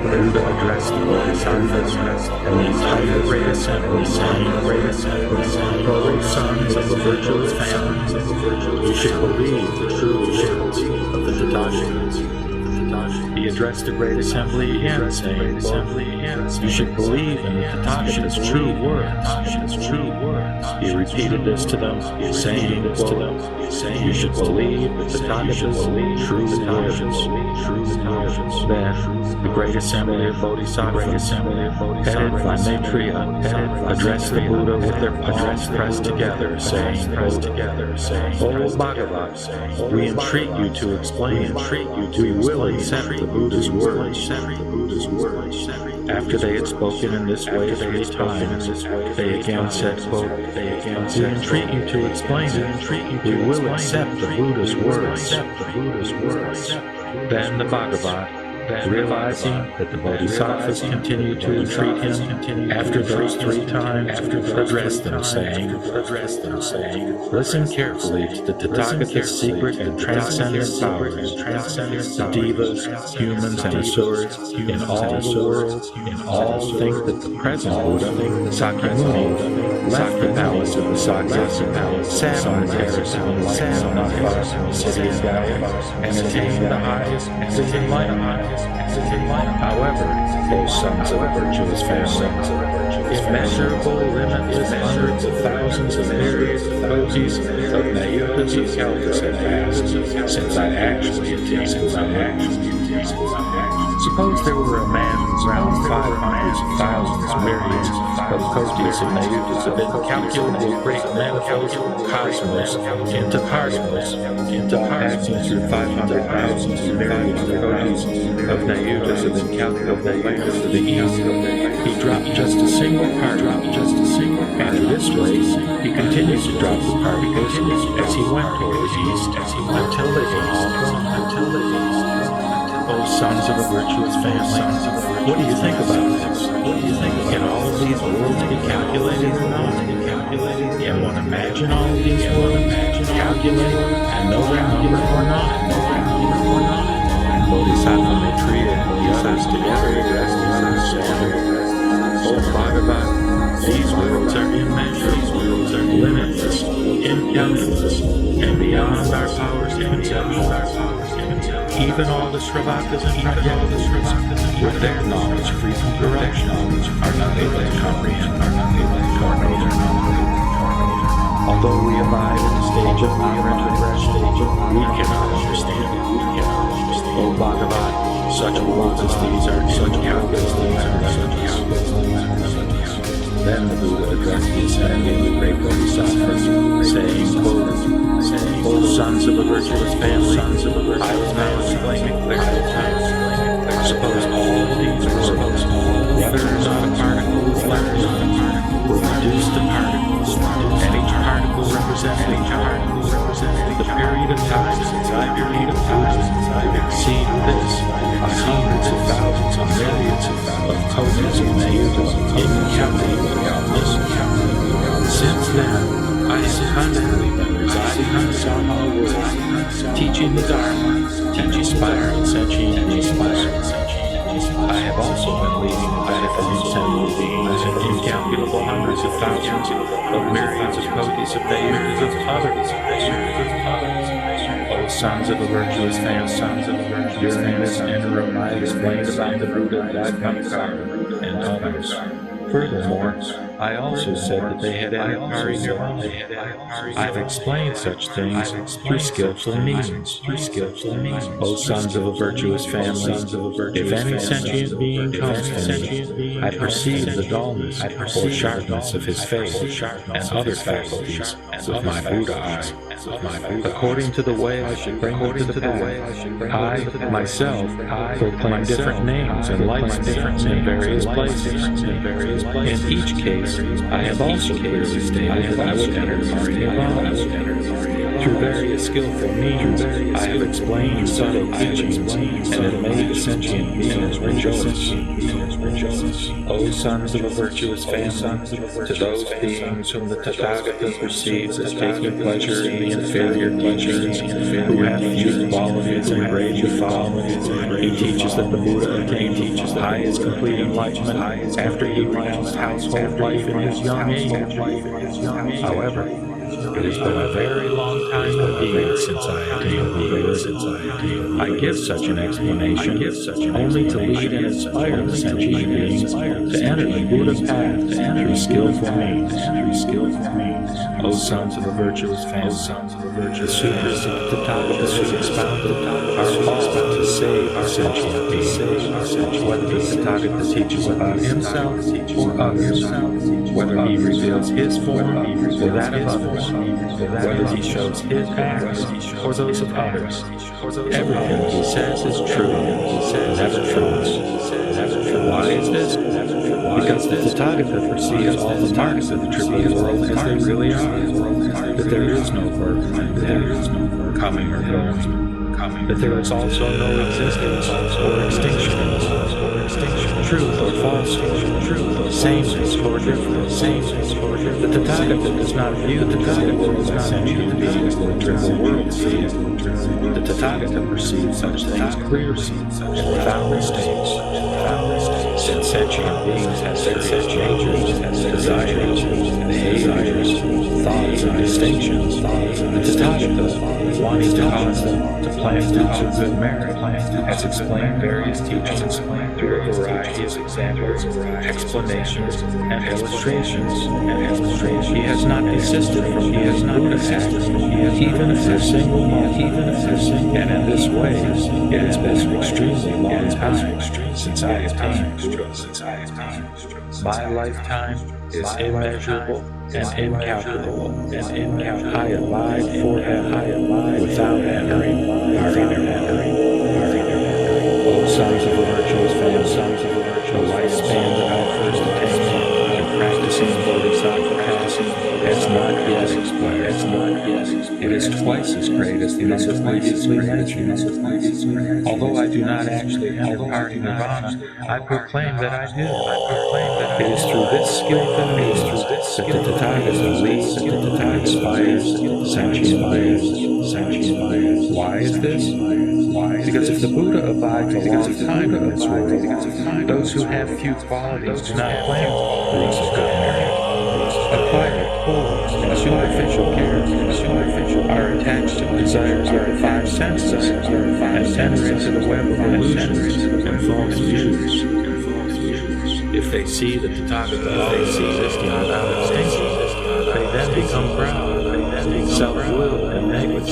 The Buddha addressed the Bodhisattvas and the entire great assembly, saying, "O sons of the virtuous family, you should believe the true words of the Tathagata." He addressed the great assembly again, saying, "You should believe in the Tathagata's true words." He repeated this to them, saying, "You should believe the Tathagata's true words." Then the great assembly of Bodhisattvas, headed by Maitreya, addressed the Buddha with their palms pressed together, saying, "O Bhagavat, we entreat you to explain. We will accept the Buddha's words." After they had spoken in this way 3 times, they again said, quote, "We entreat you to explain it. We will accept the Buddha's words." Then the Bhagavat, realizing that the Bodhisattvas continued to entreat him, after those 3 times, addressed them, saying, "Listen carefully to the Tathagata's secret and transcendent powers. The devas, humans, and asuras in all the world, all think that the present Buddha, Sakyamuni, left the palace of the Sakya, sat on the terrace of the city of Gaya, and attained the highest enlightenment. However, O sons of a virtuous family, immeasurable, limitless, hundreds of thousands of myriads of kotis of nayutas of kalpas have passed since I actually attained Suppose there were a man whose round 500s of thousands, myriads of kotis of nayutas of incalculable great manifold cosmos into passing through 500,000 myriads of kotis of nayutas of incalculable lands to the east. He dropped just a single particle, and in this way he continues to drop the particles as he went toward the east, until they were all gone. O sons of a virtuous family, what do you think about this? Can all of these worlds be calculated or not? Can one imagine all of these worlds, calculate, and know their number or not? Bodhisattva Maitreya and the others together addressed the understanding. O Bhagavat, these worlds are immeasurable, limitless, incalculable, and beyond our powers to conception. Even all the Sravakas and Parigné, with their knowledge free from corruption, are not able to comprehend nor know their knowledge. Although we abide in the stage of non-retrogression, we cannot understand it. O Bhagavat, such worlds as these are incalculable. Then the Buddha addressed the assembly of the great Bodhisattvas, saying, quote, "O sons of a virtuous family, I will now explain it clearly. Suppose all these worlds, whether or not a particle is left, were reduced to particles, and each particle representing the period of time since I became a Buddha, exceed this by hundreds of thousands and myriads of kotis of nayutas, incalculable. Since then, I have constantly been residing in the Saha world, teaching the Dharma, and inspiring sentient beings. I have also been leading the benefit of sentient beings and incalculable hundreds of thousands of myriads of kotis of nayutas of others. O sons of a virtuous family, during this interim I explained about the Buddha and others. Furthermore, I also said that they had entered Parigné. I've explained such things through skillful means. O sons of a virtuous family, if any sentient being comes to me, I perceive the dullness or sharpness of his face and other faculties with my Buddha eye. According to the way I should bring them to the path, I, myself, proclaim different names and lights in various places. In each case, I have also clearly stated that I would enter Parigné. Through various skillful means, I have explained subtle teachings and have made the sentient beings rejoice. O sons of a virtuous family, to those beings whom the Tathagata perceives as taking pleasure in the inferior teachings, who have few qualities is engraved with following. He teaches that the Buddha attained highest complete enlightenment after he renounced household life in his young age. However, it has been a very long time indeed since I attained Buddhahood. I give such an explanation only to lead and inspire the sentient beings to enter the Buddha path through skillful means. O sons of the virtuous family, the Sutras of the Tathagata expounded are all to save the sentient beings, whether the Tathagata teaches about himself or others, whether he reveals his form or that of others, whether he shows his acts or those of others. Everything he says is true, never false. Why is this? Because the Tathagata perceives all the marks of the triple world as they really are, that there is no birth and death, coming or going, that there is also no existence or extinction in the world, truth or falsehood, sameness or difference. The Tathagata does not view the triple world as sentient beings the triple world sees. The Tathagata perceives such things clearly and without mistakes. Since sentient beings have various natures, desires, behaviors, thoughts, and distinctions, the Tathagata, wanting to cause them to plant roots of good merit, has explained various teachings through a variety of examples, explanations, and illustrations. He has not desisted from using Buddhist acts, even for a single moment, and in this way, it has been an extremely long time since I attained. My lifetime is immeasurable and incalculable. I abide forever without entering. O sons of the virtuous family, the lifespan that I first attained in practicing Bodhisattva path has not yet expired. It is twice as great as the number previously mentioned. Although I do not actually enter Parigné, I proclaim that I do. It is through this skillful means that the Tathagata leads and inspires sentient beings. Why is this? Because if the Buddha abides a long time in this world, those who have few qualities do not plant roots of good merit, acquire poor and superficial care, are attached to desires of the five senses, and enter into the web of illusions and false views. If they see the Tathagata existing without extinction, they then become proud, self-willed, and negative.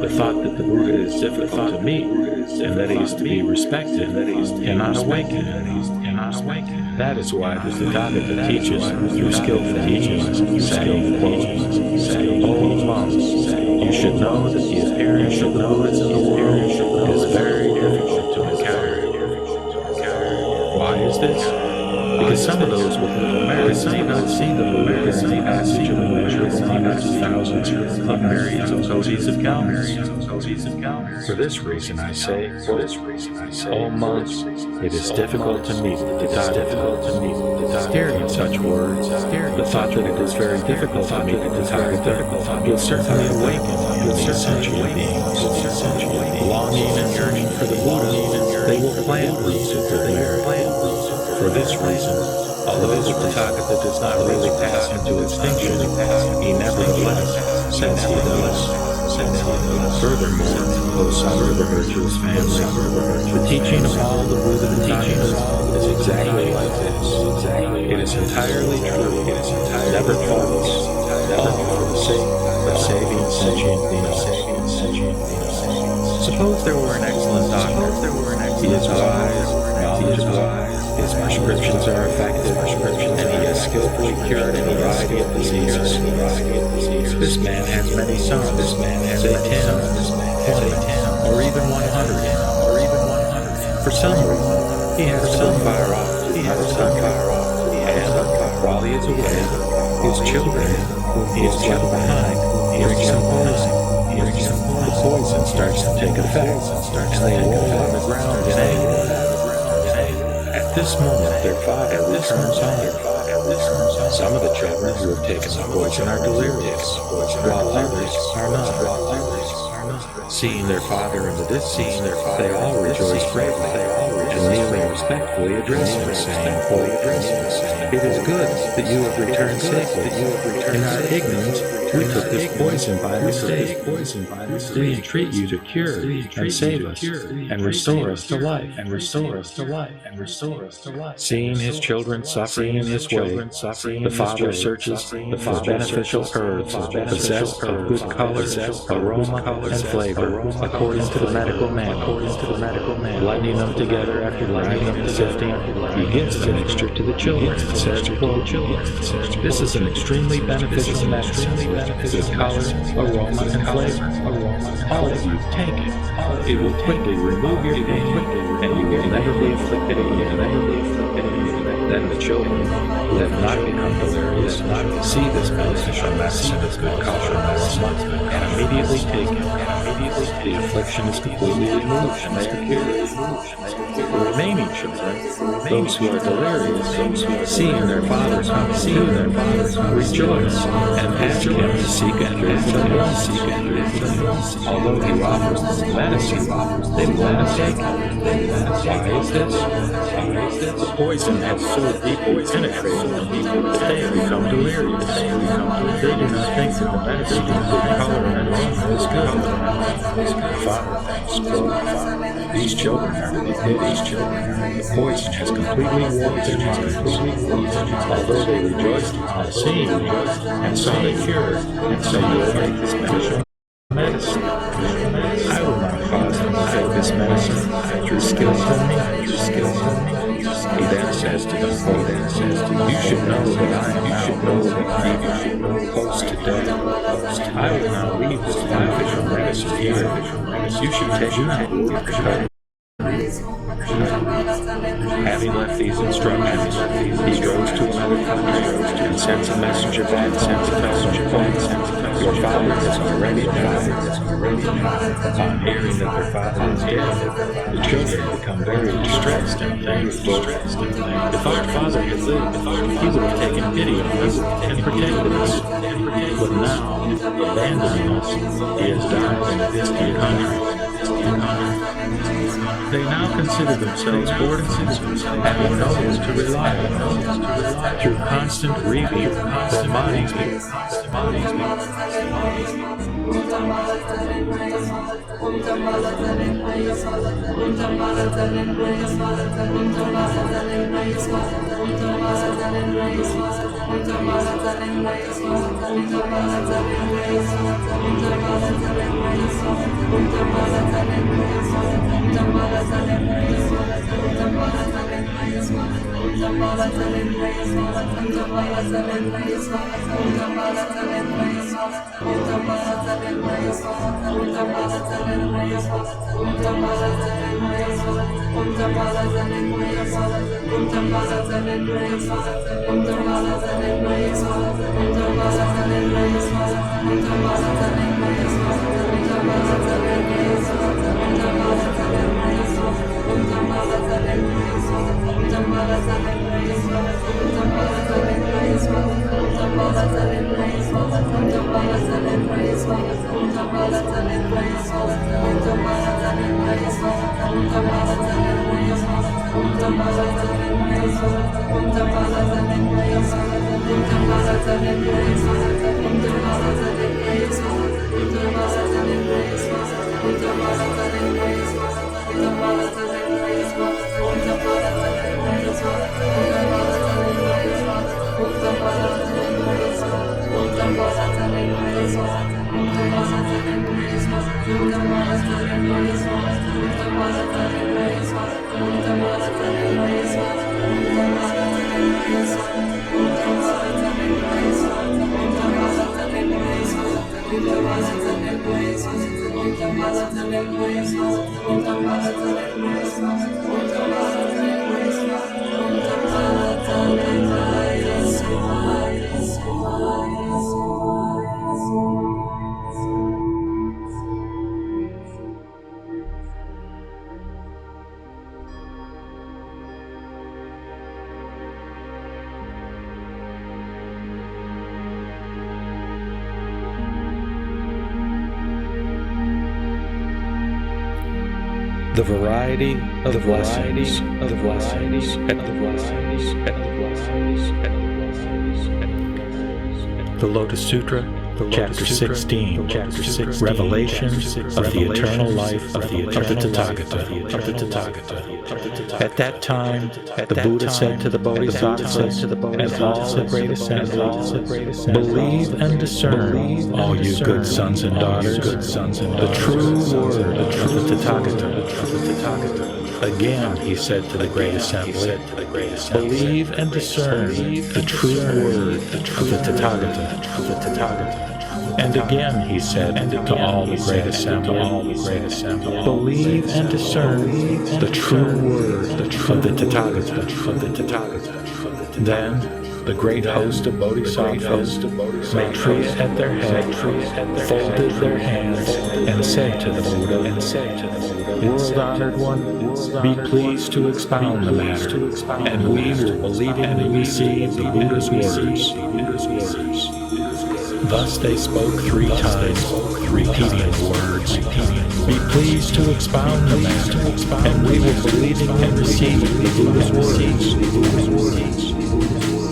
The thought that the Buddha is difficult to meet and that he is to be respected cannot awaken. That is why the Tathagata teaches through skillful teachings, saying, O monks, you should know that the appearance of the Buddhas in the world is very difficult to encounter. Why is this? Because some of those with little merit may not see the Buddha in the passage of immeasurable hundreds of thousands of myriads of copies of counts. For this reason I say, O monks, it is difficult to meet the Tathagata. Hearing such words, the thought that it is very difficult to meet the Tathagata will certainly awaken in these sentient beings. Longing and yearning for the Buddha, they will plant roots of good merit. For this reason, although the Tathagata does not really pass into extinction, he nevertheless says he does. Furthermore, O son of the virtuous family, the teaching of all the Buddha teachings is exactly like this. It is entirely true, never false, all for the sake of saving sentient beings. Suppose there were an excellent doctor. He is wise, knowledgeable, his prescriptions are effective, and he has skillfully cured a variety of diseases. This man has many sons, say 10, 20, or even 100. For some reason, he has to go far off to another country, and while he is away, his children, whom he has left behind, drink some poison. The poison starts to take effect, and they roll on the ground in anger. At this moment, their father returns home. Some of the children who have taken the poison are delirious, while others are not. Seeing their father in the distance, they all rejoiced greatly, and kneeling respectfully addressed him, saying, "It is good that you have returned safely. In our ignorance, we took this poison by mistake. We entreat you to cure and save us, and restore us to life, Seeing his children suffering in this way, the Father searches for beneficial herbs possessed of good color, aroma, and flavor, according to the medical manual. Blending them together after grinding and sifting, he gives the mixture to the children and says, quote, "This is an extremely beneficial medicine, good color, aroma, and flavor. All of you take it. It will quickly remove your pain, and you will never be afflicted again." Then the children, who have not become delirious, see this beneficial medicine as good color and immediately take it. The affliction is completely removed and they are cured. The remaining children, those who are delirious, seeing their fathers come to them, rejoice and ask him to seek after his children. Although he offers them medicine, they will not take it. Why is this? The poison has so deeply penetrated them that they have become delirious. They do not think that the medicine of good color and aroma is good. The Father thinks, "These children are to be pitied. The poison has completely warped their minds. Although they rejoiced upon seeing me and saw the cure, and so you will take this medicine. I will not cause them to take this medicine through skill from me. He then says to them, "You should know that I am now close to death. I will now leave this beneficial medicine here. You should take it." Having left these instructions, he goes to another country and sends a messenger back. "Your father has already died." Upon hearing that their father is dead, the children become very distressed and thankful. "If our father had lived, he would have taken pity on us and protected us. But now, abandoning us, he has died in a distant country." They now consider themselves fortunate, having no one to rely on. Through constant grieving, their bodies the variety of the blessings, the Lotus Sutra, Chapter 16, Revelation of the eternal life of the Tathagata. At that time, the Buddha said to the Bodhisattvas and all the great assemblies, believe and discern, all you good sons and daughters, the true word of the Tathagata. Again, he said to the great assembly, believe and discern the true word of the Tathagata. And again, he said to all the great assembly, believe and discern the true word of the Tathagata. Then the great host of Bodhisattvas, Maitreya at their head, folded their hands and said to the Buddha, World-honored one, be pleased to expound the matter, and we will believingly receive the Buddha's words. Thus they spoke 3 times, repeating the words, be pleased to expound the matter, and we will believingly receive the Buddha's words.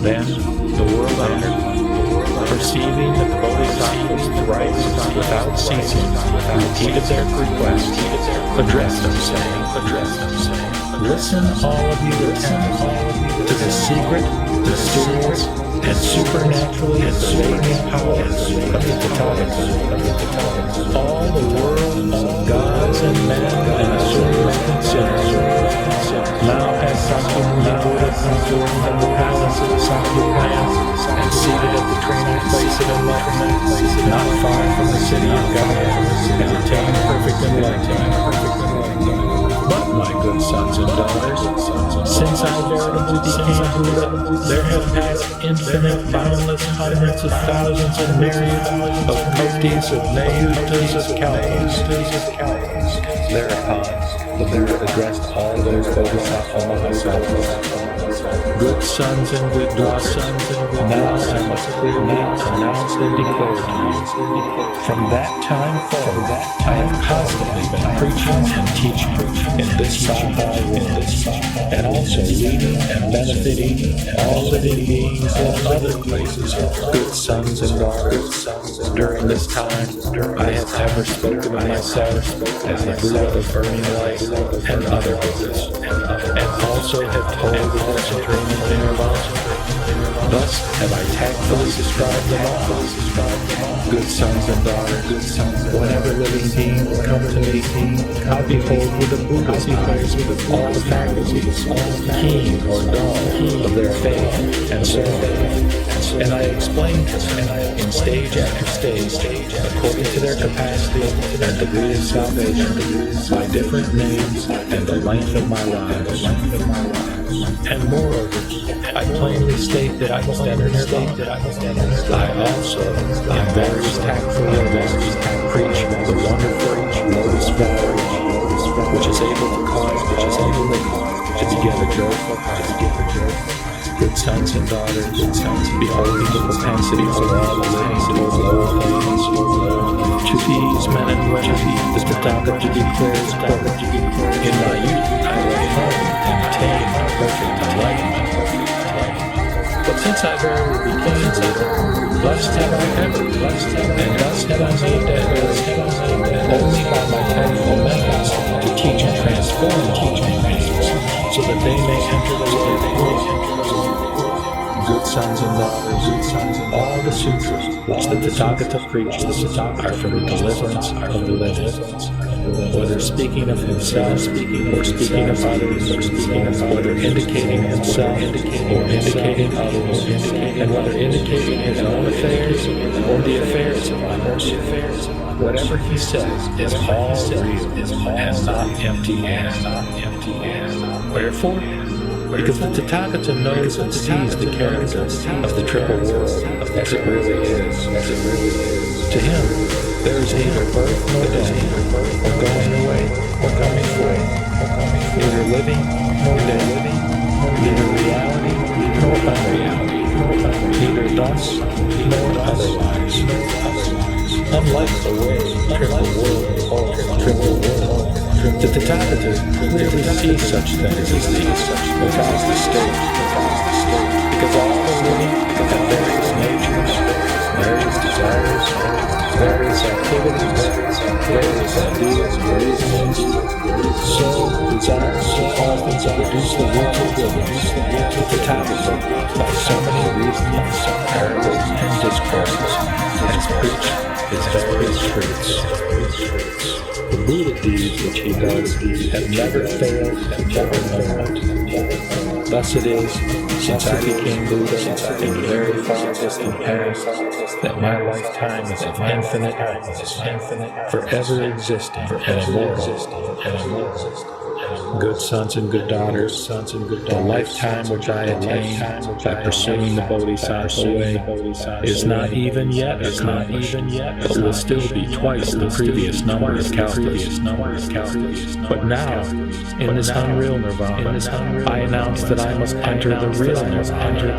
Then the world-honored one, perceiving that the Bodhisattvas thrice without ceasing repeated their request, addressed them, saying, listen, all of you, to the secret, mysterious, and supernaturally exceeding powers of the Tathagata. All the world, all gods and men and assumed sinners. Now has Sakyamuni Buddha come forth from the palace of the Sakyamuni and seated at the training place of enlightenment, not far from the city of God, and attained perfect enlightenment. But, my good sons and daughters, since I veritably became Buddha, there have passed infinite, boundless hundreds of thousands and myriads of kotis of mayutas of kalpas. Thereupon, the Buddha addressed all those Bodhisattva Mahasattvas. Good sons and good daughters, now I must clearly announce and declare to you. From that time forward, I have constantly been preaching and teaching in this Sangha world, and also leading and benefiting all living beings in other places, good sons and daughters. During this time, I have ever spoken of myself as the Buddha of burning light and other Buddhas, and also have told of the Sutra and Nirvana. Thus have I tactfully described them all. Good sons and daughters, whenever living being will come to me, I behold with the Buddha's eyes all the faculties, keen or dull, of their faith and soul. And I explain to them in stage after stage, according to their capacity and degree of salvation, by different names and the length of my lives. And moreover, I plainly state that I must enter nirvana. I also, in various tactful events, preach the wonderful Lotus flower, which is able to cause to begin a joyful heart. Good sons and daughters, beholding the propensities of all the living towards lower things, to these men and women, the Tathagata declares, in my youth I left home and attained perfect enlightenment. But since I verily became Buddha, blessed have I ever, and thus have I made that earth, only by my tactful methods, to teach and transform teaching beings, so that they may enter the world. Good sons and daughters, all the sutras which the Tathagata preaches are for the deliverance of the living, whether speaking of himself, or speaking of others, whether indicating himself, or indicating others, and whether indicating his own affairs, or the affairs of others. Whatever he says is all real, and not empty-handed. Wherefore? Because the Tathagata knows and sees the character of the triple world as it really is. To him, there is neither birth nor death, or going away or coming forth, neither living nor dead, neither reality nor unreality, neither thus nor otherwise. Unlike the way triple world holds triple world, The Tathagata clearly sees such things as these, without mistake, because all are living have various natures, various desires, various activities, various ideas and reasonings. So, desires so often to produce the world of goodness. The Tathagata, by so many reasonings, parables, and discourses, has preached his various truths. The Buddha deeds which he does have never failed and never failed. Thus it is, since I became Buddha in the very far distant past, that my lifetime is of infinite brightness, forever existing and immortal. Good sons and good daughters, the lifetime which I attained by pursuing the Bodhisattva way is not even yet accomplished, but will still be twice the previous number of kalpas. But now, in this unreal nirvana, I announce that I must enter the real nirvana.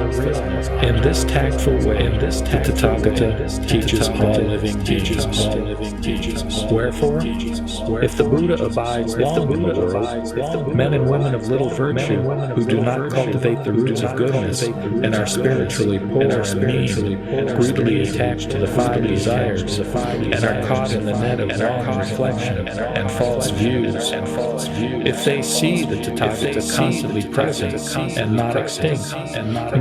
In this tactful way, the Tathagata teaches all living beings. Wherefore, if the Buddha abides long in the world, men and women of little virtue who do not cultivate the roots of goodness and are spiritually poor and mean, greedily attached to the five desires, and are caught in the net of wrong reflection and false views, if they see the Tathagata constantly present and not extinct,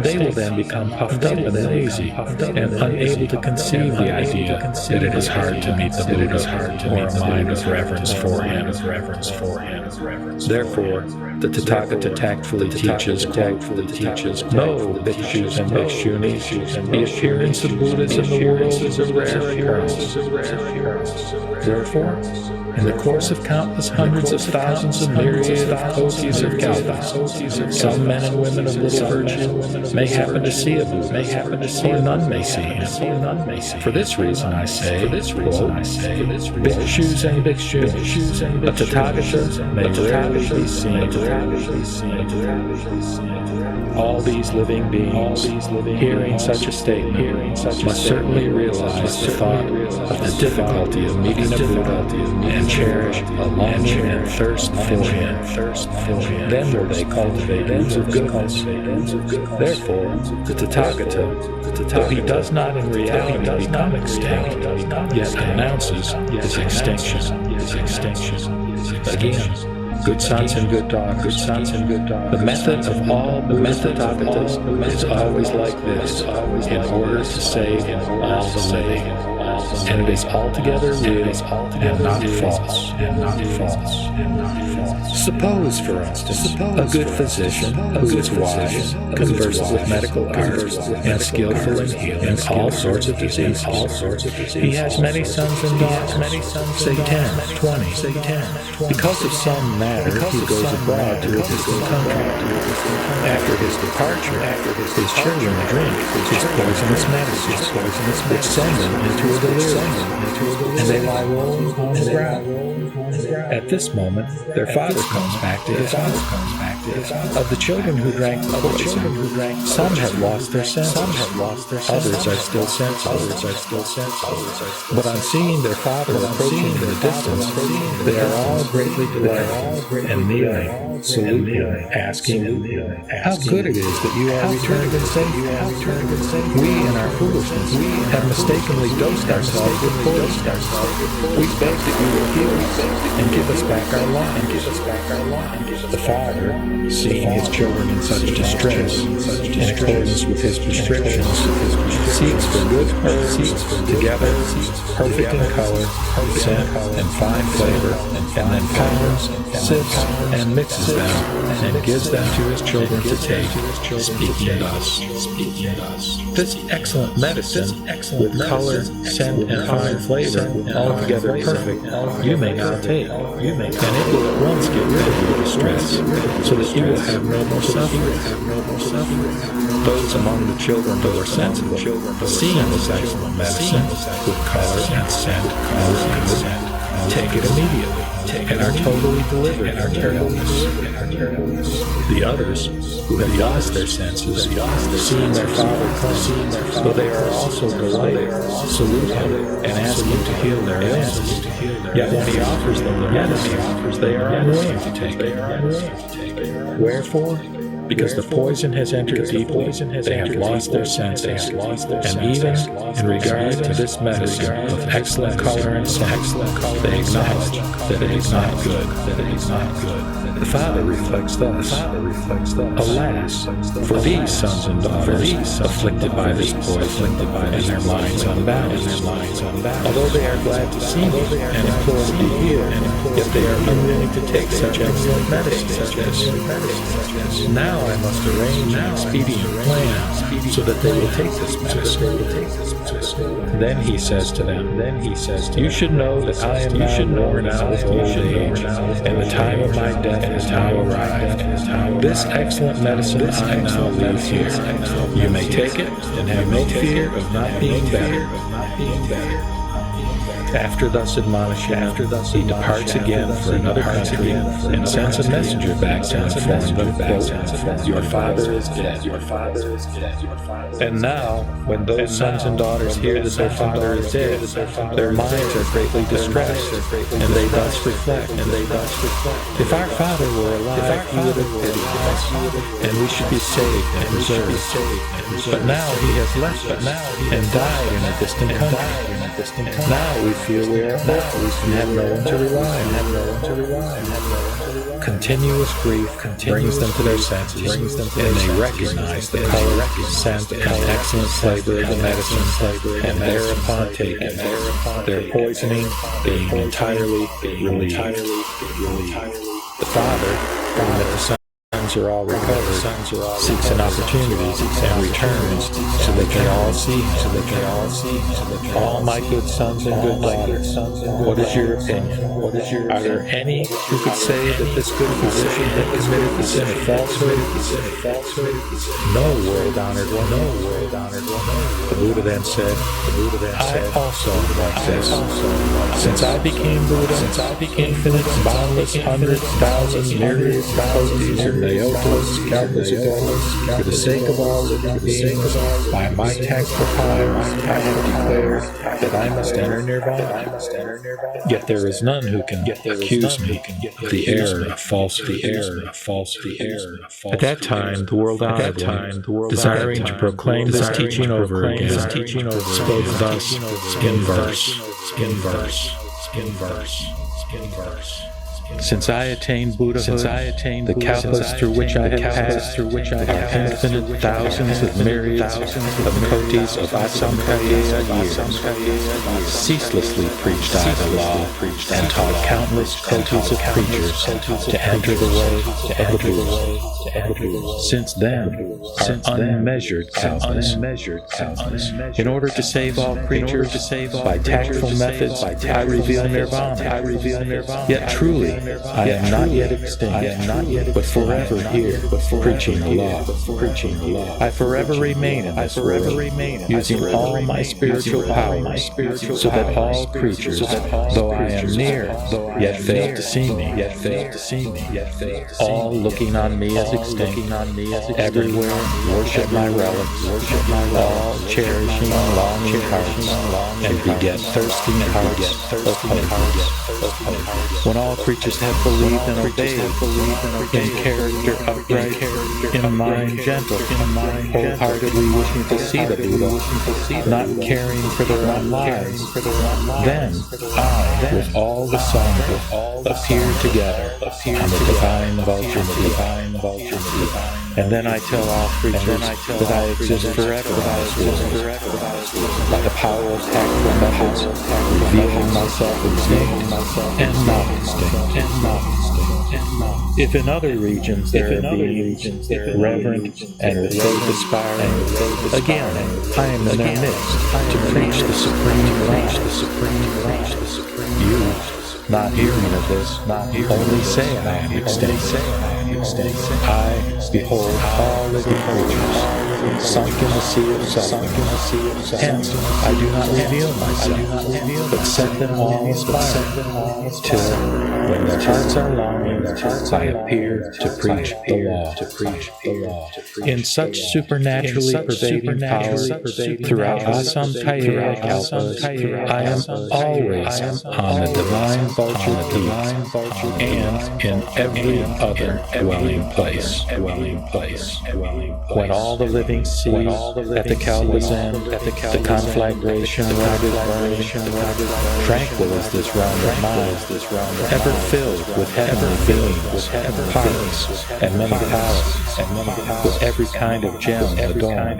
they will then become puffed up and lazy and unable to conceive the idea that it is hard to meet the Buddha or a mind of reverence for him. Therefore, the Tathagata tactfully teaches, "No, bhikshus and bhikshunis, the appearance of Buddhas in the world is a rare occurrence. Therefore, in the course of countless hundreds of thousands of myriads of kotis of kalpas, some men and women of little virtue may happen to see a Buddha, or none may see him. For this reason I say, bhikshus and bhikshunis, a Tathagata may rarely be seen. All these living beings, hearing such a statement, must certainly realize the thought of the difficulty of meeting a Buddha and cherish a longing and thirst for him. Then will they cultivate roots of goodness. Therefore, the Tathagata, though he does not in reality become extinct, yet announces his extinction. Again, good sons and good daughters, the method of all Tathagatas is always like this, in order to save all the living, and it is altogether real and not false. Suppose, for instance, a good physician who is wise, conversant with medical arts, and skillful in healing all sorts of diseases. He has many sons and daughters, say 10, 20. Because of some matter, he goes abroad to a distant country. After his departure, his children drink his poisonous medicines, which send them into a delirium, and they lie rolling on the ground. At this moment, their father comes back to his house. Of the children who drank the poison, some have lost their senses, others are still sensible. But on seeing their father approaching in the distance, they are all greatly delighted, and kneeling, saluting, asking, "How good it is that you are returned in safety. We, in our foolishness, have mistakenly dosed ourselves with poison. We beg that you will heal us and give us back our lives." The father, seeing his children in such distress, in accordance with his prescriptions, seeks for good herbs together, perfect in color, scent, and fine flavor, and then pounds, sifts, and mixes them, and gives them to his children to take, speaking thus. This excellent medicine, with color, scent, and fine flavor, altogether perfect, you may now take, and it will at once get rid of your distress, so that you will have no more suffering. Those among the children who are sensible, seeing this excellent medicine, with color and scent, take it immediately. and are totally delivered in our terribleness. The others, who have lost their senses, seeing their Father come, though they are also delighted, salute him and ask him to heal their illnesses. Yet when he offers them the medicine, they are unwilling to take it. Wherefore? Because the poison has entered people, they have lost their senses, and even in regard to this medicine of excellent color and scent, they acknowledge that it is not good. The Father reflects thus, alas, for these sons and daughters afflicted by this poison, and their minds unbalanced, although they are glad to see me and implore to be healed, yet they are unwilling to take such excellent medicine as this. Now I must arrange an expedient plan so that they will take this medicine. Then he says to them, you should know that I am now worn out with old age, and the time of my death has now arrived. This excellent medicine I now leave here. You may take it and have no fear of not being better. After thus admonishing, he departs again for another country and sends a messenger back to inform them, quote, your father is dead. And now, when those sons and daughters hear that their father is dead, their minds are greatly distressed, and they thus reflect, if our father were alive, he would have pitied us, and we should be saved and preserved. But now he has left us and died in a distant country. Now we feel we are hopeless and have no one to rely on. Continuous grief brings them to their senses, and they recognize the color, scent, and excellent flavor of the medicine, and thereupon take it, their poisoning being entirely relieved. The Father, knowing that the sons are all recovered, seeks an opportunity and returns so they can all see him. All my good sons and good daughters, what is your opinion? Are there any who could say that this good physician had committed the sin of falsehood? No, world-honored one. The Buddha then said, I also am like this. Since I became Buddha, infinite, boundless, hundreds, thousands, myriads, Lotus, Lotus, countless ago, for the sake of all living beings, by my tactful powers, I have declared that I must enter Nirvana. Yet there is none who can accuse me of the error of falsehood. At that time, the world-honored one, desiring to proclaim this teaching over again, spoke thus in verse. Since I attained Buddhahood, the kalpas through which I have passed, infinite thousands of myriads of kotis of asamkaya years, ceaselessly preached I the law, and taught countless kotis of preachers to enter the way of the Buddha. Since then, are unmeasured countless. In order to save all creatures, by tactful methods, I reveal Nirvana. Yet truly, I am not yet extinct, but forever here, preaching the law. I forever remain in this world, using all my spiritual powers, so that all creatures, though I am near, yet fail to see me. All looking on me as extinct, everywhere worship my relics, all cherishing longing hearts, and beget thirsting hearts of hope. When all creatures have believed and obeyed, in character upright, in mind gentle, wholeheartedly wishing to see the Buddha, not caring for their own lives, then I, with all the sangha, appear together on the divine vulture, and then I tell all creatures that I exist forever in this world. By the power of tactful methods, revealing myself extinct and not extinct. If in other regions there are beings reverent and with faith aspiring, again I am in their midst to preach the supreme law. You, not hearing of this, only say I am extinct. I behold all living creatures sunk in the sea of suffering. Hence, I do not reveal myself, but set them all aspiring till When their hearts are longing, I appear to preach the law. In such supernaturally pervading power throughout Asam Kaya Kalpas, I am always on the divine vulture and in every other dwelling place. When all the living see at the Kalpa's end, the conflagration tranquil is this round of mine, ever filled with heavenly beings, parks, and many palaces, with every kind of gem adorned,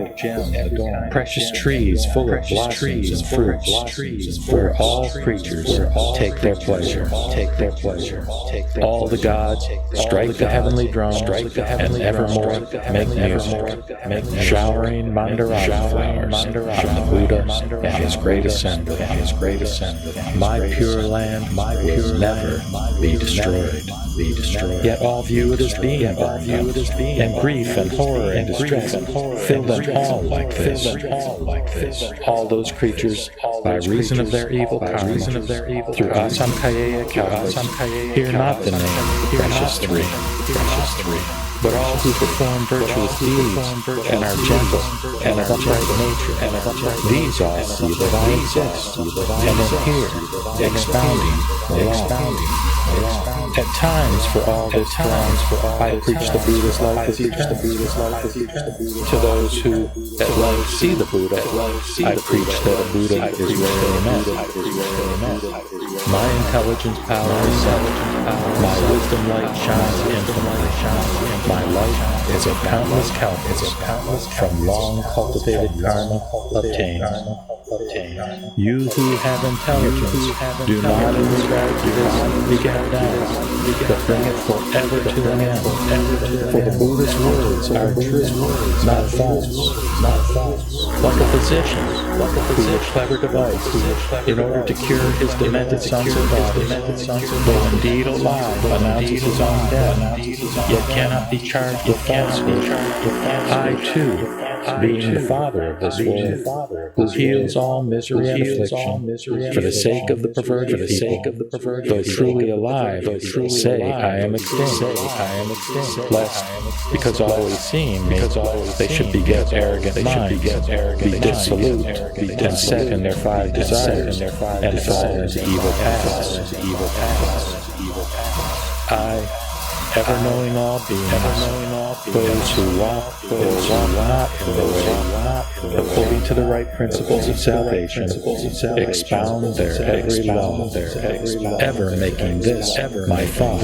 precious trees full of blossoms and fruits, where all creatures take their pleasure. All the gods strike the heavenly drums, and evermore make music, showering mandarana flowers on the Buddha and his great assembly. My pure land will never be destroyed. Yet all view it as being burned up, and grief and horror and distress fill them all like this. All those creatures, by reason of their evil karma, through Asam Kaya Kalpas, hear not the name Precious Three. But all who perform virtuous deeds and are gentle and of upright nature, these all see that I exist and am here, expounding the law. At times, for all this time, I preach the Buddha's life as eternal. To those who at length see the Buddha, I preach that a Buddha is rarely met. My intelligence power is such, my wisdom light shines infinitely. My light is of countless kalpas, from long cultivated karma obtained. You who have intelligence, do not in regard to this beget down, but bring it forever to an end. For the Buddha's words are true, not false. Like a physician, who a clever device, in order to cure his demented son's body, though indeed alive, announces his own death, yet cannot be charged with falsehood. I too, being the father of this world, who heals all misery and affliction, for the sake of the perverted people, though truly alive, say I am extinct, lest, because always seeing me, they should beget arrogant minds, be dissolute, and set in their five desires, and fall into evil paths. I, ever knowing all beings, those who walk not in the way, according to the right principles of salvation, expound their every law, ever making this my thought.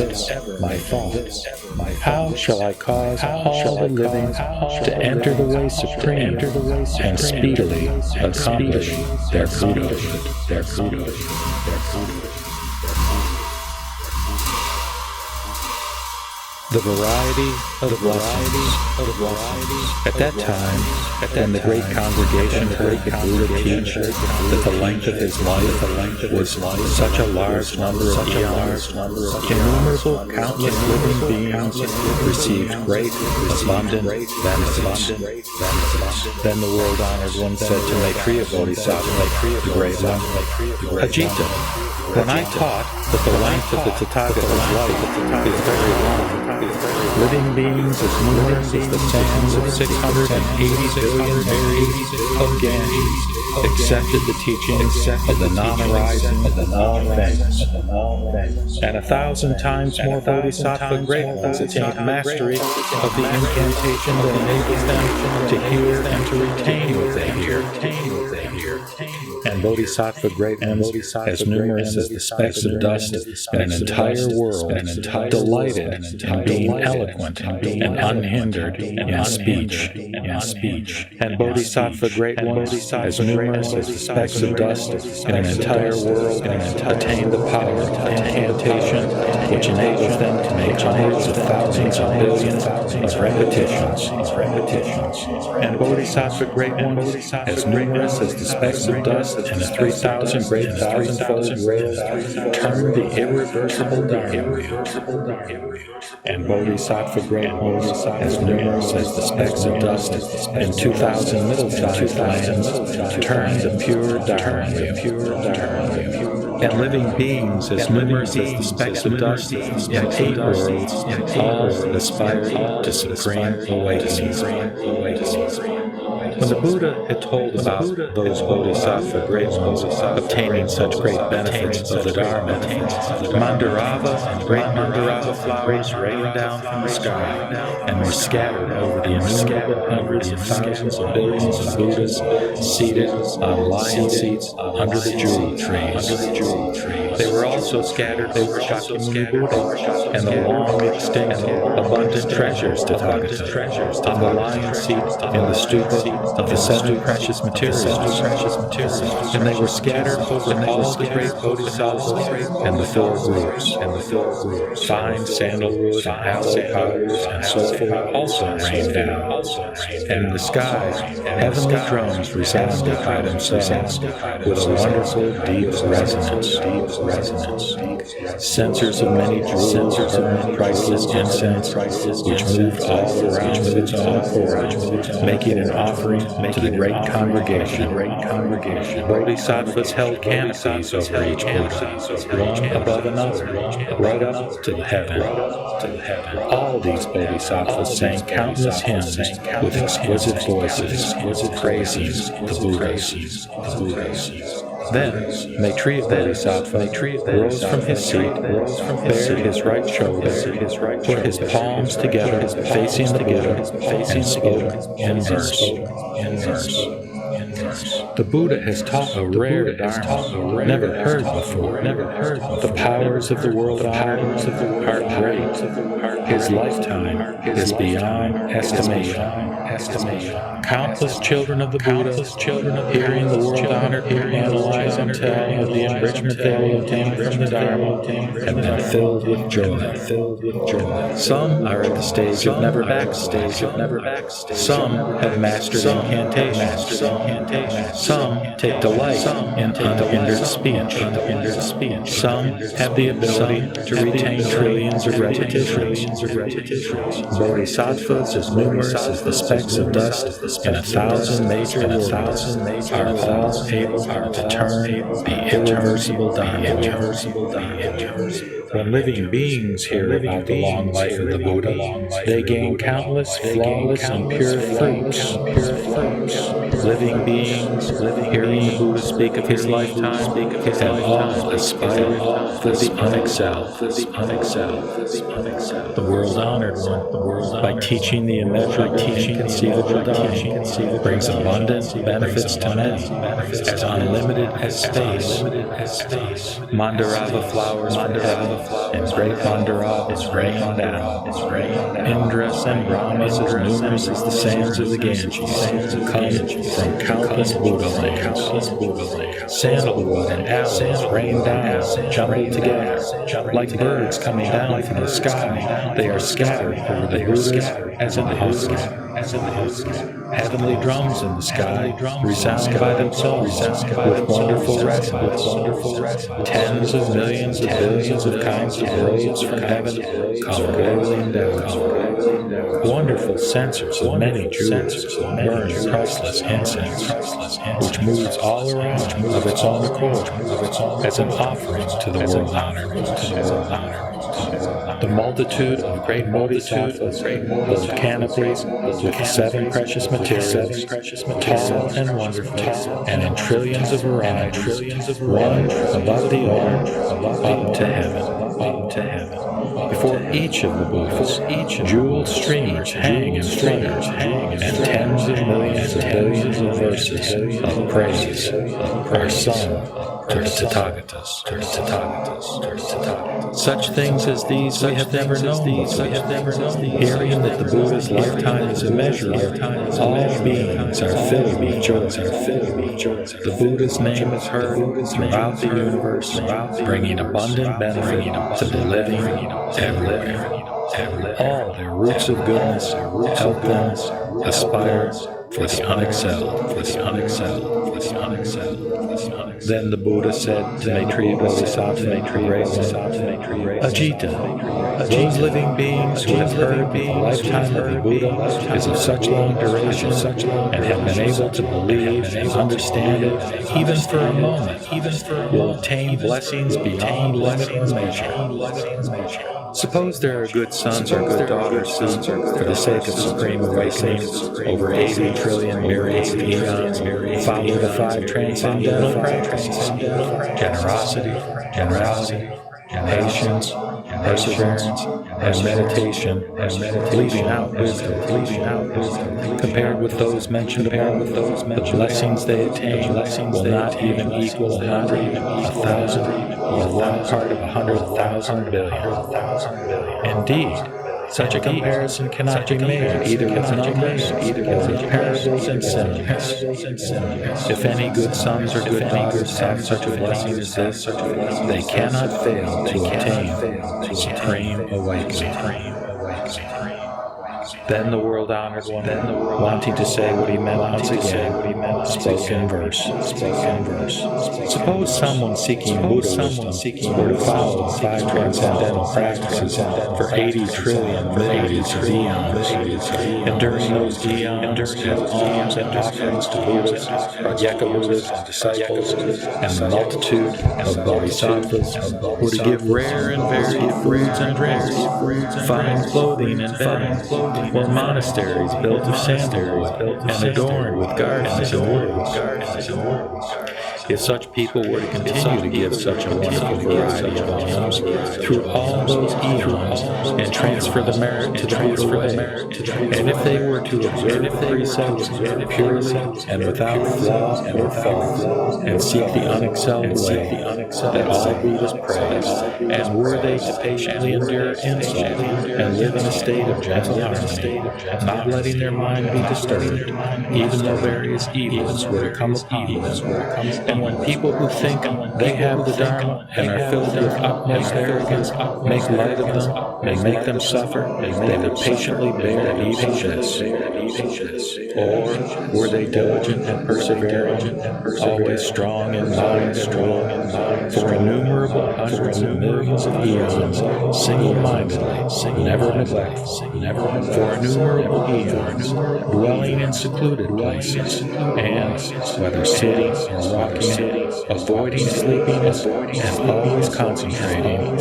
How shall I cause all the living to enter the way supreme and speedily accomplish their Buddha? The variety of blessings. At that time, when the great congregation heard the Buddha teach that the length of his life was such a large number of eons, innumerable countless living beings received great, abundant benefits. Then the world-honored one said to Maitreya Bodhisattva, the great one, Ajita, when I taught that the length of the Tathagata's life is very long, living beings as numerous as the sands of 680 billion areas of Ganges accepted the teachings of the non-arising of all things, and 1,000 times more Bodhisattva great ones attained mastery of the incantation that enables them to hear and to retain what they hear. And Bodhisattva great ones, as numerous as the specks of dust in an entire world, delighted in being eloquent and unhindered in speech. And Bodhisattva great ones, as numerous as the specks of dust in an entire world, attain the power of incantation, which enables them to make hundreds of thousands of billions of repetitions. And Bodhisattva great ones, as numerous as the specks of dust in a 3,000 great thousand-fold rail, turn the irreversible Dharma. And Bodhisattva great ones, as numerous as the specks of dust in 2,000 middle-sized lands, turn the pure Dharma. and living beings as numerous as the specks of dust in 8 worlds, all aspire to supreme awakening. When the Buddha had told about those Bodhisattva great ones obtaining such great benefits of the Dharma, Mandarava and great Mandarava flowers rained down from the sky and were scattered over the innumerable hundreds of thousands of billions of Buddhas seated on lion seats under the jewel trees. They were also scattered over Shakyamuni Buddha and the long extinct abundant treasures Tathagata on the lion seat in the stupa of the 7 precious materials, and they were scattered over all the great bodhisattvas and the 4 groups, fine sandalwood, aloe powders, and so forth also rained down, and in the sky heavenly drums resounded by themselves with a wonderful deep resonance. Censers of many jewels burned priceless incense, which moved all around with its own accord, making an offering to the great congregation. Bodhisattvas held canopies over each Buddha, one above another, right up to the heaven. All these bodhisattvas sang countless hymns with exquisite voices, praising the Buddhas. Then Maitreya Bodhisattva rose from his seat, bared his right shoulder, put his palms together, facing the Buddha, and spoke in verse. The Buddha has taught a rare Dharma, never heard before. The powers of the world are great. His lifetime is beyond estimation. Countless children of the Buddha, hearing the world-honored Buddha analyze and tell of the enrichment they will obtain from the Dharma, have been filled with joy. Some are at the stage of never back. Some have mastered incantations. Some take delight in unhindered speech. Some have the ability to retain trillions of repetitions. Bodhisattvas as numerous as the specks of dust in 1,000 major worlds are all able to turn the irreversible Dharma. When living beings hear about the long life of the Buddha, they gain countless flawless and pure fruits. Living beings, hearing the Buddha speak of his lifetime, have all aspired for the unexcelled. The world-honored one, by teaching the immeasurable, inconceivable Dharma, brings abundant benefits to many, as unlimited as space. Mandarava flowers from heaven, and great Mandaravas rain down. Indras and Brahmas as numerous as the sands of the Ganges come from countless Buddha lands. Sandalwood and aloes rain down, jumbled together, like birds coming down from the sky. They are scattered over the Buddhas as in the hospital. Heavenly drums in the sky resound by themselves with wonderful resonance. Tens of millions of billions of kinds of robes from heaven come rolling down. Wonderful censers of many jewels burn priceless incense, which moves all around of its own accord as an offering to the world-honored. The multitude of great bodhisattvas build canopies with 7 precious materials, tall and wonderful, and in trillions of varieties, one above the other, up to heaven. Before each of the Buddhas, jeweled streamers hang and flutter, and tens of millions of billions of verses of praise are sung to the Tathagatas. Such things as these we have never known. Hearing that the Buddha's lifetime is immeasurable, all beings are filled with joy. The Buddha's name is heard throughout the universe, bringing abundant benefit to the living everywhere. All their roots of goodness help them aspire for the unexcelled, for the unexcelled, for the unexcelled, for the unexcelled. Then the Buddha said to Maitreya Bodhisattva, Ajita, those living beings who have heard the lifetime of the Buddha is of such long duration and have been able to believe and understand it, even for a moment, will obtain blessings beyond limit or measure. Suppose there are good sons or good daughters who, for the sake of supreme awakening, over 80 trillion myriads of eons, follow the 5 transcendental practices: generosity, morality, patience, perseverance, and meditation, leaving out wisdom, compared with those mentioned above. The blessings they attain will not even equal 100, 1,000, or 1 part of 100,000 billion. Indeed, such a comparison cannot be made either with numbers or with parables and similes. If any good sons or good daughters have such a blessing as this, they cannot fail to attain supreme awakening. Then the world-honored one, wanting to say what he meant once again, spoke in verse. Suppose someone seeking Buddhism were to follow the 5 transcendental practices for 80 trillion millions of eons, and during those eons have alms and offerings to Buddhas, Pragyeka Buddhas and disciples, and the multitude of bodhisattvas were to give rare and varied foods and drinks, fine clothing and bedding, or monasteries built of sandalwood and adorned with gardens and woods. If such people were to continue to give such a wonderful variety of alms through all those eons and transfer the merit to the Buddha way, and if they were to observe the precepts purely and without flaw or fault, and seek the unexcelled way that all Buddhas praise, and were they to patiently endure insult and live in a state of gentle harmony, not letting their mind be disturbed, even though various evils were to come upon them, and when people who think they have the Dharma and are filled with utmost arrogance make light of them and make them suffer, they would patiently bear even this. Or were they diligent and persevering, always strong in mind and will, for innumerable hundreds of millions of eons, single-mindedly, never neglect, for innumerable eons, dwelling in secluded places, and, whether sitting or walking, avoiding sleeping and always concentrating,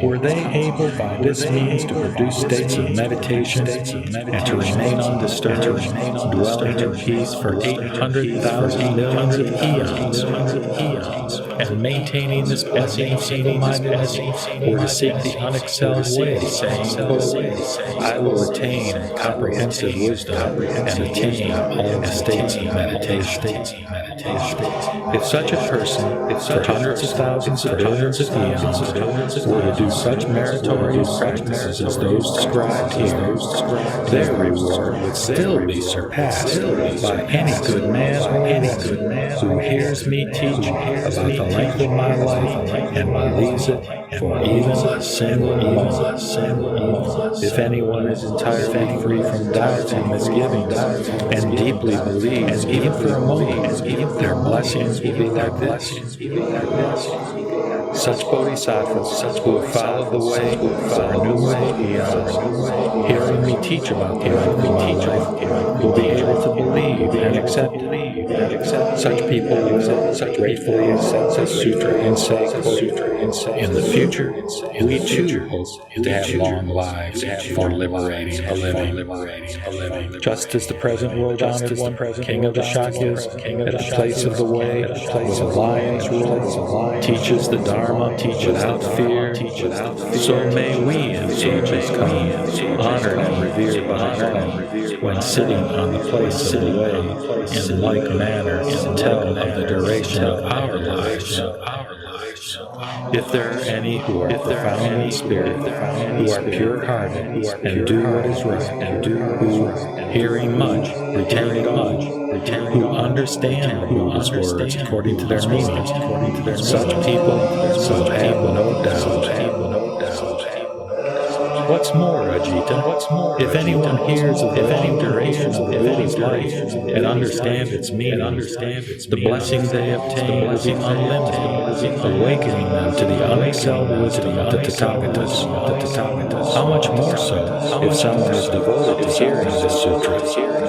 were they able by this means to produce states of meditation and to remain undisturbed, dwelling in peace for 800,000 millions of eons, and maintaining this blessing of single-mindedness, or to seek the unexcelled way, saying, I will attain comprehensive wisdom and attain all the states of meditation. If such a person, for hundreds of thousands of billions of eons, were to do such meritorious practices as those described here, their reward would still be surpassed by any good man or woman who hears me teach about the length of my life and believes it for even a single moment. If anyone is entirely free from doubts and misgivings, and deeply believes, even for a moment, their blessings will be like this. Such bodhisattvas who have followed the way for innumerable eons, hearing me teach about the length of my life, will be able to believe and accept it. Such people will gratefully accept the Sutra and say, in the future, we too hope to have long lives for liberating a living. Just as the present world-honored one, king of the Shakyas, at the place of the way, where the lions rule, teaches the Dharma without fear, so may we in ages come, honored and revered by all, when sitting on the place of the way, in like manner tell of the duration of our lives. If there are any who are profound in spirit, who are pure-hearted, and do what is right, who, hearing much, retain it all, who understand the Buddha's words according to their meaning, such people so have no doubt. What's more, Ajita, if anyone hears of the long duration of the Buddha's life and understands its meaning, the blessing they obtain will be unlimited, awakening them to the unexcelled wisdom of the Tathagatas. How much more so if someone is devoted to hearing this sutra,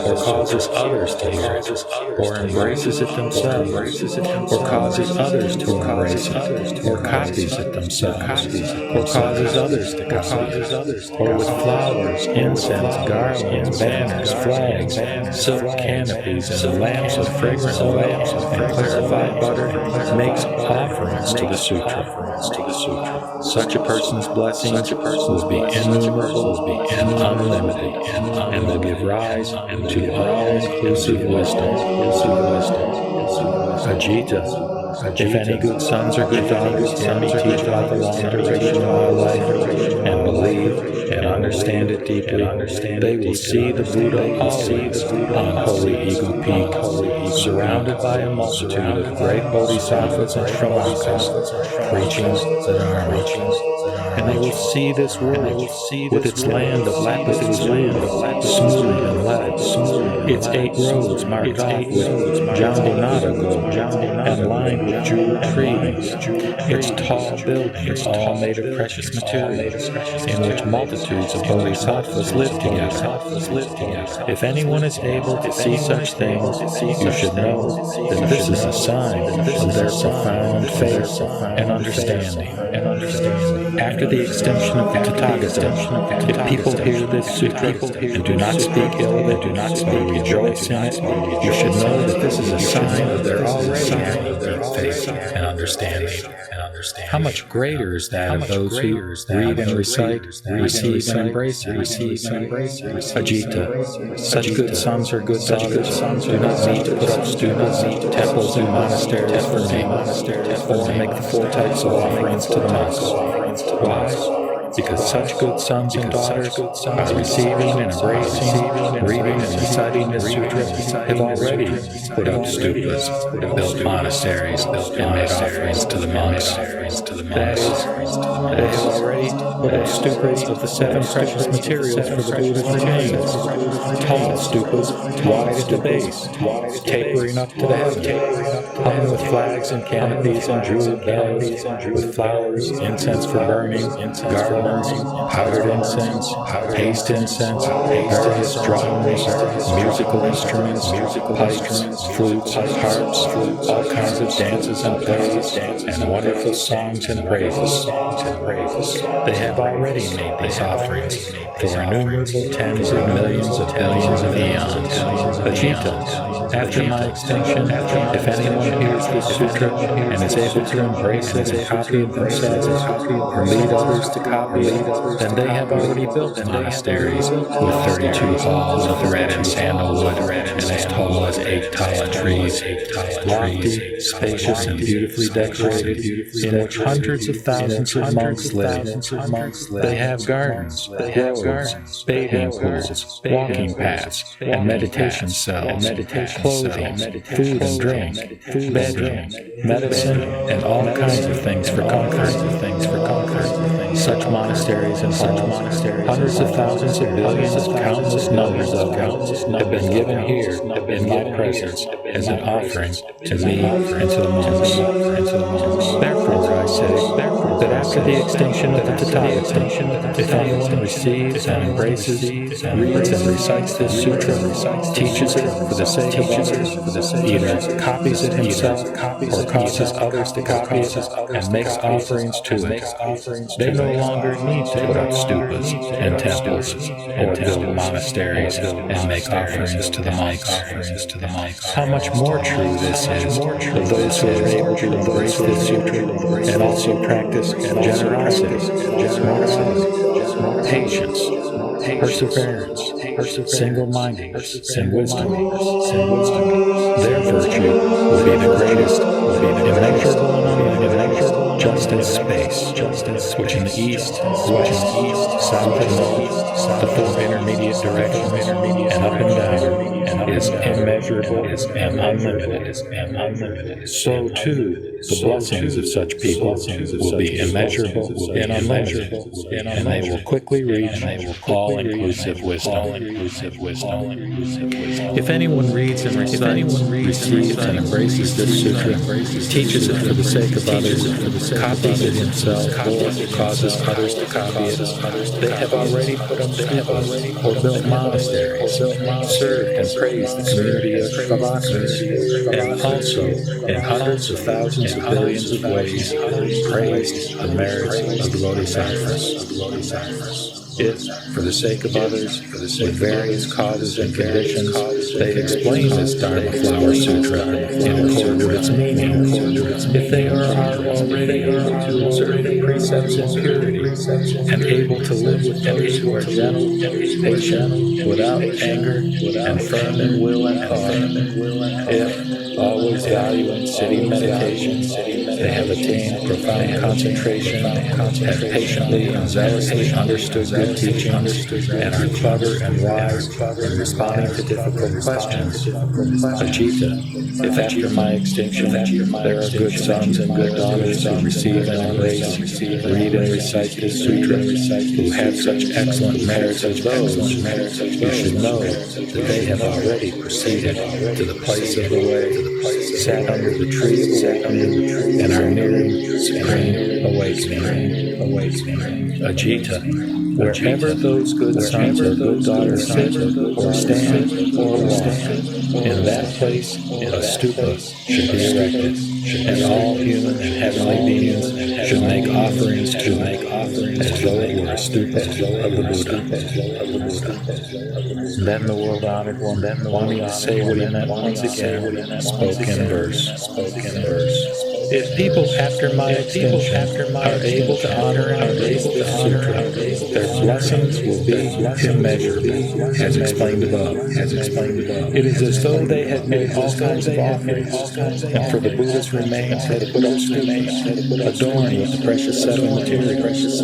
or causes others to hear it, or embraces it themselves, or causes others to embrace it, or copies it themselves, or causes others to copy it, or with flowers, incense, garlands, banners, flags, silk canopies, and lamps of fragrant oil and clarified butter makes offerings to the sutra. Such a person's blessing will be innumerable and unlimited, and will give rise to all-inclusive wisdom. Ajita, if any good sons or good daughters hear me teach about the long duration of my life, and believe and understand it deeply, they will see the Buddha always on Holy Eagle Peak, surrounded by a multitude of great bodhisattvas and shramakas, preaching the Dharma. And they will see this world with its land of lapis lazuli, smooth and lead, its 8 roads marked off with jambonada gold and lined with jeweled trees, its tall buildings all made of precious materials, in which multitudes of bodhisattvas live together. If anyone is able to see such things, you should know that this is a sign of their profound faith and understanding. After the extinction of the Tathagata, if people hear this sutra and do not speak ill of it, but rejoice in it, you should know that this is a sign of their already having deep faith and understanding. How much greater is that of those who read and recite, receive and embrace it? Ajita, such good sons or good daughters do not need to put up stupas, temples, and monasteries for me, or to make the 4 types of offerings to the monks. Why? Because such good sons and daughters are receiving and embracing, reading and reciting this sutra, have already put up stupas, built monasteries, and made offerings to the monks. That is, they have already put up stupas of the 7 precious materials for the Buddha's remains. Tall stupas, wide at the base, tapering up to the heaven, hung with flags and canopies and jeweled bells, with flowers, incense for burning, garlands, powdered incense, paste incense, various drums, musical instruments, pipes, flutes, harps, all kinds of dances and plays, and wonderful songs and praises. They have already made these offerings for innumerable tens of millions of billions of eons. Ajita, after my extinction, if anyone hears this sutra and is able to embrace it and copy it themselves, or lead others to copy it, then they have already built monasteries with 32 halls of red and sandalwood, and as tall as 8 tala trees, lofty, spacious, and beautifully decorated, in which hundreds of thousands of monks live. They have gardens, groves, bathing pools, walking paths, and meditation cells, clothing, food and drink, bedroom, medicine, and all kinds of things for comfort. Such monasteries and halls, hundreds of thousands of billions of countless numbers of have been given here in my presence as an offering to me and to the monks. Therefore, I say that after the extinction of the Tathagata, if anyone receives and embraces, reads and recites this sutra, teaches it for the sake of others, either copies it himself or causes others to copy it, and makes offerings to it, they no longer need to put up stupas and temples or build monasteries and make offerings to the monks. How much more true this is of those who are able to embrace this sutra and also practice generosity, patience, perseverance, single-mindedness, and wisdom. Their virtue will be the greatest, immeasurable and unlimited, just as space, which in the east, west, south, and north, the 4 intermediate directions, and up and down, is immeasurable and unlimited. So too, the blessings of such people will be immeasurable and unlimited, and they will quickly reach all-inclusive wisdom. If anyone reads and recites, receives and embraces this sutra, teaches it for the sake of others, copies it himself, or causes others to copy it, they have already put up stupas or built monasteries, served and praised the community of Shravakas, and also, in hundreds of thousands of billions of ways, praised the merits of the Bodhisattvas. If, for the sake of others, with various causes and conditions, they explain this Dharma Flower Sutra in accord with its meaning, if they are already able to observe the precepts in purity, and able to live with those who are gentle, patient, without anger, and firm in will and thought, if, always valuing sitting meditation, they have attained profound concentration, have patiently and zealously understood good teachings, and are clever and wise in responding to difficult questions. Ajita, if after my extinction there are good sons and good daughters who receive and embrace, read and recite this sutra, who have such excellent merits as those, you should know that they have already proceeded to the place of the way, sat under the tree of awakening, and are nearing supreme awakening. Ajita, wherever those good sons or good daughters sit, or stand, or walk, in that place a stupa should be erected, and all human and heavenly beings should make offerings to it, as though it were a stupa of the Buddha. Then the world-honored one, wanting to say what he meant once again, spoke in verse. If people after my extinction are able to honor and embrace this sutra, their blessings will be immeasurable, as explained above. It is as though they had made all kinds of offerings, and for the Buddha's remains they put up stupas, adorned with the precious seven materials,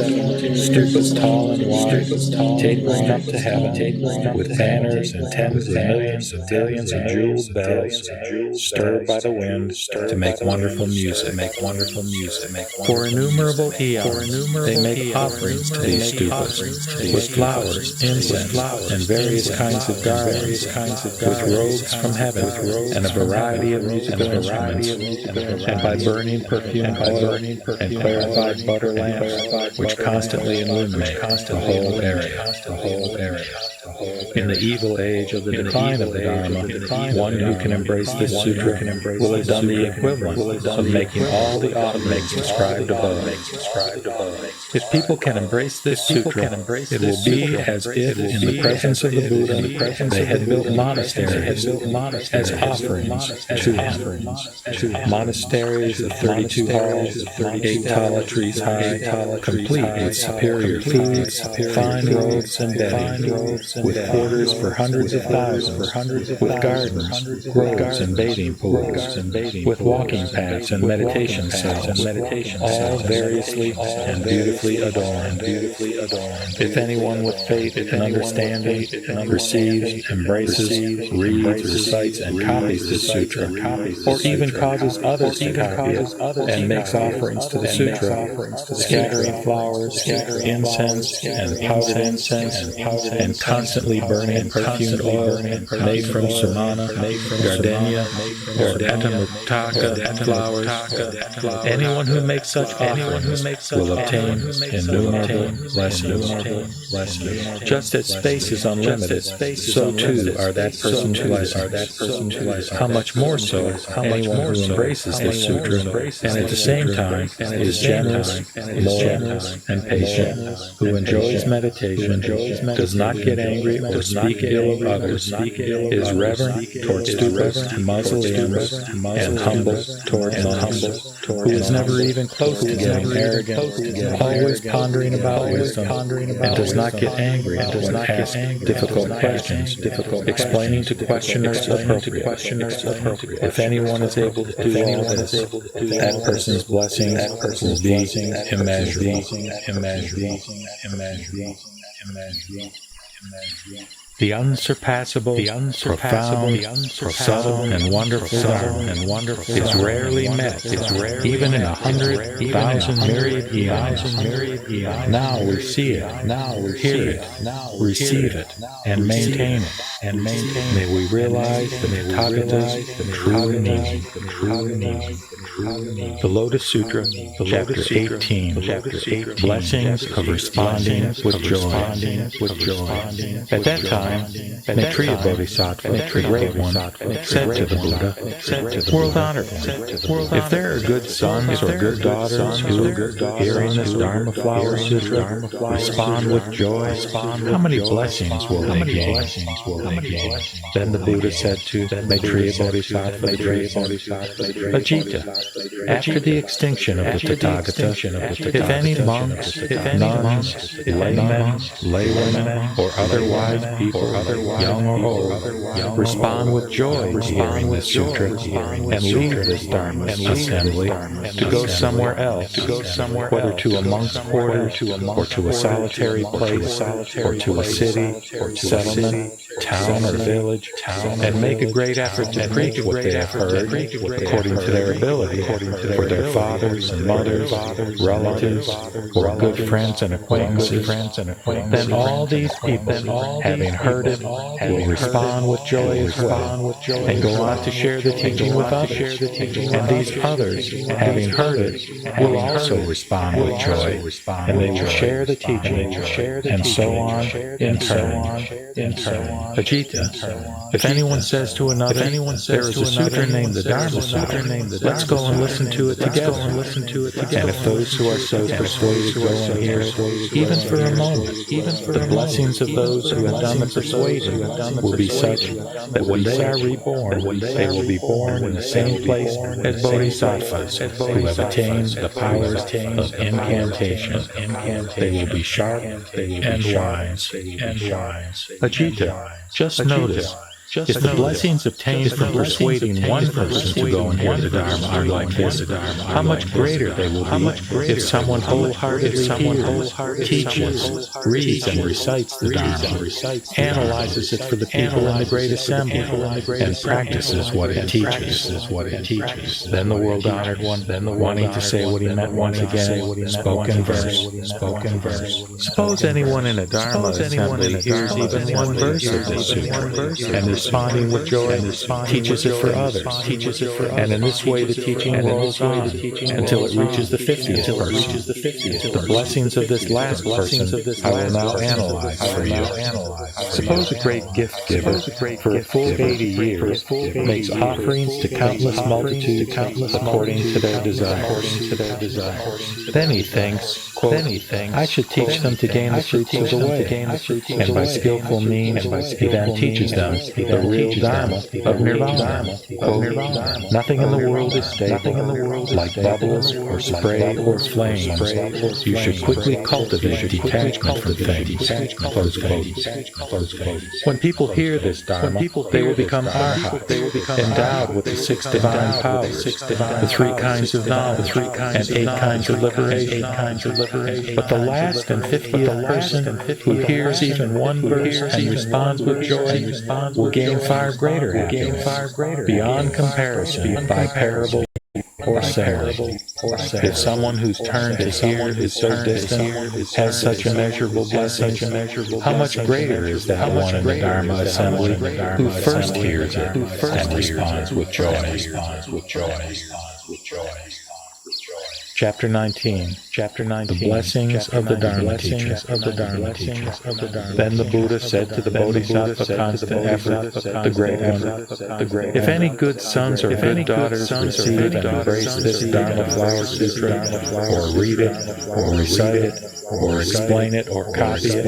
stupas tall and wide, tapering up to heaven, with banners and tens of millions of billions of jeweled bells, stirred by the wind to make wonderful music. For innumerable eons, they make offerings to these stupas, with flowers, incense, and various kinds of garlands, with robes from heaven, and a variety of musical instruments, and by burning perfumed oil and clarified butter lamps, which constantly illuminate the whole area. In the evil age of the decline of the Dharma, one who can embrace this sutra will have done the equivalent of making all the offerings described above. If people can embrace this sutra, it will be as if in the presence of the Buddha they had built monasteries as offerings to him. Monasteries of 32 halls, 8 tala trees high, complete with superior foods, fine robes and bedding, with quarters for hundreds of thousands, with gardens, groves and bathing pools, with walking paths and meditation cells, all variously and beautifully adorned. If anyone with faith and understanding receives, embraces, reads, recites, and copies this sutra, or even causes others to copy it, and makes offerings to the sutra, scattering flowers, incense, and powdered incense, and constantly burning perfumed oil made from sumana, gardenia, or etamutaka flowers, anyone who makes such offerings will obtain innumerable blessings. Just as space is unlimited, so too are that person's blessings. How much more so anyone who embraces this sutra and at the same time is generous, loyal, and patient, who enjoys meditation, does not get angry or speak ill of others, is reverent toward stupas and mausoleums, and humble toward monks, who is never even close to getting arrogant, always pondering about wisdom, and does not get angry when asked difficult questions, explaining to questioners appropriate. If anyone is able to do all this, that person's blessings will be immeasurable. The unsurpassable, profound, subtle, and wonderful Dharma is rarely met, even in 100,000 myriad eons. Now we see it, hear it, receive it, and maintain it. May we realize the Tathagata's true meaning. The Lotus Sutra, Chapter 18, Blessings of Responding with Joy. At that time, Maitreya Bodhisattva, the Great One, said to the Buddha, World-honored one, if there are good sons or good daughters who, hearing this Dharma Flower Sutra, respond with joy, how many blessings will they gain? Then the Buddha said to Maitreya Bodhisattva, Ajita, after the extinction of the Tathagata, if any monks, nuns, laymen, laywomen, or otherwise people, young or old, respond with joy to hearing this sutra and leave this Dharma assembly to go somewhere else, whether to a monk's quarter or to a solitary place or to a city or settlement, town or village, and make a great effort to preach what they have heard according to their ability for their fathers and mothers, relatives, or good friends and acquaintances, then all these people, having heard it, will respond with joy as well, and go on to share the teaching with others. And these others, having heard it, will also respond with joy, and they will share the teaching, and so on in turn. Ajita, if anyone says to another, there is a sutra named the Dharma Sutra, let's go and listen to it together. And if those who are so persuaded go and hear it, even for a moment, the blessings of those who have done the persuading will be such that when they are reborn, they will be born in the same place as bodhisattvas who have attained the powers of incantation. They will be sharp and wise. Ajita, just notice, if the blessings obtained from persuading one person to go and hear the Dharma are like this, how much greater they will be if someone wholeheartedly hears, teaches, reads, and recites the Dharma, analyzes it for the people in the great assembly, and practices what it teaches. Then the world-honored one, wanting to say what he meant once again, spoke in verse. Suppose anyone in a Dharma assembly hears even one verse of this sutra, and responding with joy, teaches it for others, and in this way the teaching rolls on until it reaches the 50th person. The blessings of this last person I will now analyze for you. Suppose a great gift giver, for a full 80 years, makes offerings to countless multitudes according to their desires. Then he thinks, quote, I should teach them to gain the fruits of the way, and by skillful means he then teaches them the real Dharma of Nirvana. Quote, nothing in the world is stable, like bubbles or spray or flames. You should quickly cultivate detachment from things. Close quote. When people hear this Dharma, they will become arhats, endowed with the 6 divine powers, the 3 kinds of knowledge, and 8 kinds of liberation. But the last and 50th person who hears even one verse and responds with joy will gain far greater happiness, beyond comparison by parable or simile. If someone whose turn to hear is so distant has such immeasurable blessings, how much greater is that one in the Dharma assembly who first hears it and responds with joy. Chapter 19. The blessings of the Dharma teacher. Then the Buddha said to the Bodhisattva constant effort, the Great One, if any good sons or good daughters receive and embrace this Dharma Flower Sutra, or read it, or recite it, or explain it, or copy it,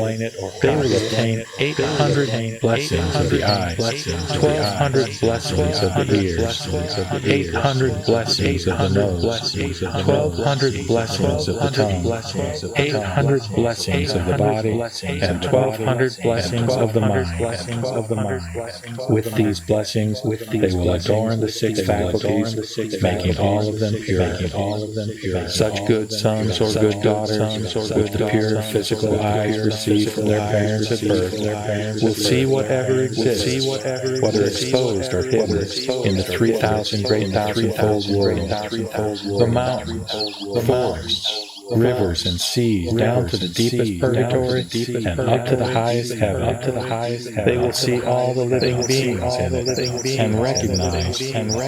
they will obtain 800 blessings of the eyes, 1,200 blessings of the ears, 800 blessings of the nose, 12 1,200 blessings of the tongue, 800 blessings of the body, and 1,200 blessings of the mind. With these blessings, they will adorn the 6 faculties, making all of them pure. Such good sons or good daughters, with the pure physical eyes received from their parents at birth, will see whatever exists, whether exposed or hidden, in the 3,000 great thousandfold world, the mountains, the forests, rivers and seas, down to the deepest purgatory and up to the highest heaven. They will see all the living beings in it and recognize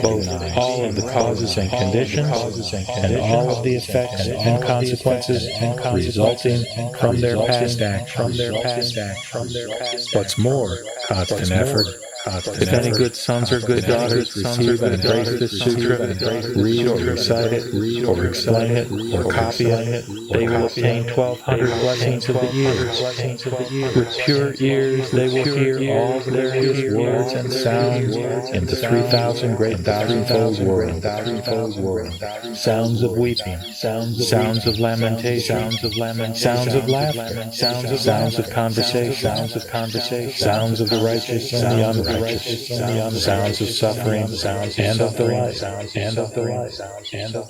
both all of the causes and conditions and all of the effects and consequences resulting from their past actions. What's more, constant effort. If any good sons or good daughters receive and embrace this sutra, read or recite it, or explain it, or copy it, they will obtain 1,200 blessings of the years. With pure ears, they will hear all the various words and sounds in the 3,000 great thousandfold world. Sounds of weeping, sounds of lamentation, sounds of laughter, sounds of conversation, sounds of the righteous and the unrighteous, sounds of suffering and of the light.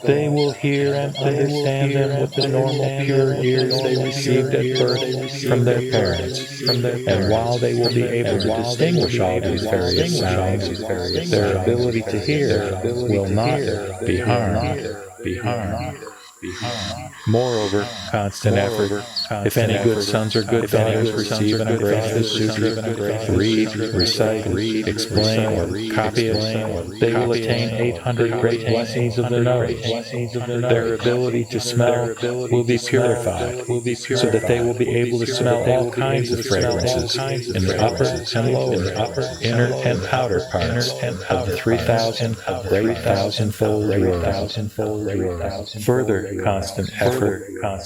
They will hear and understand them with the normal pure ears they received at birth from their parents. And while they will be able to distinguish all these various sounds, their ability to hear will not be harmed. Moreover, constant effort. If any good sons or good daughters receive and embrace this sutra, read, recite, explain, or copy it, they will attain 800 great blessings of the nose. Their ability to smell will be purified, so that they will be able to smell all kinds of fragrances in the upper and lower, inner and outer parts of the 3,000 great thousandfold world. Further, constant effort.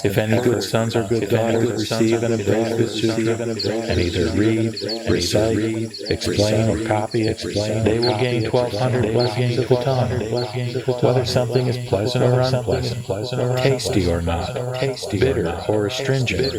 If any good sons or good daughters receive and embrace this sutra, and either read, recite, explain, or copy it, they will gain 1,200 blessings of the tongue, whether something is pleasant or unpleasant, tasty or not, bitter or astringent.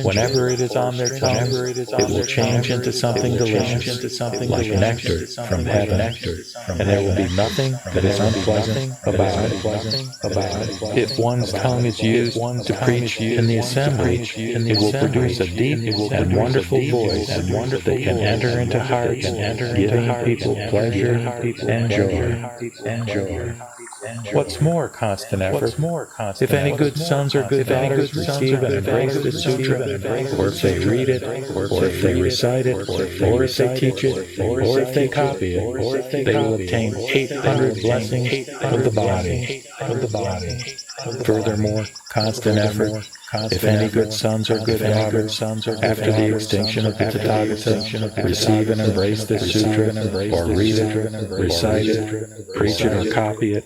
Whenever it is on their tongue, it will change into something delicious, like nectar from heaven, and there will be nothing that is unpleasant about it. If one's tongue is used to preach in the assembly, it will produce a deep and wonderful voice that can enter into hearts, giving people pleasure and joy. What's more, constant effort. If any good sons or good daughters receive and embrace the sutra, or if they read it, or if they recite it, or if they teach it, or if they copy it, they will obtain 800 blessings of the body. Furthermore, constant effort. If any good sons or good daughters, after the extinction of the Tathagata, receive and embrace this sutra, or read it, recite it, preach it, or copy it,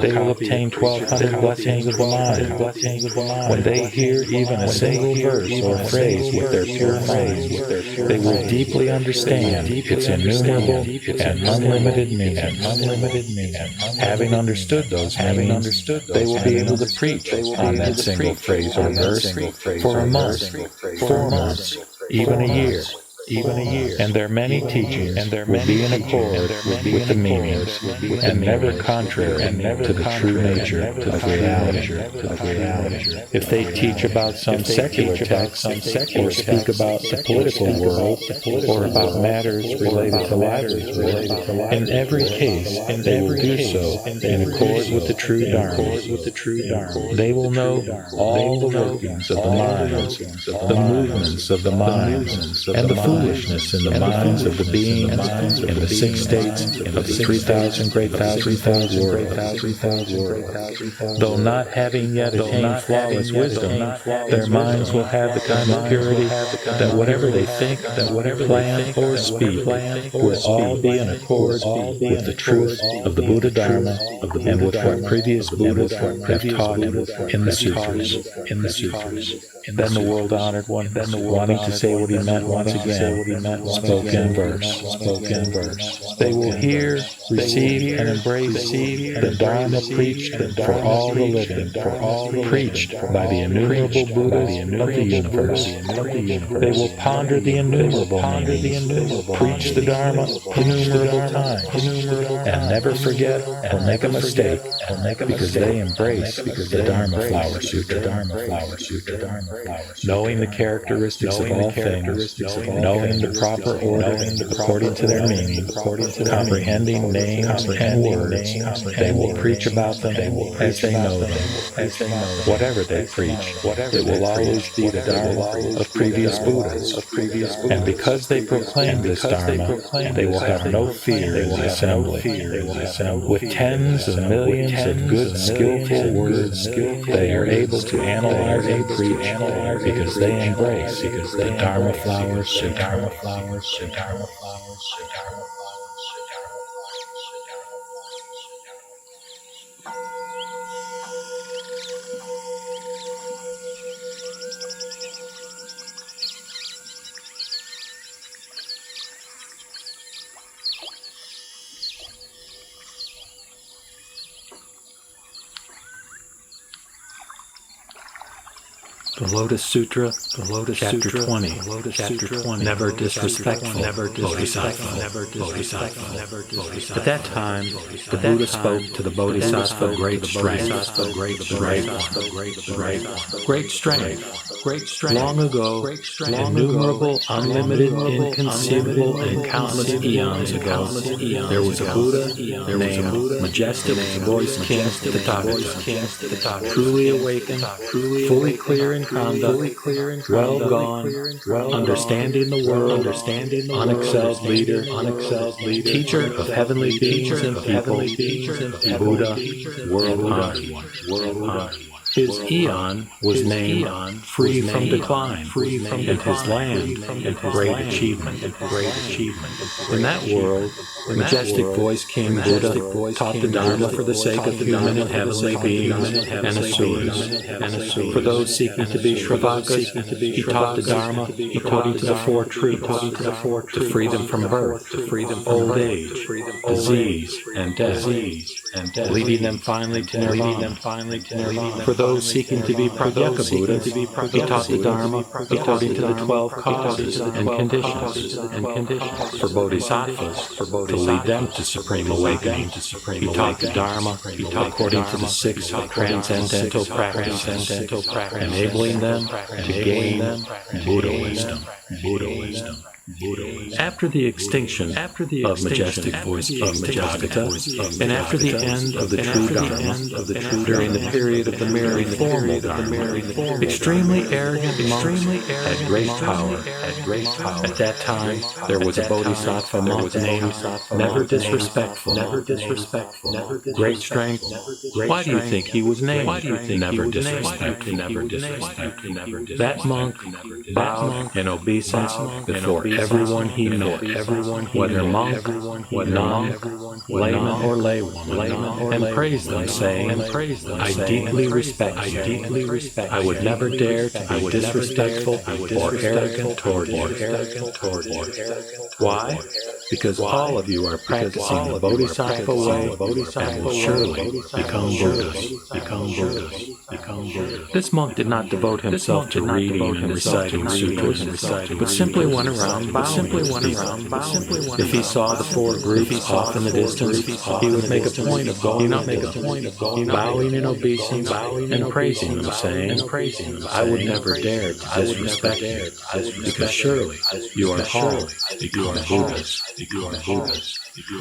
they will obtain 1,200 blessings of the mind. When they hear even a single verse or phrase with their pure mind, they will deeply understand its innumerable and unlimited meaning. Having understood those meanings, they will be able to preach on that single phrase or verse for a month, 4 months, even a year. And their many teachings will be in accord with the meanings, and never contrary to the true nature of reality. If they teach about some secular text, or speak about the political world, or about matters related to livelihood, in every case they will do so in accord with the true Dharma. They will know all the workings of the minds, the movements of the minds, and the foolishness in the minds of the beings in the 6 states of the 3,000 great thousandfold world. Though not having yet attained flawless wisdom, their minds will have the kind of purity that whatever they think, plan, or speak will all be in accord with the truth of the Buddha Dharma and with what previous Buddhas have taught in the Sutras. Then the world-honored one, wanting to say what he meant once again, spoke in verse. They will hear, receive, and embrace the Dharma preached for all the living, preached by the innumerable Buddhas of the universe. They will ponder the innumerable meanings, preach the Dharma innumerable times, and never forget or make a mistake, because they embrace the Dharma Flower Sutra. Knowing the characteristics of all things, knowing the proper order according to their meaning, comprehending names and words, they will preach about them as they know them. Whatever they preach, it will always be the Dharma of previous Buddhas. And because they proclaim this Dharma, they will have no fear in the assembly. With tens of millions of good, skillful words, they are able to analyze and preach because they embrace the Dharma Flower Sutra. The Lotus Sutra, Chapter 20, Never Disrespectful, Bodhisattva. At that time, the Buddha spoke to the Bodhisattva great strength. Long ago, innumerable, unlimited, inconceivable, and countless eons ago, there was a Buddha named Majestic Voice King Tathagata, truly awakened, fully clear in conduct, well gone, understanding the world, unexcelled leader, teacher of heavenly beings and people, Buddha, world-honored one. His eon was named Free from Decline, and his land Great Achievement. In that world, Majestic Voice King Buddha taught the Dharma for the sake of human and heavenly beings and asuras. For those seeking to be Shravakas, he taught the Dharma according to the four truths, to free them from birth, old age, disease, and death, leading them finally to nirvana. For those seeking to be Pratyeka Buddhas, he taught the Dharma according to the 12 causes and conditions. For Bodhisattvas, to lead them to supreme awakening, he taught the Dharma according to the 6 transcendental practices, enabling them to gain Buddha wisdom. After the extinction of Majestic Voice King Tathagata, and after the end of the true Dharma, during the period of the merely formal Dharma, extremely arrogant monks had great power. At that time, there was a Bodhisattva monk named Never Disrespectful. Great strength. Why do you think he was named Never Disrespectful? That monk bowed in obeisance before everyone he met, whether monk, nun, layman, or laywoman, and praised them, saying, I deeply respect you. I would never dare to be disrespectful or arrogant toward you. Why? Because all of you are practicing the Bodhisattva way and will surely become Buddhas. This monk did not devote himself to reading and reciting sutras, but simply went around bowing. If he saw the 4 groups off in the distance, he would make a point of going up to them, bowing in obeisance and praising them, saying, I would never dare to disrespect you, because surely you are all become Buddhas.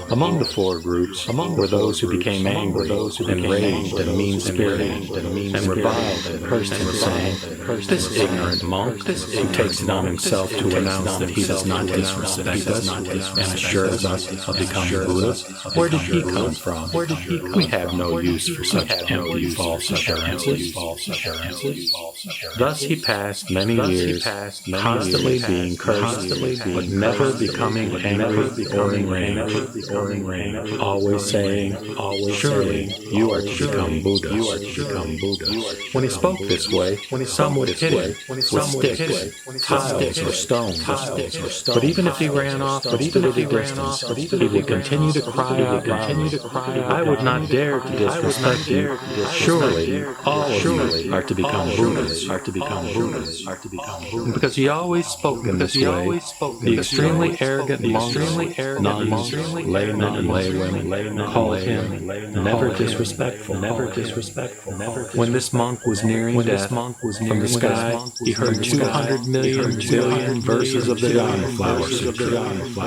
Among the 4 groups were those who became angry, enraged, and mean-spirited, and reviled and cursed him, saying, this ignorant monk who takes it on himself to announce that he does not disrespect us and assures us of becoming Buddhas, where did he come from? We have no use for such empty false assurances. Thus he passed many years, constantly being cursed, but never becoming angry or enraged. always saying, surely you are to become Buddhist. When he spoke this way, some would hit him with sticks, tiles, or stones. But even if he ran off and stood at a distance, he would continue to cry out loud, I would not dare to disrespect you. Surely all of you are to become Buddhists. And because he always spoke in this way, the extremely arrogant monks, nuns, laymen, and laywomen called him never disrespectful. When this monk was nearing death, from the sky he heard 200 million billion verses of the Dharma Flower Sutra,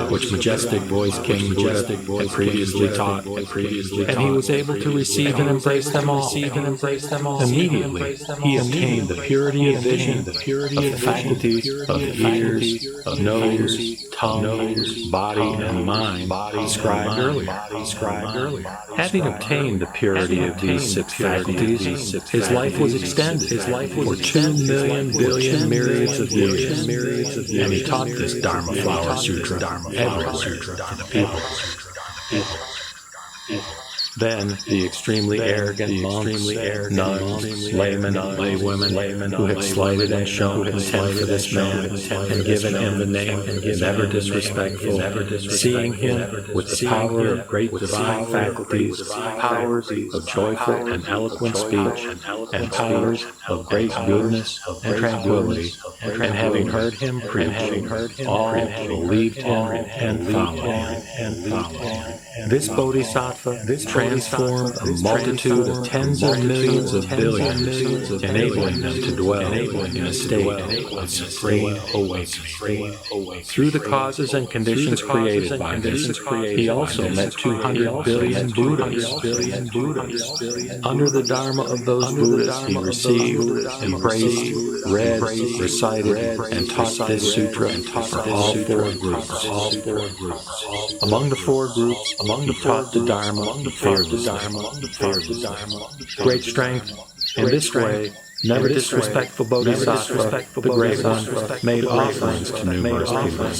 which majestic voiced King Buddha had previously taught, and he was able to receive and embrace them all. Immediately, he obtained the purity of vision, of the faculties of ears, of nose, tongue, body, and mind described earlier. Having obtained the purity of these 6 faculties, his life was extended for 2 million billion myriads of years, and he taught this Dharma Flower Sutra everywhere to the people. Then the extremely arrogant monks, nuns, laymen, and laywomen who had slighted and shown contempt for this man and given him the name never disrespectful, seeing him with the power of great divine faculties, powers of joyful and eloquent speech, and powers of great goodness and tranquility, and having heard him preach, all believed him and followed him. This bodhisattva transformed a multitude of tens of millions of billions, enabling them to dwell in a state of supreme awakening. Through the causes and conditions created by this, he also met 200 billion Buddhas. Under the Dharma of those Buddhas, he received, embraced, read, recited, and taught this sutra for all 4 groups. Among the 4 groups, he taught the Dharma, feared the Dharma. Great strength. In this way, never disrespectful Bodhisattva, the Great One, made offerings to numerous people,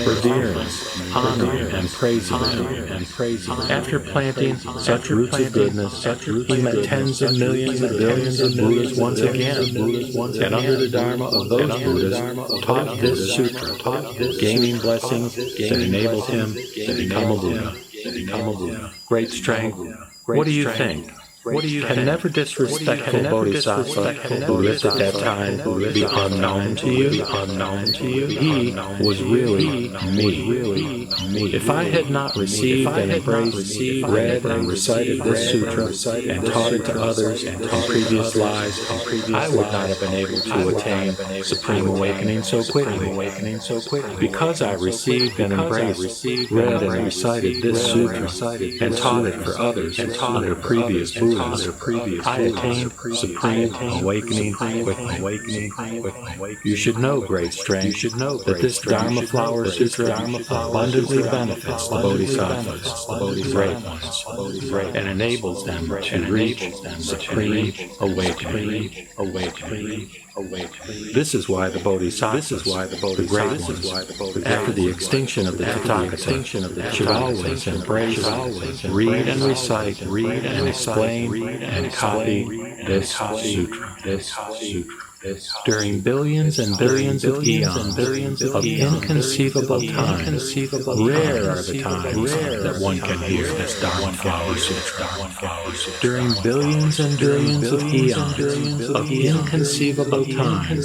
revering, honoring, and praising them. After planting such roots of goodness, he met tens of millions and billions of Buddhas once again, and under the Dharma of those Buddhas, taught this sutra, gaining blessings that enabled him to become a Buddha. Great strength. What do you think? Can never disrespectful Bodhisattva who lived at that time be unknown to you? He was really me. If I had not received and embraced, read and recited this sutra and taught it to others in previous lives, I would not have been able to attain supreme awakening so quickly. Because I received and embraced, read and recited this sutra and taught it for others under previous Buddhas, I attained supreme awakening quickly. You should know, great strength, that this Dharma Flower Sutra abundantly benefits the Bodhisattvas, the great ones, and enables them to reach supreme awakening. This is why the Bodhisattvas, the great ones, after the extinction of the Tathagata, should always embrace, read and recite, and explain and copy this sutra. During billions and billions of eons of inconceivable time, rare are the times that one can hear this Dharma Flower Sutra. During billions and billions of eons of inconceivable time,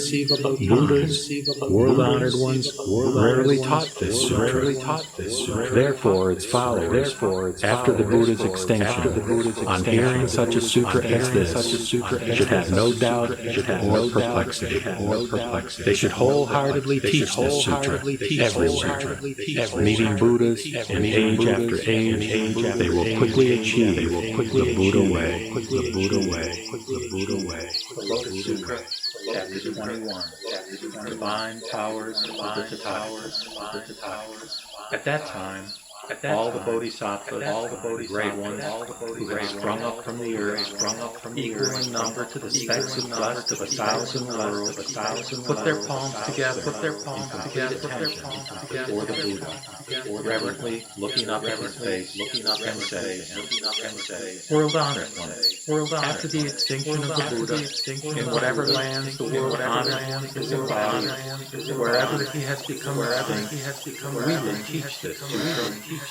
Buddhas, world-honored ones, rarely taught this sutra. Therefore, its followers, after the Buddha's extinction, on hearing such a sutra as this, should have no doubt or perplexity. They should wholeheartedly teach this sutra everywhere. Meeting Buddhas in age after age, they will quickly achieve the Buddha way. Lotus Sutra, Chapter 21, Divine Powers of the Tathagata. At that time, all the bodhisattvas, the great ones, who have sprung up from the earth, equal in number to the specks of dust of 1,000 worlds, put their palms together, before the Buddha, reverently looking up at his face, and say, "World honored one, after the extinction of the Buddha, in whatever lands the world honored is embodied, wherever he has become extinct, we will teach this Sutra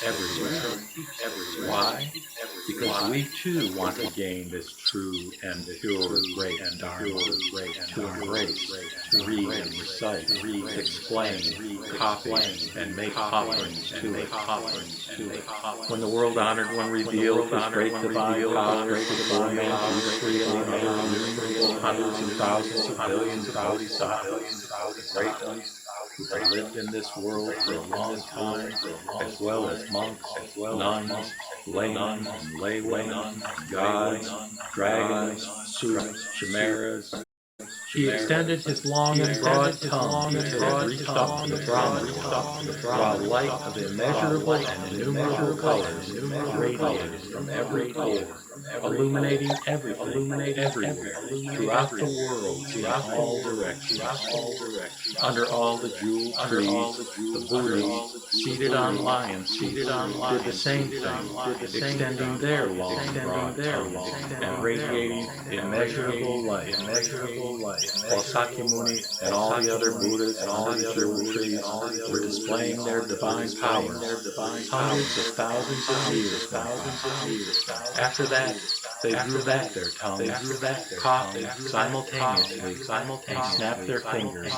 everywhere. Why? Because we too want to gain this true and pure great and Dharma, to embrace, to read and recite, explain, copy, and make offerings to it. When the world honored one revealed his great divine powers to the born man beautifully and innumerable hundreds and thousands of billions of bodhisattvas, the great ones who have lived in this world for a long time, as well as monks, nuns, laymen, laywomen, gods, dragons, sutras, chimeras. He extended his long and broad tongue until it reached up to the Brahman, while light of immeasurable and innumerable colors radiated from every pore, illuminating everywhere, throughout the world, in all directions. Under all the jewel trees, the Buddhas, seated on lions, did the same thing, extending their long, broad tongues and radiating immeasurable light. While Sakyamuni and all the other Buddhas and all the jewel trees were displaying their divine powers, hundreds of thousands of years. After that, they drew back their tongues, coughed simultaneously, and snapped their fingers.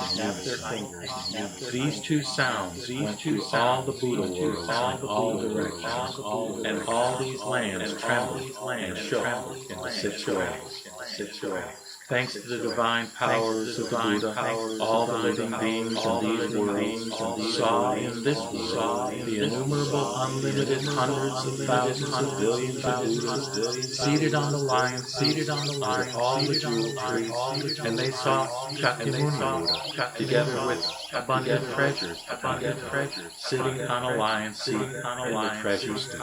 These two sounds went through all the Buddha worlds in all directions, and all these lands trembled and shook in the 6 ways. Thanks to the divine powers of the Buddha, all the living beings in these worlds saw in this world the innumerable, unlimited hundreds of thousands of billions of Buddhas seated on the lions, under all the jewel trees, and they saw Shakyamuni Buddha together with abundant treasures, sitting on a lion's seat in the treasure street.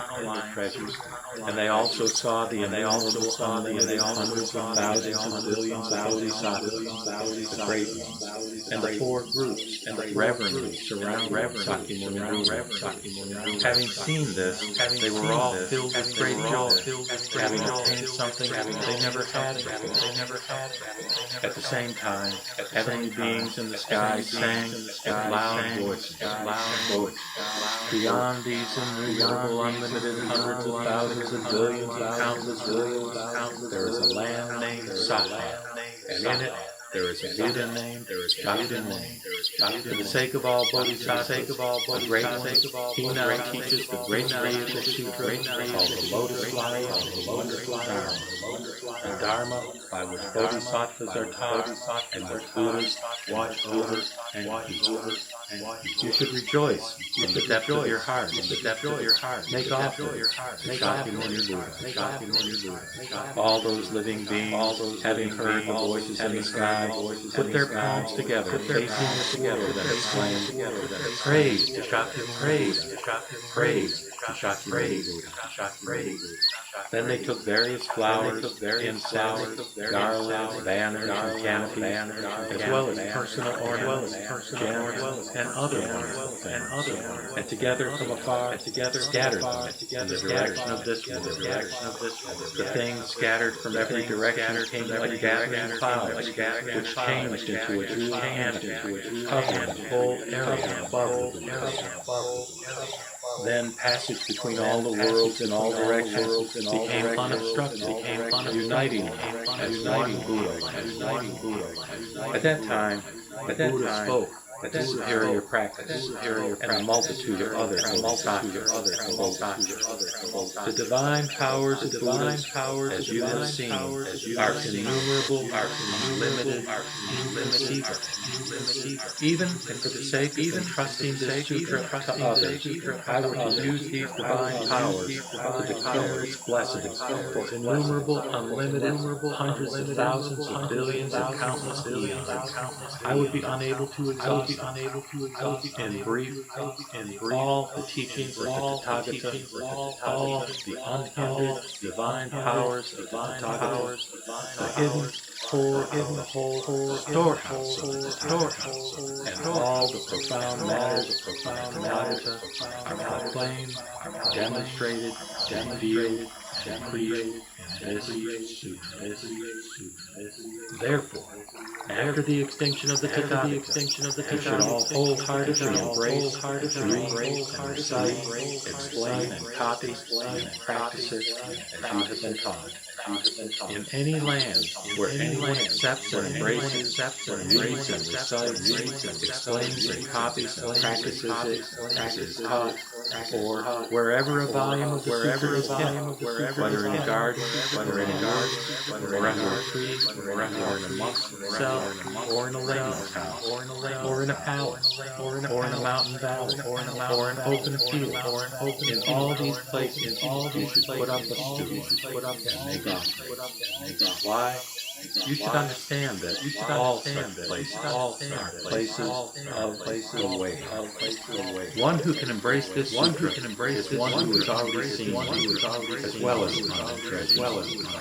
And they also saw the innumerable, unlimited hundreds of thousands of billions of bodhisattvas, the great ones, and the 4 groups, and reverently surround Shakyamuni Buddha. Having seen this, they were all filled with great joy, having obtained something they never had before. At the same time, heavenly beings in the sky sang with loud voices, beyond these innumerable, unlimited hundreds of thousands of billions of countless billions, there is a land named Sutra, and in it there is a Buddha named Shakyamuni. For the sake of all bodhisattvas, the great one, he now teaches the great vehicle Sutra called the Lotus flower of the wonderful Dharma. The Dharma by which bodhisattvas are taught and which Buddhas watch over and keep. You should rejoice in the depth of your heart. Make offerings to Shakyamuni Buddha. All those living beings, having heard the voices in the sky, put their palms together, facing the world, and exclaim, "Praise to Shakyamuni, praise to Shakyamuni Buddha." Then they took various flowers, incense, garlands, banners, and canopies, as well as personal ornaments, gems, and other wonderful things, and together from afar, scattered them in the direction of this world. The things scattered from every direction came like gathering clouds, which changed into a jewel canopy, covering the whole area above the earth. Then passage between all the worlds in all directions became unobstructed, uniting them as one Buddha. At that time, the Buddha spoke the superior practice, and a multitude of other bodhisattvas. The divine powers of Buddhas, as you have seen, are innumerable, unlimited, inconceivable. Even for the sake of entrusting this Sutra to others, I were to use these divine powers to declare its blessings for innumerable, unlimited, hundreds of thousands of billions and countless eons. I would be unable to exhaust In brief, all the teachings of the Tathagata, all the unhindered divine powers of the Tathagata, the hidden core of the whole storehouse of the Tathagata, and all the profound matters of the Tathagata are proclaimed, demonstrated, revealed, and preached in this Sutra. Therefore, after the extinction of the Tathagata, we should all wholeheartedly embrace, and recite, explain, and copy, and practice it as you have been taught. In any land where anyone accepts and embraces, reads and recites, explains and copies and practices it as it is taught, or wherever a volume of the Sutra is kept, whether in a garden, whether in a woods, or under a tree, or in a monk's cell, or in a lady's house, or in a palace, or in a mountain valley, or an open field, in all these places, you should put up a stool and make offerings. Why? You should understand that all such places are places of the way. One who can embrace this Sutra is one who has already seen as well as Buddha,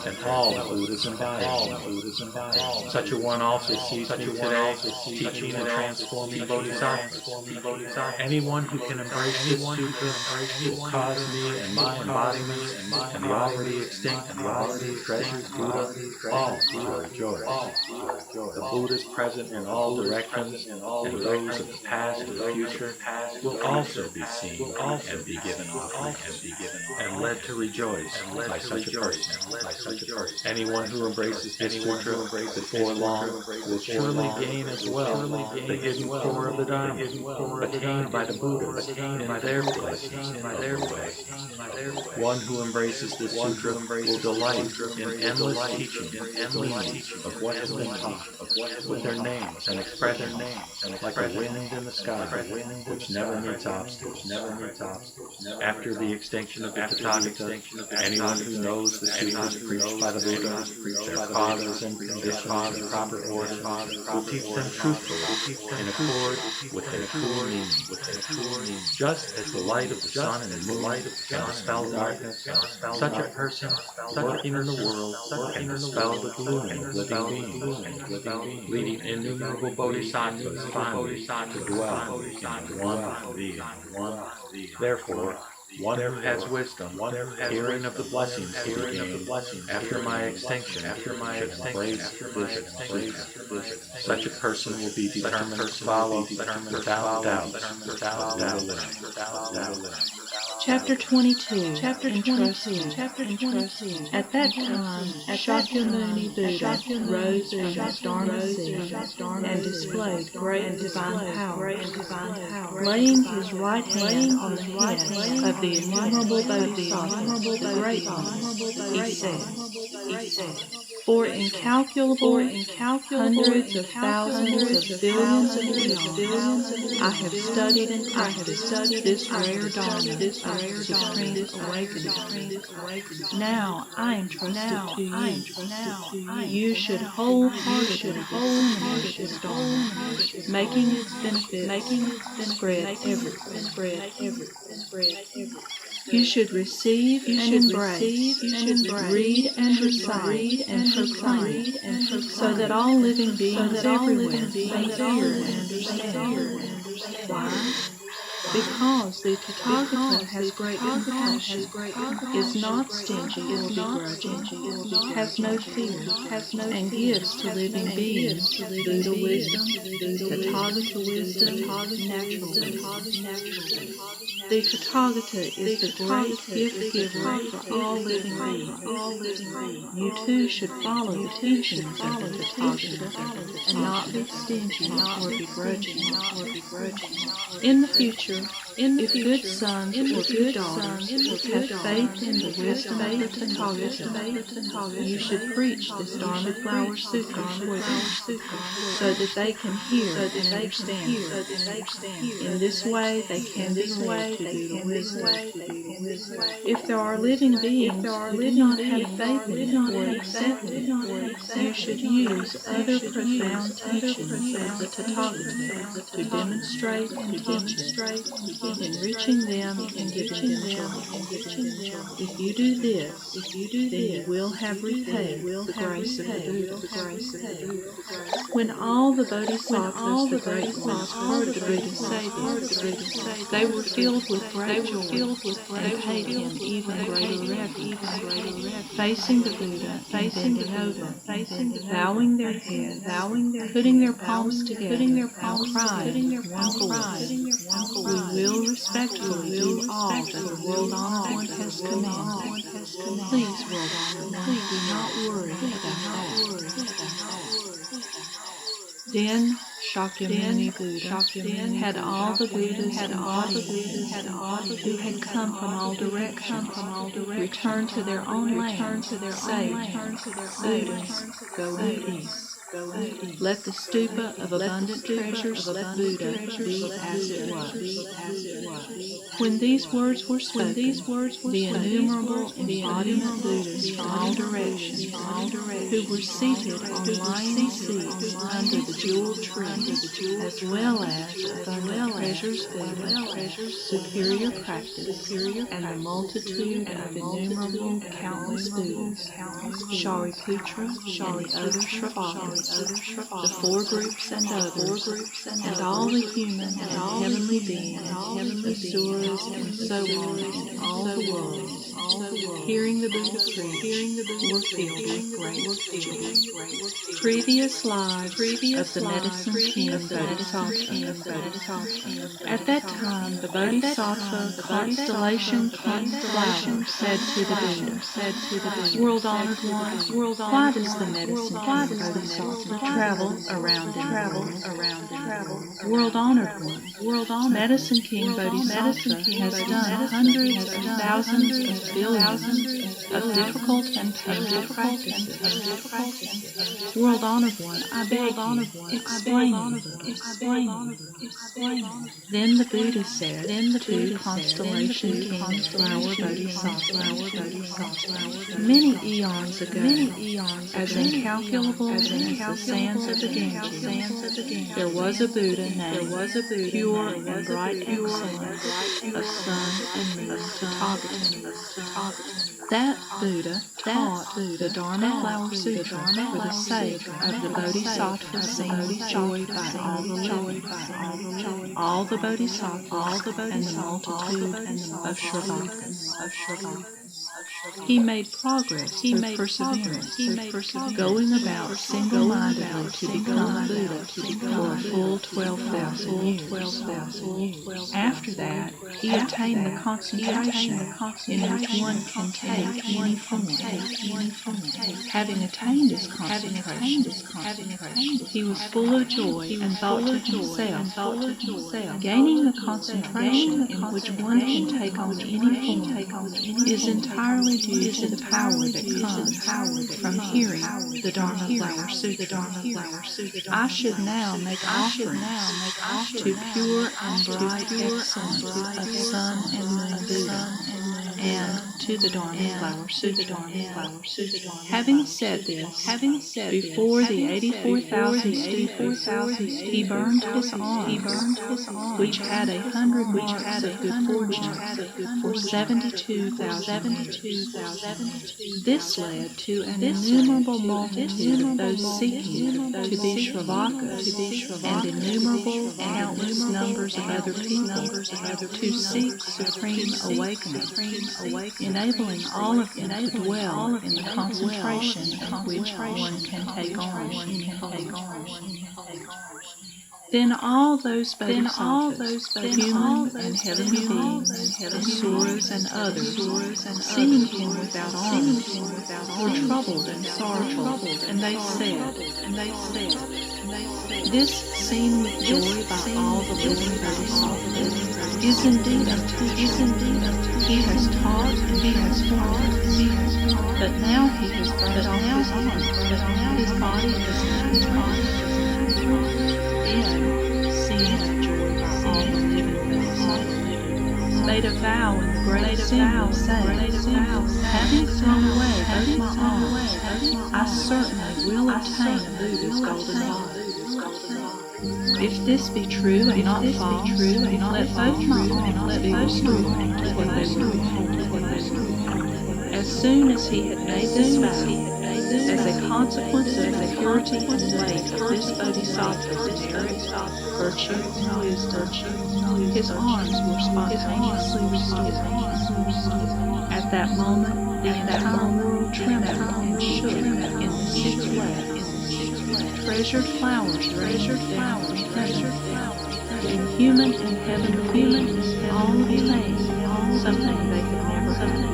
and all Buddha's embodied. Such a one also sees me today, teaching and transforming bodhisattvas. Anyone who can embrace this Sutra will cause me and my embodiments and the already extinct and the already treasured Buddha all to rejoice. The Buddhas present in all directions and those of the past and the future will also be seen and be given offerings and led to rejoice by such a person. Anyone who embraces this Sutra before long will surely gain as well the hidden core of the Dharma, attained by the Buddhas in their places, in their way. One who embraces this Sutra will delight in endless teaching and meaning of what has been taught, with their names and expressions, like a wind in the sky, which never meets obstacles. After the extinction of the Tathagata, anyone who knows the sutras preached by the Buddha, their causes and conditions in proper order, will teach them truthfully, in accord with their true meaning. Just as the light of the sun and the moon can dispel darkness, such a person working in the world can dispel the gloom of living beings, leading innumerable bodhisattvas finally to dwell in one being. Therefore, one who has wisdom, hearing of the blessings to be gained after my extinction, should embrace this Sutra. Such a person will be determined to follow without doubt. Chapter 22. Entrusting. At that time, Shakyamuni Buddha rose from his Dharma seat and displayed great divine power. Laying his right hand on the head of the innumerable Bodhisattvas, the Great One, he said, "For incalculable hundreds of thousands of billions of eons, I have studied and practiced this rare Dharma of supreme awakening. Now I entrust it to you. You should wholeheartedly disseminate this Dharma, making its benefits spread everywhere. You should receive and embrace, read and recite and proclaim, so that all living beings everywhere may hear and understand. Why? Because the Tathagata has great compassion, is not stingy or begrudging, has no fear, and gives to living beings Buddha wisdom, Tathagata wisdom, natural wisdom. The Tathagata is the great gift giver for all living beings. You too should follow the teachings of the Tathagata and not be stingy or begrudging. In the future, If good sons or good daughters have faith in the wisdom of the Tathagata, you should preach this Dharma Flower Sutra for them, so that they can hear and understand. In this way, they can be led to Buddha wisdom. If there are living beings who do not have faith in it or accept it, you should use other profound teachings of the Tathagata to demonstrate and teach it, enriching them and giving them joy. If you do this, then you will have repaid the grace of the Buddha. When all the Bodhisattvas, the great ones, heard the Buddha say this, they were filled with great joy and paid him even greater reverence, facing the Buddha and bending over, bowing their heads, putting their palms together, and crying with one voice, "We will respectfully do all that the World Honored One has commanded. Please, World Honored One, do not worry about that." Then Shakyamuni Buddha had all the Buddhas and audiences who had come from all directions return to their own land, saying, "Buddhas, go in peace. Let the stupa of abundant treasures of Buddha be as it was." When these words were spoken, the innumerable embodiment Buddhas from all directions, who were seated on lion seats under the jeweled tree, as well as abundant treasures Buddha, superior practice, and the multitude of innumerable countless Buddhas, Shariputra and the other Shravakas, the four groups and others, and all the human and heavenly beings, asuras and so on in all the worlds, hearing the Buddha preach, were filled with great joy. Previous lives of the Medicine King Bodhisattva. At that time, the Bodhisattva Constellation King Flower said to the Buddha, "World Honored One, why does the Medicine King Bodhisattva travel around and around? World Honored One, Medicine King Bodhisattva has done hundreds of thousands of billions of difficult and painful practices. World Honored One, I beg you, explain. Then the Buddha said to Constellation King Flower Bodhisattva, "Many eons ago, as incalculable as the sands of the Ganges, there was a Buddha named Pure and Bright Excellence of Sun and Moon Tathagata. That Buddha taught the Dharma Flower Sutra for the sake of the Bodhisattva seen with joy by all the living, all the Bodhisattvas, and the multitude of Shravakas. He made progress through perseverance, going about single-mindedly to become a Buddha for a full 12,000 years. After that, he attained the concentration in which one can take any form. Having attained this concentration, he was full of joy and thought to himself, gaining the concentration in which one can take on any form is entirely due to the power that comes from hearing the Dharma Flower Sutra. I should now make offerings to pure and bright excellence of Sun and Moon Buddha, and to the Dharma Flower Sutra. Having said this, before the 84,000 stupas, he burned his arms, which had 100 marks of good fortune, for 72,000 years. This led to an innumerable multitude of those seeking to be Shravakas, and innumerable countless numbers of other people to seek supreme awakening, enabling all of them to dwell in the concentration in which one can take on any form. Then all those Bodhisattvas, human and heavenly beings, asuras and others, seeing him without arms, were troubled and sorrowful, and they said, "This seen with joy by all the living Bodhisattvas, is indeed a teacher. He has taught and he has taught. But now he has burned off his arm. His body is not. Then, seeing the joy by all the living beings, made a vow in the great assembly, saying, having thrown away both my arms, I certainly will obtain a Buddha's golden body. If this be true and not false, let both my arms be restored to what they were. As soon as he had made this vow, as a consequence of the purity and weight of this bodhisattva's merit, virtue, and wisdom, his arms were spontaneously restored. At that moment, the entire world trembled and shook in the sixth way. Treasured flowers, in human and heavenly beings, all obtained something they could never obtain.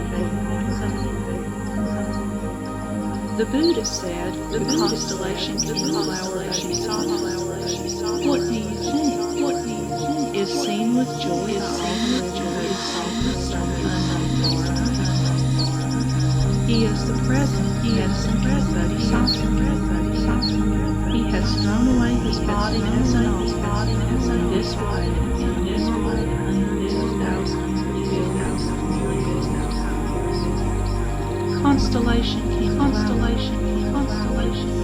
The Buddha said, the constellation king flower bodhisattva, what do you think? Is seen with joy, He is the present, bodhisattva. He has thrown away his body as an offering, this way, and this way, thousands of years. Constellation king,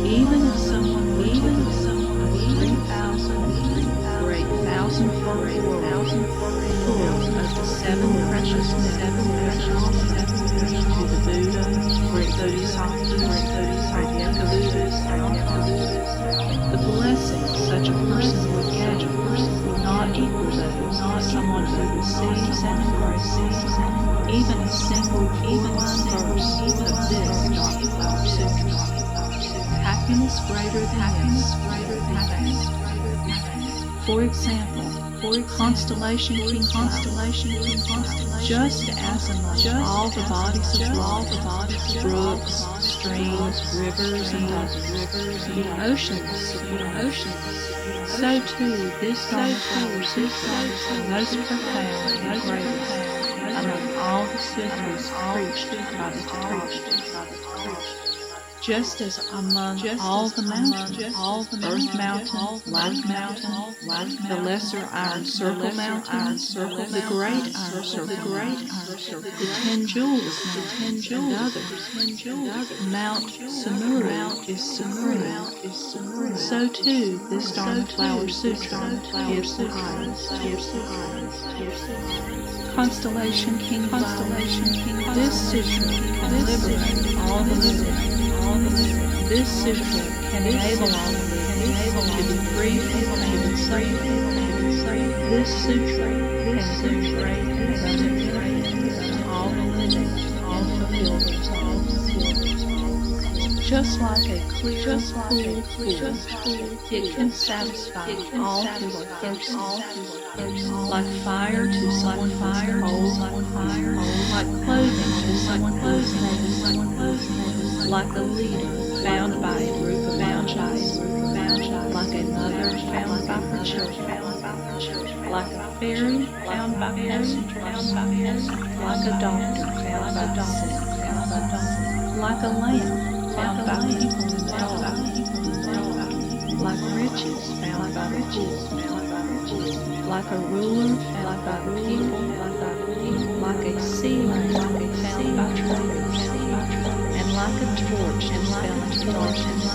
even if someone were to be 3,000 great thousand-fold worlds full of the seven precious to the Buddha, great Bodhisattva, the blessing such a person would get will not equal those of someone who receives and embraces even a single verse of this Flower Sutra. Happiness greater than happiness. For example, constellation king, just as among all the bodies of water, brooks, streams, rivers, and oceans, so too this Flower Sutra, most profound and greatest among all the sutras preached by the Tathagata. Just as among all the mountains, Earth Mountain, Life Mountain, the Lesser Iron Circle Mountain, the Great Iron Circle, the 10 Jewels Mountain, and others, Mount Samura is supreme. So too, this Flower Sutra is the highest. Constellation king, this sutra can liberate all the living. This sutra can enable all the living to be free from pain and suffering. This sutra can liberate and abundant all the living, all fulfilled. Just like a clear, cool pool, it can satisfy all who are thirsty. Like fire to someone cold, like clothing to someone who's naked, like a leader found by a group of magi, like a mother found by her children, like a ferry found by passengers, like a doctor found by the sick, like a lamb found by people in the dark, like riches found by the poor, like a ruler found by the people, like a sealer found by traders, and like a torch found in darkness.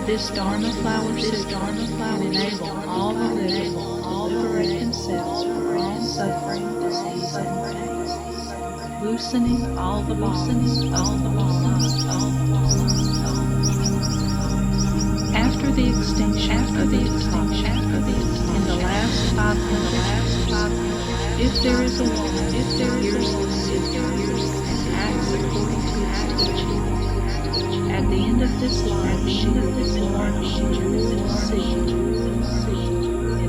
This Dharma Flower Sutra can enable all the living to liberate themselves from all suffering, disease, and pain, loosening all the bonds. After the extinction of the Tathagata, in the last 500, if there is a woman, hears the Sutra, and acts according to its teaching, at the end of this life, she will be born on jeweled sea, in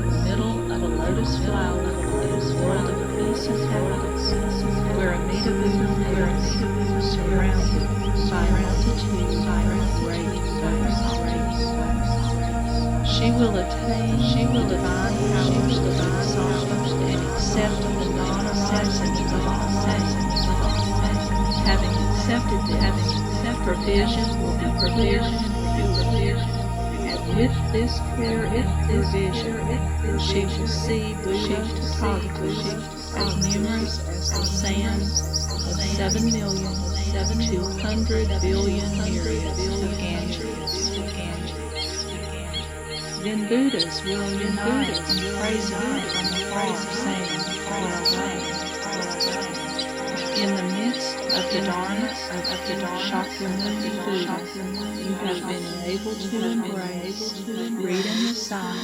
the middle of a lotus flower, in a world of peace and happiness, where Amida Buddha lives, surrounded by a multitude of great bodhisattvas. She will attain divine powers, divine songs, and accepted the non-arising of all things. Having accepted this, provision will be provision, and with this clear vision, she will see Buddhist Tathagatas as numerous as the sands of 7,200,000,000,000 myriads of Ganges. Then Buddhas will unite in praising her from afar, saying, in the midst of the Dharma, Shakyamuni Buddha, you have been enabled to embrace, read and recite,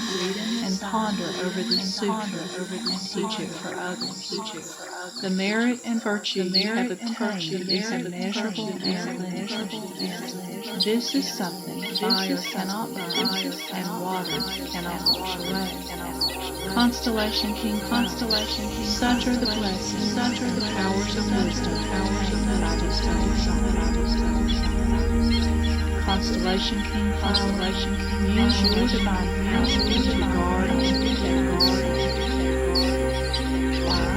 and ponder over this Sutra, and teach it for others. The merit and virtue you have obtained is immeasurable and immeasurable. This is something fire cannot buy, and water cannot wash away. Constellation King, such are the blessings, such are the powers of wisdom, that I just told you. Constellation King, use your divine power to guard and protect. Why?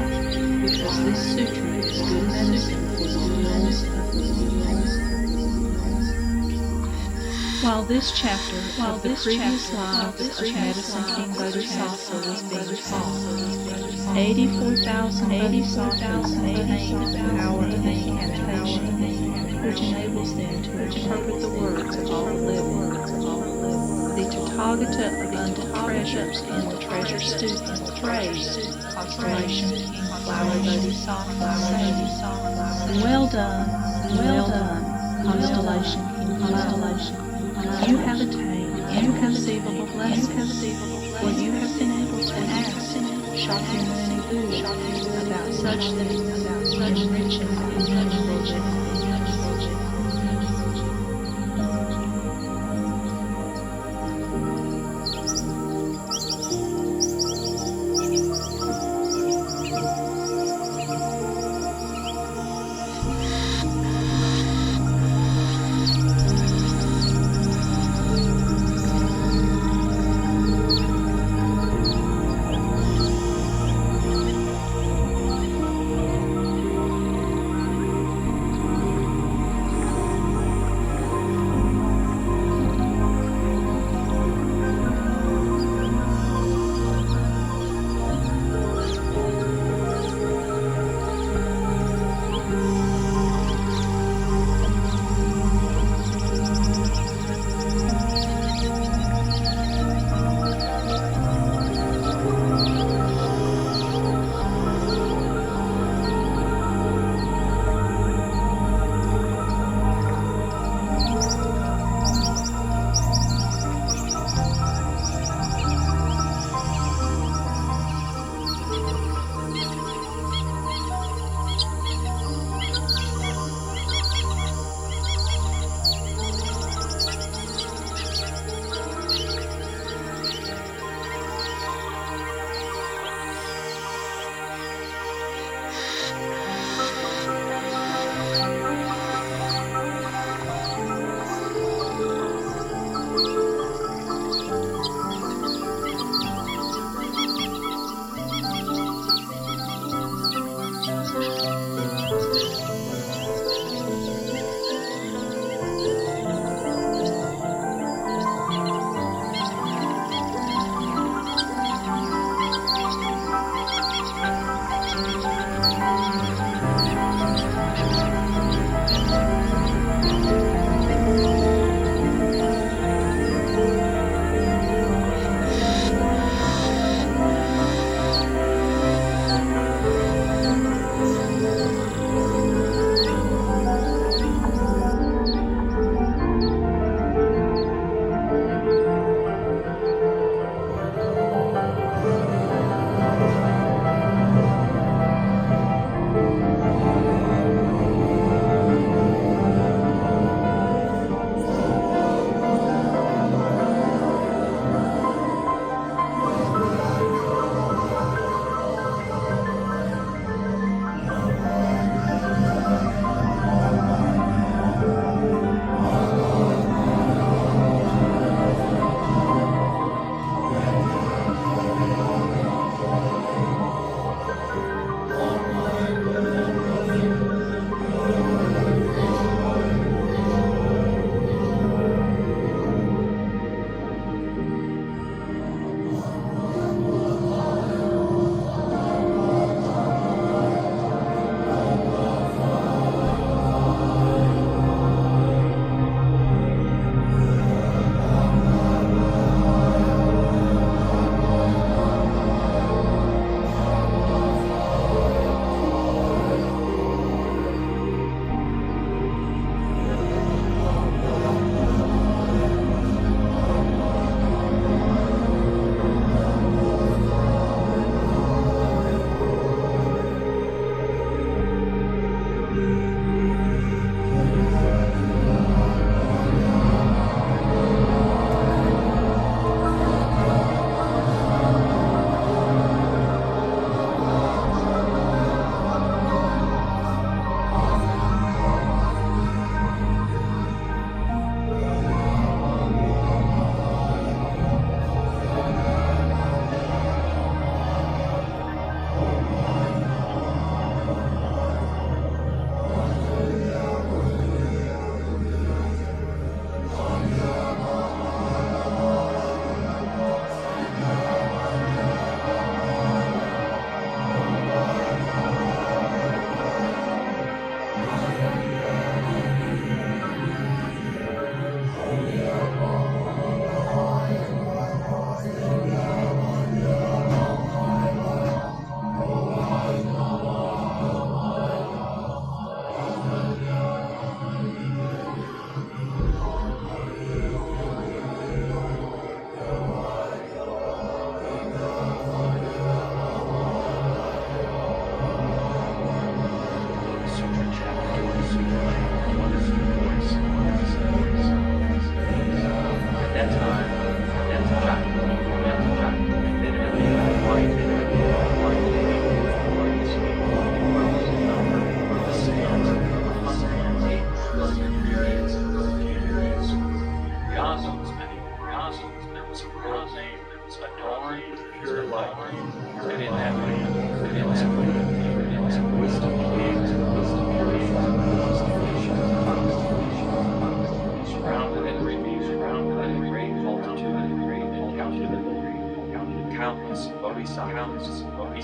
Because this sutra is good medicine for the wills of the universe. While this chapter of the previous lives of Medicine King Bodhisattva was being taught, 84,000 souls obtained the power of incantation, which enables them to interpret the words of all the living. The Tathagata abundant treasures in the treasure stupa praised Constellation King Flower Bodhisattva, saying, well done, Constellation King Flower. You have attained inconceivable blessings, for you have been able to ask Shakyamuni Buddha about such things, enriching and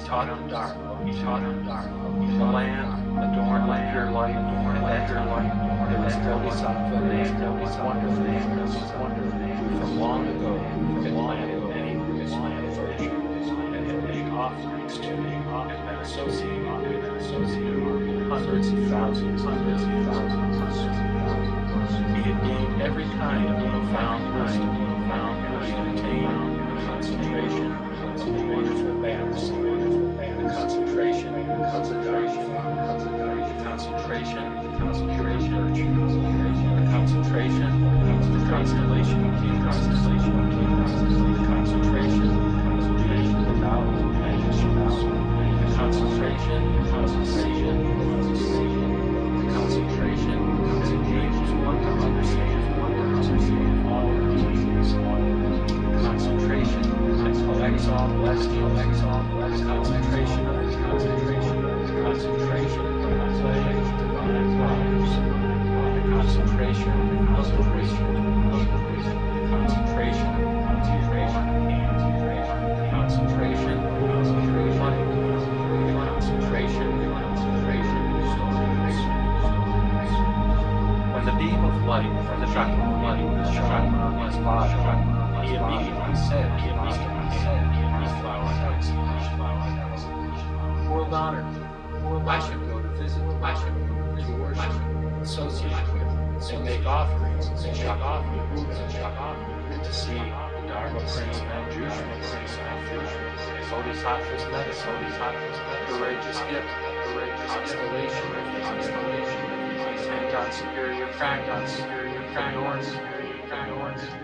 taught the Dharma. He taught the Dharma. The land adorned with pure light, and that pure light, there was Bodhisattva, wonderful name, from long ago, had planted many Buddhist virtues, and had made offerings to me, and been associated with hundreds of thousands. He had gained every kind of profound wisdom, he had attained the concentration of the wonderful Buddhist, the concentration of pure virtue, the concentration of the constellation of the concentration of being without measures, the concentration of the seeing, the concentration that enables one to understand all beings, the concentration that collects all blessings, the concentration of the concentration of the play of divine lives, the concentration of the wisdom, the concentration of the concentration of the true light, the concentration of stories. When the beam of light from the chakra of light was shone on his body, he immediately said, World honor, I should go to visit, to worship, associate with, and make offerings, and to see the Dharma Prince Manjushri, Bodhisattva's medicine, courageous gift, constellation, and on superior practice,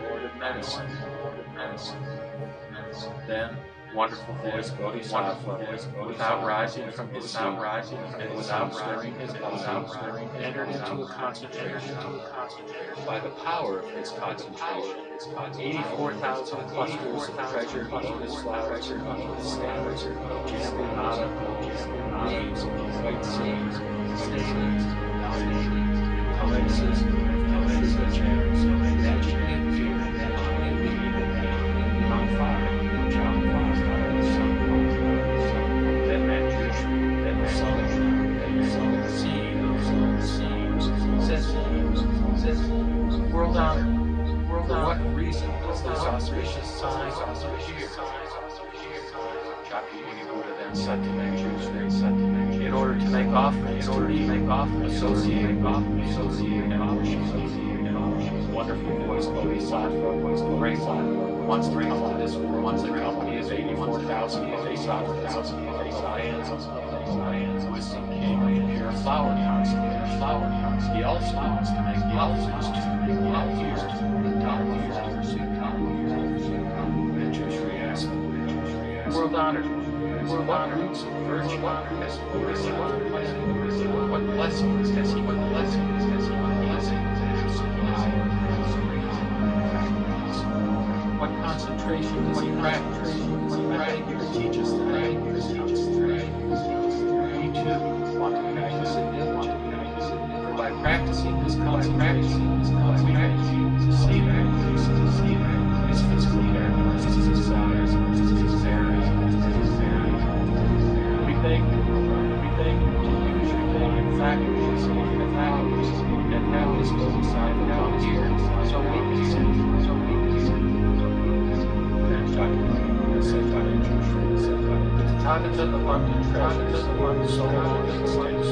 Lord of medicine. Then, wonderful voice Bodhisattva, without rising from his seat, and without stirring his body, entered into a concentration. By the power of his concentration, 84,000 clusters of treasured lotus flowers, stems, jambonata, leaves, white seeds, snizzles, calyxes, gems, magically appeared on fire. World honor. For what reason does this auspicious sign appear? Shakyamuni Buddha then said to Manjushri, in order to make offerings to me, associate and worship. Wonderful voice Bodhisattva, great one, wants to come to this world, wants the company of 84,000 Bodhisattvas, lands, wisdom king, pure flower constellation. He also wants to make offerings to the Dharma flowers. Manjushri asked, World honor, what roots of virtue has Bodhisattva planted? What blessings has he What concentration does he practice? I beg you to teach us the way. We too want to practice it diligently. For by practicing this concentration, to see his physical character, his desires, his errors. We beg you to use your divine faculties and have this Bodhisattva come here, so we can see. Tathagata abundant treasures, so abundant treasures,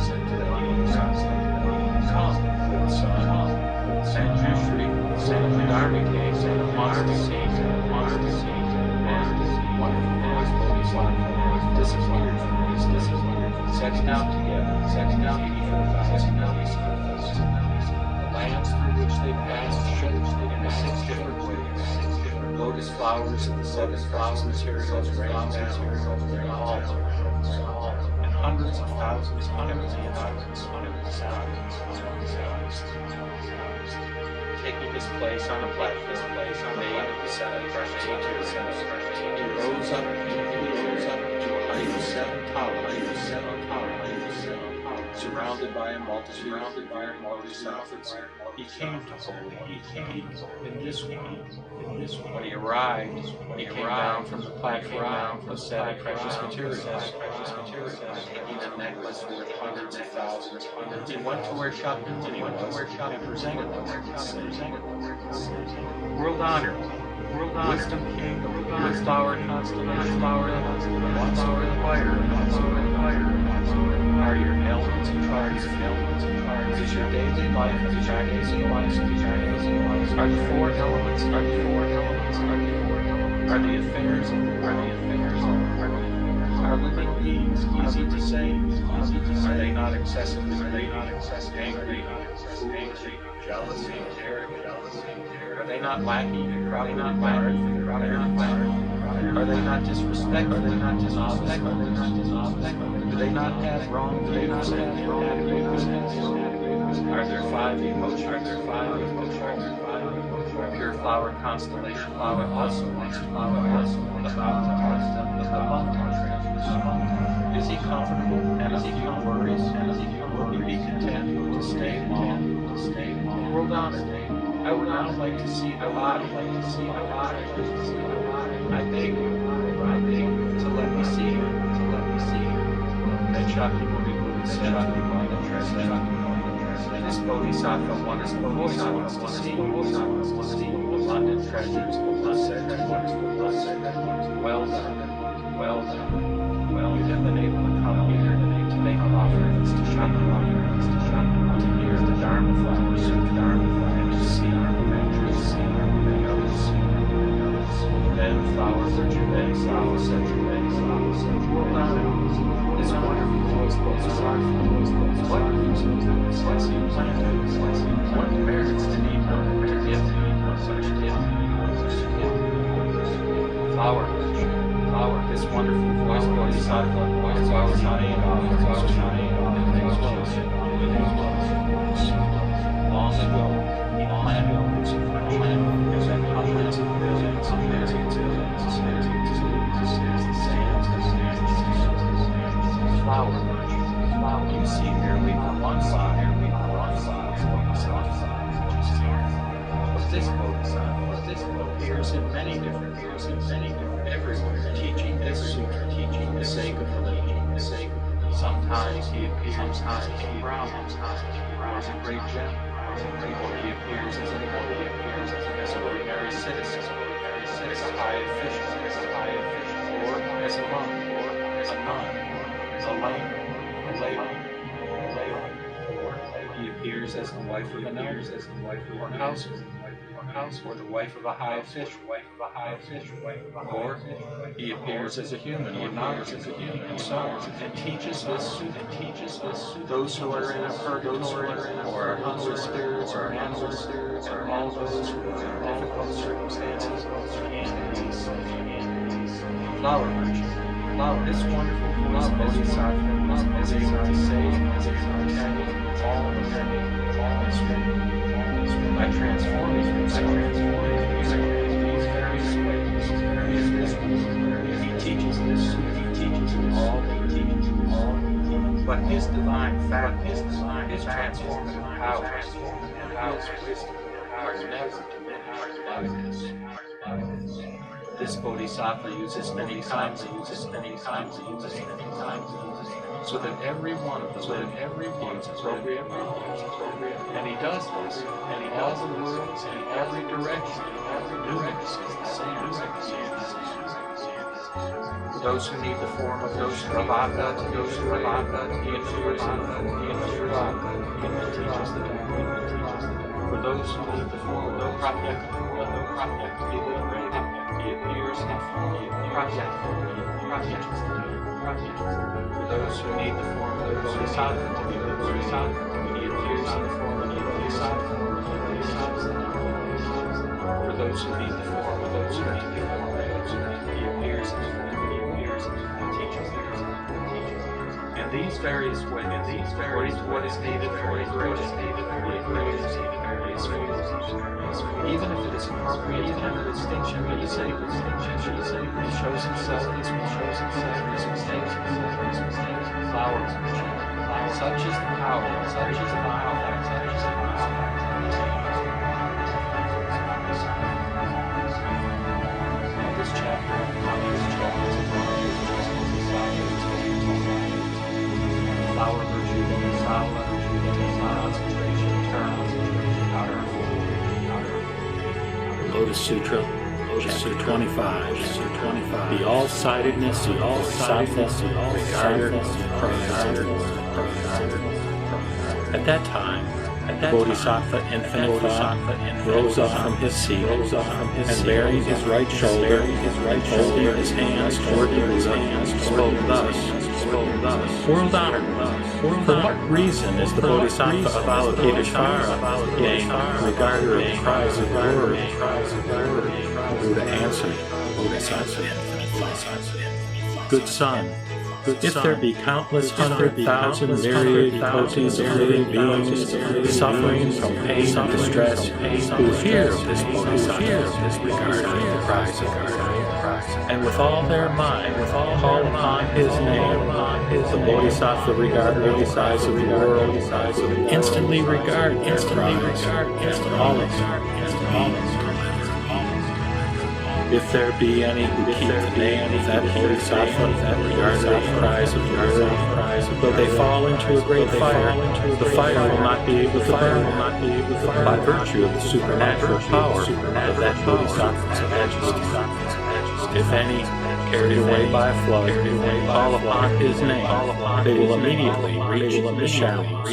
said to the come, good son, Manjushri, Parigné, and wonderful voice Bodhisattva disappeared from his discipline, setting out together, 84,000 the lands through which they passed showed in the 6 different ways. Lotus flowers of the 7 flower materials rained down and hundreds of thousands of taking his place on a platform made of the 7 precious materials. He rose up to a height of 7 towers, surrounded surrounded by a multitude of bodhisattvas, he came to holy, in this one. When he arrived, he came down from the platform of seven precious materials, taking a necklace worth hundreds of thousands. He went to where Shakyamuni was and presented them. World honor, wisdom king, with flower constellation, flower of fire, are your elements and cards, is your daily life, are the four elements, are the affairs, are living beings easy to say, are they not excessively angry, jealousy, arrogant, are they not lacking in crowding on guard, are they not disrespectful, do they not have wrong beliefs and inadequacies? Are there five emotions? Pure flower constellation flower also wants to is he comfortable and is he worries and will he be content to stay long? World honor. I would now like to see the body. I beg you to let me see him. Then Shakyamuni said, this bodhisattva wants to see London treasures. Well done. You have been able to come here to make offerings to Shakyamuni, to hear the Dharma flowers, and to see the then flower virtue, this wonderful voice goes on. What merits to need one to give such gift? Flower, this wonderful voice bodhisattva is always shining off. Long ago, he planned his friend, and then hundreds of millions of years flower. You see merely from one side, but this bodhisattva appears in many different everywhere, teaching this sutra, teaching the sake of religion, Sometimes he appears as a great gem, or he appears as an ordinary citizen, as a high official, or as a monk, a nun, a layman, or he appears as the wife of an elder, or household, or the wife of a high official, or he appears as a human or not as a human, and so on, and teaches this those who are in a purgatory, or are hungry spirits, or animal spirits, or all those who are in difficult circumstances, and these flower merchant. This wonderful voice bodhisattva is able to save all is written. By transforming these various ways, he teaches this, all, but his divine fact, his transformative power, and his wisdom are never diminished by this. This bodhisattva uses many times, so that every one of them, is appropriate, and he does this, and he does the worlds in every direction, numinous is the same. For those who need the form of those Ravaka, he ensures and teaches the Dharma. For those who need the form of no project, to be liberated, he appears in form of project. For those who need the form of the Bodhisattva to be liberated, he appears in the form of the Bodhisattva. For those who need the form of those who need the form, he appears in the form and teaches them. And these various ways, what is needed for a greatest various ways. Even if it is appropriate to have a distinction, he shows himself as mistakes, flowers, Such is the power, such is the power, such is the power. This chapter flower virtue, concentration, Lotus Sutra, chapter 25. The all-sidedness, At that time, Bodhisattva Infinite Thought rose up from his seat, and bearing his right shoulder, holding his hands toward the Buddha, spoke thus, World honored, for what reason is the Bodhisattva of Avalokiteshvara named regarder of the cries of the word? The Buddha answered, Bodhisattva Infinite Thought, Good son, if there be countless 100,000 myriad kotis of living beings suffering from pain and distress, who hear of this Bodhisattva, regard the cries of God, and with all their mind, call upon his name, the Bodhisattva regarder of the cries of the world, instantly regard their cries, and all of them. If there be any who keep the name of that Bodhisattva, that regards the cries of the world, though they fall into a great fire, the fire will not be able to burn, by virtue of the supernatural power of that Bodhisattva's majesty. If any, carried away by a flood, call upon his name, they will immediately reach the shallows.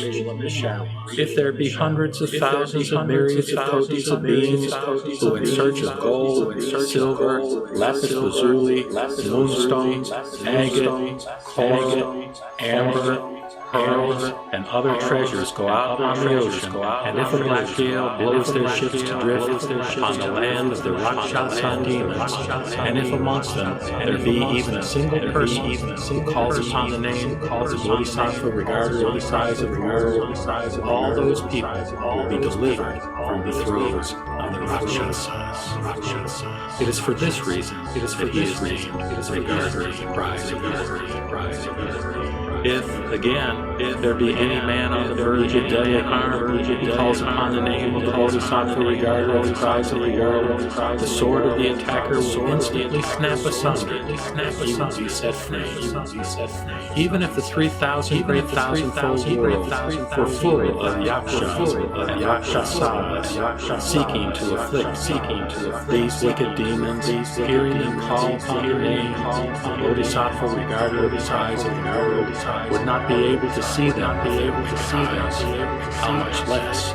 If there be hundreds of thousands of myriads of kotis of beings who in search of gold, silver, lapis lazuli, moonstones, agate, coral, amber, pearls, and other treasures go out on the ocean, and if a black gale blows their ships to drift on the land of the Rakshasa demons, and if amongst them there be even a single person who calls upon the name of the Bodhisattva regarder of the cries of the world, all those people will be delivered from the throes of the Rakshasas. It is for this reason he is named regarder of the cries of the world. If, again, there be any man on the verge of deadly harm, he calls upon the name of the Bodhisattva regarder of the cries of the world, the sword of the attacker will instantly snap asunder, he will be set free. Even if the 3,000 great thousand-fold world were full of yakshas and yakshasas, seeking to afflict these wicked demons, hearing them call upon the name of the Bodhisattva regarder of the cries of the world, would not be able to see them, how much less.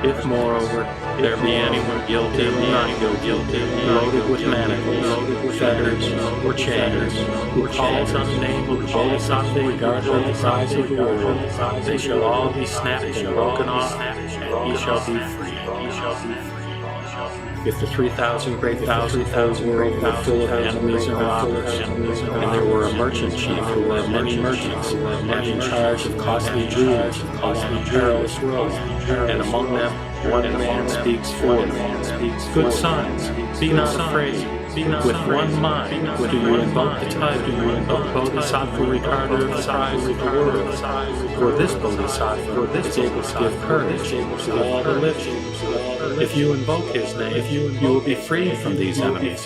If, moreover, there be anyone guilty or not guilty, loaded with manacles, fetters, or chains, who calls on the name of the Bodhisattva regarder of the cries of the world, they shall all be snapped and broken off, and he shall be free. If the 3,000 great thousand-fold world were full of enemies and robbers, and there were a merchant chief who led many merchants, and in charge of costly jewels, costly perilous roads, and among them one man speaks forth, Good sons, be not afraid. With one mind, do you invoke the title of Bodhisattva regarder of the cries of the world? For this Bodhisattva is able to give courage to all the living. If you invoke his name, you will be freed from these enemies.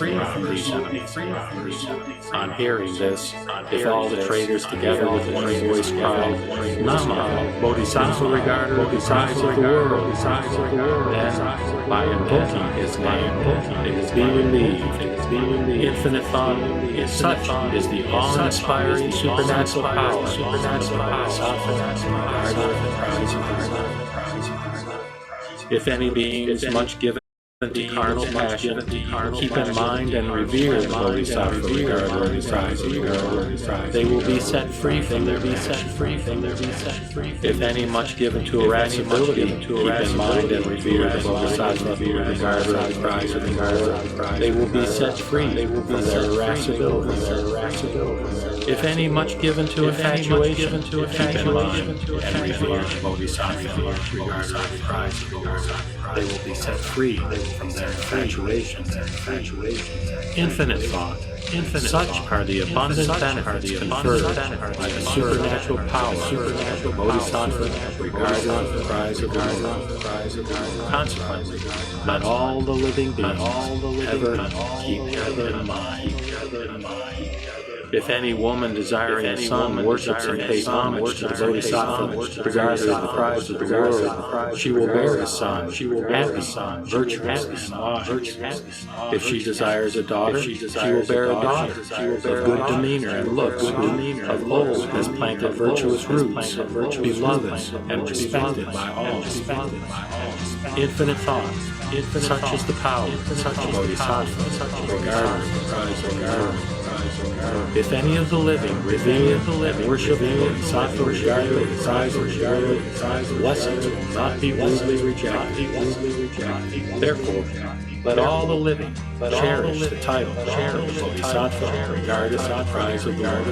On hearing this, if all the traders together with one voice cry, Nama, Bodhisattva regarder of the cries of the world, then by invoking his name, they will be relieved. Infinite thought, such is the awe-inspiring supernatural power of the Bodhisattva. If any being is much given to carnal passion, keep in mind and revere the Bodhisattva regarder of the cries of the world, they will be set free from their passion. If any much given to irascibility, keep in mind and revere the Bodhisattva regarder of the cries of the world, they will be set free from their irascibility. If any much given to infatuation, keep in mind and revere the Bodhisattva regarder of the cries of the world, they will be set free from their infatuation. Infinite thought, Such are the abundant benefits conferred by the supernatural power of the Bodhisattva regarded as the prize of the world. Consequently, let all the living beings ever keep in mind. If any woman desiring a son worships and pays homage to the Bodhisattva regarded as the prize of the world, she will bear a son, happy, virtuous, and wise. If she desires a daughter, she will bear a daughter of good demeanor and looks, who of old has planted virtuous roots, beloved and respected by all. Infinite thought, such is the power of Bodhisattva regarded as the prize of the world. If any of the living revere and worship the Bodhisattva regarded as the prize of the world, blessings will not be rudely rejected. Therefore, let all the living cherish the title of the Bodhisattva regarded as the prize of the world.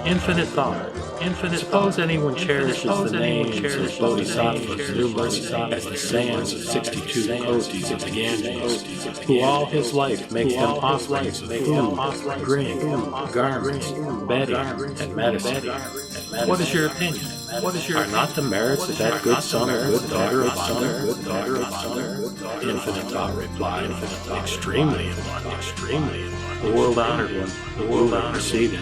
Infinite thought. Suppose anyone cherishes the names of Bodhisattvas numerous as the sands of 62 kotis of the Ganges, who all his life makes them offerings of food, drink, garments, bedding, and medicine. What is your opinion? Are not the merits of that good son or good daughter abundant? Infinite thought replied, extremely abundant. The world-honored one, the world-honored proceeded.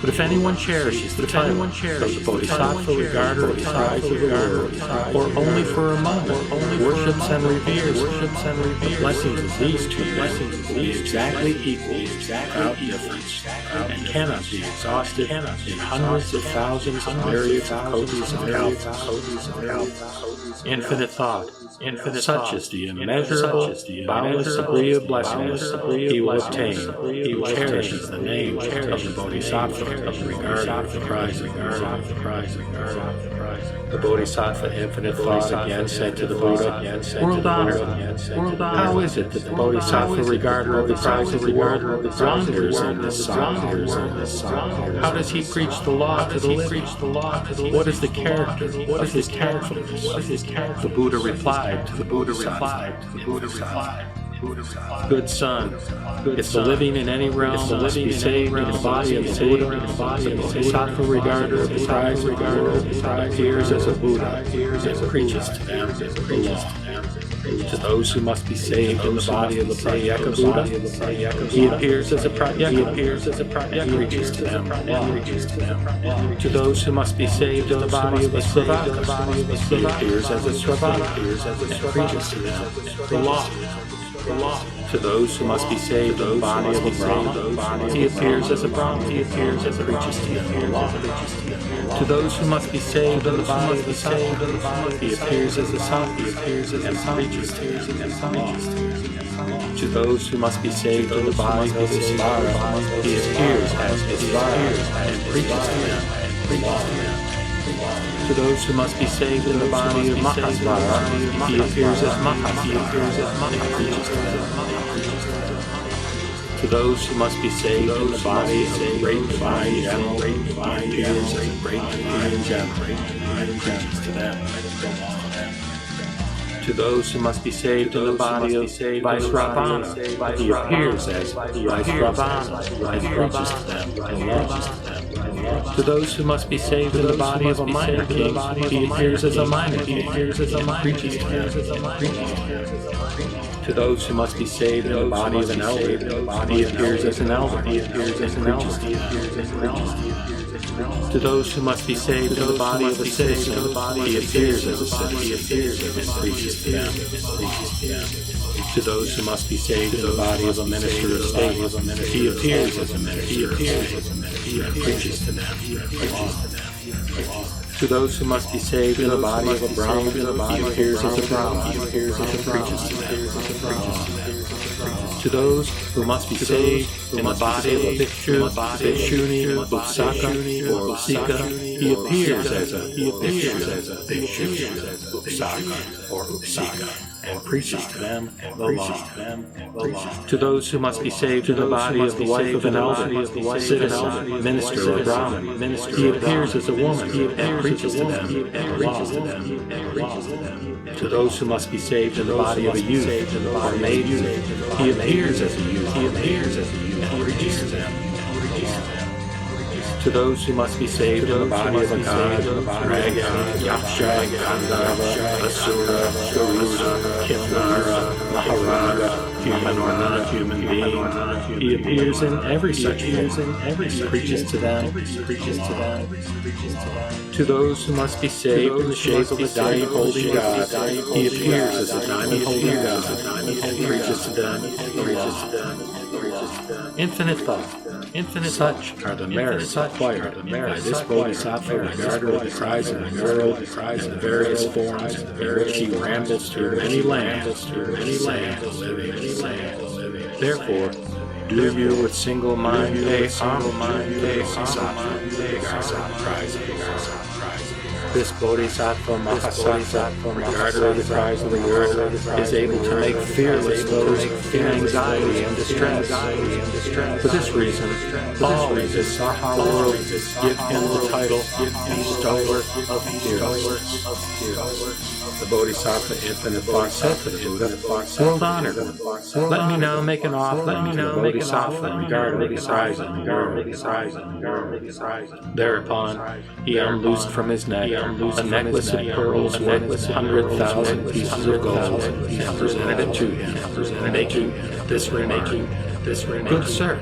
But if anyone cherishes the title of the Bodhisattva regarded as the prize of the world, or only for a moment worships and reveres, the blessings of these two blessings will be exactly equal, without difference, and cannot be exhausted in hundreds of thousands and myriads of kotis of health. Infinite thought. Such is the immeasurable, boundless degree of blessings he will obtain. He will cherish the name of the Bodhisattva regarded as the prize of the world. The Bodhisattva infinite thought again said to the Buddha, World-honored, how is it that the Bodhisattva regarded as the prize of the world wanders in this song? How does he preach the law to the living? What is the character? What is his tactfulness? The Buddha replied to the Bodhisattva, good son, if the living in any realm must be saved in the body of the Buddha, the Bodhisattva regarded as the prize of the world appears as a Buddha and preaches to them the law. To those who must be saved in the body of the Parigné Buddha, he appears as a Parigné and preaches to them the law. To those who must be saved in the body of the Sravaka, he appears as a Sravaka and preaches to them the law. To those who must be saved in the body of a Brahma, he appears as a Brahma, and preaches to them the law. To those who must be saved in the body of a Sattva, he appears as a Sattva, and preaches to them the law. To those who must be saved in the body of a Svara, he appears as a Svara, and preaches to them the law. To those who must be saved in the body of Mahasvara, he appears as Mahasvara, and preaches to them. To those who must be saved in the body of a great divine general, he appears as a great divine general, and preaches to them. To those who must be saved in the body of Vaisravana, he appears as Vaisravana, and preaches to them the law. To those who must be saved in the body of a minor king, he appears as a minor king, and preaches to them. To those who must be saved in the body of an elder, he appears as an elder, and preaches to them. To those who must be saved in the body of a citizen, he appears as a citizen, and preaches to them. To those who must be saved in the body of a minister of state, he appears as a minister of state, and preaches to them. To those who must be saved in the body of a Brahmin, he appears as a Brahmin, and preaches to them. To those who must be saved in the body of a Bhikshu, Bhikshuni, Upsaka, or Upsika, he appears as a Bhikshu, Upsaka, or Upsika, and preaches to them the law. To those who must be saved in the body of the wife of an elder, citizen, minister, or Brahmin, he appears as a woman, and preaches to them the law. To those who must be saved in the body of a youth or maiden, he appears as a youth, and preaches to them. To those who must be saved in the body of a god, dragon, yaksha, gandharva, asura, garuda, kinara, maharaja, human or non-human being, he appears in every such form, preaches to them. To those who must be saved in the shape of a diamond holding god, he appears as a diamond holding god, and preaches to them. Infinite thought. Such are the merits acquired by this Bodhisattva, regarder of the cries of the world, and the various forms in which he rambles through many lands, living. Therefore, do you with single mind pay homage to the Bodhisattva, cries of the world. This Bodhisattva Mahasattva, regarder of the cries of the world, is able to make fearless those in anxiety and distress. For this reason, all in this Saha world give him the title Bestower of Fearlessness. The Bodhisattva Infinite Thought said to the Buddha, World Honored One, let me now make an offering to the Bodhisattva regarding the cries of the world. Thereupon, he unloosed from his neck a necklace of pearls worth 100,000 pieces of gold, and presented it to him, making this remark. Good sir,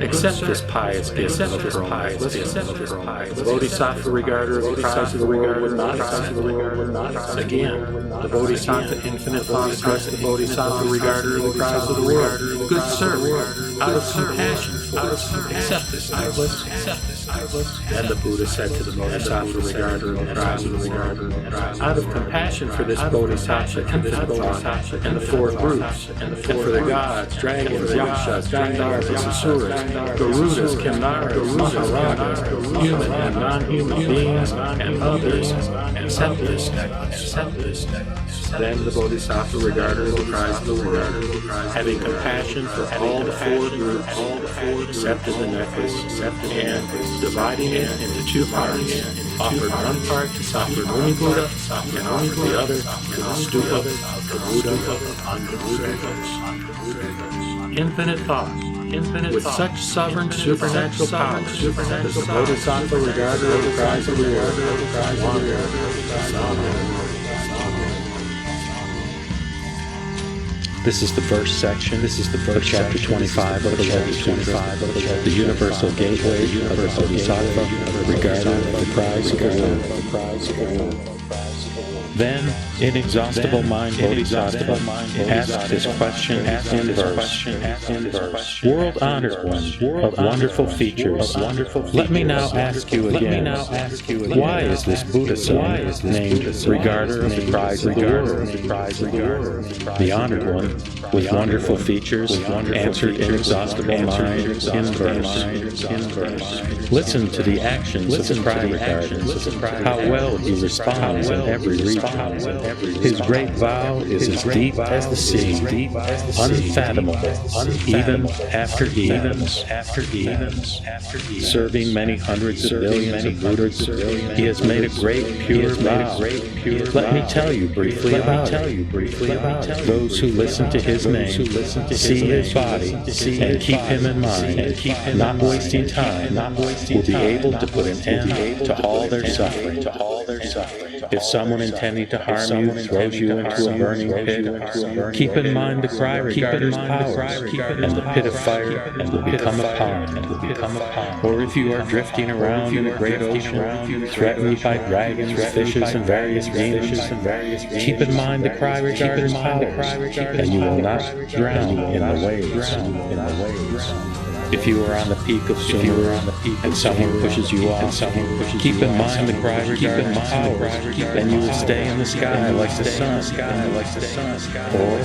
accept this pious gift of pearls. The Bodhisattva regarder of the cries of the world would not accept. Again, the Bodhisattva Infinite Thought addressed the Bodhisattva regarder of the cries of the world. Good sir, out of compassion for us, accept this necklace. Then the Buddha said to the Bodhisattva regarder of the cries of the world, out of compassion for this Bodhisattva Infinite Thought and the four groups, and for the gods, dragons, yakshas, gandharvas, asuras, garudas, kinnaras, maharajas, human and non-human beings, and others, accept this necklace. Then the Bodhisattva regarder of the cries of the world, having compassion for all the four groups, accepted the necklace, and, dividing it into two parts, offered one part to Sakyamuni Buddha, and offered the other to the stupa of the Buddha under the Infinite thought. With such sovereign supernatural power, does the Bodhisattva regarder of the cries of the world wander. This is the first section. This is the first chapter 25 of the Lotus. The universal gateway of the Bodhisattva, regarder of the cries of the world. Then, inexhaustible mind Bodhisattva asked this question in verse. World-honored one, of wonderful features, let me now ask you again, why is this Buddha named regarder of the cries of the world? The honored one, with wonderful features, answered inexhaustible mind in verse. Listen to the actions of the cry regarder, how well he responds in every region. His great vow is as deep as the sea, unfathomable, even after eons. Serving many hundreds of billions of Buddhas, he has made a great pure vow. Let me tell you briefly about it. Those who listen to his name, see his body, and keep him in mind, not wasting time, will be able to put an end to all their suffering. If someone intending to harm you throws you into a burning pit, keep in mind the cry regarder's powers, and the pit of fire will become a pond. Or if you are drifting around in a great ocean, threatened by dragons, fishes, and various demons, keep in mind the cry regarder's powers, and you will not drown in the waves. If you are on the peak of Sutra and someone pushes you off, keep in mind the cry regarder's powers, and you will stay in the sky like the sun. Or,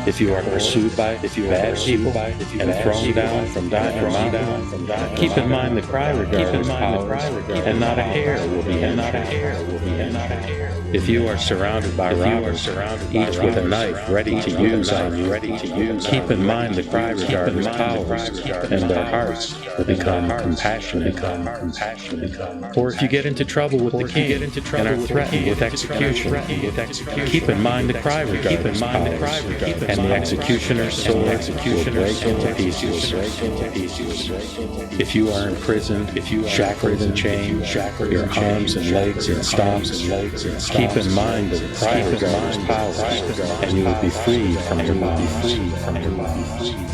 if you are pursued by bad people and thrown down from Dr. Mountain, keep in mind the cry regarder's powers, and not a hair will be injured. If you are surrounded by robbers, each with a knife ready to use on you, keep in mind the cry regarder's powers, and their hearts will become compassionate. compassionate. Or if you get into trouble with the king and are threatened with execution, keep in mind the cry regarding powers, and the executioner's sword will break into pieces. If you are imprisoned, shackled and chained, your arms and legs in stocks, keep in mind the cry regarding powers, and you will be freed from your bonds.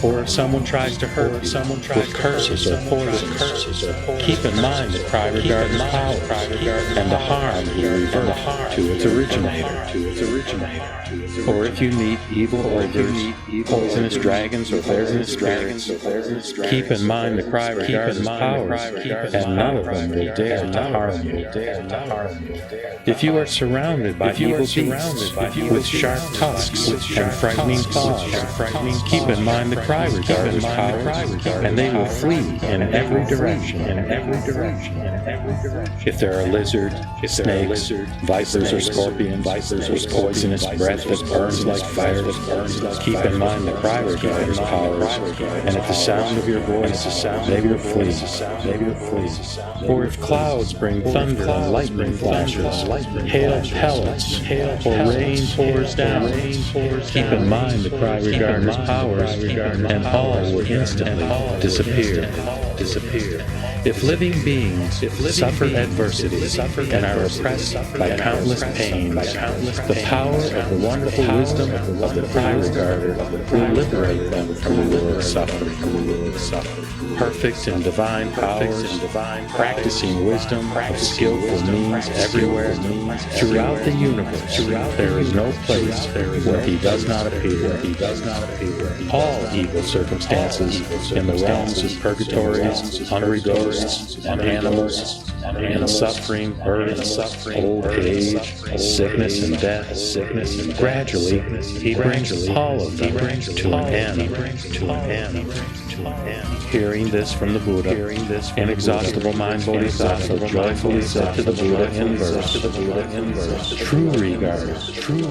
Or if someone tries to hurt you with curses or poisons, keep in mind the cry regarding powers, and the harm will revert to its originator. Or if you meet evil ogres, poisonous dragons, or poisonous spirits, keep in mind the cry regarding powers, and none of them will dare to harm you. If you are surrounded by evil beasts with sharp tusks and frightening paws, keep in mind the cry regarding powers, and they will flee in every direction. If there are lizards, snakes, vipers or scorpions, with poisonous breath that burns like fire, keep in mind the cry regarding powers, and at the sound of your voice, they will flee. Or if clouds bring thunder and lightning flashes, hail pellets, or rain pours down, keep in mind the cry regarding powers, and all will instantly disappear. If living beings suffer adversity and are oppressed by countless pains, the power of the wonderful wisdom of the cry regarder will liberate them from the world of suffering. Perfect in divine powers, practicing wisdom of skillful means everywhere, throughout the universe, there is no place where he does not appear. All evil circumstances in the realms of purgatories, hungry ghosts, and animals, and suffering, birth, old age, sickness and death, gradually he brings all of them to an end. Hearing this from the Buddha, inexhaustible mind Bodhisattva joyfully said to the Buddha in verse, true regard,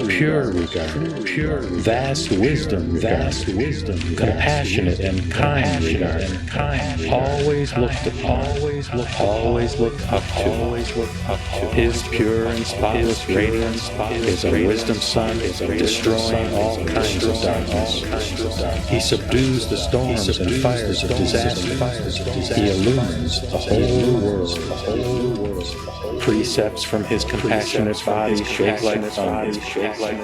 pure regard, vast wisdom, compassionate and kind regard, always looked up to, his pure and spotless radiance is a wisdom sun, destroying all kinds of darkness. He subdues the storms and fires of disaster. He illumines the whole world. Precepts from his compassionate body shake like thunder.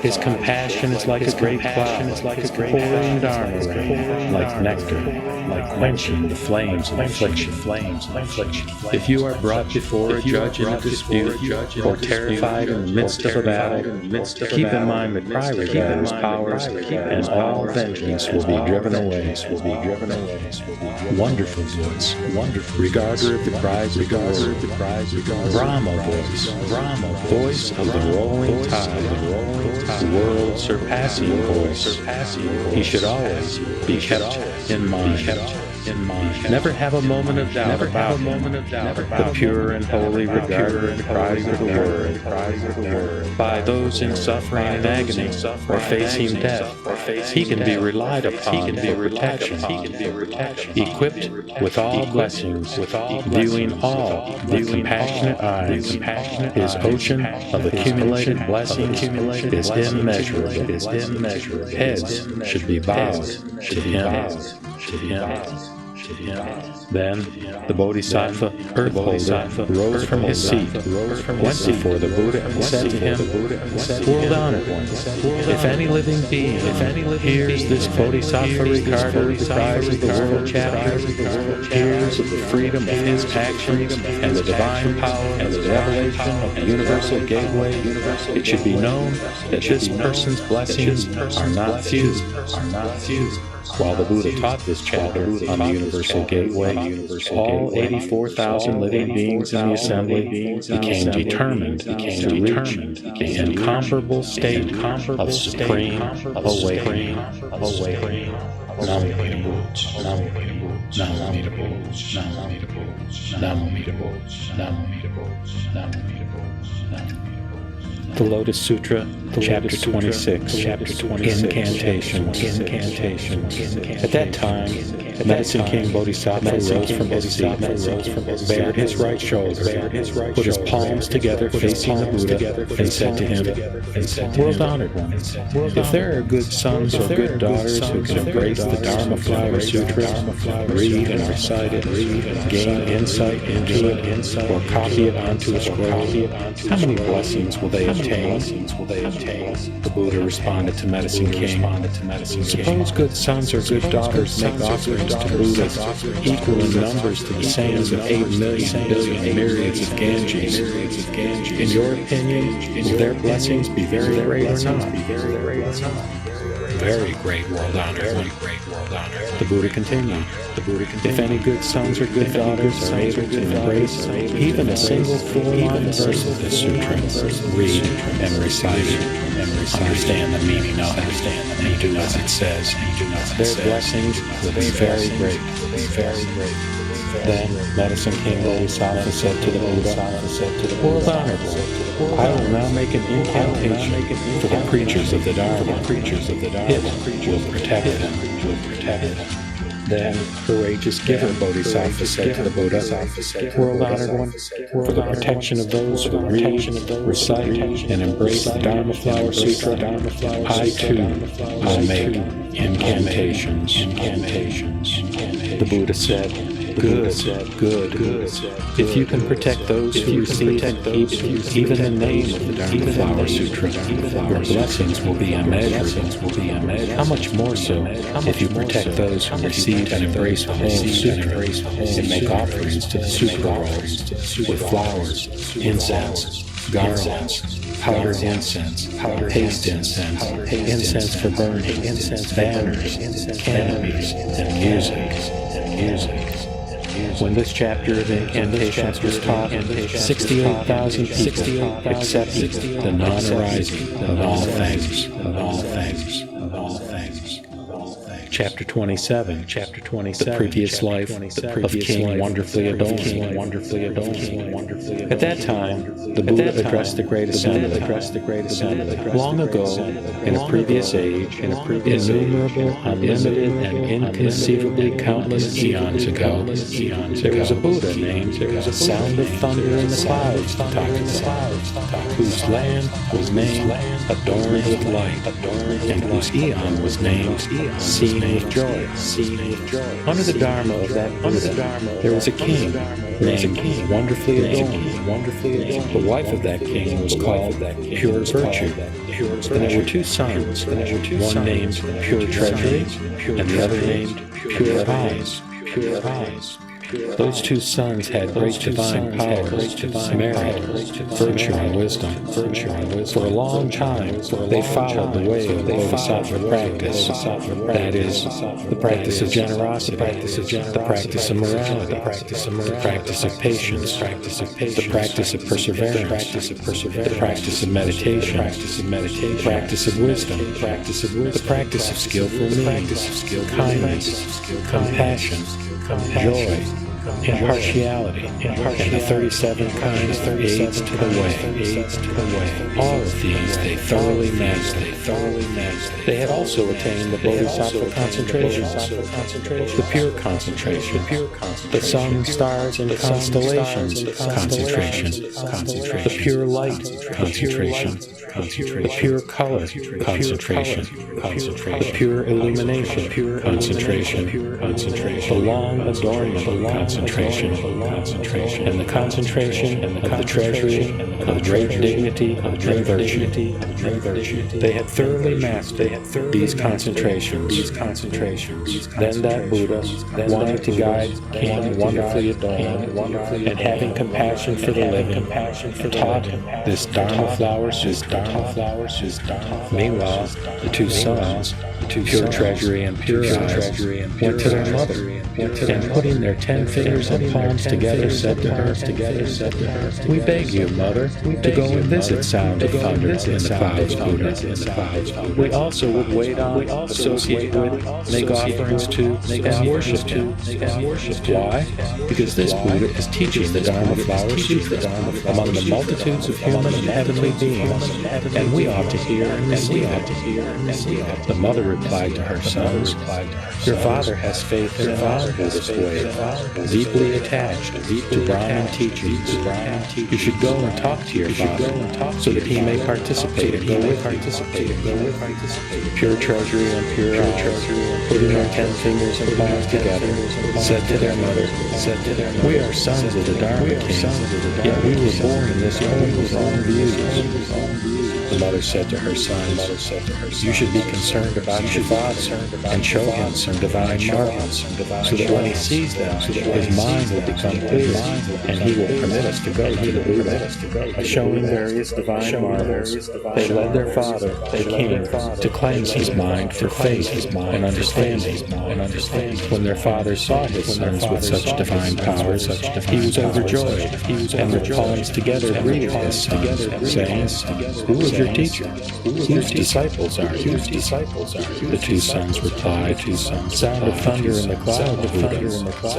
His compassion is like a great cloud, pouring Dharma rain like nectar, like quenching the flames of affliction. If you are brought before a judge in a dispute, or terrified in the midst of a battle, keep in mind the cry regarding his powers, and all vengeance will be driven away. Wonderful voice, regarder of the cries of the world, Brahma voice of the rolling tide, world-surpassing voice. He should always be kept in mind. Never have a moment of doubt about the pure and holy regarder of the cries of the word. By those in suffering and agony, or facing death, he can be relied upon for protection. Equipped with all blessings, viewing all with compassionate eyes, his ocean of accumulated blessings is immeasurable. Heads should be bowed to him. Then the Bodhisattva, Earth Holder, rose from his seat, went before the Buddha, and said to him, World Honored One, if any living being hears this Bodhisattva regarder the cries of the world chapter, hears of the freedom of his actions and the divine power and the revelation of the universal gateway, it should be known that this person's blessings are not few. While the Buddha taught this chapter on the Universal Gateway, all 84,000 living beings in the assembly became determined to reach the incomparable state of supreme awakening. Namo The Lotus Sutra, Chapter 26, Incantations. At that time, Medicine King Bodhisattva rose from his seat, bared his right shoulder, put his palms together facing the Buddha, and said to him, "World-honored one, if there are good sons or good daughters who can embrace the Dharma Flower Sutra, read and recite it, gain insight into it, or copy it onto a scroll, how many blessings will they obtain?" The Buddha responded to Medicine King, "Suppose good sons or good daughters make offerings to Buddhas equal in numbers to the sands of 8 million billion myriads of Ganges. In your opinion, will their blessings be very great or not?" "Very great, world-honored one." The Buddha continued, "If any good sons or good daughters are able to embrace even a single 4-line verse of this sutra, read and recite it, understand the meaning of it, and do as it says, their blessings will be very great. Then Medicine King Bodhisattva said to the Buddha, "World-honored one, I will now make an incantation for the preachers of the Dharma. It will protect them." Then Courageous Giver Bodhisattva said to the Buddha, "World-honored one, for the protection of those who read, recite, and embrace the Dharma Flower Sutra, I too will make incantations." The Buddha said, Good. If you can protect those who receive even the name of the Dharma Flower Sutra, your blessings will be immeasurable. How much more so if you protect those who receive and embrace the whole Sutra and make offerings to the Sutra rolls with flowers, incense, garlands, powdered incense, paste incense, incense for burning, banners, canopies, and music. When this chapter of incantations was taught, 68,000 people accepted the non-arising of all things. Chapter 27, the previous life of King Wonderfully Adorned. At that time, the Buddha addressed the Great Assembly. Long ago, in a previous age, innumerable, unlimited, and inconceivably countless eons ago, there was a Buddha named Sound of Thunder in the Clouds, whose land was named Adorned with Light, and whose eon was named Seen with Joy. Under the Dharma of that Buddha, there was a king named Wonderfully Adorned. The wife of that king was called Pure Virtue. And there were 2 sons, one named Pure Treasury, and the other named Pure Eyes. Those 2 sons had great divine powers, merit, virtue, and wisdom. For a long time, they followed the way of Bodhisattva practice, that is, the practice of generosity, the practice of morality, the practice of patience, the practice of perseverance, the practice of meditation, the practice of wisdom, the practice of skillful means, kindness, compassion, joy, impartiality, and the 37 kinds of aids to the way. All of these they thoroughly mastered. They had also attained the Bodhisattva concentration, the pure concentration, the sun, stars, and constellations concentration, the pure light concentration, the pure color concentration, the pure illumination concentration, the long adornment concentration, and the concentration of the treasury of great dignity and virtue. They had thoroughly mastered these concentrations. Then that Buddha, wanting to guide King Wonderfully Adorned, and having compassion for the living, taught this Dharma Flower Sutra. Meanwhile, the 2 sons, Pure Treasury and Pure Eyes went to their mother, and putting their 10 fingers and palms together said to her, "We beg you, Mother, to go and visit Sound of Thunder in the Clouds Buddha. We also would wait on, associate with, make offerings to, and worship him. Why? Because this Buddha is teaching the Dharma Flower Sutra among the multitudes of human and heavenly beings, and we ought to hear and receive it." The mother replied to her sons, "Your father has faith in our Buddhist way, deeply attached to Brahman teachings. You should go and talk to your father, so that he may participate and go with you." Pure Treasury and Pure Eyes, putting their 10 fingers and palms together, said to their mother, "We are sons of the Dharma King, yet we were born in this home with wrong views." The mother said to her sons, "You should be concerned about your father, and show him some divine markings, so that when he sees them, his mind will become clear, and he will permit us to go to the Buddha." Showing various divine marvels, they led their father, the king, to cleanse his mind for faith and understanding. When their father saw his sons with such divine powers, he was overjoyed, and with palms together greeted his sons, saying, "Who is your teacher? Whose disciples are you?" The two sons replied, "Sound of Thunder in the Clouds Buddha,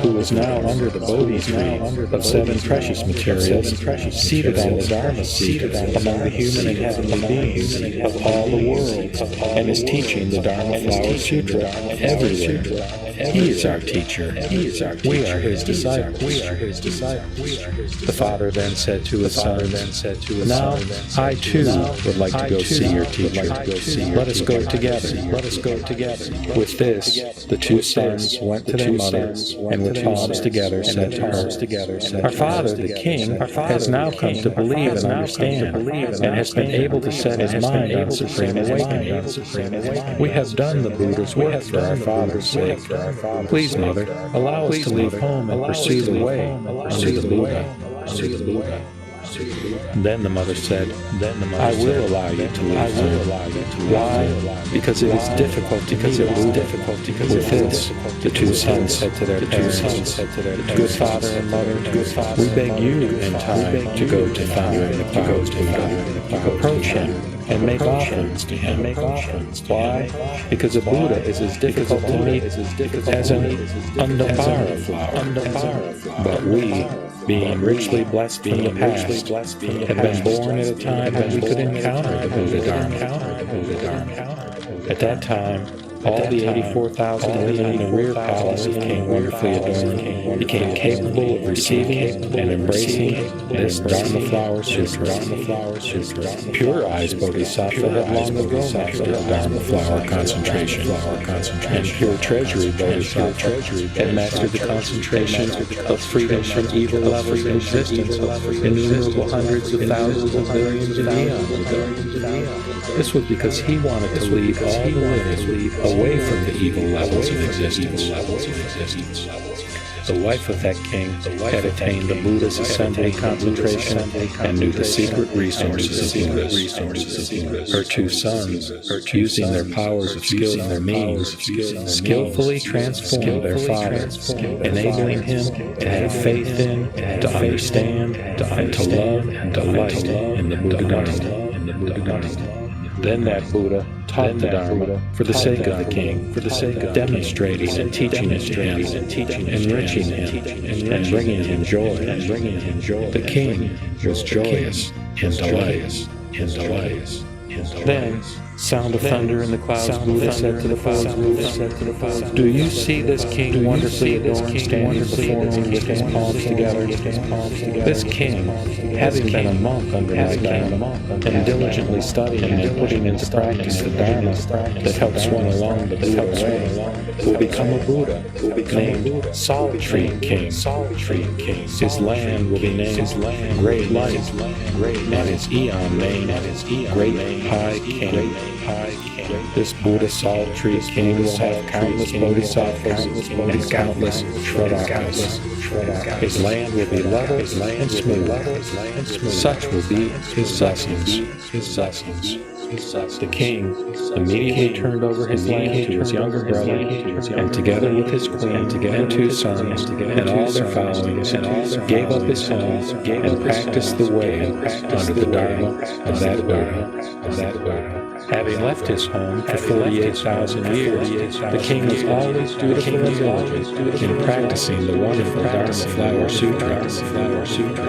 who is now under the Bodhi tree of 7 precious materials, seated on the Dharma seat among the human and heavenly beings of all the world, and is teaching the Dharma Flower Sutra everywhere. He is our teacher. We are his disciples." The father then said to his son, "Now I too would like to go see your teacher. Let us go together." With this, the two sons went to their mother, and with palms together said to her, "Our father, the king, has now come to believe and understand, and has been able to set his mind on supreme awakening. We have done the Buddha's work for our father's sake. Please, Mother, allow us to leave home and pursue the way under the Buddha." Then the mother said, "I will allow you to leave home." Why? Because it is difficult to meet a Buddha. With this, the two sons said to their parents, "Good father and mother, we beg you in time to go to Thunder in the Clouds Buddha. Approach him and make offerings to him." Why? Because a Buddha is as difficult to meet as an undambara flower. But we, being richly blessed from the past, have been born at a time when we could encounter the Buddha Dharma. At that time, all the 84,000 women in the rear palace of King Wonderfully Adorned became capable of receiving and embracing this Dharma Flower Sutra. Pure Eyes Bodhisattva had long ago mastered Dharma Flower concentration, and Pure Treasury Bodhisattva had mastered the concentration of freedom from evil levels of existence, innumerable hundreds of thousands of billions of eons. This was because he wanted to lead all the living away from the evil levels of existence. The wife of that king had attained the Buddha's assembly concentration and knew the secret resources of Buddhas. Her two sons, using their powers of skill and their means, skillfully transformed their father, enabling him to have faith in, to understand, and to love and delight in the Buddha Dharma. Then that Buddha taught the Dharma for the sake of the king, demonstrating and teaching it to him, enriching him, and bringing him joy. The king was joyous in delight. Then, Sound of Thunder in the Clouds Buddha said to the foes, "Do you see this king wonderfully adorned standing before me with his palms together? This king, having been a monk under my Dharma, and diligently studying and putting into practice the Dharma that helps one along the Buddha way, will become a Buddha, named Salt Tree King. His land will be named Great Light, and his eon named Great High King. This Buddha Salt Tree King will have countless bodhisattvas and countless shraddhas. His land will be level and smooth. Such will be his blessings. The king immediately turned over his land to his younger brother, and together with his queen and 2 sons and all their followings, gave up his home and practiced the way under the Dharma of that Buddha. Having left his home for 48,000 years, the king was always dutiful and diligent in practicing the wonderful Dharma Flower Sutra.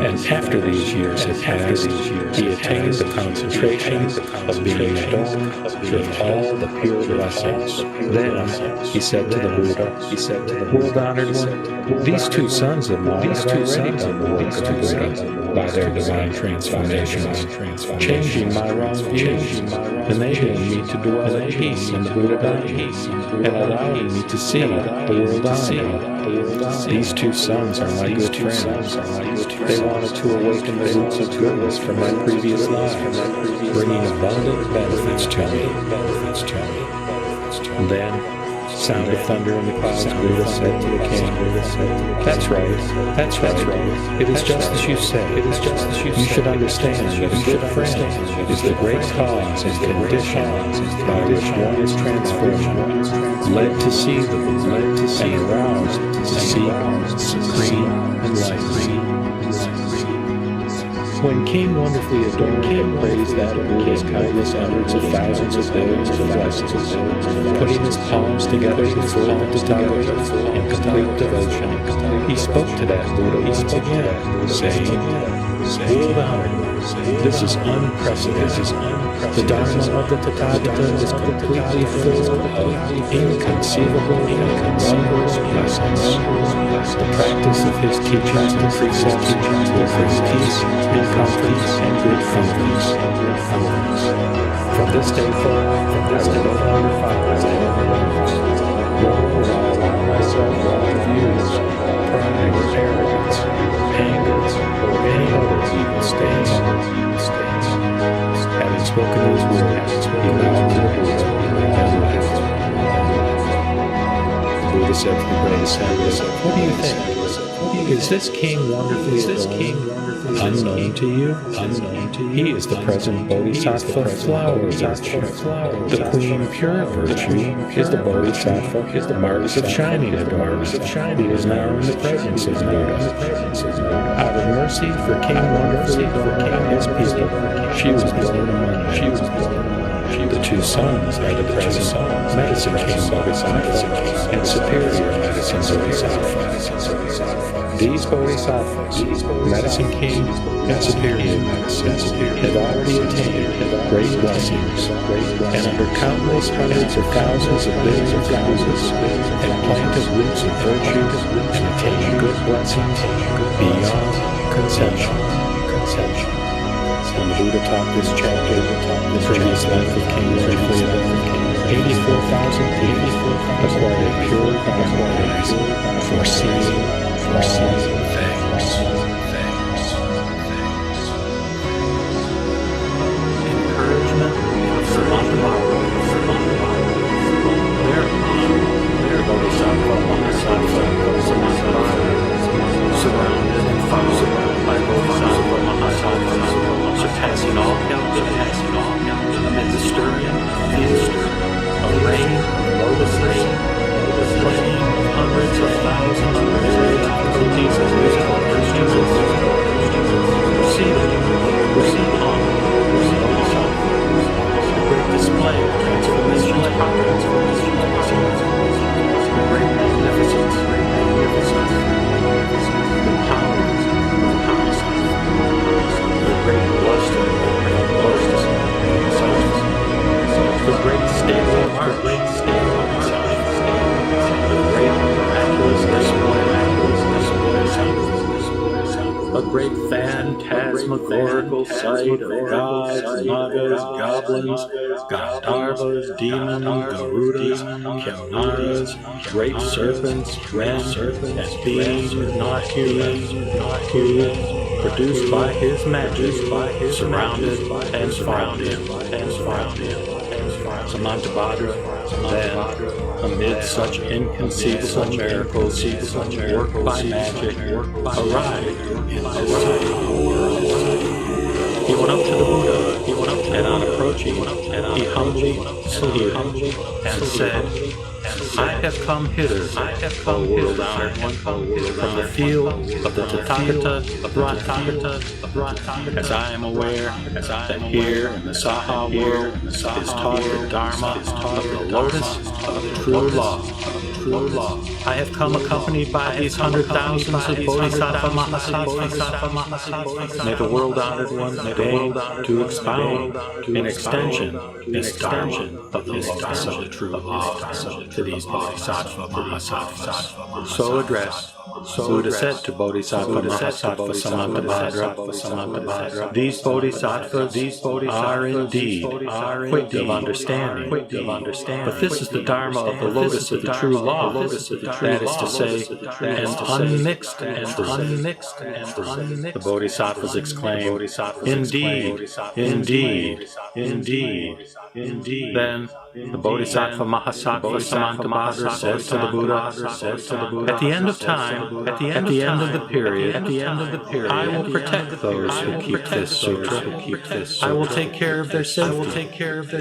And after these years had passed, he attained the concentration of being adorned with all the pure blessings. Then he said to the Buddha, "World-honored one, these 2 sons of mine have already done the work of the Buddha by their divine transformations, changing my wrong views, enabling me to dwell at peace in the Buddha Dharma, and allowing me to see the world honored. These 2 sons are my good friends. They wanted to awaken the roots of goodness from my previous lives, bringing abundant benefits to me." Then, sound of thunder in the clouds, Buddha said to the king, That's right. It is just as you say. You should understand that a good friend is the great cause and condition by which one is transformed, led to see the Buddha, and aroused to seek supreme enlightenment. When King wonderfully adored and praised that of Buddha's kindness hundreds of thousands of billions of blessings, putting his palms together before the Tathagata in complete devotion, he spoke to that Buddha once again, saying, "World-honored, this is unprecedented. The Dharma of the Tathagata is completely full of inconceivable and wondrous blessings. The practice of his teachings and precepts will bring peace and comfort and good feelings. From this day forward, I will no longer follow nor will I allow myself wrong views, pride or arrogance, anger, or any other evil states." Having spoken these words, he bowed to the Buddha and left. The Buddha said to the great assemblage, "What do you think? Is this king wonderfully unknown to you? He is the present Bodhisattva flower virtue. The queen pure virtue is the Bodhisattva, the marks of shining adornment, who is now in the presence of the Buddha. Out of mercy for King wonderfully and his people, she was born among them. The 2 sons are the present medicine king Bodhisattva and superior medicine Bodhisattva. These Bodhisattvas, medicine king and superior medicine, have already attained great blessings, and under countless hundreds of thousands of billions of thousands, have planted roots of virtue and attained good blessings beyond conception. When the Buddha taught this chapter, the previous life of King Wonderfully, 84,000 people acquired pure qualities for seeing things. Encouragement for their Bodhisattva, surrounded and followed by Bodhisattva, surpassing all counts, amid the stirring of rain, lotuses, playing hundreds of thousands of melodies and musical instruments, seated on the great display of transformation, the great magnificence, the power of the great luster, the great stable march, a great phantasmagorical sight of gods, nagas, goblins, gandharvas, demons, garudas, kimaras, great serpents, men, and beings not human, who, produced by his magic, surrounded and followed him. Samantabhadra, then, amid such inconceivable miracles worked by magic, arrived in his sight. He went up to the Buddha, and on approaching approaching, he humbly saluted and said, I have come hither, O world-honored one, from the field of the Tathagata Brahmana, as I am aware that here in the Saha world is taught the Dharma of the Lotus of the true law. I have come accompanied by these 100,000s of Bodhisattva Mahasattvas. May the world-honored one deign to expound in extension this Dharma of the Lotus of the true law to these Bodhisattva Mahasattvas. So addressed, Buddha said to Bodhisattva Mahasattva Samantabhadra, these Bodhisattvas are indeed quick of understanding, but this is the Dharma of the Lotus of the true law, that is to say, an unmixed truth. The Bodhisattvas exclaim, indeed. Then the Bodhisattva Mahasattva Samantabhadra says to the Buddha, at the end of time, at the end of the period, I will protect those who keep this sutra. I will take care of their safety,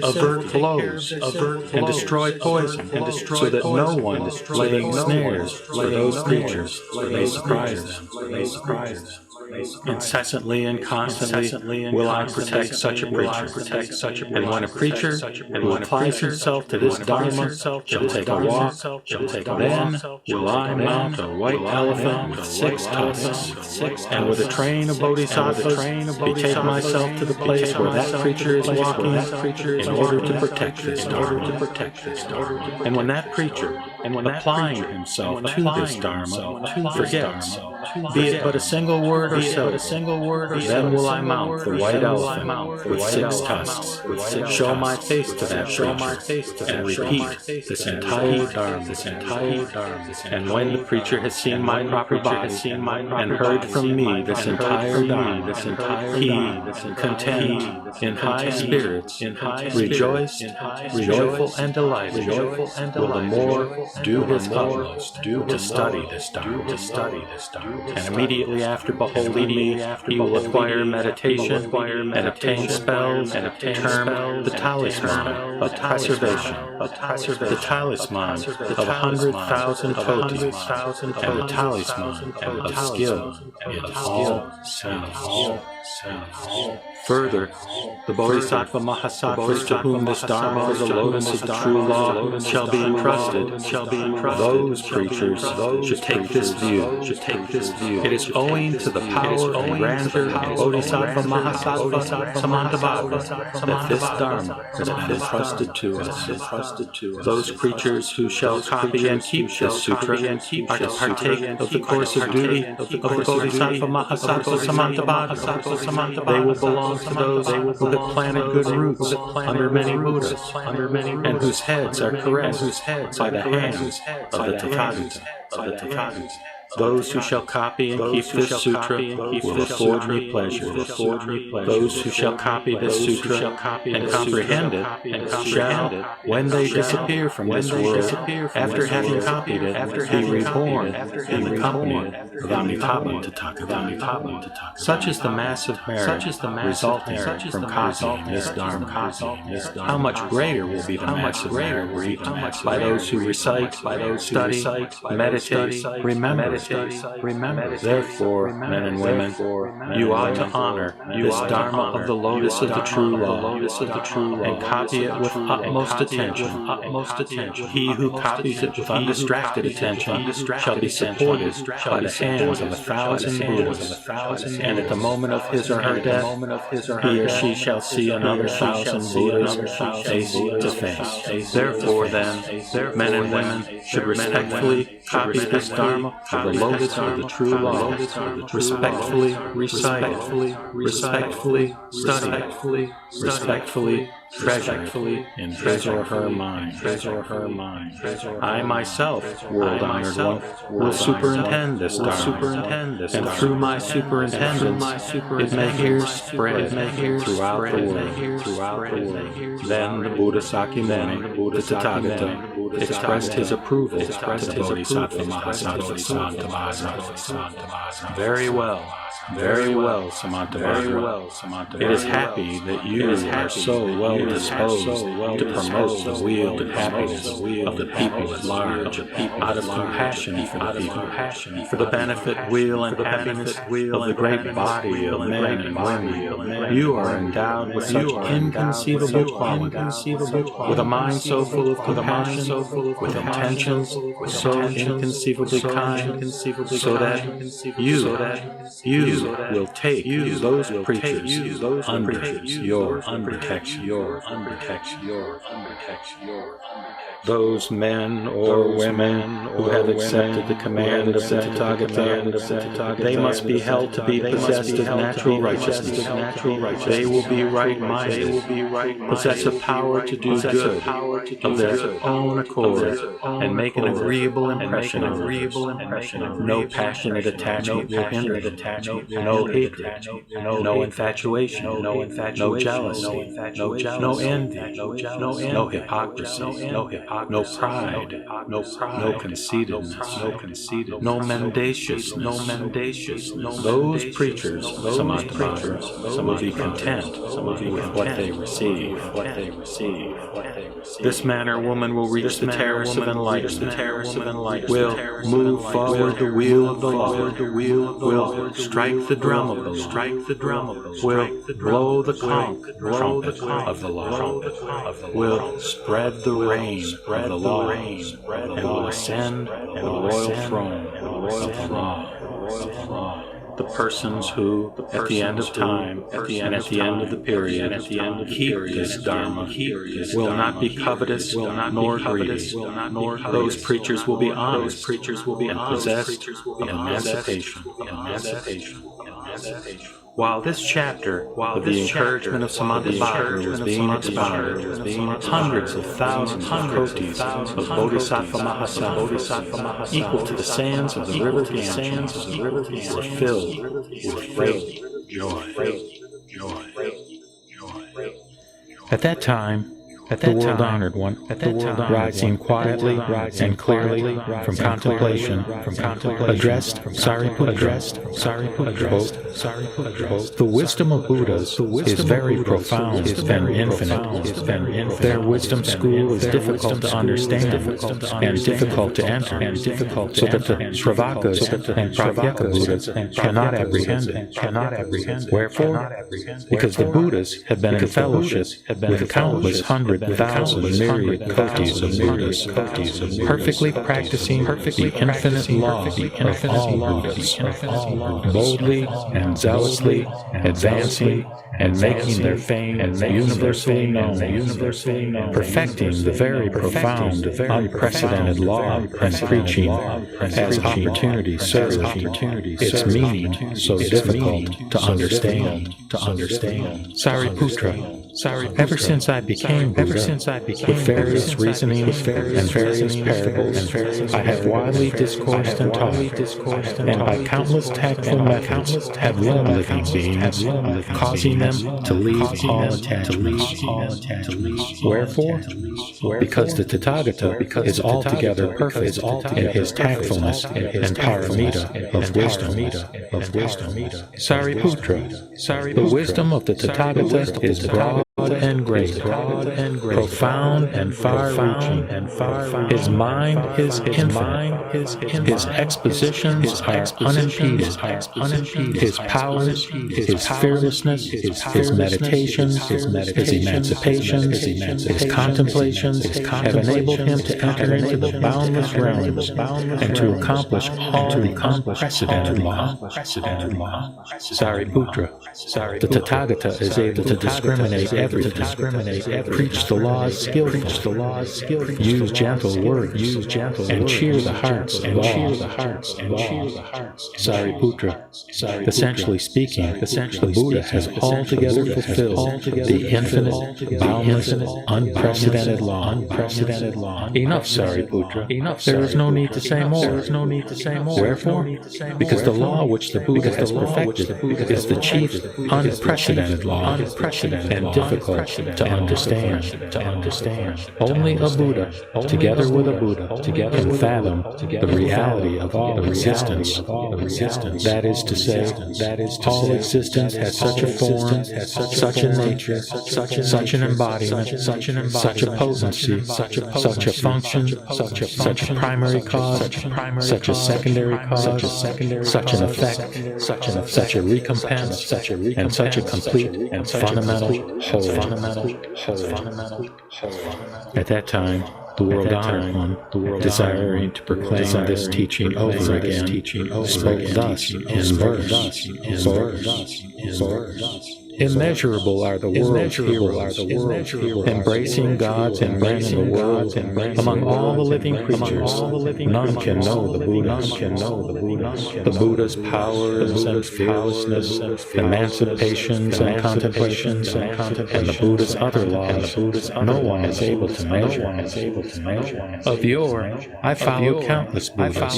avert blows, and destroy poison, so that no one laying snares for those creatures may surprise them. Incessantly and constantly will I protect such a preacher. And when a preacher who applies himself to this Dharma shall take a walk, then will I mount a white elephant with 6 tusks, and with a train of bodhisattvas betake myself to the place where that preacher is walking in order to protect this Dharma. And when that preacher, applying himself to this Dharma, forgets, be it but a single word or so, then will I mount the white elephant with 6 tusks, show my face to that preacher, and repeat this entire Dharma. And when the preacher has seen my proper body, and heard from me this entire Dharma, he, content, in high spirits, rejoiced, joyful and delighted, will the more do his utmost to study this Dharma. And immediately after beholding me, he will acquire meditation and obtain spells termed the talisman of preservation, the talisman of 100,000 kotis, and the talisman of skill in all sounds. Further, the Bodhisattva Mahasattvas to whom this Dharma of the Lotus of the true law shall be entrusted, those preachers should take this view. It is owing to the power and grandeur of Bodhisattva Mahasattva Samantabhadra that this Dharma has been entrusted to us. Those preachers who shall copy and keep this sutra are to partake of the course of duty of the Bodhisattva Mahasattva Samantabhadra. They will belong to those who have planted good roots under many Buddhas, and whose heads are caressed by the hands of the Tathagata. Those who shall copy and keep this sutra will afford me pleasure. Those who shall copy this sutra and comprehend it shall, when they disappear from this world, after having copied it, be reborn in the company of Amitabha Tathagata. Such is the massive merit resulting from copying this Dharma. How much greater will be the massive merit reaped by those who recite, study, meditate, remember. Therefore, men and women, you ought to honor this Dharma of the Lotus of the true law, and copy it with utmost attention. He who copies it with undistracted attention shall be supported by the hands of 1,000 Buddhas, and at the moment of his or her death, he or she shall see another 1,000 Buddhas face to face. Therefore, then, men and women should respectfully copy this Dharma of the Lotus of the true law, respectfully recite it, respectfully study it, respectfully treasure in his or her mind. I myself, world-honored one, will superintend this Dharma, and through my superintendence, it may here spread throughout the world. Then the Buddha Sakyamuni, the Tathagata, expressed his approval to the Bodhisattva Mahasattva Samantabhadra. Very well, Very well, Samantabhadra. It is happy that you are so well disposed to promote the weal and happiness of the people at large, out of compassion for the people, for the benefit, weal, and happiness of the great body of men and women. You are endowed with such inconceivable qualities, with a mind so full of compassion, with intentions so inconceivably kind, so that you will take those preachers under your protection. Those men or women who have accepted the command of the Tathagata, they must be held to be possessed of natural righteousness. They will be right-minded, possess a power to do good of their own accord, and make an agreeable impression on others. No passionate attachment will hinder it. No hatred, no infatuation, no jealousy, no envy, no hypocrisy, no pride, no conceitedness, no mendaciousness. Those preachers, will be content with what they receive. This man or woman will reach the terrace of enlightenment, will move forward the wheel of the law, will strike the drum of the law, will blow the conch trumpet of the law, will spread the reign of the law, and will ascend the royal throne of the law. The persons who, at the end of time, and at the end of the period, keep this Dharma, will not be covetous, nor greedy. Those preachers will be honest, and possessed of emancipation. While this chapter of the encouragement of Samantabhadra was being expounded, hundreds of thousands of kotis of Bodhisattva Mahasattvas, equal to the sands of the river Ganges, were filled with great joy. At that time, the world-honored one, rising quietly and clearly from contemplation, addressed Sariputta, the wisdom of Buddhas is very profound and infinite. Their wisdom school is difficult to understand and difficult to enter, so that the Shravakas and Pravyeka Buddhas cannot apprehend it. Wherefore? Because the Buddhas have been in fellowship with countless hundred thousand myriad kotis of Buddhas, perfectly practicing the infinite law of all Buddhas, boldly and zealously advancing and making their fame universally known, perfecting the very profound, unprecedented law and preaching as opportunity serves its meaning so difficult to understand. Sariputra, ever since I became Buddha, with various reasonings and various parables, I have widely discoursed and taught, and by countless tactful methods have led living beings, causing them to leave all attachments. Wherefore? Because the Tathagata is altogether perfect in his tactfulness and paramita of wisdom. Sariputra, the wisdom of the Tathagata is broad and great, profound and far-reaching. His mind is infinite. His expositions are unimpeded. His powers, his fearlessness, his meditations, his emancipations, his contemplations have enabled him to enter into the boundless realms and to accomplish all the unprecedented law. Sariputra, the Tathagata is able to discriminate everything, preach the laws skillfully, use gentle words, and cheer the hearts of all. Sariputra, essentially speaking, the Buddha has altogether fulfilled the infinite, boundless, unprecedented law. Enough, Sariputra. There is no need to say more. Wherefore? Because the law which the Buddha has perfected is the chief, unprecedented law, and difficult difficult to understand. Only a Buddha, together with a Buddha, can fathom the reality of all existence. That is to say, all existence has such a form, such a nature, such an embodiment, such a potency, such a function, such a primary cause, such a secondary cause, such an effect, such a recompense, and such a complete and fundamental whole. At that time, the world honored one, desiring to proclaim this teaching over again, spoke thus in verse. Immeasurable are the world's heroes, embracing gods and granting the world. Among all the living creatures, none can know the Buddha. The Buddha's powers and fearlessness, emancipations and contemplations, and the Buddha's other laws, no one is able to measure. Of yore, I followed countless Buddhas,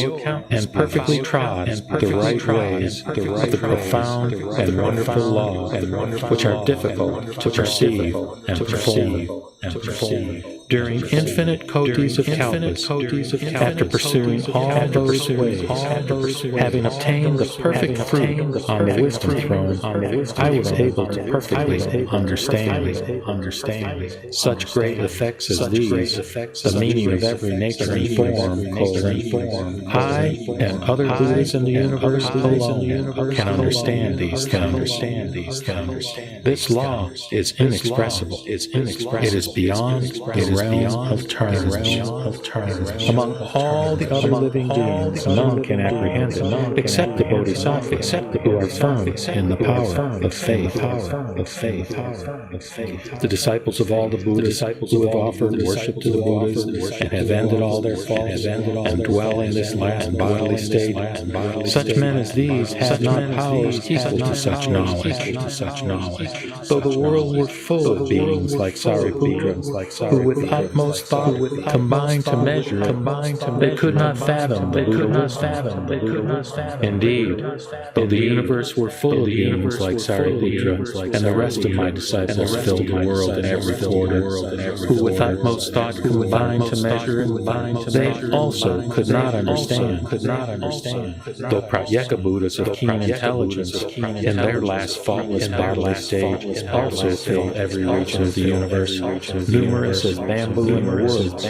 and perfectly trod the right ways of the profound and wonderful law, which are difficult to perceive and perform. During infinite kotis of kalpas, after pursuing all those ways, having obtained the perfect fruit on the wisdom throne, I was able to perfectly understand such great effects as these, the meaning of every nature and form, I and other Buddhas in the universe alone can understand these things. This law is inexpressible. It is beyond the realm of terms. Among all the other living beings, none can apprehend it, except the Bodhisattvas, who are firm in the power of faith. The disciples of all the Buddhas who have offered worship to the Buddhas and have ended all their faults and dwell in this last bodily state, such men as these have not powers equal to such knowledge. Though the world were full of beings like Sariputra, who with utmost thought combined to measure, they could not fathom the Buddha wisdom. Indeed, though the universe were full of beings like Sariputra, and the rest of my disciples filled the world in every quarter, who with utmost thought combined to measure it, they also could not understand. Though Pratyeka Buddhas of keen intelligence, in their last faultless bodily stage, also filled every region of the universe, numerous as bamboo in the woods.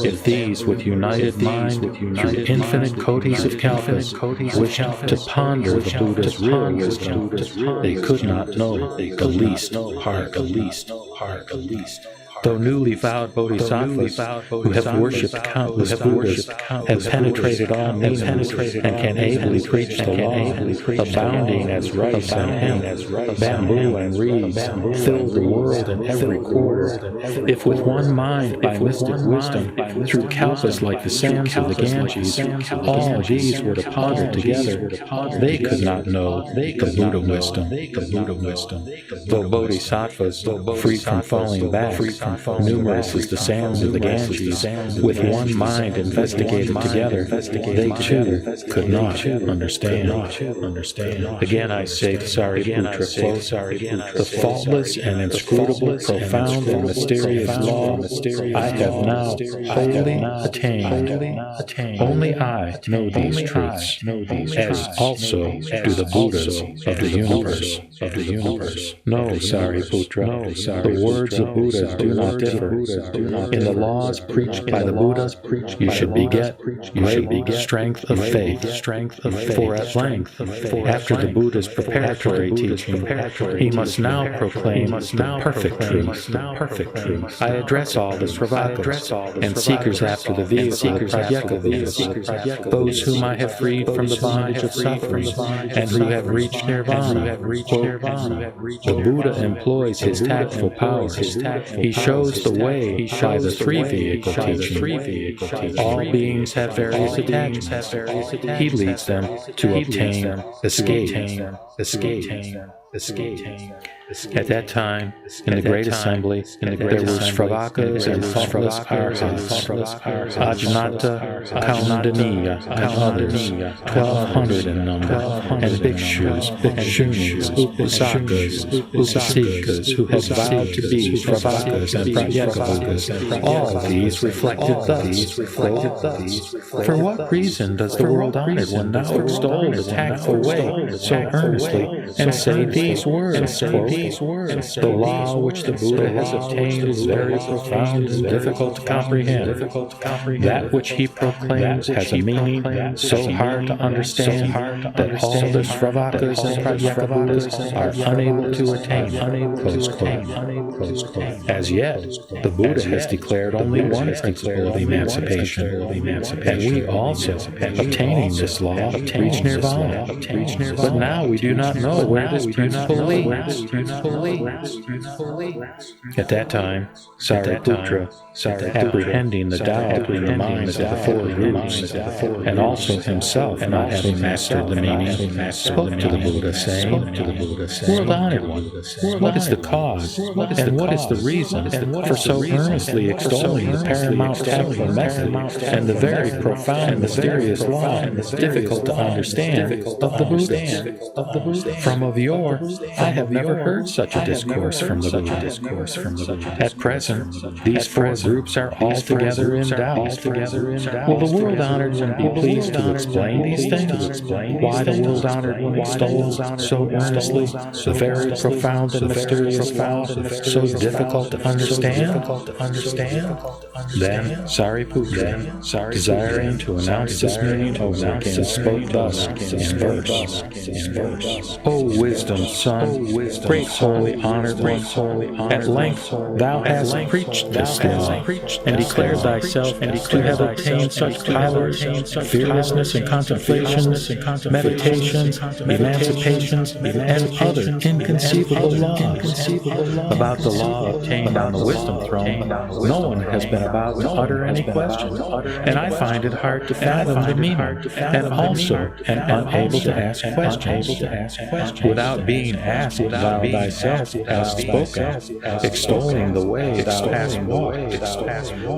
If these, with united mind, through infinite kotis of kalpas, wished to ponder the Buddha's real wisdom, they could not know the least part. Though newly vowed bodhisattvas who have worshipped countless Buddhas have penetrated all meanings and can ably preach the law, abounding as rice and hemp, bamboo and reeds, fill the world in every quarter. If with one mind, by mystic wisdom, through kalpas like the sands of the Ganges, all these were to ponder together, they could not know the Buddha wisdom. Though bodhisattvas, free from falling back, numerous as the sands of the Ganges, with one mind investigated together, they too could not understand. Again I say to Sariputra, the faultless and inscrutable, profound and mysterious law I have now wholly attained. Only I know these truths, as also do the Buddhas of the universe. No, Sariputra, the words of Buddhas do not differ. In the laws preached by the Buddha, you should beget strength of faith. For at length, after the Buddha's preparatory teaching, he must now proclaim the perfect truth. I address all the Sravakas and seekers after the vehicle of Pratyeka Buddhas, those whom I have freed from the bondage of suffering and who have reached nirvana. The Buddha employs his tactful powers. He shows the way by the three-vehicle teaching. All beings have various attachments. He leads them to obtain escape. At that time, in the great assembly, there were Shravakas and thoughtless Arhats, Ajnata, Kaundaniya, and others, 1,200 in number, and bhikshus, bhikshunis, upasakas, upasikas, who had vowed to be Shravakas and Pratyekabuddhas. All these reflected thus, "For what reason does the world-honored one now extol the tactful way so earnestly, and say these words, quote, 'The law which the Buddha has obtained is very profound and difficult to comprehend. That which he proclaims has a meaning so hard to understand that all the Shravakas and Pratyekabuddhas are unable to attain it.'" As yet, the Buddha has declared only one principle of emancipation, and we also, obtaining this law, reach nirvana. But now we do not know where this principle leads. At that time, Sariputra, apprehending the doubt in the minds of the four groups, and also himself not having mastered the meaning, spoke to the Buddha, saying, "World-honored one, what is the cause, and what is the reason for so earnestly extolling the paramount tactful method and the very profound and mysterious law, difficult to understand, of the Buddhists? From of yore, I have never heard such a discourse from the Buddha. At present, these four groups are altogether in doubt. Will the world-honored one be pleased to explain these things? Why the world-honored one extols so earnestly the very profound and mysterious law, so difficult to understand?" Then Sariputra, desiring to announce this meaning over again, spoke thus in verse: "O wisdom son, great holy honored one, at length thou hast preached this law, and declared thyself to have obtained such powers, fearlessness and contemplations, meditations, emancipations, and other inconceivable laws. About the law obtained on the wisdom throne, no one has been about to utter any question, and I find it hard to fathom the meaning, and also am unable to ask questions. Without being asked, thou thyself hast spoken, extolling the way thou hast walked,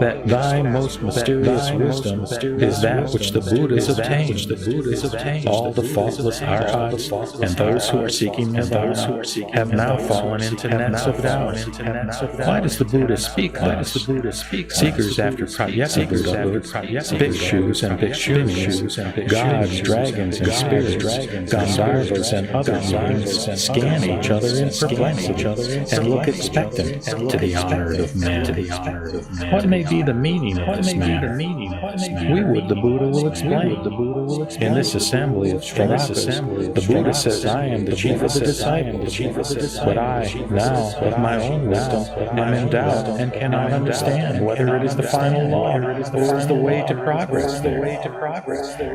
that thy most mysterious wisdom is that which the Buddhas obtained. All the faultless Arhats and those who are seeking nirvana have now fallen into nets of doubt. Why does the Buddha speak thus? Seekers after Pratyekabuddhahood, bhikshus and bhikshunis, gods, dragons, and spirits, Gandharvas and other beings scan each other in perplexity and look expectant to the honored of man. What may be the meaning of this matter? We would the Buddha will explain. In this assembly of Shravakas, the Buddha says, "I am the chief of the disciples, but I, now, of my own wisdom, am in doubt and cannot understand whether it is the final law or is the way to progress there."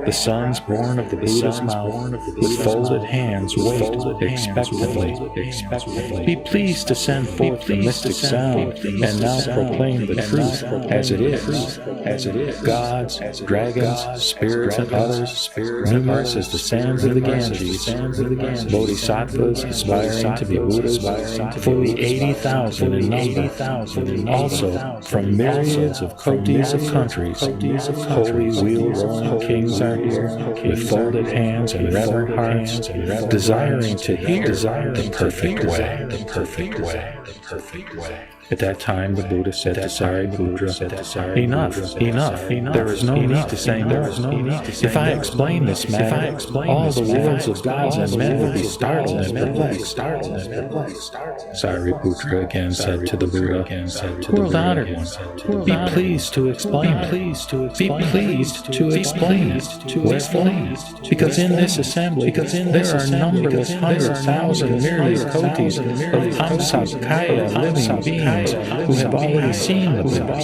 The sons born of the Buddha's mouth, with folded hands, wait expectantly. Be pleased to send forth the mystic sound, and now proclaim the truth as it is. Gods, dragons, spirits, and others, numerous as the sands of the Ganges, bodhisattvas aspiring to be Buddhas, fully 80,000 in number. Also, from myriads of kotis of countries, holy wheel-rolling kings are here, with folded hands and reverent hearts, desiring to hear the perfect way. At that time, the Buddha said to Sariputra, "Enough. There is no need to say more. If I explain this matter, all the worlds of gods and men will be startled and perplexed." Sariputra again said to the Buddha, "World-honored one, be pleased to explain it. Wherefore? Because in this assembly there are numberless 100,000 myriad kotis of Hamsakaya living beings who have already seen the Buddha,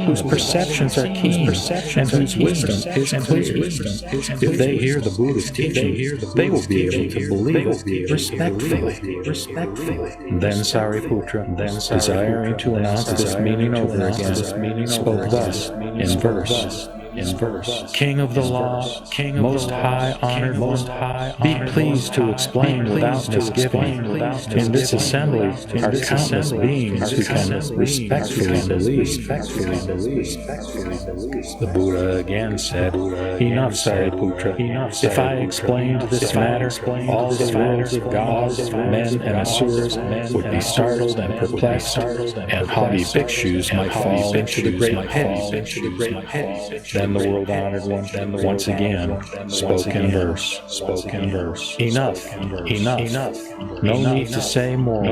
whose perceptions are keen, and whose wisdom is clear. If they hear the Buddha's teaching, they will be able to believe it respectfully." Then Sariputra, desiring to announce this meaning over again, spoke thus in verse: King of the law, most high honored one, be pleased to explain without misgiving. In this assembly are countless beings who can respectfully believe. The Buddha again said, Enough, Sariputra. If I explained this matter, all the worlds of gods, men, and asuras would be startled and perplexed, and haughty bhikshus might fall into the great pit. Then the world-honored one once again spoke in verse. Enough. No need to say more.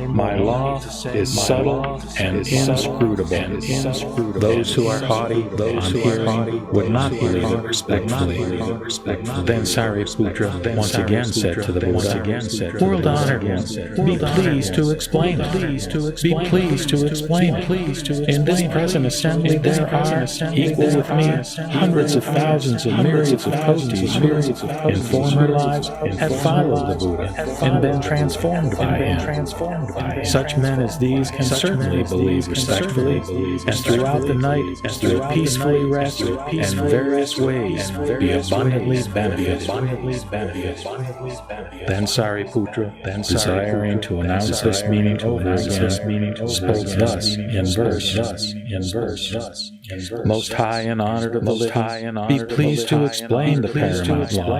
My law is subtle and inscrutable. Those who are haughty, would not believe it respectfully. Then Sariputra once again said to the Buddha, World-honored one, be pleased to explain it. Be pleased to explain it. In this present assembly there are, equal with me, hundreds of thousands of myriads of kotis who, in former lives, have followed the Buddha and been transformed by him. Such men as these can certainly believe respectfully, and throughout the night will peacefully rest and various ways be abundantly benefited. Then Sariputra, desiring to announce this meaning over again, spoke thus in verse. Most high and honored of the living, be pleased to explain the paramount law.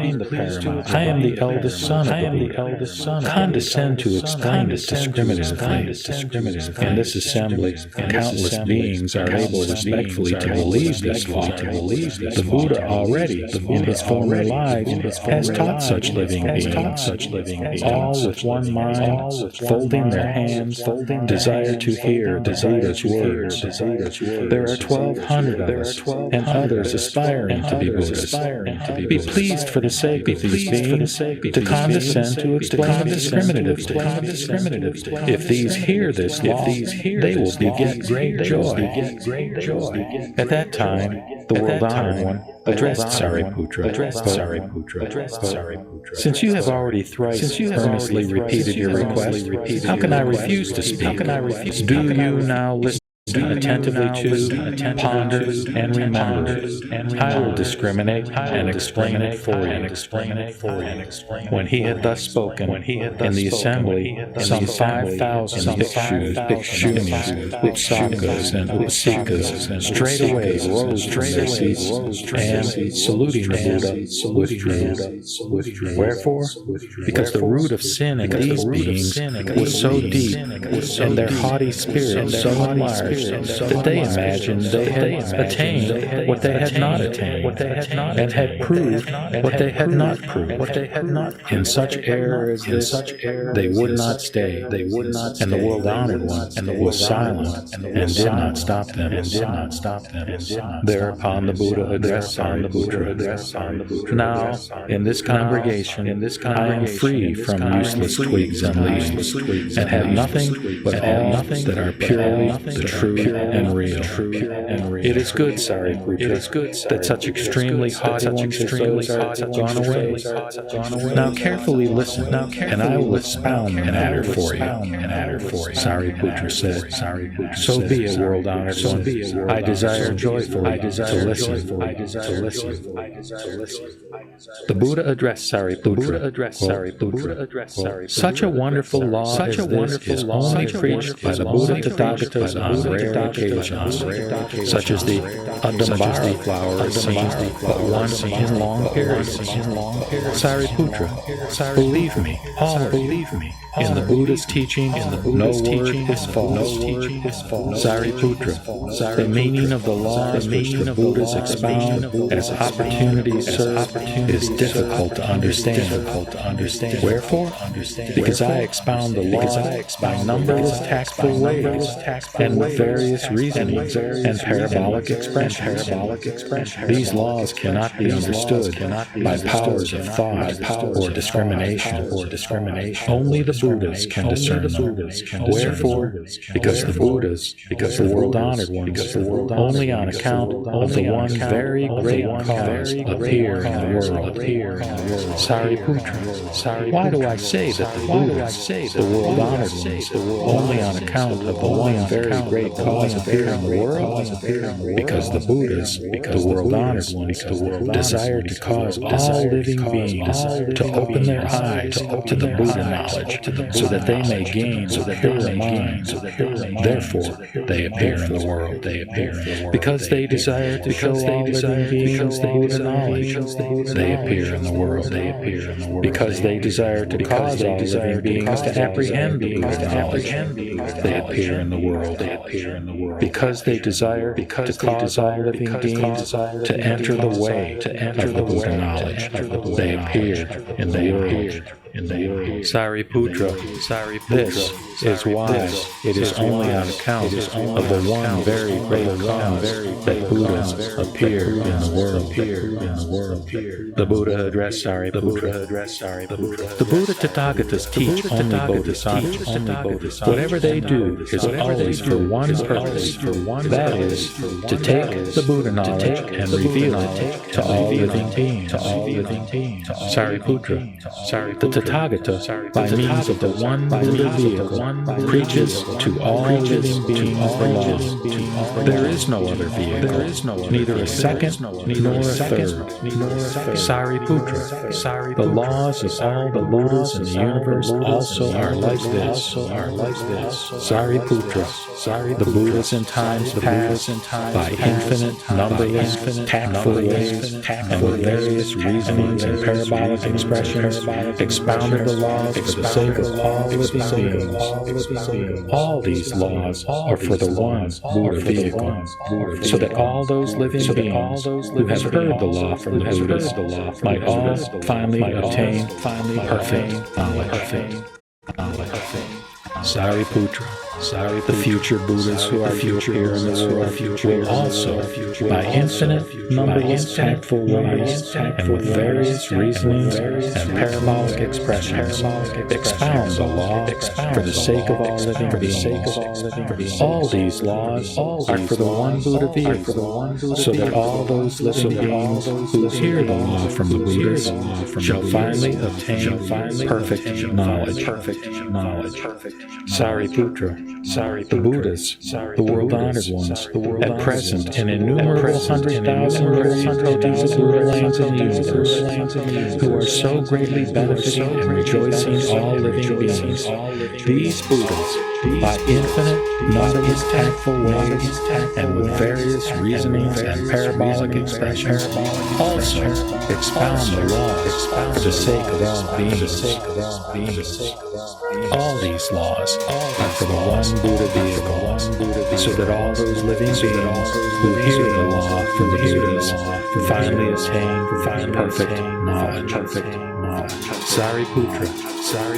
I am the eldest son of the Buddha. Condescend to explain it discriminatively. In this assembly, countless beings are able respectfully to believe this law. The Buddha already, in his former lives, has taught such living beings, all with one mind, folding their hands, desire to hear the Buddha's words. There are 1,200 of us, and others aspiring to be Buddhists. Be pleased for the sake of these beings to condescend to explain discriminatively. If these hear this law, they will beget great joy. At that time, the world-honored one addressed Sariputra. Since you have already thrice earnestly repeated your request, how can I refuse to speak? Do you now listen attentively to, ponder, and remember? I will discriminate and explain it for you. When he had thus spoken, in the assembly, some 5,000 bhikshunis, upsakas, and upasikas straightway rose from their seats, and, saluting the Buddha, withdrew. Wherefore? Because the root of sin in these beings was so deep, and their haughty spirit so enlarged, that they imagined they had attained what they had not attained, and had proved what they had not proved. In such error as this, they would not stay, and the world-honored one was silent and did not stop them. Thereupon the Buddha addressed Sariputra. Now, in this congregation, I am free from useless twigs and leaves, and have nothing but all that are purely the true and real. It is good, Sariputra, that such extremely haughty ones as those are gone away. Now carefully listen, and I will expound the matter for you. Sariputra said, So be it, world-honored one. I desire joyfully to listen. The Buddha addressed Sariputra. Such a wonderful law as this is only preached by the Buddha Tathagatas on rare occasions, such as the Adambara flower is seen but once in long periods. Sariputra, believe me, all believe me. In the Buddha's teaching, no word is false. Sariputra, the meaning of the laws which the Buddhas expound as opportunities serve is difficult to understand. Wherefore? Because I expound the law by numberless tactful ways, and with various reasonings and parabolic expressions. These laws cannot be understood by powers of thought or discrimination. Only the Buddhas can discern them. Wherefore? Because the Buddhas, because the world-honored ones, only on account of the one very great cause appear in the world. Sariputra, why do I say that the Buddhas, the world-honored ones, only on account of the one very great cause appear in the world? Because the Buddhas, the world-honored ones, desire to cause all living beings to open their eyes to the Buddha knowledge, so that they may gain a purer mind. Therefore, they appear in the world. Because they desire to show all living beings the Buddha knowledge, they appear in the world. Because they desire to cause all living beings to apprehend the Buddha knowledge, they appear in the world. Because they desire to cause all living beings to enter the way of the Buddha knowledge, they appear in the world. Sariputra, this is why it is only on account of the one very great cause that Buddhas appear in the world. The Buddha addressed Sariputra. The Buddha Tathagatas teach only Bodhisattvas. Whatever they do is always for one purpose, that is, to take the Buddha knowledge and reveal it to all living beings. Sariputra, the Tathagata, by means of the one Buddha vehicle, preaches to all living beings the law. There is no other vehicle, neither a second nor a third. Sariputra, the laws of all the Buddhas in the universe also are like this. Sariputra, the Buddhas in times past, by infinite, numberless, tactful ways, and with various reasonings and parabolic expressions, expounded the laws for the sake of all living beings. All these laws are for the one Buddha vehicle, so that all those living beings who have heard the law from the Buddhas might all finally obtain perfect knowledge. Sariputra, the future Buddhas who are to appear in the world will also, by infinite, numberless, tactful ways, and with various reasonings and parabolic expressions, expound the law for the sake of all living beings. All these laws are for the one Buddha vehicle, so that all those living beings who hear the law from the Buddhas shall finally obtain perfect knowledge. Sariputra, the Buddhas, the world-honored ones, at present in innumerable 100,000 various coties of Buddha lands in the universe, who are so greatly benefiting and rejoicing all living beings. These Buddhas, by infinite, numberless, tactful ways, and with various reasonings and parabolic expressions, also expound the laws for the sake of all beings. All these laws are for the one Buddha vehicle, so that all those living beings who hear the law from the Buddhas finally attain perfect knowledge. Sariputra,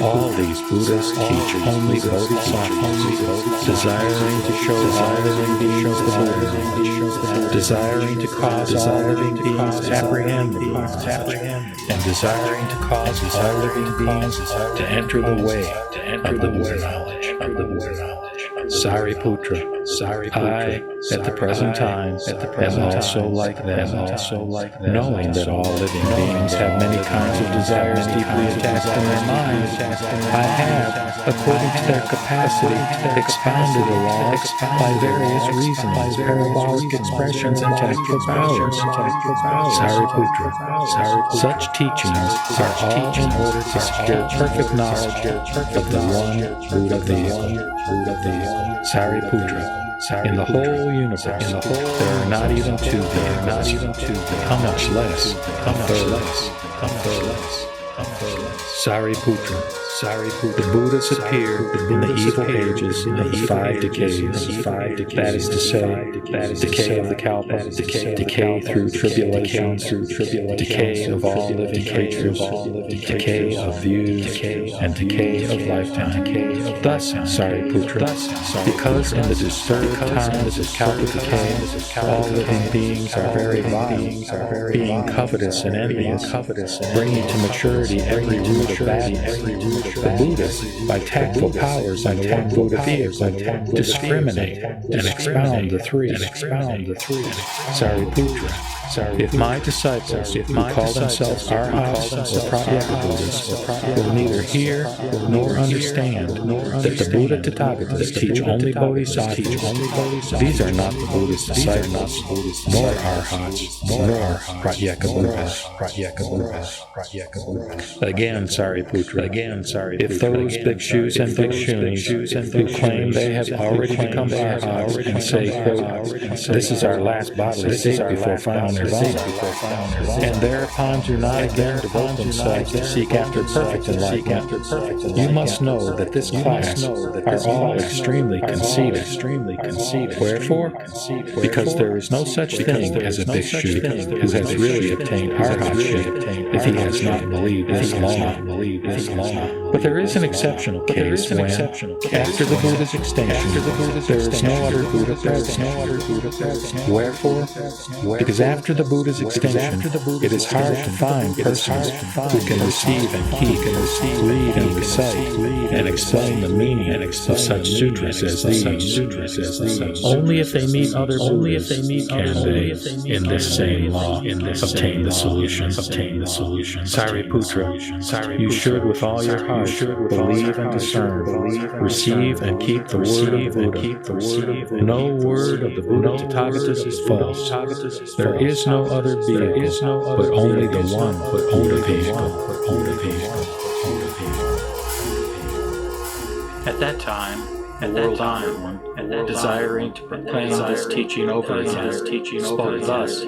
all these Buddhas teach only Bodhisattvas, desiring to show all living beings the Buddha, desiring to cause all living beings to apprehend the Buddha, and desiring to cause all living beings to enter the way of the Buddha knowledge. Sariputra, I, at the present time, am also like them, knowing that all living beings have many kinds of desires deeply attached in their minds. I have, according to their capacity, expounded the laws by various reasonings, parabolic expressions, and tactful powers. Sariputra, such teachings are all in order to secure perfect knowledge of the one Buddha vehicle. Sariputra, in the whole universe, there are not even two vehicles. How much less a third? Sariputra, the Buddhas appeared in the evil ages of the 5 decays, that is to say, decay of the kalpa, decay through tribulation, decay of all living creatures, decay of views, and decay of lifetime. Thus, Sariputra, because in the disturbed times of kalpa decay, all living beings are very vile, being covetous and envious, bringing to maturity every root of badness, The Buddhists, by tactful powers and one Buddha vehicle, discriminate and expound the three. Sariputra. If my disciples, who call themselves Arhats or Pratyeka Buddhists, will neither hear nor understand that the Buddha Tathagatas teach only Bodhisattvas, these are not the Buddhist disciples, nor Arhats, nor Pratyeka Buddhas. Again, Sariputra, if those bhikshus and bhikshunis who claim they have already become Arhats and say, quote, "This is our last bodily state before final nirvana," and thereupon do not again devote themselves to seek after perfect enlightenment, you must know that this class are all extremely conceited. Wherefore? Because there is no such thing as a bhikshu who has really obtained arhatship if he has not believed this law. But there is an exceptional case when, after the Buddha's extinction, there is no other Buddha present. Wherefore? Because after the Buddha's extinction, it is hard to find persons who can receive and keep, read and recite, and explain the meaning of such sutras as these. Only if they meet other Buddhas can they, in this same law, obtain the solution. Sariputra, you should with all your heart believe and discern, receive and keep the word of the Buddha. No word of the Buddha Tathagatas is false. There is no other vehicle, but only the one Buddha vehicle. At that time, the world-honored one, desiring to proclaim this teaching over again, spoke thus,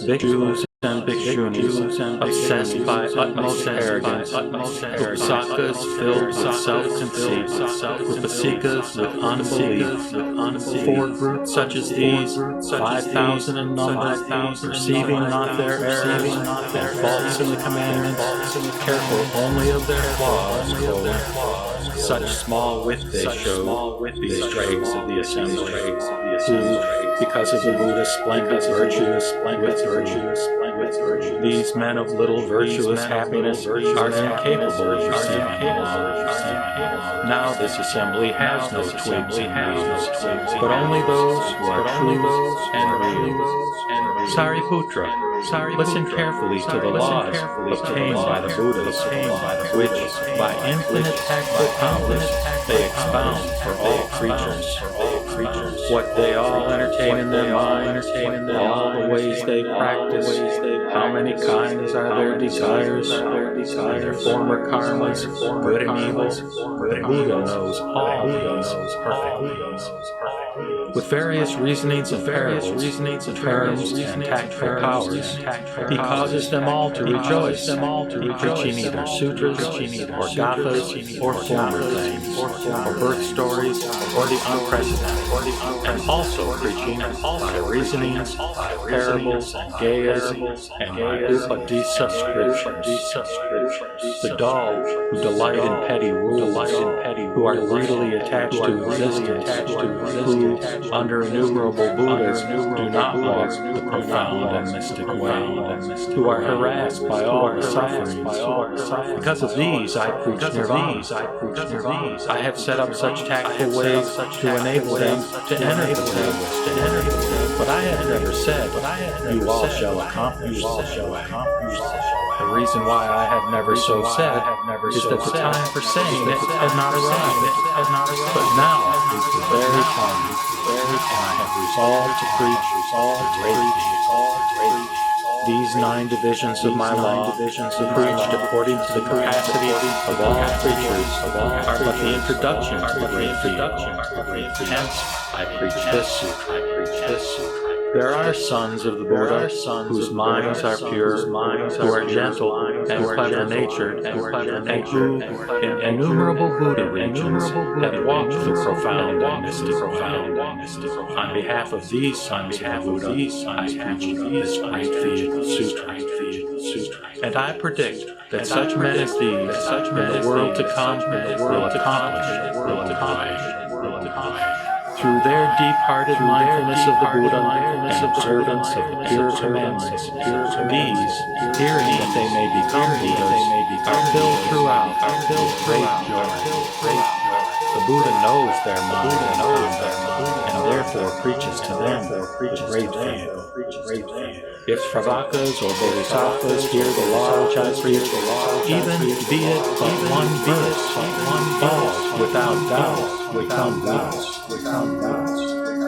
Bhikshus and bhikshunis, obsessed by utmost arrogance, upasakas filled with self-conceit, upasikas with unbelief, four groups such as these, 5,000 in number, perceiving not their errors, and faults in the commandments, careful only of their flaws, such small wit they show, these dregs of the assembly, who, because of the Buddha's splendid virtues, these men of little virtuous happiness are incapable of receiving. Now this assembly has no twigs and leaves, but only those who are true and real. Sariputra, listen carefully to the laws obtained by the Buddhas, which, by infinite tactful powers, they expound for all creatures. What they all entertain in their minds, all the ways they practice, how many kinds are their desires, their former karmas, good and evil. The Buddha knows all these perfectly. With various reasonings and parables, terms, and tactful powers, he causes them all to rejoice, preaching either sutras, or gathas, or former things, or birth stories, or the unprecedented, and also preaching by reasonings, by parables, and gayas, and by upadisa scriptures. The dull, who delight in petty rules, who are greedily attached to existence, who, under innumerable Buddhas, do not walk the profound and mystic way, who are harassed by all the sufferings. Because of these, I preach nirvana. I have set up such tactful ways to enable them to enter the way. But I have never said, you all shall accomplish. The reason why I have never so said is that the time for saying it had not arrived. But now is the very time, and I have resolved to preach these 9 divisions of my law, preached according to the capacity of all creatures, are but the introduction to the great field. Hence, I preach this sutra. There are sons of the Buddha whose minds are pure, who are gentle and clever-natured, and who, in innumerable Buddha regions, have walked the profound and mystic way. On behalf of these sons of the Buddha, I preach this great field sutra. And I predict that such men as these, in the world to come, will accomplish. Through their deep-hearted mindfulness of the Buddha and observance of the pure commandments, these, hearing that they may become Buddhas, are filled throughout with great joy. The Buddha knows their mind and conduct, and therefore preaches to them with great faith. If Shravakas or Bodhisattvas hear the law which I preach, even be it but one verse, all without doubt become Buddhas.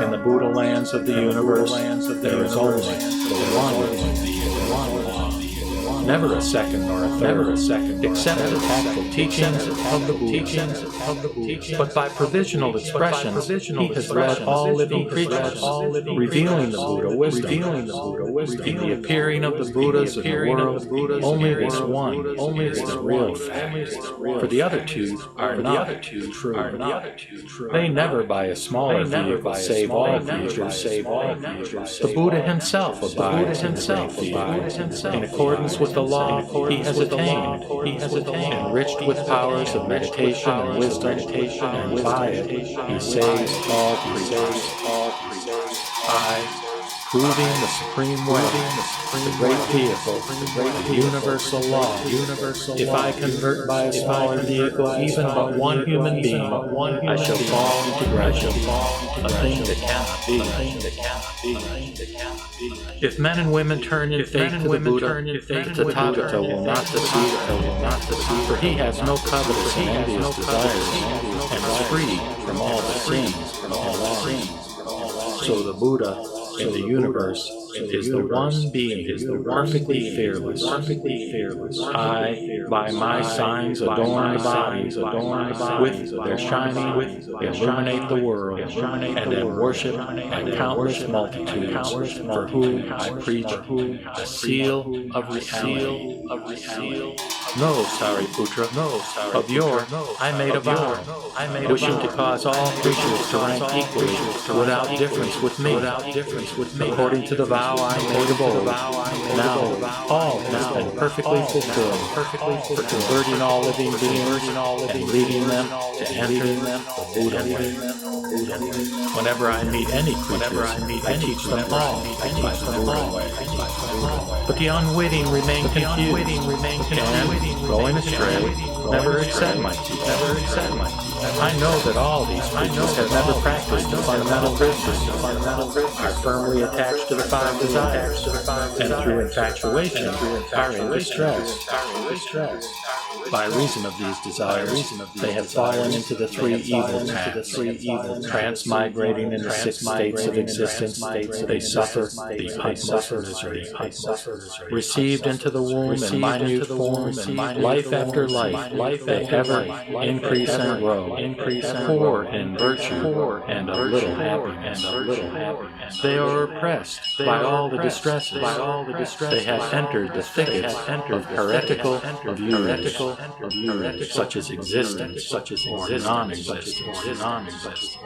In the Buddha lands of the universe, there is only the one law. Never a second nor a third, except the tactful teachings of the Buddha. But by provisional expression, he has led all living creatures, revealing the Buddha wisdom. In the appearing of the Buddhas in the world, only this one is the real fact. For the other two are not true. They never by a smaller vehicle save all creatures. The Buddha himself abides in in accordance with the law he has attained, enriched with powers of meditation and wisdom, and by it he saves all creatures. Proving the supreme way, the great vehicle, the universal law. If I convert by a smaller vehicle even but one human being, I shall fall into gradual, a thing that cannot be. If men and women turn in faith to the Buddha, the Tathagata will not deceive, for he has no covetous and envious desires, and is free from all the sins. So the Buddha in the universe is the one being, perfectly fearless. I, by my signs, adorn the bodies, with their shining, illuminate the world, and then worship and countless multitudes, for whom I preach the seal of reality. No, Sariputra, of yore I made a vow, wishing to cause all creatures to rank equally, without difference with me. According to the vow I made of old, now all has been perfectly fulfilled, for converting all living beings and leading them to enter the Buddha way. Whenever I meet any creatures, I teach them all by the Buddha way. But the unwitting remain confused, and, going astray, never accept my teaching. I know that all these creatures have never practiced the fundamental virtues, are firmly attached to the five desires, and through infatuation are in distress. By reason of these desires, they have fallen into the three evil paths, transmigrating in the 6 states of existence. They suffer the utmost misery. Received into the womb in minute form, life after life, they ever increase and grow, poor in virtue and of little happiness. They are oppressed by all the distresses. They have entered the thickets of heretical views, such as existence, or non-existence.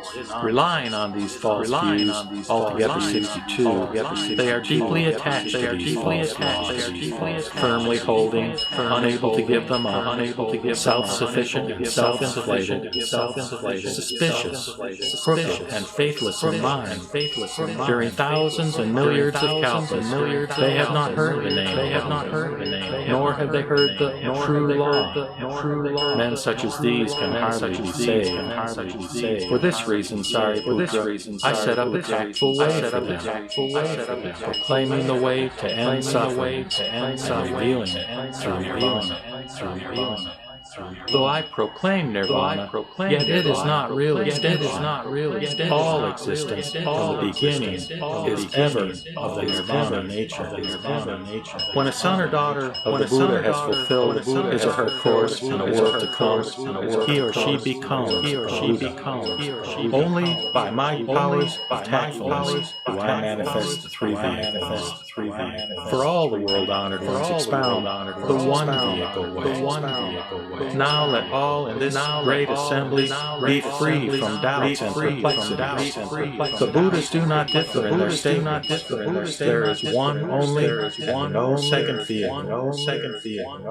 Relying on these false views, altogether 62, they are deeply attached to these false laws, firmly holding, unable to give them up, self-sufficient and self-inflated, suspicious, crooked, and faithless in mind. During thousands and milliards of kalpas, they have not heard the name, nor have they heard the true law. Men such as these can hardly be saved. For this reason, Sariputra, I set up a tactful way for them, proclaiming the way to end suffering, and revealing it through nirvana. Though I proclaim nirvana, yet it is not real existence. All existence from the beginning is ever of the nirvana nature. When a son or daughter of the Buddha has fulfilled his or her course in a world to come, he or she becomes Only by my powers of tactfulness do I manifest the three vehicles. For all the world-honored ones expound the one vehicle way. Now let all in this great assembly be free from doubts and perplexities. The Buddhists do not differ in their statements. There is one only, and no second feeling.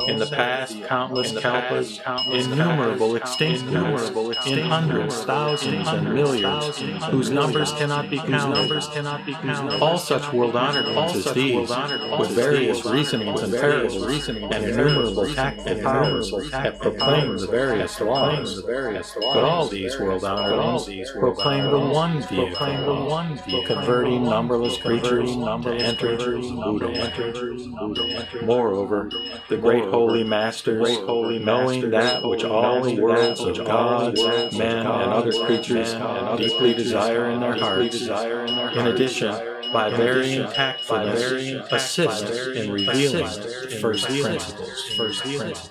In the past, countless kalpas, innumerable extinctions, in hundreds, thousands, and millions, whose numbers cannot be counted. All such world-honored ones as these, with various reasonings and parables, and innumerable tactful powers, have proclaimed the various laws. But all these world-honored ones proclaim the one view, converting numberless creatures to enter Buddha. Moreover, the great holy masters, knowing that which all the worlds of gods, men, and other creatures deeply desire in their hearts, in addition, by varying tactfulness, assist in revealing first principles.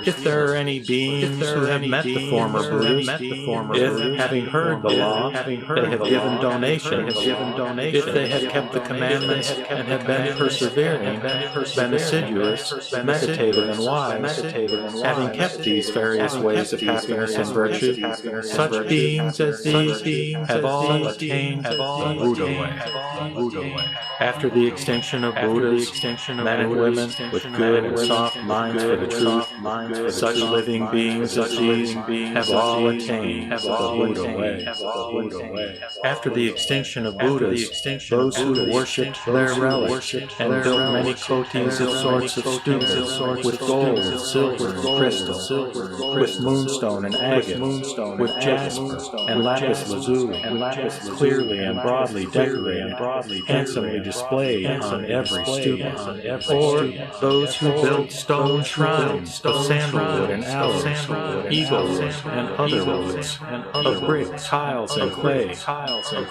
If there are any beings who have met the former Buddhas, if, having heard the law, they have given donations, if they have kept the commandments and have been persevering, been assiduous, meditative, and wise, having kept these various ways of happiness and virtue, such beings as these have all attained the Buddha way. After the extinction of Buddhas, men and women with good and soft minds for the truth, such living beings as these have all attained the Buddha way. After the extinction of Buddhas, those who worshipped their relics and built many kotis of sorts of stupas with gold and silver and crystal, with moonstone and agate, with jasper and lapis lazuli, clearly and broadly decorated, handsomely displayed on every stupa, or those who built stone shrines of sandalwood and aloes, eagle wood and other woods, of brick, tiles, and clay,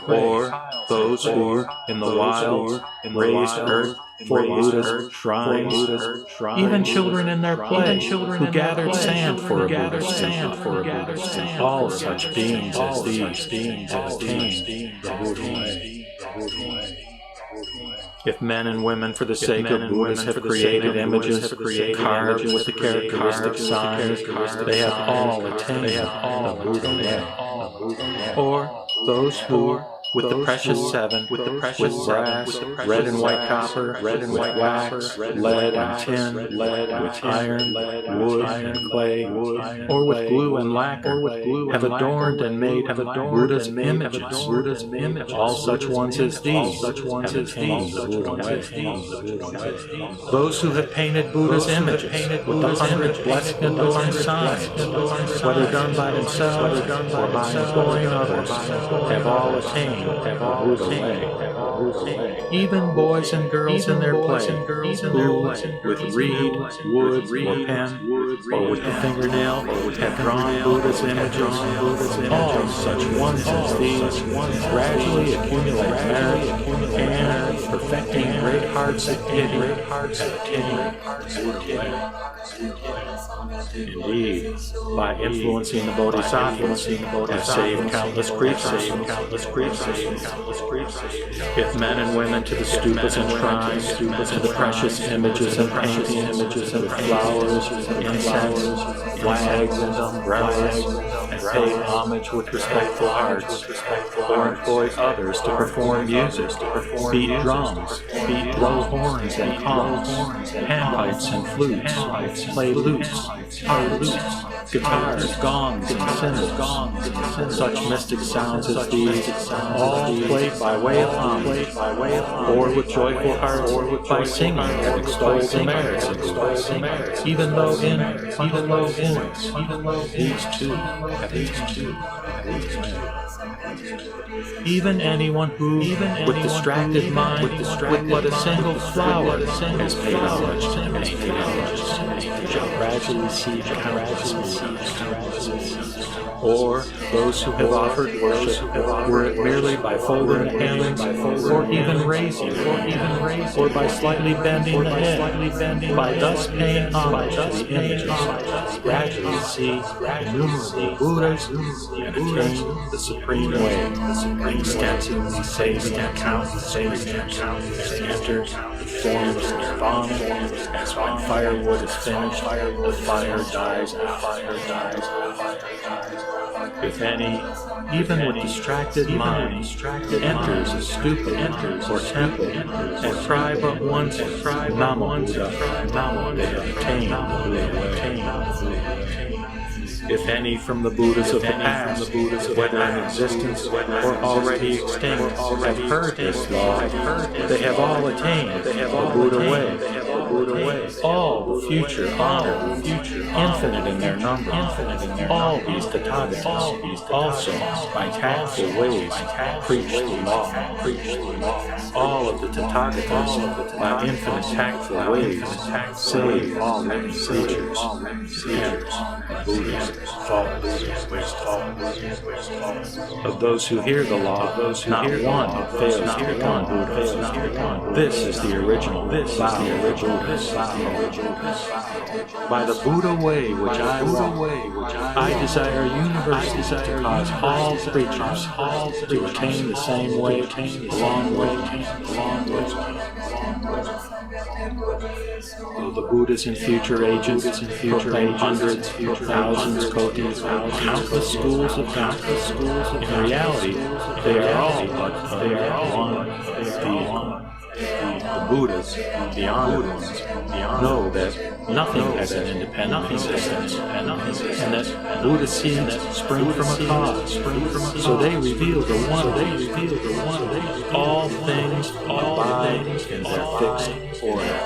or those who, in the wild, raised earth for Buddha's shrines, even children in their play, who gathered sand for a Buddha. All such beings as these have attained the Buddha way. If men and women for the sake of Buddhas have created images carved with the characteristic signs, they have all attained the Buddha way. Or those who, with the precious seven, with brass, red and white copper, with wax, lead and tin, with iron, wood and clay, or with glue and lacquer, have adorned and made Buddha's images. All such ones as these have attained the Buddha way. Those who have painted Buddha's images with the 100 blessed and adorning signs, whether done by themselves or by employing others, have all attained the Buddha way. Even boys and girls in their play, who, with reed, wood, or pen, or with the fingernail, have drawn Buddha's images. All such ones as these gradually accumulate merit and, perfecting great hearts of pity, have attained the Buddha way. Indeed, by influencing the Bodhisattvas, have saved countless creatures. If men and women to the stupas and shrines, to the precious images and paintings, with flowers, incense, flags, and umbrellas, and pay homage with respectful hearts, or employ others to perform music, beat drums, blow horns and conchs, panpipes and flutes, play lutes, guitars, gongs, and cymbals, such mystic sounds as these, all played by way of homage, or with joyful hearts, by singing and extolling the merits, even though in these two have even anyone who, with distracted mind, with but a single flower, has paid homage to me, shall gradually see or those who have offered worship, were it merely by folding the hands, or even raising, or by slightly bending the head, by thus paying homage to the images, gradually see innumerable Buddhas and attain the supreme way, extensively saving countless creatures as they enter the forms nirvana, as when firewood is finished, the fire dies out. If any, even with distracted mind, enters a stupa or temple, and cry but once, Namo Buddha, they obtain. If any from the Buddhas of the past, whether in existence or already extinct, have heard this law, they have all attained the Buddha way. All the future honor, infinite in their number, all these Tathagatas also by tactful ways preach the law. All of the Tathagatas by infinite tactful ways save all living creatures, Buddhas, of those who hear the law, not one fails to become Buddha. This is the original vow of Buddha. By the Buddha way which I walk, I desire universally to cause all creatures to attain the same way, along with though the Buddhas in future ages proclaim hundreds, thousands, kotis, countless schools of countless in reality, they are all but one. The Buddhas, the honored ones, know that nothing has an independent existence, and that Buddha seeds spring from a cause. So they reveal the one. All things abide in their fixed order.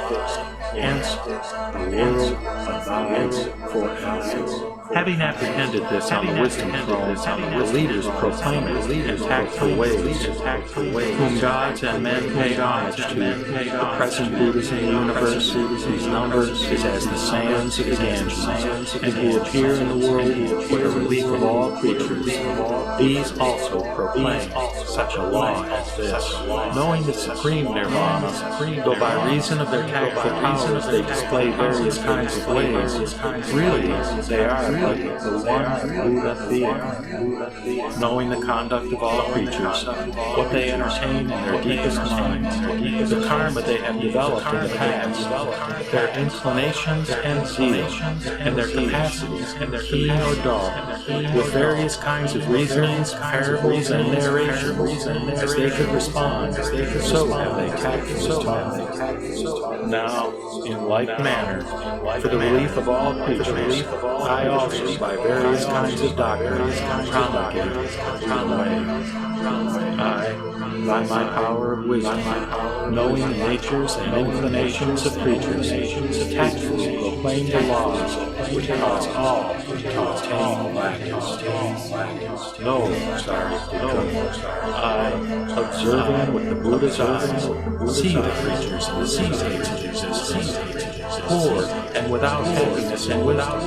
Hence, the world abides forever. Having apprehended this on the wisdom throne, the leaders proclaim it in tactful ways, whom gods and men pay homage to. The present Buddhas in the universe, whose number is as the sands of the Ganges, and who appear in the world for the relief of all creatures. These also proclaim such a law as this, knowing the supreme nirvana, though by reason of their tactful powers they display various kinds of ways, really they are but the one Buddha being, knowing the conduct of all creatures, what they entertain in their deepest minds, the karma they have developed in the past, their inclinations and zeal, and their capacities, keen or dull, with various kinds of reasonings, parables, and narrations, as they could respond, so have they tactfully taught. Now, in like manner, for the relief of all creatures, I also, by various kinds of doctrines, promulgate the way. I, by my power of wisdom, knowing the natures and inclinations of creatures, tactfully proclaim the laws which cause all to attain blackness. No, I, observing with the Buddha's eyes, see the creatures in the states of existence, poor and without happiness and wisdom,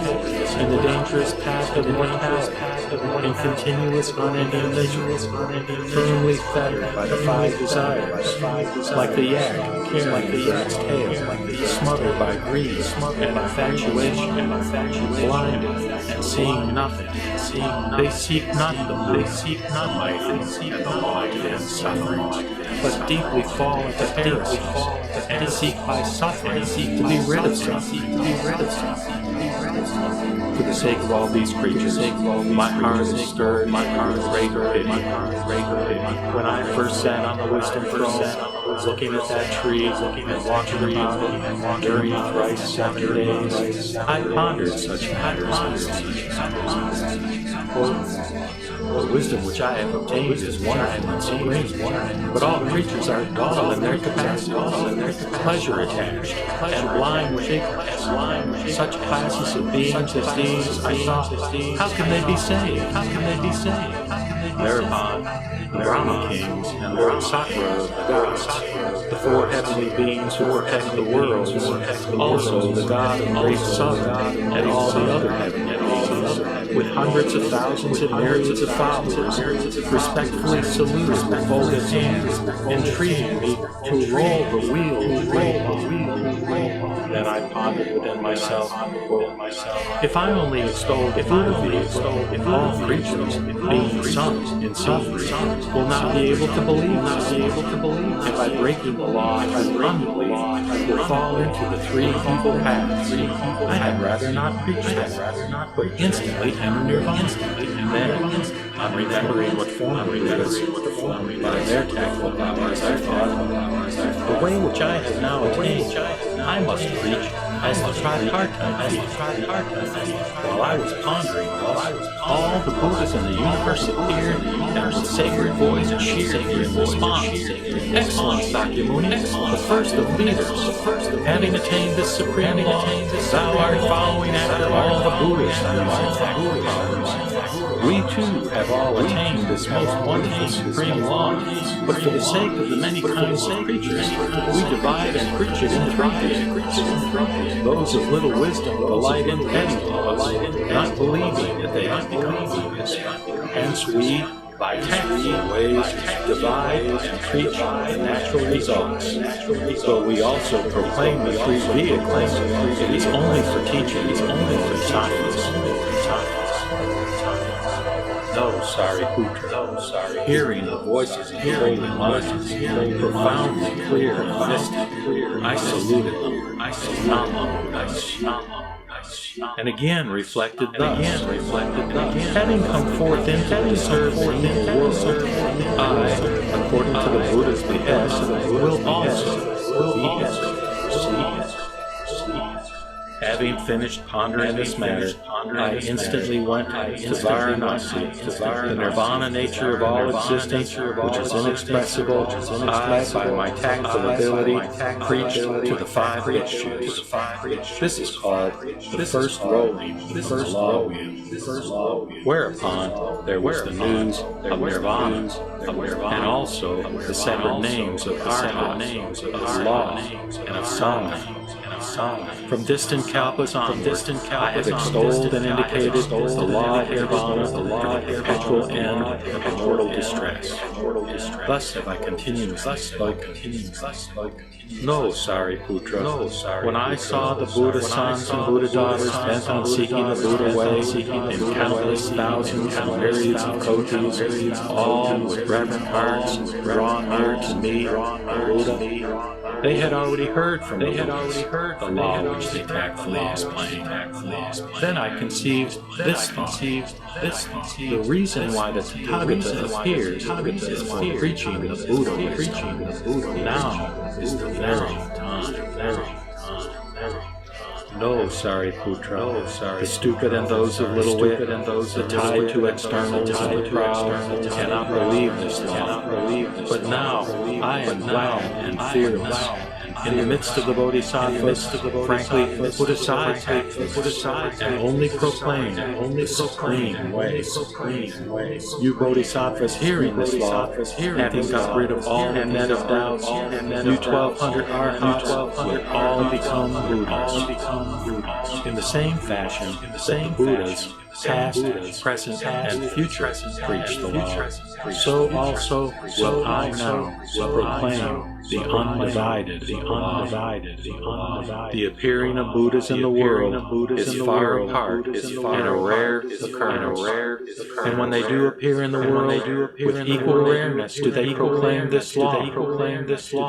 in the dangerous path of mortality, in continuous unending misery, firmly fettered by the five desires, like the yak carrying its tail, smothered by greed and infatuation, blinded and seeing nothing. They seek not life and light and suffering, but deeply fall into heresy, and seek by suffering to be rid of suffering. For the sake of all these creatures, my heart is stirred, my heart is great pity. When I first sat on the wisdom throne, looking at that tree, and walking about it, during thrice 7 days, I pondered such matters. The wisdom which I have obtained is wonderful and supreme, but all creatures are dull in their capacity, pleasure attached, and blind with ignorance. Such classes of beings as these, I thought, how can they be saved? Thereupon, the Brahma kings and Lord Sutra of the gods, the 4 heavenly beings who protect the worlds, also the god of great sun, and all the other heavenly beings, with hundreds of thousands and myriads of followers, respectfully salute with folded hands, entreating me to roll the wheel. Then I pondered within myself, if I only extolled all creatures, being sons in suffering, will not be able to believe, and by breaking the law through unbelief, will fall into the three evil paths. I had rather not preach that, but instantly enter nirvana. And then, on remembering what formerly was, by their tactful powers, I thought, the way which I have now attained, I must preach as the tripartite. While I was pondering, all the Buddhas in the universe appeared, and with sacred voice cheered me in response. Excellent, Sakyamuni, the first of leaders, having attained this supreme law, thou art following after all the Buddhas and all the powers. We too have all attained this most wonderful supreme law, but for the sake of the many kinds of creatures, we divide and preach it into three. Those of little wisdom delight in petty laws, not believing that they have become Buddhas. Hence we, by tactful ways, divide and preach the natural results. But we also proclaim the three vehicles. It is only for teaching, it is only for science. No, Sariputra, hearing the voices of the holy monks, profoundly clear and mystic, I saluted them, and again reflected thus, having come forth into the serve the world, I, according to the Buddha's behest, will also see. Having finished pondering this matter, I instantly went to Varanasi, the nirvana nature of all existence, which is inexpressible. I, by my tactful ability, preached to the five issues. This is called the first rolling, the first law wheel. Whereupon there was the news of nirvana, and also the separate names of arhat, of law, and of sama. From distant kalpas on, I have extolled and indicated the law of nirvana, the perpetual end of mortal distress. Thus have I continuously spoken. No, Sariputra, when I saw the Buddha sons and Buddha daughters bent on seeking the Buddha way, in countless thousands and myriads of kotis, all with reverent hearts drawn near to me, Buddha, they had already heard from me the law which they tactfully explained. Then I conceived this thought. The reason why the Tathagata appears is for preaching the Buddha way. Now is the very time. No, Sariputra, the stupid and those of little wit, the tied to externals and the proud, cannot believe this law. But now I am glad and fearless. In the midst of the Bodhisattvas, frankly, put aside, and only proclaim the supreme way. You Bodhisattvas hearing this law, having got rid of all net of doubts, you 1,200 arhats will all become Buddhas. In the same fashion, the Buddhas, past, present, and future, preach the law. So also will I now proclaim the undivided. The appearing of Buddhas in the world is far apart and a rare occurrence. And when they do appear in the world, with equal rareness do they proclaim this law.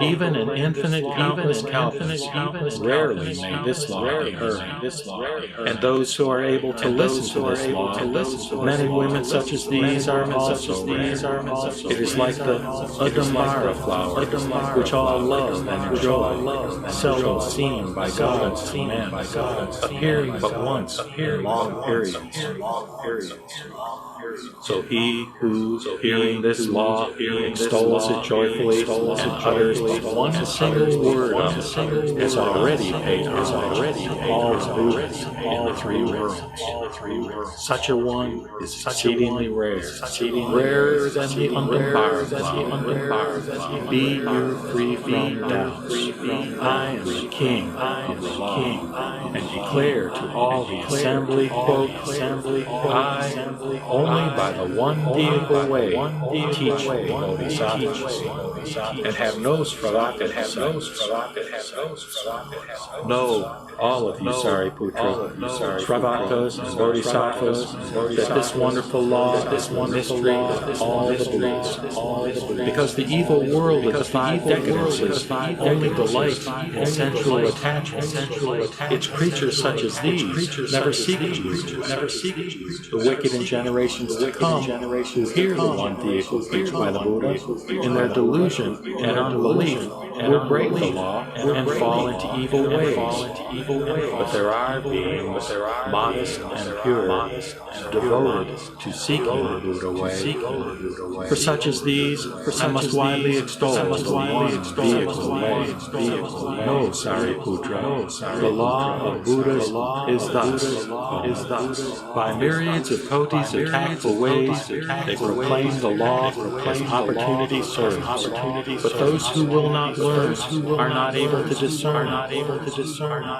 Even in infinite countless kalpas, rarely may this law be heard. And those who are able to listen to this law, men and women such as these are also rare. It is like the Adambara flower, which all love and enjoy, seldom seen by gods and men, appearing but once in long periods. So he who, hearing this law, extols it joyfully, and utters but one single word of it, has already paid homage to all the Buddhas in the three worlds. Such a one is exceedingly rare, rarer than the undembarred. Be you free from doubts. I am the king of the law, and declare to all the assembly, I, only by the one vehicle way, teach the Bodhisattvas, and have no Sravaka. Know, all of you Sariputra, Sravakas and Bodhisattvas, that this wonderful law, this mystery, all the Buddhas, because the evil world of the five decadences only delights in sensual attachment. Its creatures such as these never seek Jesus. The wicked in generations to come, who hear the one vehicle preached by the Buddha, in their delusion and unbelief, will break the law and fall into evil ways. But there are beings modest and pure, devoted to seeking the Buddha way. For such as these, I must widely extol the one vehicle way. No, Sariputra, the law of Buddhas is thus. By myriads of kotis of tactful ways, they proclaim the law as opportunity serves. But those who will not learn are not able to discern.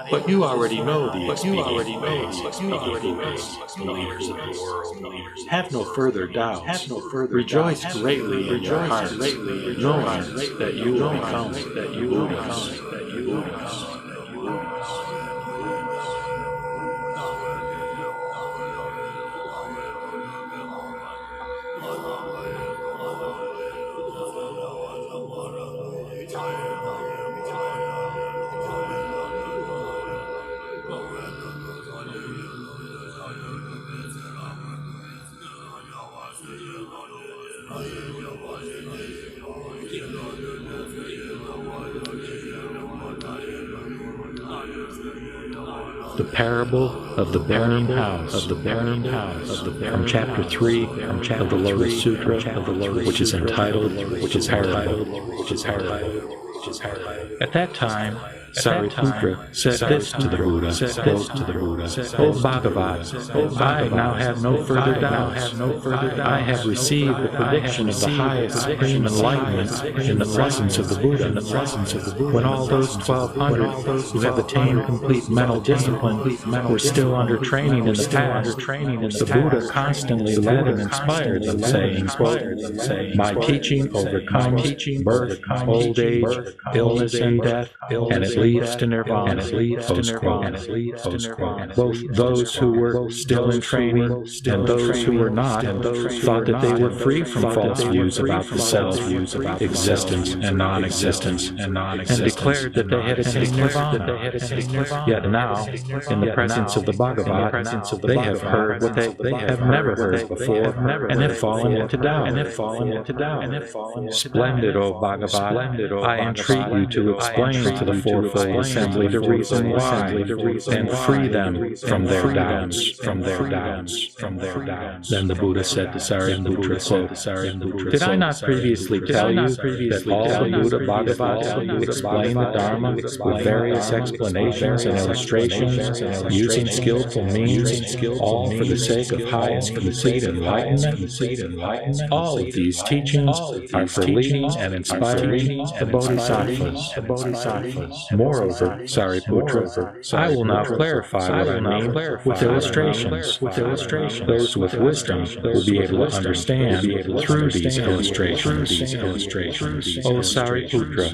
But you already know the expedient ways of the leaders of the world. Have no further doubts. Rejoice greatly in your hearts, knowing that you will become Buddhas. The Parable of the Burning House, from Chapter 3 of the Lotus Sutra, which is entitled, At that time, Sariputra said this to the Buddha, O Bhagavat, I now have no further doubts. I have received the prediction of the highest supreme enlightenment in the presence of the Buddha. When all those 1,200 who have attained complete mental discipline were still under training in the past, the Buddha constantly led and inspired them, saying, My teaching overcomes birth, old age, illness, and death, and it leads to nirvana. Both those who were still in training and those who were not thought that they were free from false views about the self, existence and non-existence, and declared that they had attained nirvana. Yet now, in the presence of the Bhagavat, they have heard what they have never heard before, and have fallen into doubt. Splendid, O Bhagavat, I entreat you to explain to the fourfold assembly the reason why, and free them from their doubts. Then the Buddha said to Sariputra, Did I not previously tell you that all the Buddha Bhagavats explain the Dharma with various explanations and illustrations, using skillful means, all for the sake of highest complete enlightenment? All of these teachings are for leading and inspiring the Bodhisattvas. Moreover, Sariputra, I will now clarify what I mean with illustrations. Those with wisdom will be able to understand through these illustrations. O Sariputra,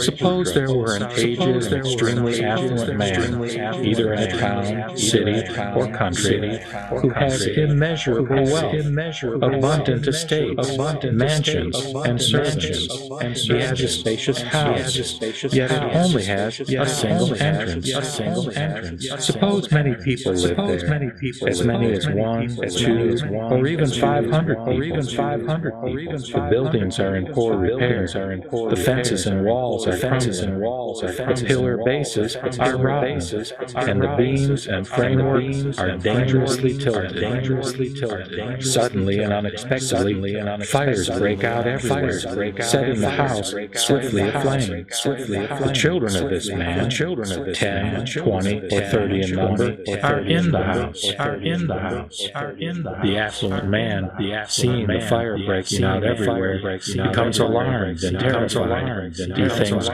suppose there were an aged and extremely affluent man, either in a town, city, or country, who has immeasurable wealth, abundant estates, mansions, and servants. He has a spacious house, yet it only has has a single entrance. Suppose many people live there, as many as 1, 2, or even 500 people. The buildings are in poor repair. The fences and walls are crumbling. The pillar bases are rotten, and the beams and framework are dangerously tilted. Suddenly and unexpectedly, fires break out everywhere, setting the house swiftly aflame. The children of this man, 10, 20, or 30 in number, are in the house. The affluent man, seeing the fire breaking out everywhere, becomes alarmed and terrified. He thinks,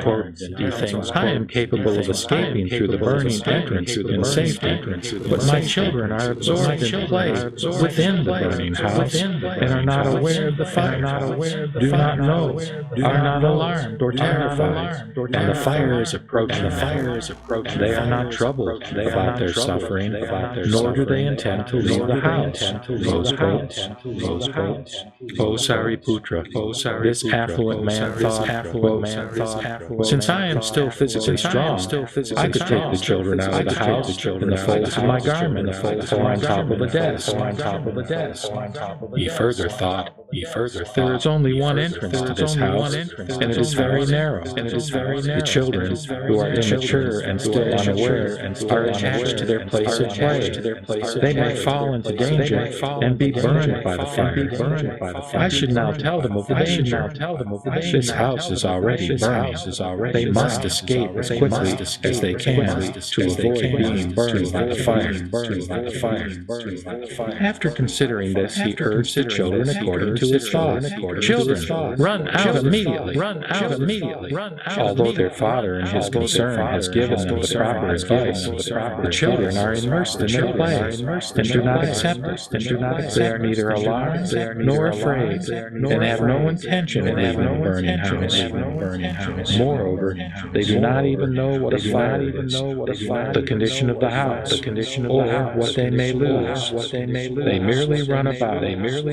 I am capable of escaping through the burning entrance in safety, but my children are absorbed in play within the burning house and are not aware of the fire, do not know, are not alarmed or terrified, and the fire is approaching. They are not troubled about their suffering, nor do they intend to leave the house. O Sariputra, this affluent man thought, since I am still physically strong, I could take the children out of the house in the folds of my garment, or on top of a desk. He further thought, there is only one entrance to this house, and it is very narrow. The children, who are immature and still unaware, are attached to their place of play. They may fall into danger and be burned by the fire. I should now tell them of the danger. This house is already burning. They must escape as quickly as they can to avoid being burned by the fire. After considering this, he urged the children according to his thoughts. Children, run out immediately. Although their father in his concern has given them the proper advice, the children are immersed in their play and do not accept it. They are neither alarmed nor afraid and have no intention of leaving the burning house. Moreover, they do not even know what a fire is, the condition of the house, or what they may lose. They merely run about,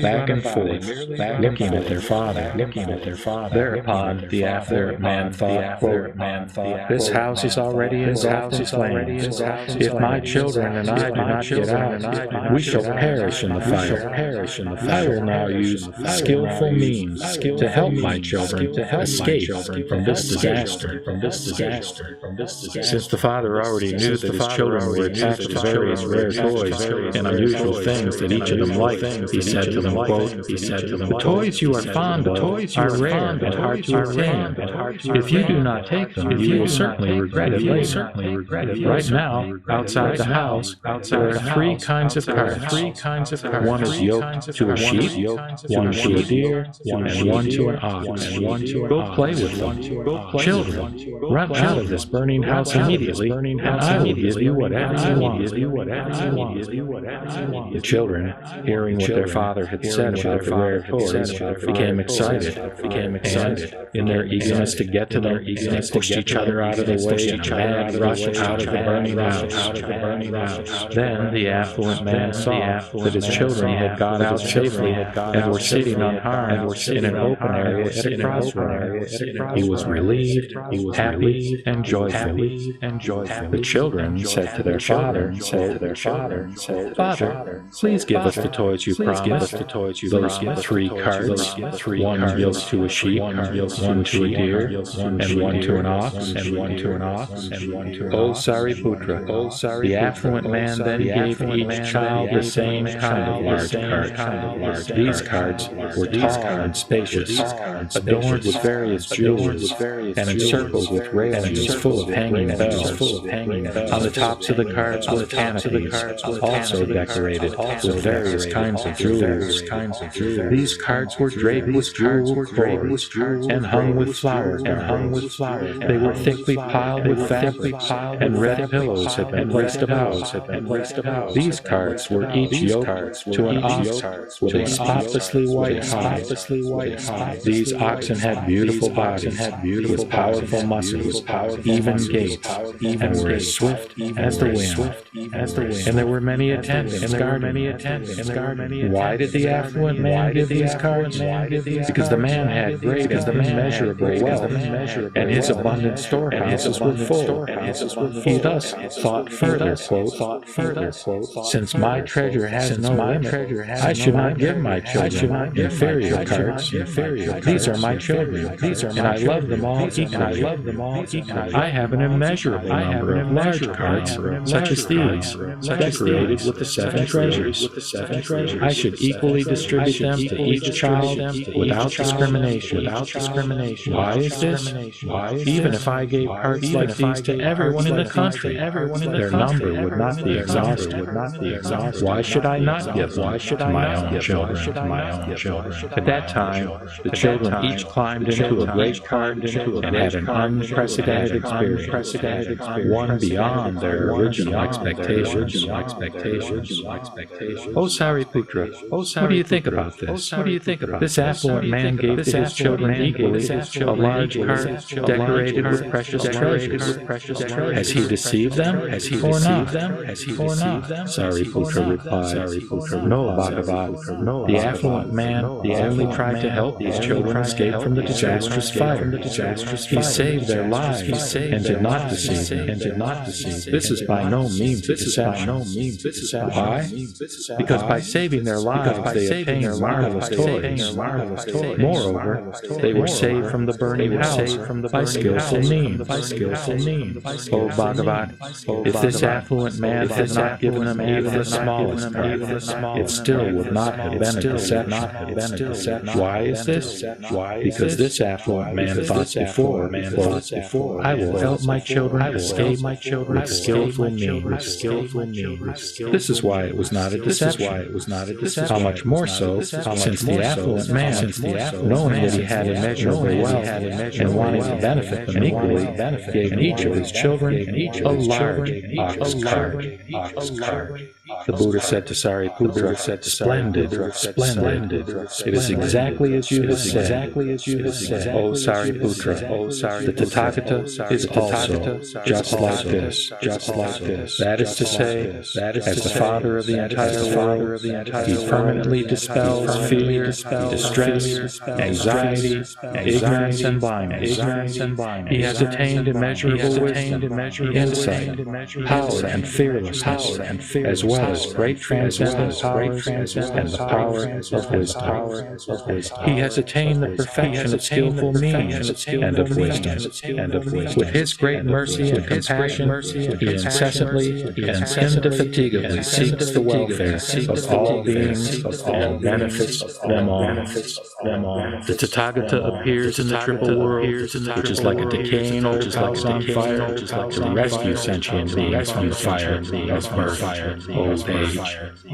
back and forth, looking at their father. Thereupon the affluent man thought, this house is already engulfed in flames. If my children and I do not get out, we shall perish in the fire. I will now use skillful means to help my children escape from this disaster. Since the father already knew that his children were attached to various rare toys and unusual things that each of them liked, he said to them, quote, the toys you are fond of are rare and hard to obtain. If you do not take them, you will certainly regret it later. Right now, outside the house, there are 3 kinds of carts. One is yoked to a sheep, one to a deer, and one to an ox. Go play with them. Children, run out of this burning house immediately, and I will give you whatever you want. The children, hearing what their father had said about the rare toys, became excited, and, in their eagerness to get to them, they pushed each other out of the way in a mad rush out of the burning house. Then the affluent man saw that his children had got out safely and were sitting unharmed in an open area at a crossroads. He was relieved, happy, and joyful. The children said to their father, Father, please give us the toys you promised. Those 3 carts, one yoked to a sheep, one to a deer, and one to an ox. O Sariputra, the affluent man then gave each child the same kind of large cart. These carts were tall and spacious, adorned with various jewels, and encircled with railings full of hanging bells. On the tops of the carts were canopies, also decorated with various kinds of jewels. These carts were draped with jeweled cords and hung with flowers. They were thickly piled with fabric, and red pillows had been placed about. These carts were each yoked to an ox with a spotlessly white hide. These oxen had beautiful bodies with powerful muscles, even gaits, and were as swift as the wind. And there were many attendants guarding. Why did the affluent man give these cards? Because the man had great and immeasurable wealth, and his abundant storehouses were full. He thus thought further, since my treasure has no limit, I should not give my children inferior cards. These are my children, and I love them all equally. I have an immeasurable number of large cards, such as these, decorated with the 7 treasures. I should equally distribute them to each child without discrimination. Why is this? Even if I gave cards like these to everyone in the country, their number would not be exhausted. Why should I not give them to my own children? At that time, the children each climbed into a great cart and had an unprecedented experience, one beyond their original expectations. Oh, Sariputra, what do you think about this? This affluent man gave to his children equally a large cart decorated with precious treasures. Has he deceived them? Or not? Sariputra replied, No, Bhagavat. The affluent man only tried to help these children escape from the disastrous fire. He saved their lives and did not deceive them. This is by no means a deception. Why? Because by saving their lives, they obtained marvelous toys. Moreover, they were saved from the burning house by skillful means. O Bhagavat, if this affluent man had not given them even the smallest card, it still would not have been a deception. Why is this? Because this affluent man thought before, I will help my children escape with skillful means. This is why it was not a deception. How much more so, since the affluent man, knowing that he had immeasurable wealth and wanting to benefit them equally, gave each of his children a large ox cart. The Buddha said to Sariputra, Splendid. It is exactly as you have said. O Sariputra, the Tathagata is also just like this. That is to say, as the Father of the entire world, he permanently dispels fear, distress, anxiety, ignorance, and blindness. He has attained immeasurable wisdom, insight, power, and fearlessness, as well as great transcendent power and the power of wisdom. He has attained the perfection of skillful means and of wisdom. With his great mercy and compassion, he incessantly and indefatigably seeks the welfare of all beings and benefits them all. The Tathagata appears in the triple world, which is like a decaying old house on fire, to rescue sentient beings from the fire of birth, old age,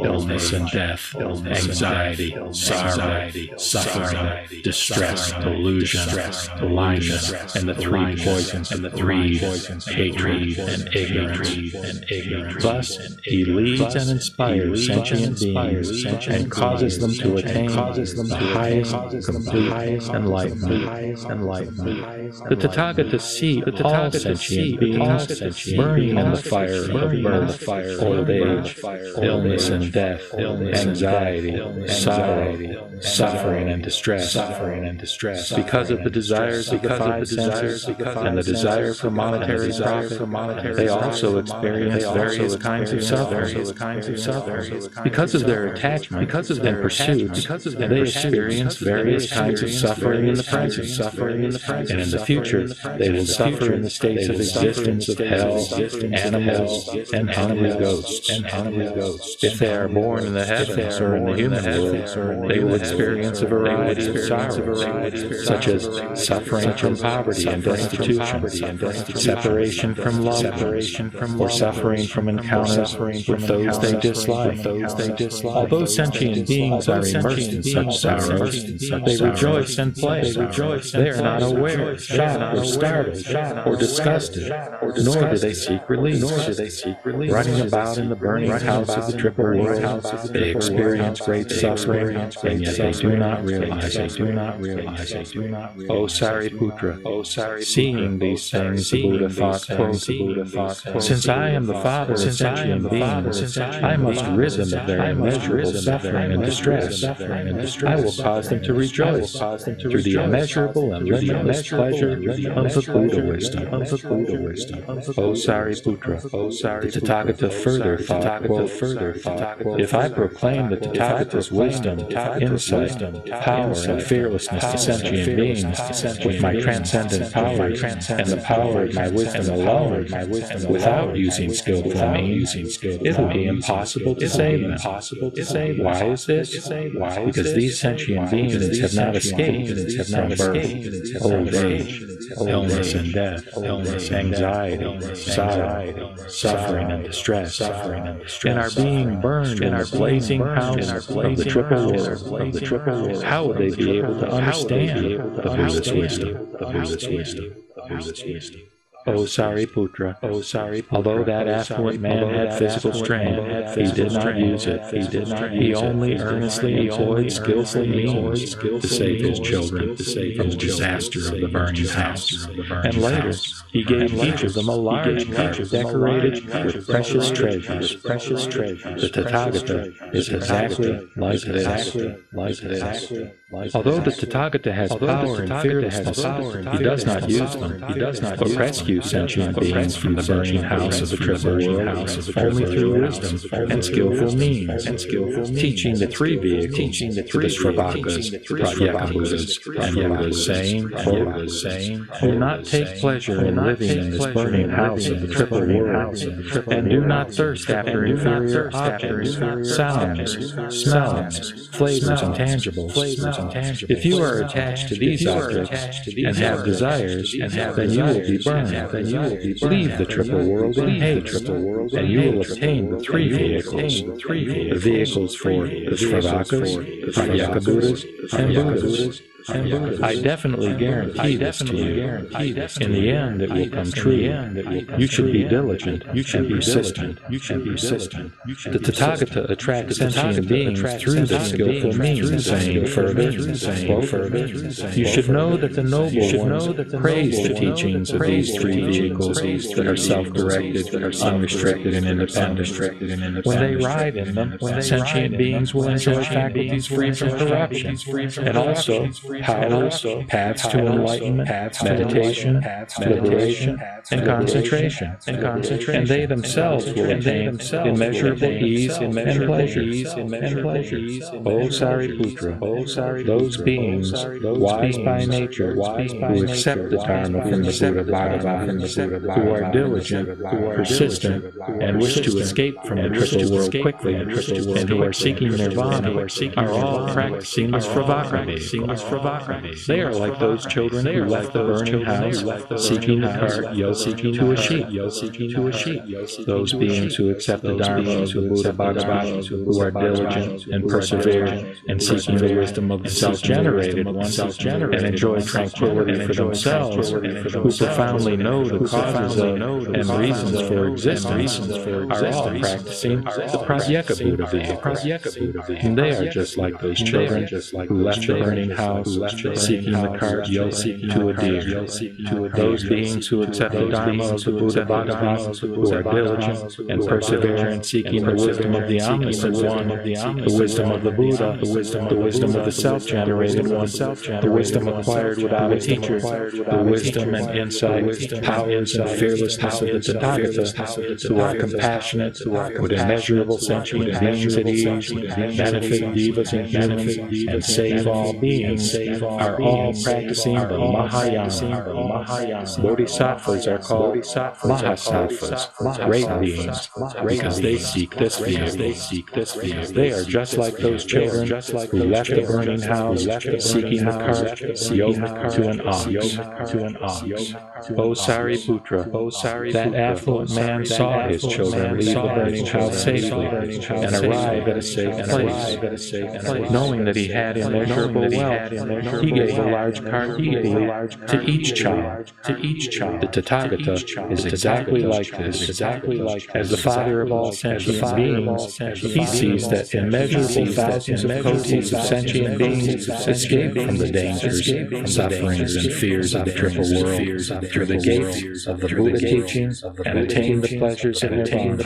illness and death, anxiety, sorrow, suffering, distress, delusion, blindness, and the 3 poisons, hatred and ignorance. Thus, he leads and inspires sentient beings and causes them to attain the highest, complete enlightenment. The Tathagata see all sentient beings burning in the fire of birth, old age, illness and death, anxiety, sorrow, suffering and distress. Because of the desires of the 5 senses and the desire for monetary profit, they also experience various kinds of suffering. Because of their attachment and pursuits, they experience various kinds of suffering in the present, and in the future they will suffer in the states of existence of hell, animals, and hungry ghosts. If they are born in the heavens or in the human world, they will experience a variety of sorrows, such as suffering from poverty and destitution, separation from love, or suffering from encounters with those they dislike. Although sentient beings are immersed in such sorrows, they rejoice and play. They are not aware shocked or startled or disgusted, nor do they seek release. Running about in the burning house of the triple world, they experience great suffering, and yet they do not realize it. O Sariputra, seeing these things, the Buddha thought, quote, since I am the father of sentient beings, I must rid them of their immeasurable suffering and distress. I will cause them to rejoice through the immeasurable and limitless pleasure of the Buddha wisdom. O Sariputra, the Tathagata further thought, quote, if I proclaim the Tathagata's wisdom, insight, power, and fearlessness to sentient beings with my transcendent powers and the power of my wisdom alone, without using skillful means, it will be impossible to save them. Why is this? Because these sentient beings have not escaped from birth, old age, illness and death, anxiety, sorrow, suffering and distress, and are being burned in the blazing house of the triple world. How would they be able to understand the Buddhist wisdom? O Sariputra, although that affluent man had physical strength, he did not use it. He only earnestly employed skillful means to save his children from the disaster of the burning house. And later, he gave each of them a large cart decorated with precious treasures. The Tathagata is exactly like this. Although the Tathagata has power and fearlessness, he does not use them, but rescue sentient beings from the burning house of the triple world only through wisdom and skillful means, teaching the three vehicles to the Shravakas, Pratyeka Buddhas, and Buddhas, saying, quote, do not take pleasure in living in this burning house of the triple world, and do not thirst after inferior objects, sounds, smells, flavors, and tangibles. If you are attached to these objects and have desires, then you will be burned. Leave the triple world in hate, and you will obtain the three vehicles, the vehicles for the Shravakas, Pratyeka Buddhas, and Buddhas. I definitely guarantee this to you. In the end, it will come true. You should be diligent and persistent. The Tathagata attracts sentient beings through the skillful means, saying further, you should know that the noble ones praise the teachings of these three vehicles that are self-directed, unrestricted, and independent. When they ride in them, sentient beings will enjoy faculties free from corruption, and also powers, paths to enlightenment, meditation, liberation, and concentration. And they themselves will attain immeasurable ease and pleasure. O Sariputra, those beings, wise by nature, who accept the Dharma from the Buddha Bhagavan, who are diligent, persistent, and wish to escape from the triple world quickly, and who are seeking nirvana, are all practicing the Sravaka. They are like those children who left the burning house, seeking the cart to a sheep. Those beings who accept the Dharma of the Buddha Bhagavan, who are diligent and persevere in seeking the wisdom of the self-generated ones, and enjoy tranquility for themselves, who profoundly know the causes of and reasons for existence, are all practicing the Pratyeka Buddha vehicle. And they are just like those children who left the burning house, seeking the cart to a deer. Those beings who accept the Dharma of the Buddha Bhagavan, who are diligent and persevere in seeking the wisdom of the omniscient one, the wisdom of the Buddha, the wisdom of the self-generated one, the wisdom acquired without a teacher, the wisdom and insight, powers and fearlessness of the Tathagata, who are compassionate, with immeasurable sentient beings at ease, benefit devas and humans, and save all beings, are all practicing the Mahayana. Bodhisattvas are called Mahasattvas, great beings, because they seek this vehicle. They are just like those children who left the burning house, seeking the cart yoked to an ox. O Sariputra, that affluent man saw his children leave the burning house safely and arrive at a safe place, knowing that he had immeasurable wealth He gave a large cart to each child. The Tathagata is exactly like this. As the Father of all sentient beings, he sees that immeasurable thousands of kotis of sentient beings escape from the dangers, sufferings, and fears of the triple world through the gates of the Buddha teaching and attain the pleasures of nirvana.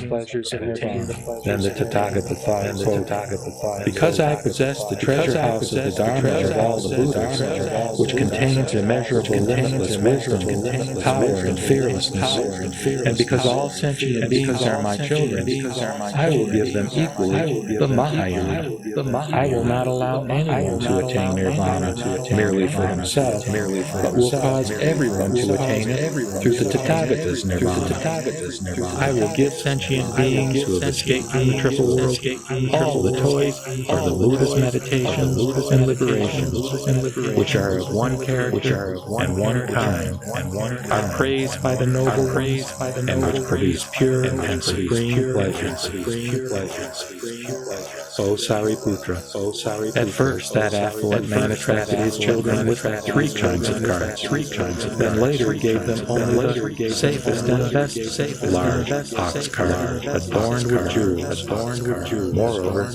Then the Tathagata thought, because I possess the treasure house of the Dharma of all the Buddhas, which contains immeasurable limitless wisdom, power, and fearlessness, and because all sentient beings are my children, I will give them equally the Mahayana. I will not allow anyone to attain nirvana merely for himself, but will cause everyone to attain it through the Tathagata's nirvana. I will give sentient beings who have escaped from the triple world all the toys for the Buddha's meditations and liberations, which are of one character and one kind, are praised by the noble, and which produce pure and supreme pleasures. O Sariputra, at first that affluent man attracted his children with 3 kinds of carts, then later gave them only the safest and best large ox cart, adorned with jewels. Moreover,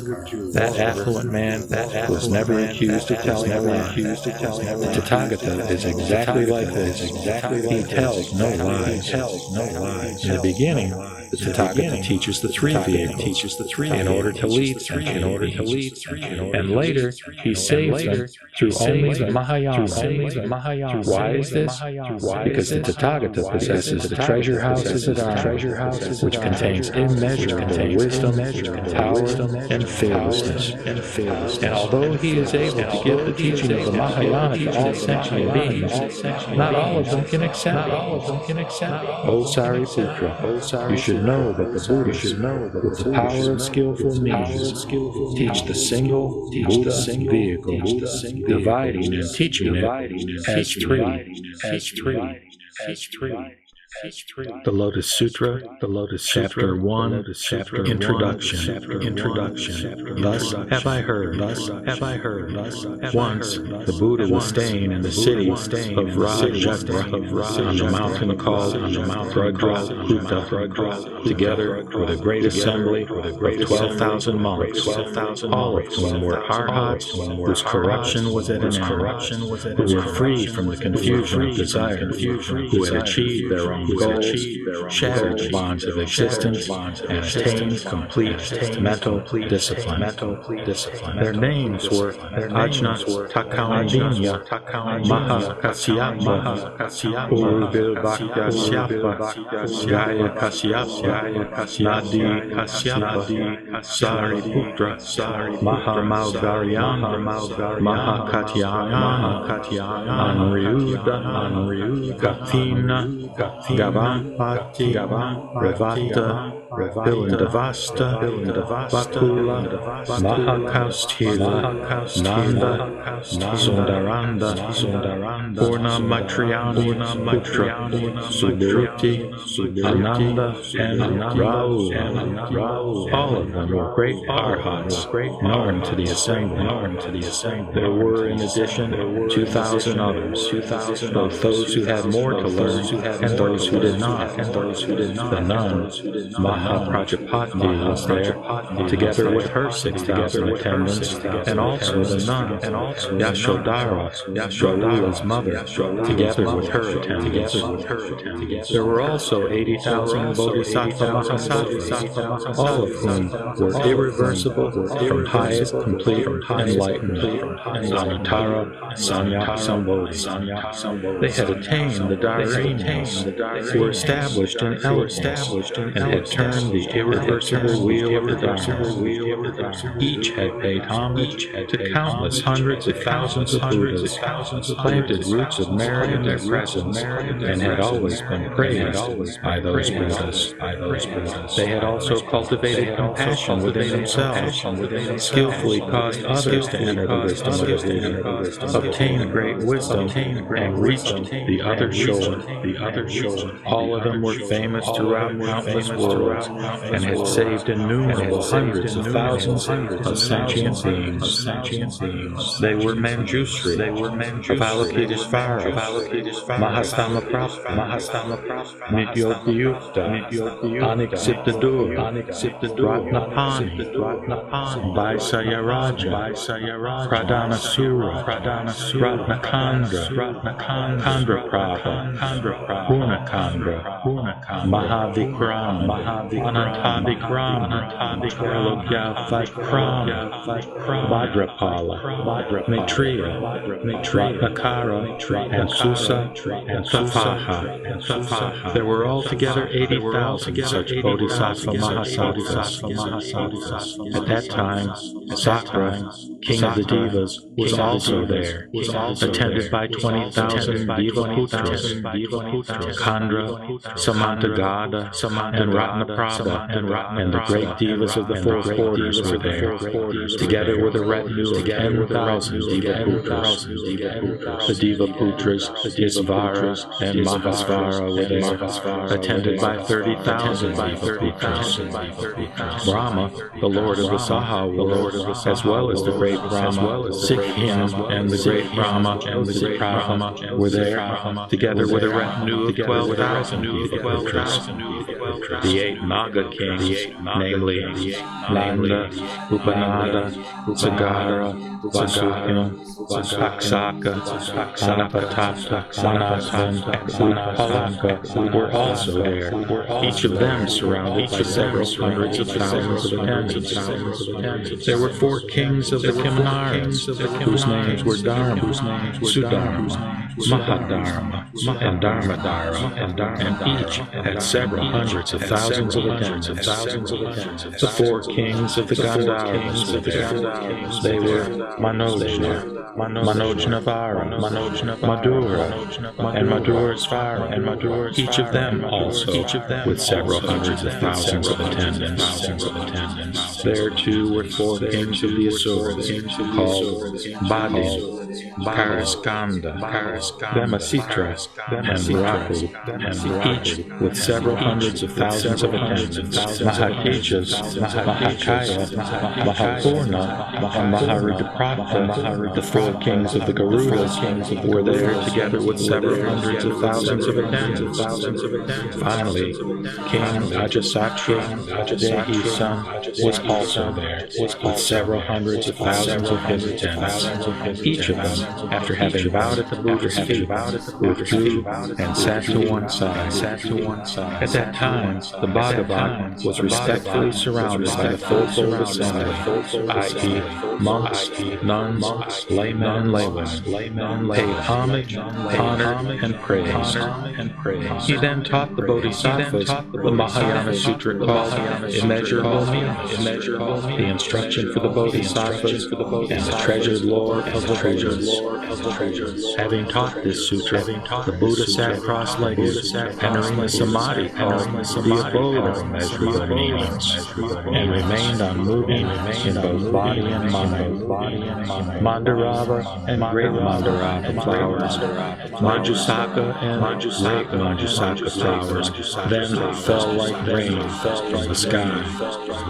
that affluent man was never accused of telling a lie. The Tathagata is exactly like this. He tells no lies. In the beginning, the Tathagata teaches the 3 vehicles in order to lead sentient beings, and later he saves them through only the Mahayana. Why is this? Because the Tathagata possesses the treasure houses of Dharma, which contains immeasurable wisdom, power, and fearlessness. And although he is able to give the teaching of the Mahayana to all sentient beings, not all of them can accept it. O Sariputra, you should know that the Buddhists, with the power of skillful means, teach the single Buddha vehicle, dividing and teaching it as 3. The Lotus Sutra, Chapter 1, Introduction. Thus have I heard. Once the Buddha was staying in the city of Rajagriha on the mountain called Brajaputta, together with a great assembly of 12,000 monks, all of whom were arhats, whose corruption was at an end, who were free from the confusion of desire, who had achieved their own goals, shattered the bonds of existence, and attained complete mental discipline. Their names were Ajna Takalandinya, Maha Kasyapa, Urubil Bhaktyasyapa, Gaya Kasyapa, Nadi Kasyapa, Sariputra, Maha Malgaryana, Maha Katyayana, Anriyuda, Gathina, Gavampati, Revata, Vilandavasta, Bakula, Mahakaustila, Nanda, Sundaranda, Purnamatriana, Putra, Subhuti, Ananda, and Raul. All of them were great arhats, known to the assembly. There were, in addition, 2,000 others, both those who had more to learn and those who did not. The nun, Maha Prajapati, was there, together with her 6,000 attendants, and also the nun, Yashodhara, Rahula's mother, together with her attendants. There were also 80,000 Bodhisattva Mahasattvas, all of whom were irreversible from highest complete enlightenment, Anuttara Samyak Sambodhi. They had attained the Dharanis, were established in eloquence, and had turned the irreversible wheel of the Dharma. Each had paid homage to countless hundreds of thousands of Buddhas, planted roots of merit in their presence, and had always been praised by those Buddhas. They had also cultivated compassion within themselves, skillfully caused others to enter the wisdom of the Buddha, obtained great wisdom, and reached the other shore. All of them were famous throughout countless worlds, and had saved innumerable hundreds of thousands of sentient beings. They were Manjusri, Avalokiteshvara, Mahastamaprapta, Nityopiyukta, Aniksiptadur, Ratnapani, Vaisayaraja, Pradhanasura, Ratnakandra, Kandraprabha, Purnakandra, Mahavikram, Anantavikram, Lokyavikram, Vadrapala, Maitreya, Ratnakara, and Susa, and Tafaha. There were altogether 80,000 such Bodhisattva Mahasattvas. At that time, Sutra, king of the Devas, was also there, attended by 20,000 Devaputras, Khandra, Samantagada, and Ratnaprabha, and the great Devas of the four quarters were there, together with a retinue of 10,000 Devaputras. The Devaputras, Isvaras, and Mahasvara were there, attended by 30,000 Devaputras. Brahma, the lord of the Saha world, as well as the great Brahma, Sikhin, and the great Brahma, and the great Brahma were there, together with a retinue of 12,000 Devaputras. The 8 Naga kings, namely Nanda, Upanada, Sagara, Vasuki, Aksaka, Anapatapta, Anathan, and Palaka were also there, each of them surrounded by several hundreds of thousands of attendants. There were 4 kings of the Kimaras, whose names were Dharma, Sudharma, Mahadharma, and Dharmadhara, and each had several hundreds of thousands of attendants. The 4 kings of the Gandharvas were there. They were Manojna, Manojnavara, Madura, and Madurasvara, each of them also with several hundreds of thousands of attendants. There too were 4 kings of the Asuras, called Badin, Paraskanda, Brahmasitra, and Rahu, each with several hundreds of thousands of attendants. Mahakeshas, Mahakaya, Mahapurna, and Maharudrapratha, the 4 kings of the Garudas, were there together with several hundreds of thousands of attendants. Finally, King Ajasatra, Ajadehi's son, was also there, with several hundreds of thousands of his attendants. Each of them, after having bowed at the Buddha's feet, withdrew and sat to one side. At that time, the Bhagavat was respectfully surrounded by the full assembly, i.e., monks, nuns, laymen, and laywomen, paid homage, honored, and praised. He then taught the Bodhisattvas the Mahayana Sutra called Immeasurable Meanings, the instruction for the Bodhisattvas, and the treasured lore of the treasures. Having taught this sutra, the Buddha sat cross-legged, entering the samadhi called the abode of immeasurable meanings, and remained unmoving in both body and mind. Mandarava and great Mandarava flowers, Manjusaka and great Manjusaka flowers, then fell like rain from the sky,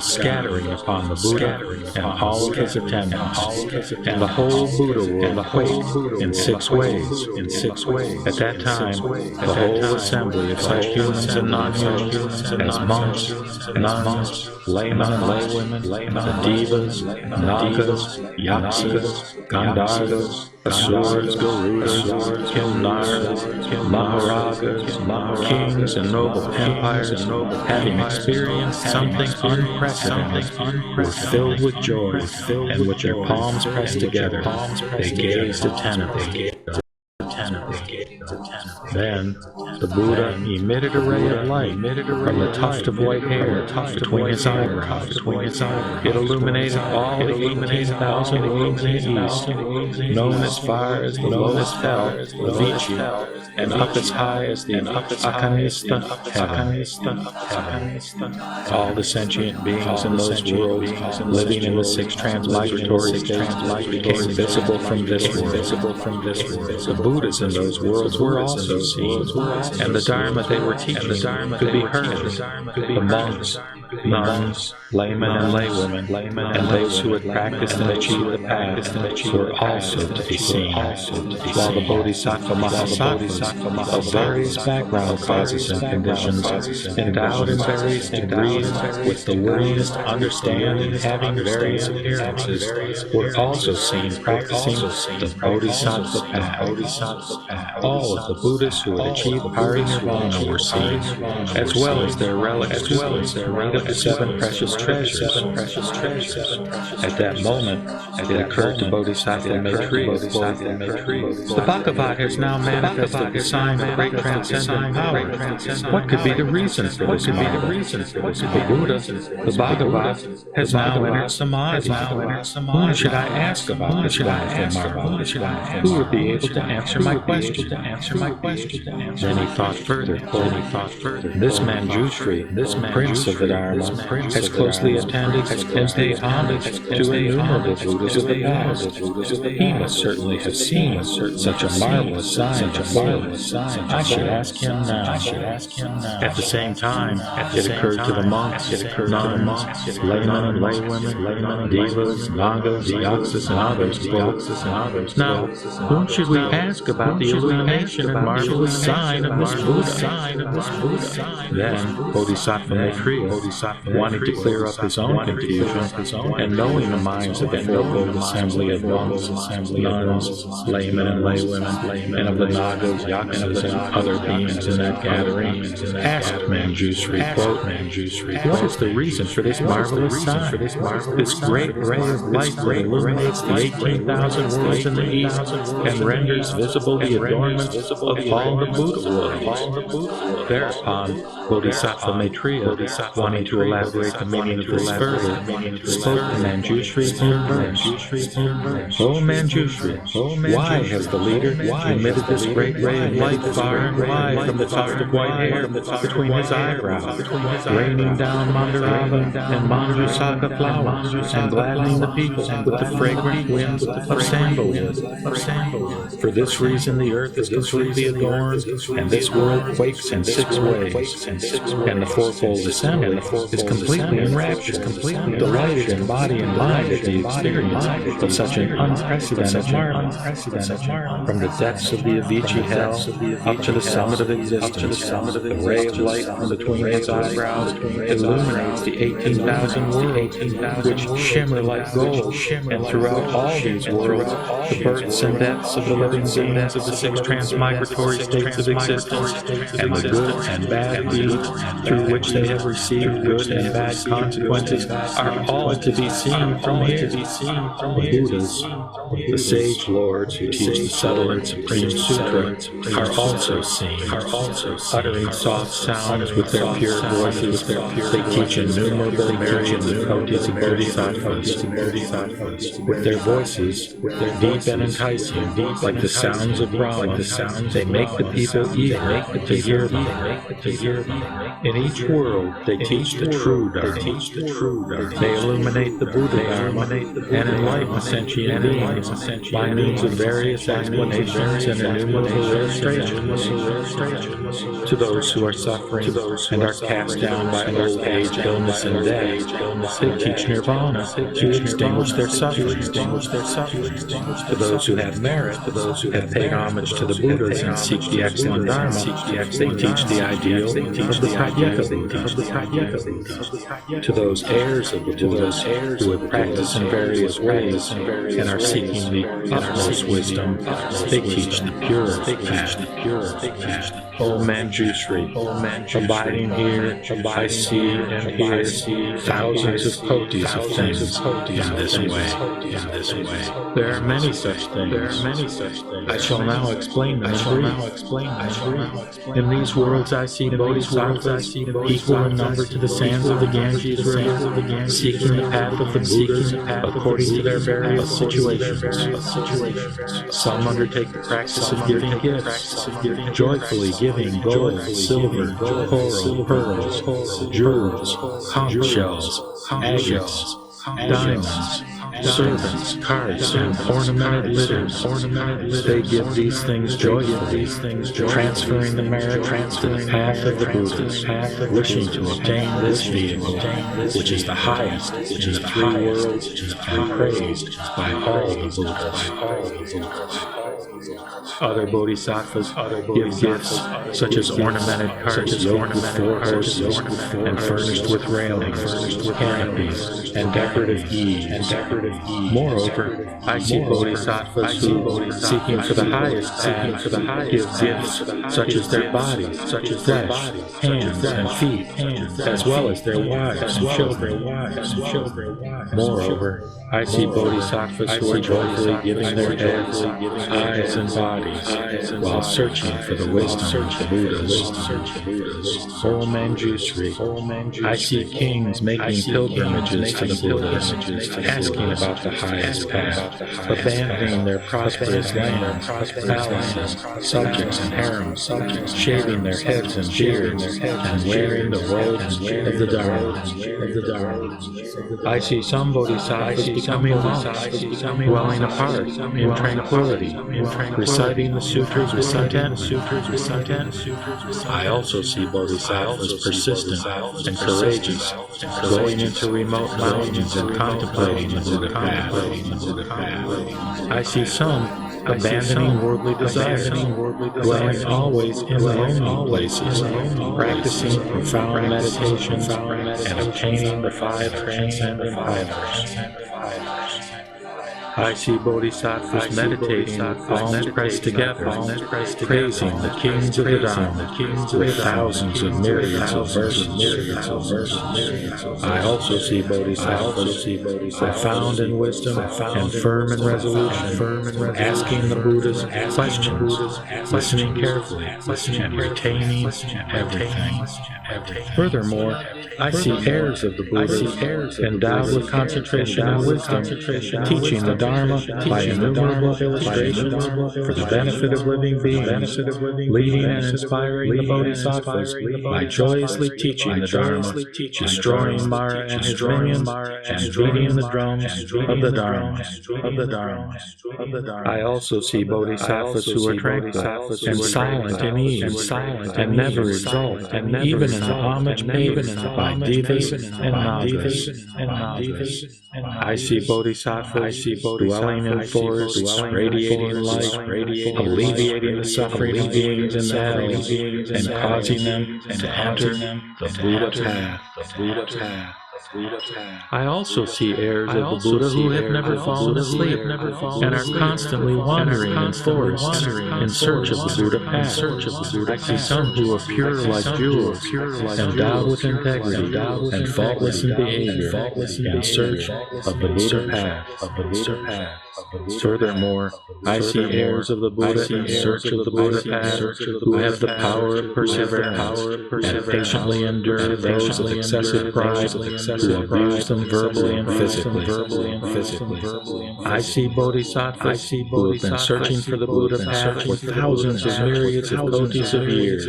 scattering upon the Buddha and all of his attendants, and the whole Buddha world quaked in 6 ways. At that time, the whole assembly of such humans and non-humans, as monks, nuns, laymen and laywomen, the Devas, Nagas, Yaksas, Gandharvas, Asuras, Garudas, Kilnaras, Maharajas, kings and noble empires, having experienced something unprecedented, were filled with joy, and with their palms pressed together, they gazed attentively. Then the Buddha emitted a ray of light from the tuft of white hair between his eyebrows. It illuminated all the 18,000 worlds in the east, known as far as the Lotus fell, the Vichy, and up as high as the Akanista heaven. All the sentient beings in those worlds, living in the 6 transmigratory states, became visible from this world. The Buddhas in those worlds were also seen, and the Dharma they were teaching could be heard. The monks, nuns, laymen and laywomen, and those who had practiced and achieved the path were also to be seen, while the Bodhisattva Mahasattvas of various background causes and conditions, endowed in various degrees with the willingness to understand and having various appearances, were also seen practicing the Bodhisattva path. All of the Buddhists who had achieved Parigné were seen, as well as their relics made of the 7 precious treasures. At that moment, it occurred to Bodhisattva Maitreya, the Bhagavat has now manifested the sign of great transcendent power. What could be the reason for this? The Buddha, the Bhagavat, has now entered Samadhi. Whom should I ask about this wonderful marvel? Who would be able to answer my question? Then he thought further. This Manjushri, Prince of the Dharma, has closely attended and paid homage to innumerable Buddhas of the past. He must certainly have seen such a marvelous sign before. I should ask him now. At the same time, it occurred to the monks, nuns, laymen and laywomen, devas, nagas, yakshas, and others. Now, whom should we ask about the illumination and marvelous sign of this Buddha? Then Bodhisattva Maitreya, wanting to clear up his own confusion, and knowing the minds of the fourfold assembly of monks, nuns, laymen and laywomen, and of the nagas, yakshas, and other beings in that gathering, asked Manjushri, quote, what is the reason for this marvelous sign, this great ray of light that illuminates the 18,000 worlds in the east and renders visible the adornments of all the Buddha worlds? Thereupon, Bodhisattva Maitreya, wanting to elaborate the meaning of this further, spoke to Manjushri in verse. O Manjushri, why has the leader emitted this great ray of light far and wide from the tuft of white hair between his eyebrows, raining down Mandarava and Manjusaka flowers, and gladdening the people with the fragrant winds of sandalwood? For this reason the earth is completely adorned, and this world quakes in 6 ways, and the fourfold assembly is completely enraptured, delighted in body and mind at the experience of such an unprecedented marvel. From the depths of the Avicii hell up to the summit of existence, the ray of light from between his eyebrows illuminates the 18,000 worlds, which shimmer like gold, and throughout all these worlds, the births and deaths of the living beings of the 6 transmigratory states of existence, and the good and bad deeds through which they have received good and bad consequences are all to be seen from here. The Buddhas, the sage lords who teach the subtle and supreme Sutra, are also seen, uttering soft sounds with their pure voices. They teach innumerable myriads of kotis of bodhisattvas. With their voices, deep and enticing, like the sounds of Brahma, they make the people eager to hear them. In each world, they teach the true Dharma. They illuminate the Buddha Dharma and enlighten sentient beings by means of various explanations and innumerable illustrations. To those who are suffering and are cast down by old age, illness, and death, they teach nirvana to extinguish their suffering. To those who have merit, have paid homage to the Buddhas and seek the excellent Dharma, they teach the ideal of the Pratyeka Buddha. To those heirs of the Buddhas who have practiced in various ways and are seeking the utmost wisdom, they teach the pure path. O Manjushri, abiding here, I see and hear thousands of kotis of things in this way. There are many such things. I shall now explain them in brief. In these worlds I see bodhisattvas equal in number to the sands of the Ganges River, seeking the path of the Buddhas according to their various situations. Some undertake the practice of giving gifts, joyfully giving gold, silver, coral, pearls, jewels, conch shells, agates, diamonds, servants, carts, and ornamented litters. They give these things joyfully, transferring the merit to the path of the Buddhas, wishing to obtain this vehicle, which is the highest in the three worlds and praised by all the Buddhas. Other bodhisattvas give gifts such as ornamented carts yoked with 4 horses and furnished with railings, canopies, and decorative ease. Moreover, I see bodhisattvas who, seeking for the highest path, give gifts such as their bodies, flesh, hands, and feet, as well as their wives and children. Moreover, I see bodhisattvas who are joyfully giving their heads, eyes, and bodies while searching for the wisdom of the Buddhas. O Manjushri, I see kings making pilgrimages to the Buddhas, asking about the highest path, abandoning their prosperous lands, palaces, subjects, and harems, shaving their heads and beards, and wearing the robes of the Dharma. I see some bodhisattvas becoming monks, dwelling apart in tranquility, reciting the sutras with content. I also see bodhisattvas persistent and courageous, going into remote mountains and contemplating the Buddha path. I see some abandoning worldly desires, dwelling always in lonely places, practicing profound meditation, and obtaining the 5 transcendent powers. I see bodhisattvas meditating with palms pressed together, praising the kings of the Dharma with thousands of myriads of verses. I also see bodhisattvas profound in wisdom and firm in resolution, asking the Buddha's questions, listening carefully, and retaining everything. Furthermore, I see heirs of the Buddha endowed with concentration and wisdom, teaching the Dharma by innumerable illustrations for the benefit of living beings, leading and inspiring the Bodhisattvas by joyously teaching the Dharma, destroying Mara and his minions, and beating the drums of the Dharma. I also see Bodhisattvas who are tranquil and silent in ease, and never exalt, even in the homage paid by devas and nadvas. I see bodhisattvas dwelling in forests, radiating light, alleviating the suffering of beings in the valleys, and causing them to enter the Buddha path. I also see heirs of the Buddha who have never fallen asleep and are constantly wandering in forests in search of the Buddha path. I see some who are pure like jewels, endowed with integrity and faultless in behavior, in search of the Buddha path. Furthermore, I see heirs of the Buddha in search of the Buddha path who have the power of perseverance and patiently endure those of excessive pride who abuse them verbally and physically. I see bodhisattvas who have been searching for the Buddha path for thousands of myriads of kotis of years,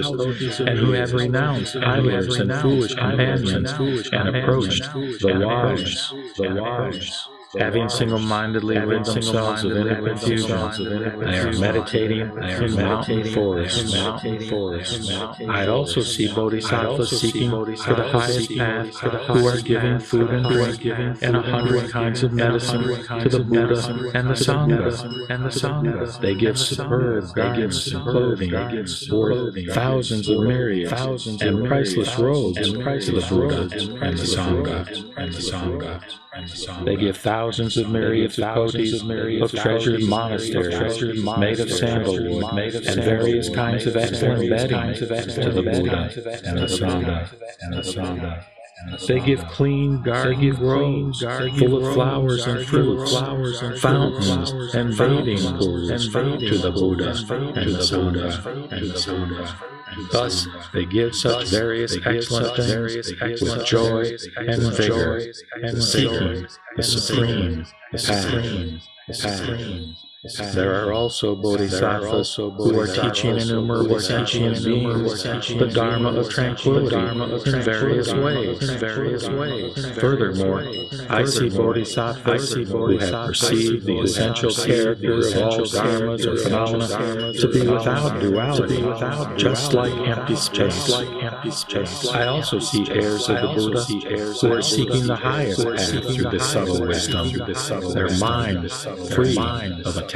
and who have renounced idlers and foolish companions and approached the wise. having single-mindedly rid themselves of inner confusion. They are meditating in mountain forests. I also see bodhisattvas seeking for the highest path, who are giving food and drink and 100 kinds of medicine to the Buddha and the Sangha. They give superb garments and clothing worth thousands of myriads and priceless robes to the Buddha and the Sangha. They give thousands of myriads of kotis of treasured monasteries made of sandalwood and various kinds of excellent bedding to the Buddha and the Sangha. They give clean garden groves full of flowers and fruits, fountains and bathing pools to the Buddha and the Sangha. Thus, they give such various excellent things with joy and vigor, seeking the supreme path. There are also bodhisattvas who are teaching innumerable sentient beings the Dharma of tranquility in various ways. Furthermore, I see bodhisattvas who have perceived the essential character of all dharmas or phenomena to be without duality, just like empty space. I also see heirs of the Buddha who are seeking the highest path through this subtle wisdom, their mind free of attachment.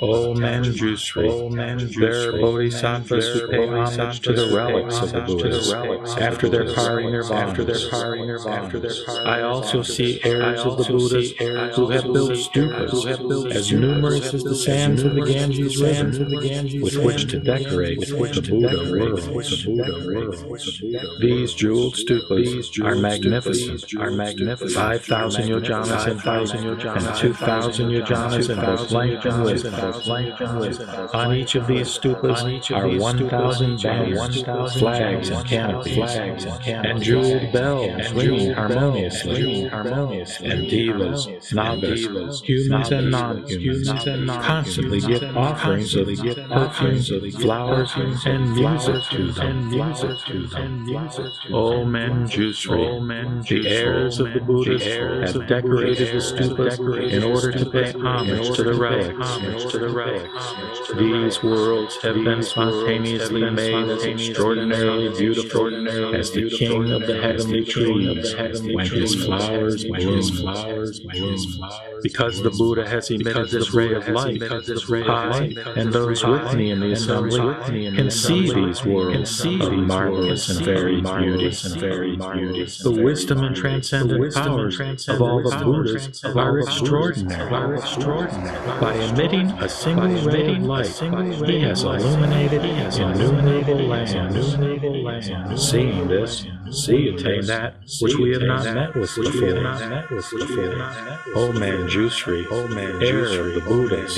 O Manjusri, there are bodhisattvas who pay homage to the relics of the Buddhas after their parinirvana. I also see heirs of the Buddhas who have built stupas as numerous as the sands of the Ganges River, with which to decorate the Buddha world. These jeweled stupas are magnificent. 5,000 yojanas in height and 2,000 yojanas in both length and width. On each of these stupas are 1,000 banners, flags and canopies, and jeweled bells ringing harmoniously. And devas, nagas, humans and non-humans, constantly give offerings of perfumes, flowers, and music to them. O Manjusri, the heirs of the Buddhas have decorated the stupas in order to pay homage to the relics. These worlds have been spontaneously made as extraordinarily beautiful as the king of the heavenly trees when his flowers bloom. Because the Buddha has emitted this ray of light, I and those with me in the assembly can see these worlds of marvelous and varied beauty. The wisdom and transcendent powers of all the Buddhas are extraordinary. By emitting a single ray of light, he has illuminated innumerable lands. Seeing this, we attain that which we have not met with before. O Manjusri, heir of the Buddhas,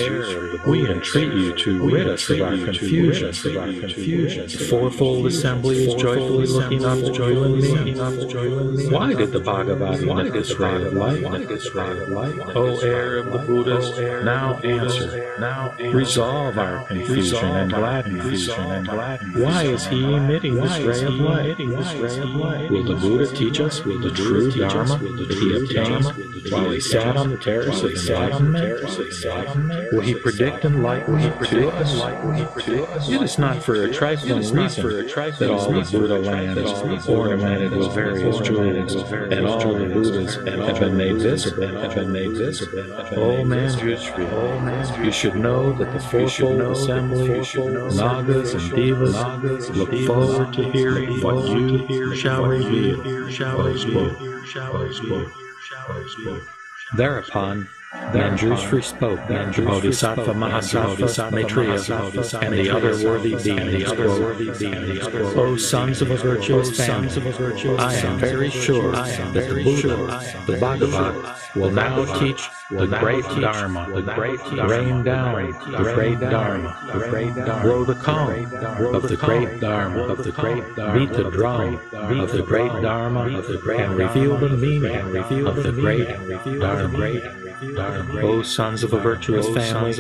we entreat you to rid us of our confusion. The fourfold assembly is joyfully looking up to you and me. Why did the Bhagavad emit this ray of light? O heir of the Buddhas, now answer. Resolve our confusion and gladness. Why is he emitting this ray of light? Will the Buddha teach us the true Dharma that he obtained while he sat on the terrace of enlightenment? Will he predict enlightenment to us? It is not for a trifling reason that all the Buddha land is ornamented with various jewels, and all the Buddhas have been made visible. O Manjusri, you should know that the fourfold assembly, Nagas and Devas, look forward to hearing what you shall reveal. Thereupon, Manjusri spoke to Bodhisattva Mahasattva Maitreya and the other worthy beings. O sons of a virtuous family, I am very sure that the Buddha, the Bhagavad, will now teach the great Dharma, rain down the great Dharma, blow the calm of the great Dharma, beat the drum of the great Dharma, and reveal the meaning of the great Dharma. O sons of a virtuous family,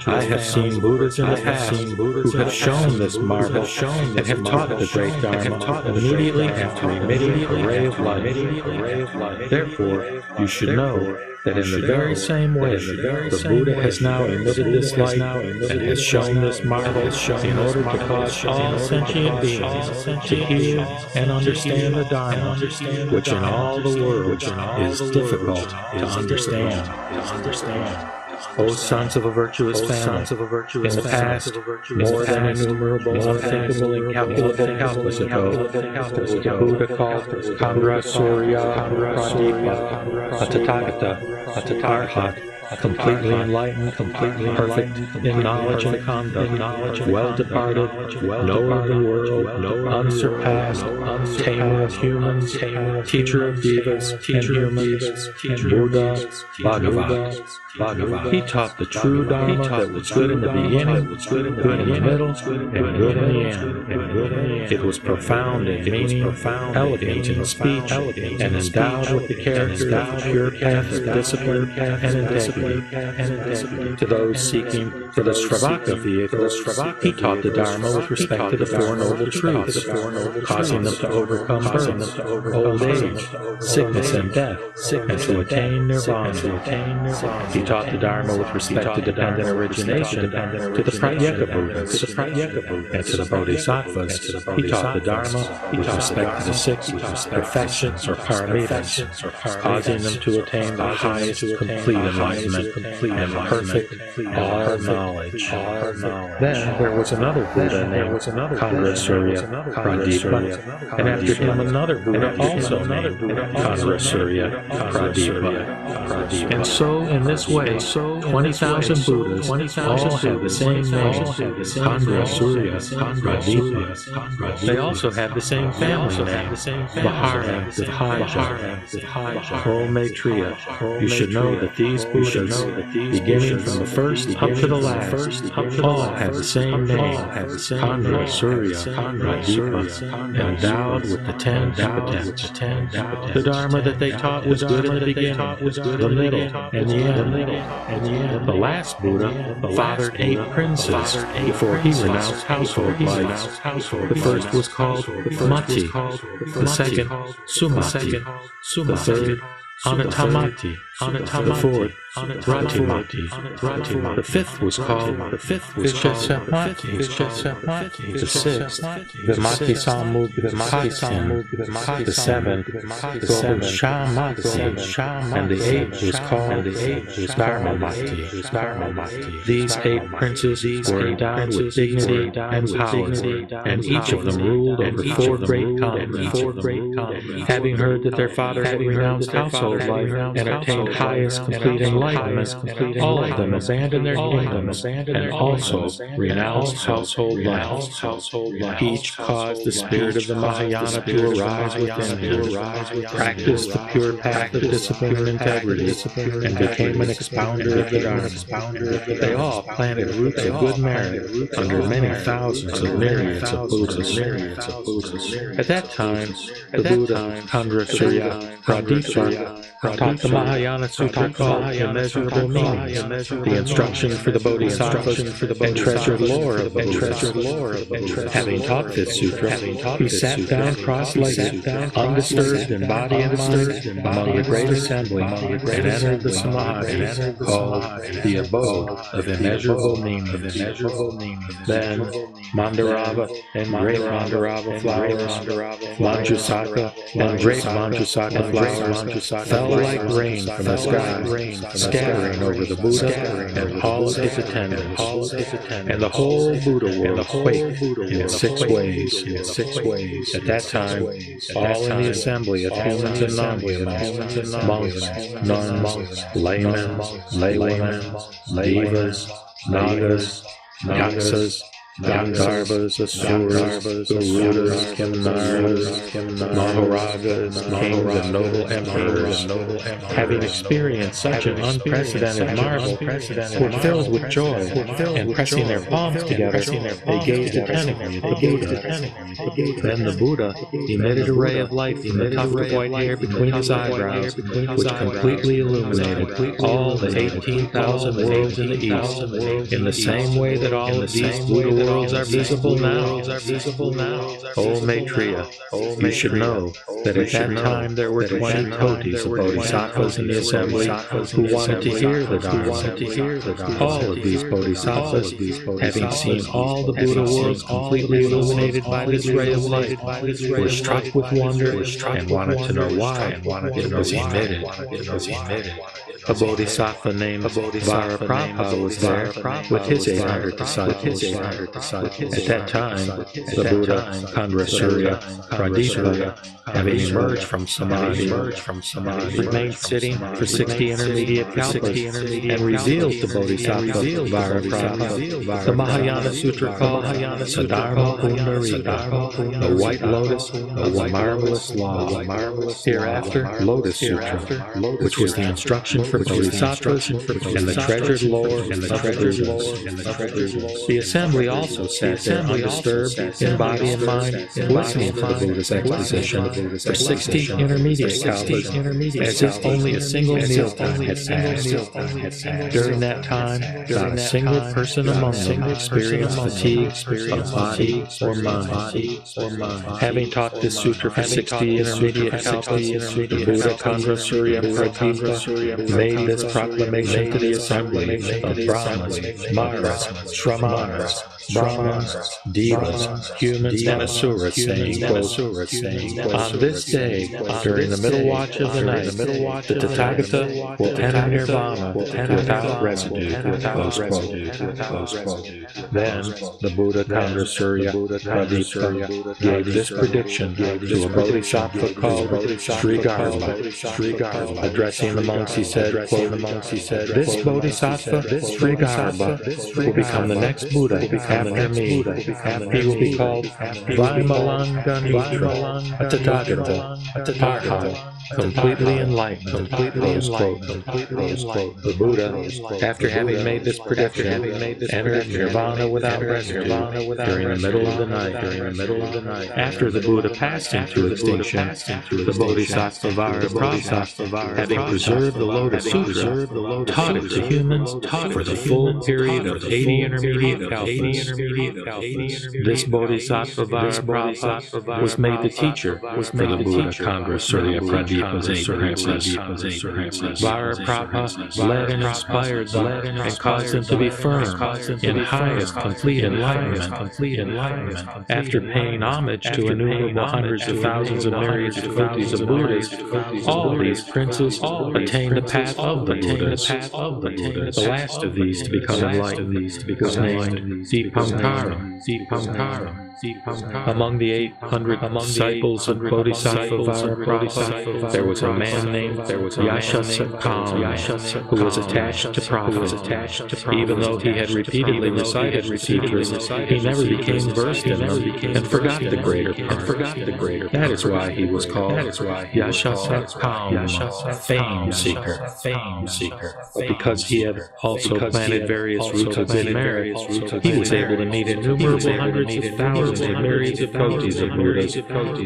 I have seen Buddhas in the past who have shown this marvel and have taught the great Dharma immediately after emitting a ray of light. Therefore, you should know that in the very same way the Buddha has now emitted this light and has shown this marvel in order to cause all sentient beings to hear and understand the Dharma, which in all the world is difficult to understand. O sons of a virtuous family, in the past, more than innumerable, unthinkable, incalculable, countless ago, the Buddha called Chandra Surya Pradipa, a Tathagata, a Tathagata, completely enlightened, completely perfect in knowledge and conduct, well departed, knower of the world, unsurpassed, tamer of humans, teacher of devas and humans, Buddha Bhagavat. He taught the true Dharma that was good in the beginning, good in the middle, and good in the end. It was profound in meaning, elegant in speech, and endowed with the character of pure path of discipline and integrity. To those seeking for the Sravaka vehicle, he taught the Dharma with respect to the Four Noble Truths, causing them to overcome birth, old age, sickness and death, and to attain nirvana. He taught the Dharma with respect to dependent origination to the Pratyeka Buddhas, and to the Bodhisattvas. He taught the Dharma with respect to the six perfections or paramitas, causing them to attain the highest complete enlightenment and perfect all knowledge. Then there was another Buddha named Chandra Surya Pradipa, and after him another Buddha also named Chandra Surya Pradipa. And so, in this way, 20,000 Buddhas all have the same name, Chandra Surya Pradipa. They also have the same family name, Vihara Vibhaja. O Maitreya, you should know that these Buddhas, beginning from the first up to the last, all have the same name, Chandra Surya Pradipa, endowed with the 10 epithets. The Dharma that they taught was good in the beginning, the middle, and the end. The last Buddha fathered 8 princes before he renounced household life. The first was called Mati, the second Sumati, the third Anatamati, the fourth Ratimati, the fifth was called Visheshamati, the sixth Vimati Samudvimati, the seventh Shamati, and the eighth was called Dharmamati. These 8 princes were endowed with dignity and power, and each of them ruled over 4 great continents. Having heard that their father had renounced household life and attained highest complete enlightenment, all of them abandoned their kingdoms and also renounced household life. Each caused the spirit of the Mahayana to arise within him, practiced the pure path of discipline and integrity, and became an expounder of the Dharma. They all planted roots of good merit under many thousands of myriads of Buddhas. At that time, the Buddha Chandra Surya Pradipa taught the Mahayana Sutra called Immeasurable Meanings, the instruction for the Bodhisattvas, and treasured lore of Buddha. Having taught this sutra, he sat down cross-legged, undisturbed in body and mind, among the great assembly, and entered the Samadhi, called the Abode of Immeasurable Meanings. Then Mandarava and great Mandarava flowers, Manjusaka and great Manjusaka flowers fell like rain from the sky, scattering over the Buddha and all of his attendants, and the whole Buddha world quaked in 6 ways. At that time, all in the assembly of humans and non-humans, monks, nuns, laymen, laywomen, devas, nagas, yaksas, Gandharvas, Asuras, Garudas, Kimnaras, Maharajas, kings and noble emperors, having experienced such an unprecedented marvel, were filled with joy, and pressing their palms together, they gazed attentively at the Buddha. Then the Buddha emitted a ray of light from the tuft of white hair between his eyebrows, which completely illuminated all the 18,000 worlds in the East, in the same way that all of these Buddha worlds are visible now. O Maitreya, you should know that at that time there were 20 kotis of bodhisattvas in the assembly who wanted to hear the Dharma. All of these bodhisattvas, having seen all the Buddha worlds completely illuminated by this ray of light, were struck with wonder and wanted to know why it was emitted. A bodhisattva named Vajraprabha was there with his 800 disciples. At that time, the Buddha, Surya Pradipa, having emerged from Samadhi, remained sitting for 60 intermediate kalpas and revealed to Bodhisattva Vajraprabha the Mahayana Sutra called Sadharma Pundarika, the White Lotus of the Marvelous Law, hereafter Lotus Sutra, which was the instruction for Bodhisattvas and the treasured lore of the Buddhas. The assembly also sat there undisturbed in body and mind, listening to the Buddha's exposition for 60 intermediate kalpas, as if only a single mealtime had passed. During that time, not a single person among them experienced fatigue of body or mind. Having taught this sutra for 60 intermediate kalpas, the Buddha Surya Pradipa made this proclamation to the assembly of Brahmas, Maras, Shramanas, Brahmins, Devas, humans, and Asuras, saying, quote, on this day, during the middle watch of the night, the Tathagata will enter Nirvana without residue. Then the Buddha Surya Pradipa gave this prediction to a bodhisattva called Sri Garba. Addressing the monks, he said, quote, this bodhisattva, Sri Garba, will become the next Buddha after me. He will be called Vaimalanganitra, a Tathagata, completely enlightened. The Buddha, after having made this prediction, entered Nirvana without residue during the middle of the night. After the Buddha passed into extinction, the Bodhisattva Vajraprabha, having preserved the Lotus Sutra, taught it to humans for the full period of 80 intermediate kalpas. This Bodhisattva Vajraprabha was made the teacher for the Buddha Surya Pradipa's 8 princes. Vajraprabha led and inspired them and caused them to be firm in highest complete enlightenment. After paying homage to innumerable hundreds of thousands of myriads of kotis of Buddhas, all these princes attained the path of the Buddhas. The last of these to become enlightened was named Deepankara. Among the 800 disciples of Bodhisattva Vajraprabha, there was a man named Yashasakam, who was attached to prophet. Even though he had repeatedly recited the sutras, he never became versed in them and forgot the greater part. That is why he was called Yashasakam, fame seeker. But because he had also planted various roots of good merit, he was able to meet innumerable hundreds of thousands and myriads of kotis of Buddhas,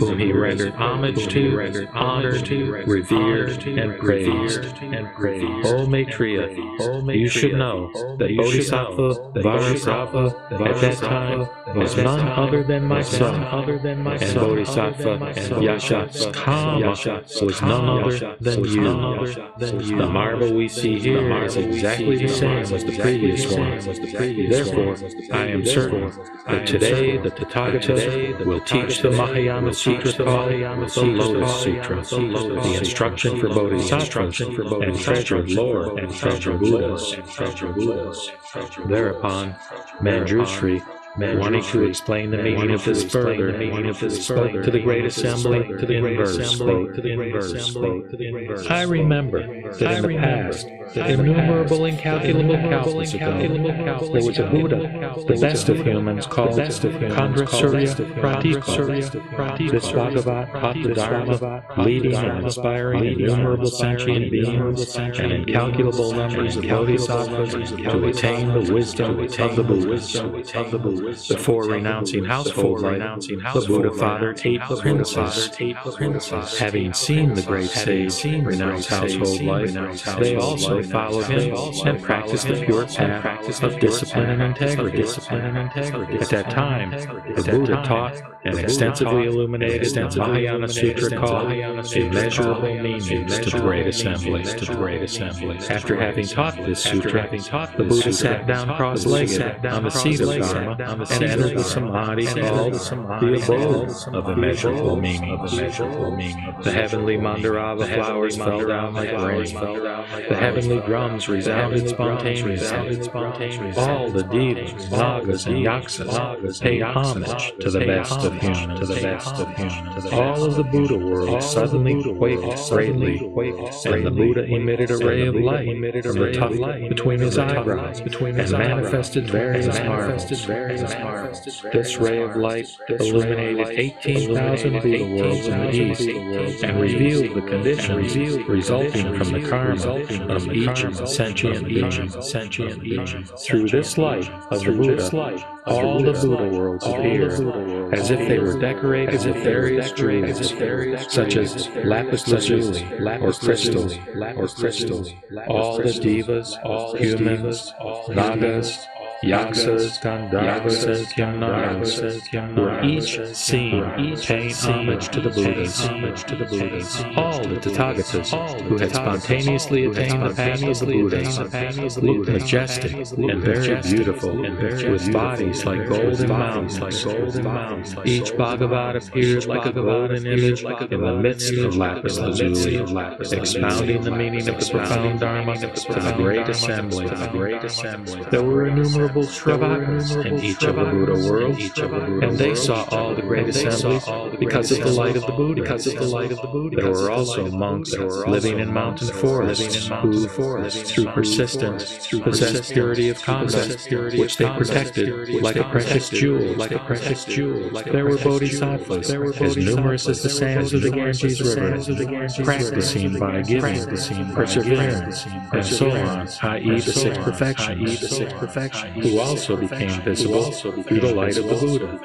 whom he rendered homage to, honored, revered, and praised. O Maitreya, you should know that Bodhisattva Vajraprabha at that time was none other than my son, and Bodhisattva Yashasakama was none other than you. The marvel we see here is exactly the same as the previous one. Therefore, I am certain that today the Tathagata will teach the Mahayana Sutra called the Lotus Sutra, the instruction for Bodhisattvas and treasured lore and treasured Buddhas. Thereopon, Manjushri, wanting to explain the meaning of this further, spoke to the great assembly in verse, I remember that in the past, innumerable incalculable countless ago, there was a Buddha, the best of humans, called Khandra Surya Pratipha. This Bhagavat taught the Dharma, leading and inspiring innumerable sentient beings and incalculable numbers of bodhisattvas to attain the wisdom of the Buddhas. Before renouncing household life, the Buddha fathered 8 princes. Having seen the great sage renounce household life, they also followed him and practiced the pure path of discipline and integrity. At that time, the Buddha taught and extensively illuminated the Mahayana Sutra called Immeasurable Meanings to the Great Assembly. After having taught this sutra, the Buddha sat down cross-legged on the seat of Dharma and entered the Samadhi called the Abode of Immeasurable Meanings. The heavenly Mandarava flowers fell down like rain. The heavenly drums resounded spontaneously. All the devas, nagas, and yaksas paid homage to the best of humans. All of the Buddha world suddenly quaked greatly, and the Buddha emitted a ray of light from the tuft between his eyebrows and manifested various marvels. This ray of light illuminated 18,000 Buddha worlds in the east and revealed the conditions resulting from the karma of each sentient being. Through this light of the Buddha, all the Buddha worlds appeared as if they were decorated with various jewels, such as lapis lazuli or crystal. All the devas, humans, nagas, yaksas, gandharvas, and kinnaras were each seen paying homage to the Buddhas. All the Tathagatas who had spontaneously attained the path of the Buddhas looked majestic and very beautiful, with bodies like golden mountains. Each Bhagavat appeared like a golden image in the midst of lapis lazuli, expounding the meaning of the profound Dharma to the great assembly. There were innumerable Shravakas in each of the Buddha worlds, and they saw all the great assemblies because of the light of the Buddha. There were also monks living in mountain forests who, through persistence, possessed purity of conduct, which they protected like a precious jewel. There were bodhisattvas as numerous as the sands of the Ganges River, practicing by giving, perseverance, and so on, i.e. the 6 perfections, who also became visible through the light of the Buddha.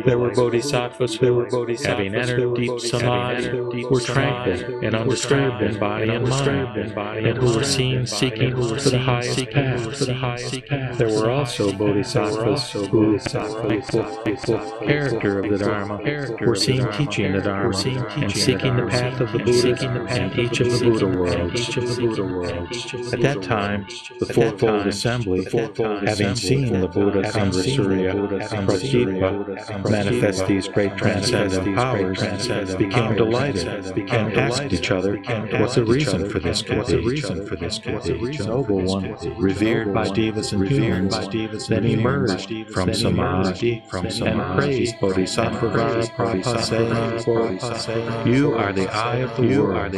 There were bodhisattvas who, having entered deep samadhi, were tranquil and undisturbed in body and mind, and who were seen seeking for the highest path. There were also bodhisattvas who, the character of the Dharma, were seen teaching the Dharma and seeking the path of the Buddha in each of the Buddha worlds. At that time, the fourfold assembly, having seen the Buddha Khandra Surya Pratipha manifest these great transcendent powers, became delighted and asked each other, "What's the reason for this contagion?" Noble one, revered by devas and humans, then emerged from samadhi and praised Bodhisattva Prabha, saying, "You are the eye of the world.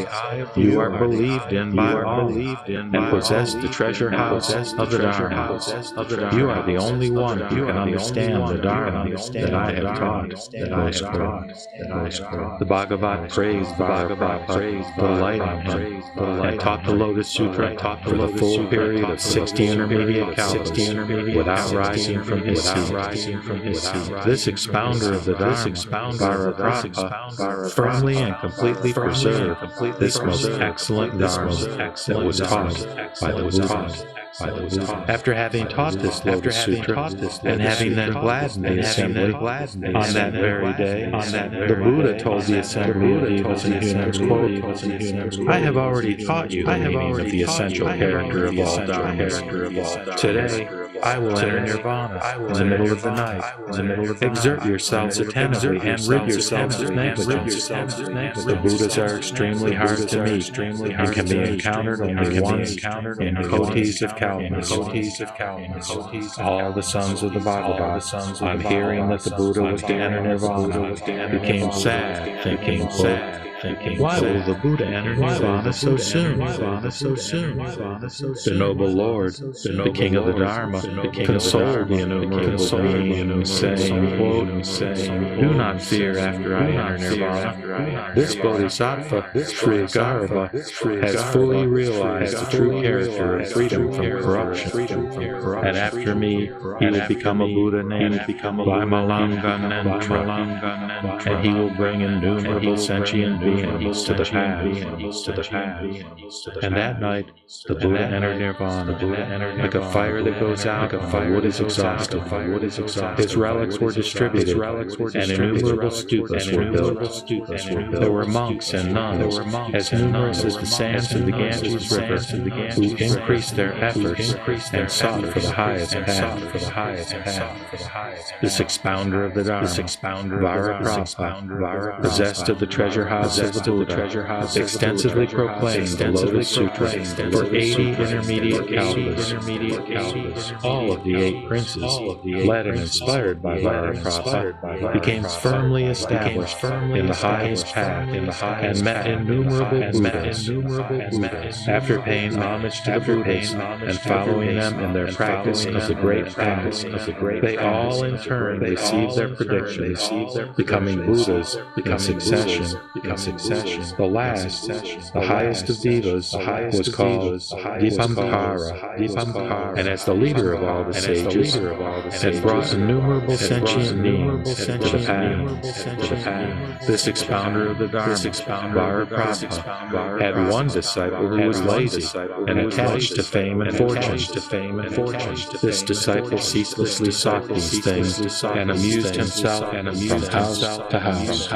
You are believed in by all, and possess the treasure house of the Dharma. You are the only one who can understand the Dharma that I have taught." The Bhagavat praised Prabha, delighting him, and taught the Lotus Sutra for the full period of 60 intermediate kalpas without rising from his seat. This expounder of the Dharma, Prabha, firmly and completely preserved this most excellent Dharma that was taught by the Buddha. After having taught this Lotus Sutra, and having then gladdened the assembly, on that very day, the Buddha told the assembly of devas and humans, quote, "I have already taught you the meaning of the essential character of all dharmas. Today, I will enter nirvana in the middle of the night. Exert yourselves attentively and rid yourselves of negligence. The Buddhas are extremely hard to meet and can be encountered only once in kotis of Calmas. All the sons of the Bhagavad, on hearing that the Buddha was to enter nirvana, became sad, thinking, why will the Buddha enter nirvana so soon? The noble Lord, the King of the Dharma, consoled the innumerable beings, saying, quote, do not fear after I enter nirvana. This Bodhisattva, Sri Garva, has fully realized the true character of freedom from corruption. And after me, he will become a Buddha named Vaimalanganentra, and he will bring innumerable sentient beings to the path. And that night, the Buddha entered nirvana, like a fire that goes out when the wood is exhausted. His relics were distributed, and innumerable stupas were built. There were monks and nuns, as numerous as the sands of the Ganges River, who increased their efforts and sought for the highest path. This expounder of the Dharma, Vajraprabha, possessed of the treasure house of the Buddha, extensively proclaimed the Lotus Sutra for 80 intermediate kalpas. All of the 8 princes, led and inspired by Vajraprabha, became firmly established in the highest path and met innumerable Buddhas. After paying homage to the Buddhas and following them in their practice of the great path, they all in turn received their predictions, becoming Buddhas in succession. The last, the highest of Devas, was called Dipankara, and as the leader of all the sages, had brought innumerable sentient beings to the path. This expounder of the Dharma, Vajraprabha, had one disciple who was lazy and attached to fame and fortune. This disciple ceaselessly sought these things and amused himself from house to house.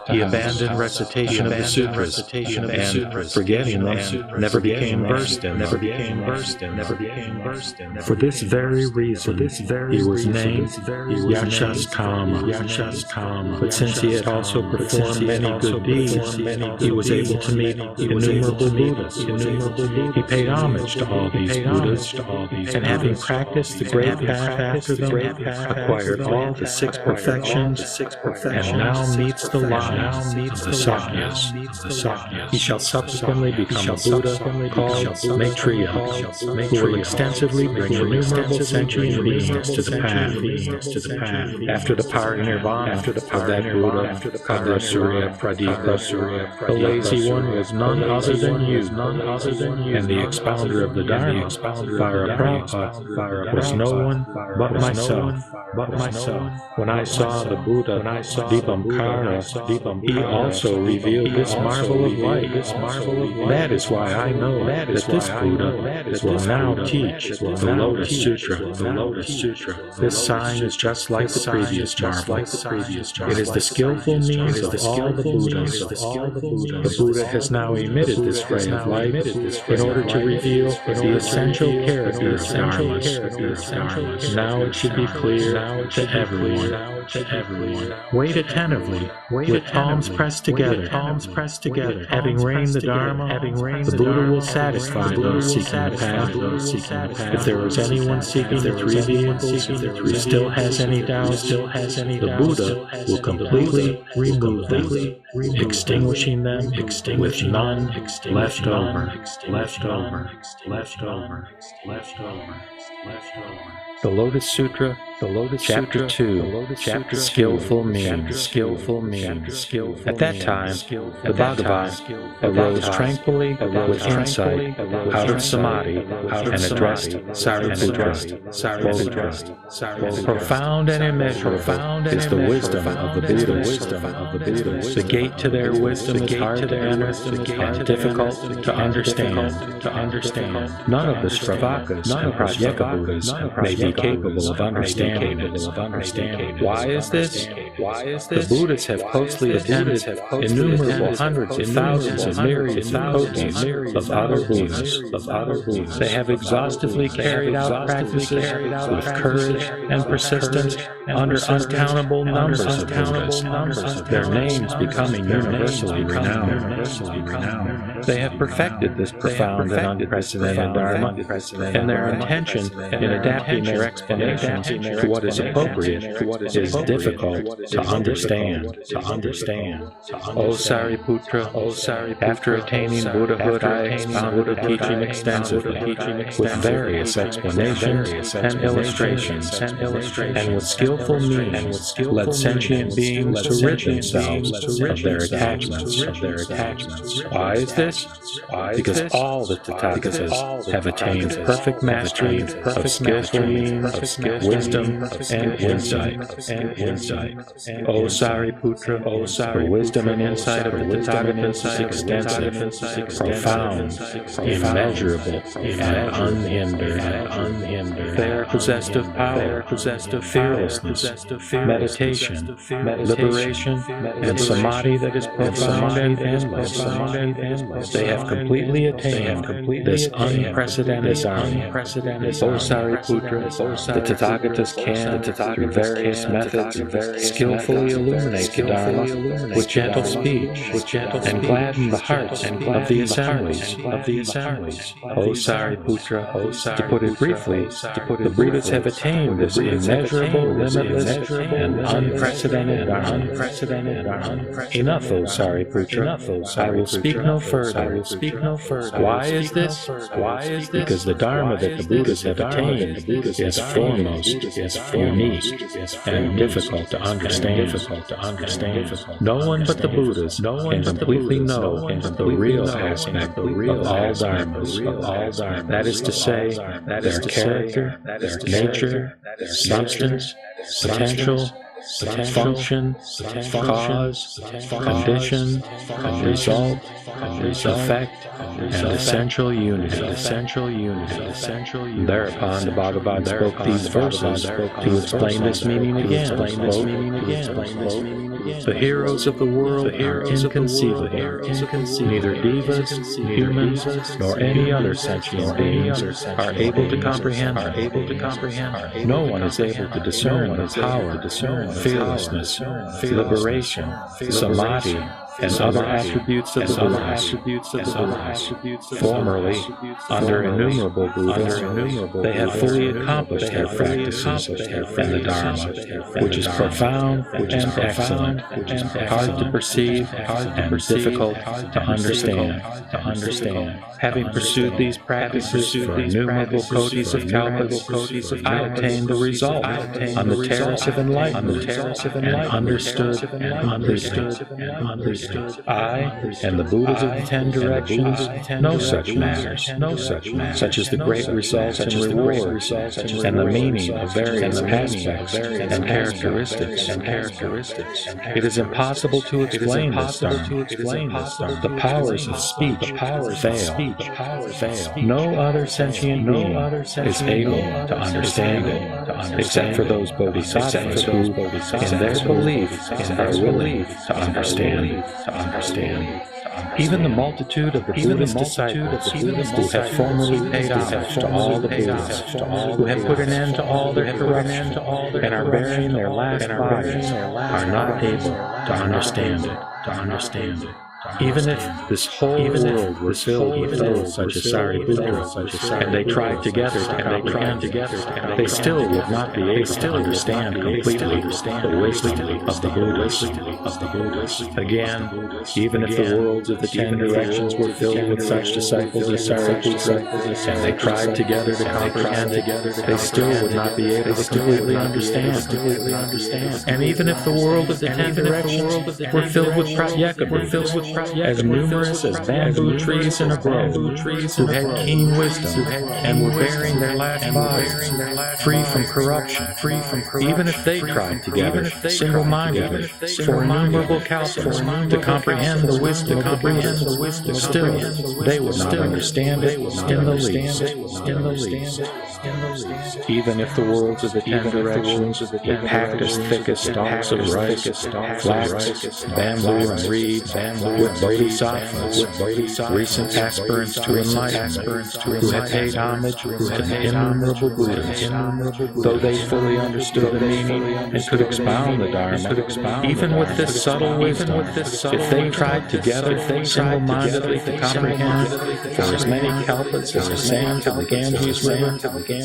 He abandoned recitation of the sutras, and, forgetting them, never became versed in them. For this very reason, he was named Yashastama. But since he had also performed many good deeds, he was able to meet innumerable Buddhas. He paid homage to all these Buddhas, and having practiced the great path after them, acquired all the 6 perfections, and now meets the line of the Sakyas. He shall subsequently become a Buddha called Maitreya, who will extensively bring innumerable sentient beings to the path. After the parinirvana of that Buddha, Kadrasurya Pradeepa, the lazy one was none other than you, and the expounder of the Dharma, Vajraprabha, was no one but myself. When I saw the Buddha Dipankara, he also revealed this marvel of light. That is why I know that this Buddha will now teach the Lotus Sutra. This sign is just like the previous marvel. It is the skillful means of all the Buddhas. The Buddha has now emitted this ray of light in order to reveal the essential character of dharmas. Now it should be clear to everyone. Wait attentively, with palms pressed together. Having reigned the Dharma, the Buddha will satisfy those seeking the path. If there is anyone seeking the 3 vehicles who still has any doubts, the Buddha will completely remove them, extinguishing them with none left over. The Lotus Sutra, Chapter 2, Skillful Means. At that time, the Bhagavan arose tranquilly with insight out of Samadhi and addressed Sariputra. Profound and immeasurable is the wisdom of the Buddhas. The gate to their wisdom is hard to enter and difficult to understand. None of the Stravakas and Pratyeka Buddhas may be capable of understanding it. Why is this? Why is this? The Buddhists have closely attended innumerable hundreds of thousands and myriads of kotis of other Buddhists. They have exhaustively carried out practices with courage and persistence under uncountable numbers of Buddhists, their names becoming universally renowned. They have perfected this profound and unprecedented Dharma, and their intention in adapting their explanations to what is appropriate is difficult to understand. O Sariputra, after attaining Buddhahood, I expounded the teaching extensively, with various explanations and illustrations, and with skillful means led sentient beings to rid themselves of their attachments. Why is this? Because all the Tathagatas have attained perfect mastery of skillful means, wisdom, and insight. O Sariputra, the wisdom and insight of the Tathagatas is extensive, profound, immeasurable, and unhindered. They are possessed of power, fearlessness, meditation, liberation, and samadhi that is profound and endless. They have completely attained this unprecedented Dharma. O Sariputra, the Tathagatas can, through various methods, skillfully illuminate the Dharma with gentle speech and gladden the hearts of the assemblies. O Sariputra, to put it briefly, the Buddhists have attained this immeasurable, limitless, and unprecedented Dharma. Enough, O Sariputra, I will speak no further. Why is this? Because the Dharma that the Buddhists have attained is foremost, unique, and difficult to understand. No one but the Buddhists can completely know the real aspect of all Dharmas. That is to say, their character, their nature, substance, potential, function, cause, condition, result, effect, and essential unity. Thereupon the Bhagavad spoke these verses to explain this meaning again. The heroes of the world are inconceivable. Neither devas, humans, nor any other sentient beings are able to comprehend. No one is able to discern the power, fearlessness, liberation, samadhi, and other attributes of the Buddhas. Formerly, under innumerable Buddhas, they have fully accomplished their practices and the Dharma, which is profound and excellent, hard to perceive and difficult to understand. Having pursued these practices for innumerable kotis of kalpas, I obtained the result on the terrace of enlightenment, and understood. I and the Buddhas of the 10 directions know such matters, such as the great results and rewards, and the meaning of various aspects and characteristics. It is impossible to explain this Dharma. The powers of speech fail. No other sentient being is able to understand it, except for those bodhisattvas who, in their belief, are willing to understand. Even the multitude of the Buddhist disciples who have formerly paid homage to all the Buddhists, who have put an end to all their corruption and are burying their last bodies, are not able to understand it. Even if this whole world were filled with those such as Sariputra, and they tried together to comprehend, they still would not be able to understand completely the wisdom of the Buddhists. Again, even if the worlds of the 10 directions were filled with such disciples as Sariputra, and they tried together to comprehend, they still would not be able to completely understand. And even if the world of the 10 directions were filled with pratyeka, as numerous as bamboo trees in a grove, who had keen wisdom and were bearing their last bodies, free from corruption, even if they tried together, single-mindedly, for innumerable calculus, to comprehend the wisdom of the Buddhists, still they would not understand it in the least. Even if the worlds of the 10 directions were packed as thick as stalks of rice, flax, bamboo, and reed, with bodhisattvas, recent aspirants to enlightenment, who had paid homage to the innumerable Buddhas, though they fully understood the meaning and could expound the Dharma, even with this subtle wisdom, if they tried together single-mindedly to comprehend for as many kalpas as the sands of the Ganges River,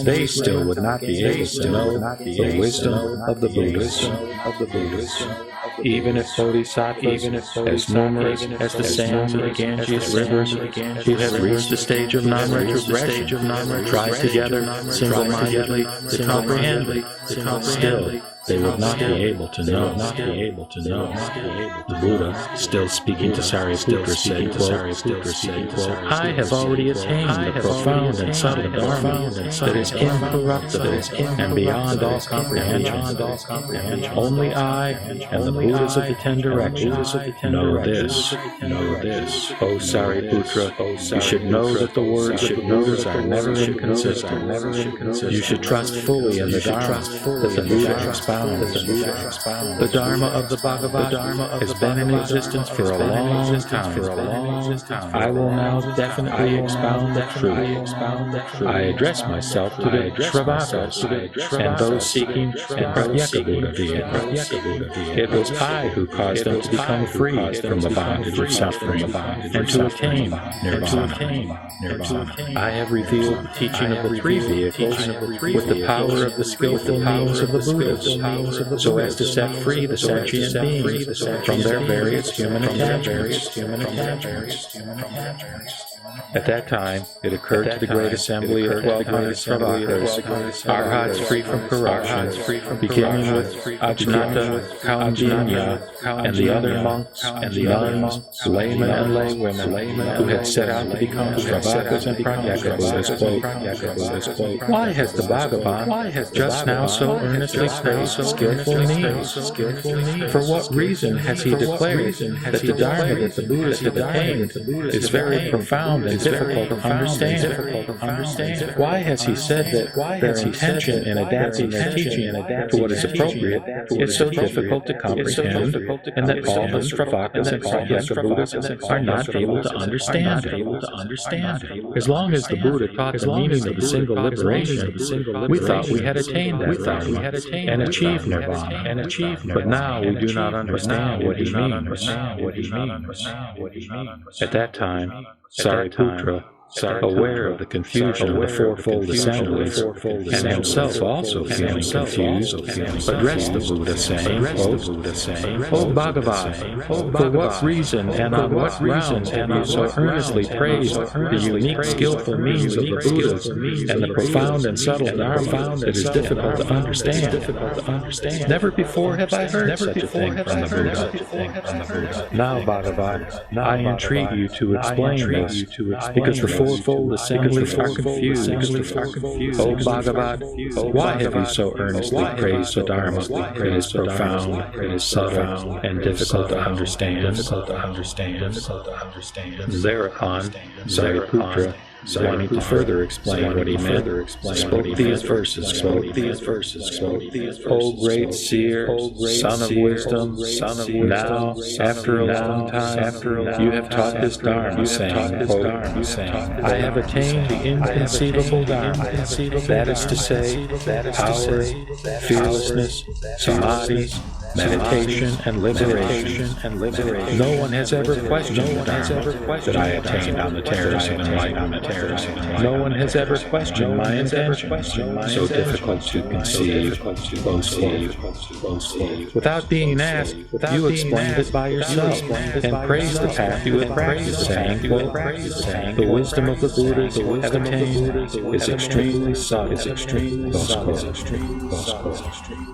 they still would not be able to know the wisdom of the Buddhists. Even if bodhisattvas, as numerous as the sands of the Ganges rivers, who had reached the stage of non-retrogression, tried together single-mindedly to comprehend, still they would not be able to know. The Buddha, still speaking to Sariputta, said, quote, I have already attained the profound and subtle Dharma that is incorruptible and beyond all comprehension. Only I and the Buddhas of the 10 directions know this. O Sariputta, you should know that the words of the Buddhas are never inconsistent. You should trust fully in the Dharma that the Buddha expounds. The Dharma of the Bhagavad has been in existence for a long time. I will now definitely expound the truth. I address myself to the Shravakas and those seeking the Pratyeka Buddha via. It was I who caused them to become free from the bondage of suffering and to attain nirvana. I have revealed the teaching of the 3 vehicles with the power of the skillful means of the Buddhas, so as to set free the sentient beings from their various human attachments. At that time, it occurred to the great assembly of 1200 Sravakas, arhats free from corruption, beginning with Ajnata, Kaundinya, and the other monks and nuns, laymen and laywomen, who had set out to become Sravakas and Pratyeka Buddhas. Why has the Bhagavan just now so earnestly praised skillful means? For what reason has he declared that the Dharma that the Buddhas have attained is very profound and difficult to understand? Why has he said that their intention in adapting their teaching to what is appropriate is so difficult to comprehend, and that all the Sravakas and Pratyeka Buddhas are not able to understand it? As long as the Buddha taught the meaning of the single liberation, we thought we had attained that and achieved nirvana. But now we do not understand what he means. At that time, Sariputta, aware of the confusion of the fourfold assembly, and himself also feeling confused, addressed the Buddha, saying, O Bhagavan, for what reason and on what grounds have you so earnestly praised the unique skillful means of the Buddhas and the profound and subtle Dharma that is difficult to understand? Never before have I heard such a thing from the Buddha. Now, Bhagavan, I entreat you to explain this, because the fourfold assemblies are confused. O Bhagavan, why have you so earnestly praised the Dharma that is profound, subtle, and difficult to understand? Thereupon, Sariputta, wanting to further explain what he meant, spoke these verses, O great seer, son of wisdom, now, after a long time, you have taught this Dharma, saying, I have attained the inconceivable Dharma, that is to say, power, fearlessness, samadhi, meditation, and liberation. No one has ever questioned the Dharma that I attained on the terrace of enlightenment. No one has ever questioned my intention, so difficult to conceive. Without being asked, you explained it by yourself, and praised the path you have practiced, saying, the wisdom of the Buddhas have attained is extremely subtle.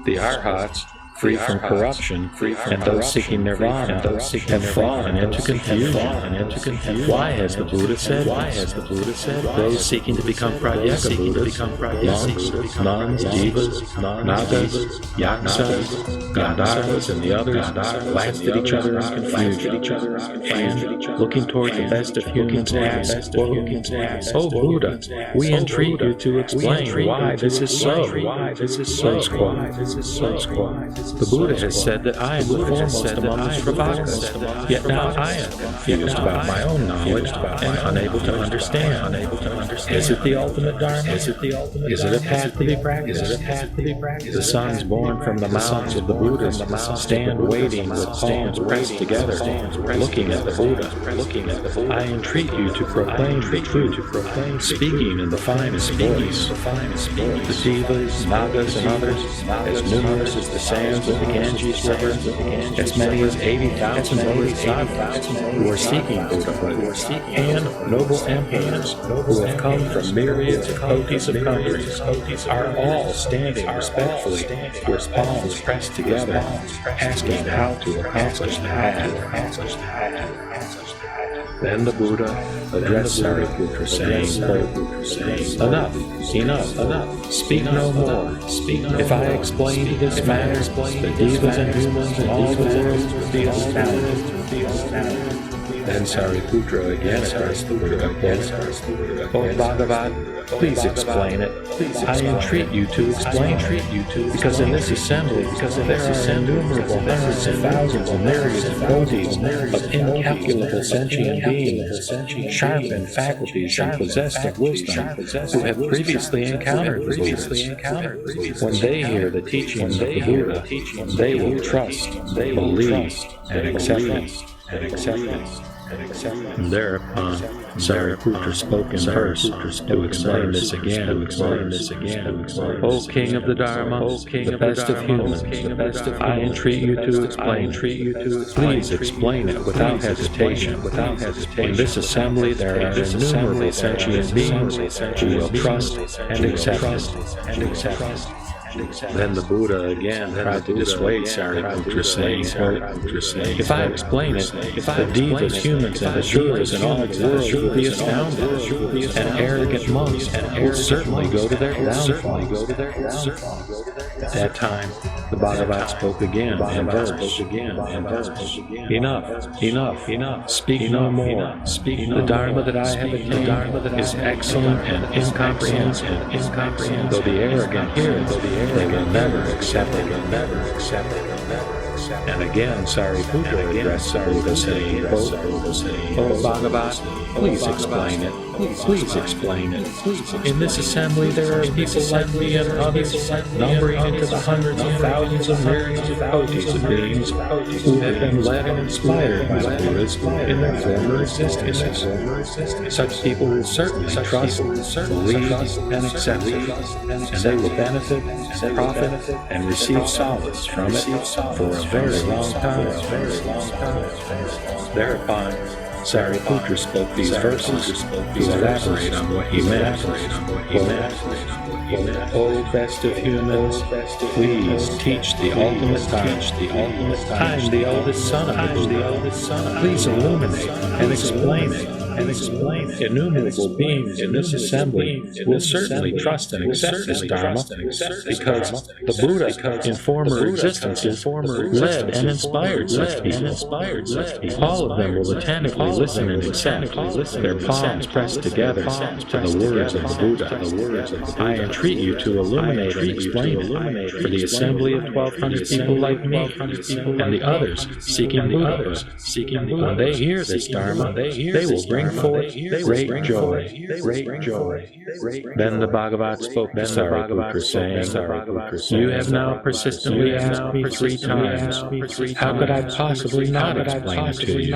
The Arhats free from corruption, and those seeking nirvana have fallen into confusion. Why has the Buddha said? Those seeking to become Pratyeka Buddhas, monks, nuns, jivas, nagas, yaksas, gandharvas, and the others glanced at each other in confusion, and, looking toward the best of humans, asked, "O Buddha, we entreat you to explain why this is so." The Buddha has said that I am the foremost among the Shravakas, yet now I am confused about my own knowledge and unable to understand. Is it the ultimate Dharma? Is it a path to be practiced? The sons born from the mouths of the Buddhas stand waiting with palms pressed together, looking at the Buddha. I entreat you to proclaim the truth, speaking in the finest voice. The Jivas, Nagas, and others, as numerous as the sands of the Ganges River, as many as 80,000 bodhisattvas who are seeking Buddhahood, and noble emperors who have come from myriads of kotis of countries, are all standing respectfully with palms pressed together, asking how to accomplish the path. Then the Buddha addressed Sariputra, saying, Enough, speak no more. If I explain this matter, the devas and humans and all the world will be astounded. Then Sariputra again addressed the Buddha, "O Bhagavat, please explain it. I entreat you to explain it, because in this assembly there are innumerable hundreds of thousands and myriads of kotis of incalculable sentient beings, sharp in faculties and possessed of wisdom, who have previously encountered the Buddha. When they hear the teachings of the Buddha, they will trust, believe, and accept it." And thereupon Sariputra spoke in verse to explain this again. O King of the Dharma, the best of humans, I entreat you to explain. Please explain it without hesitation. In this assembly there are innumerable sentient beings who will trust and accept it. Then the Buddha again tried to dissuade Sariputra, saying, "If I explain it, the devas, humans, and asuras in all the world will be astounded, and arrogant monks will certainly go to their downfall." At that time, the Bhagavat spoke again in verse, Enough, speak no more. The Dharma that I have attained is excellent and incomprehensible. Though the arrogant hear it, they will never accept it. And again Sariputra addressed the Buddha, saying, "O Bhagavat, please explain it. In this assembly there are people like me and others, numbering into the hundreds of thousands of myriads of kotis of beings who have been led and inspired by the Buddhas in their former existences. Such people will certainly trust, believe, and accept it, and they will benefit, profit, and receive solace from it for a very long time. Thereupon, Sariputra spoke these verses to elaborate on what he meant. O best of humans, please teach the ultimate Dharma. I am the eldest son of the Buddha. Please illuminate and explain it. Innumerable beings in this assembly will certainly trust and accept this Dharma, because the Buddha in former existences led and inspired such people. All of them will attentively listen and accept, their palms pressed together to the words of the Buddha. I entreat you to illuminate and explain it for the assembly of 1,200 people like me and the others seeking Buddhahood. When they hear this Dharma, they will bring forth great joy. Then the Bhagavat spoke to Sariputra, saying, "You have now persistently asked me 3 times. How could I possibly not explain it to you?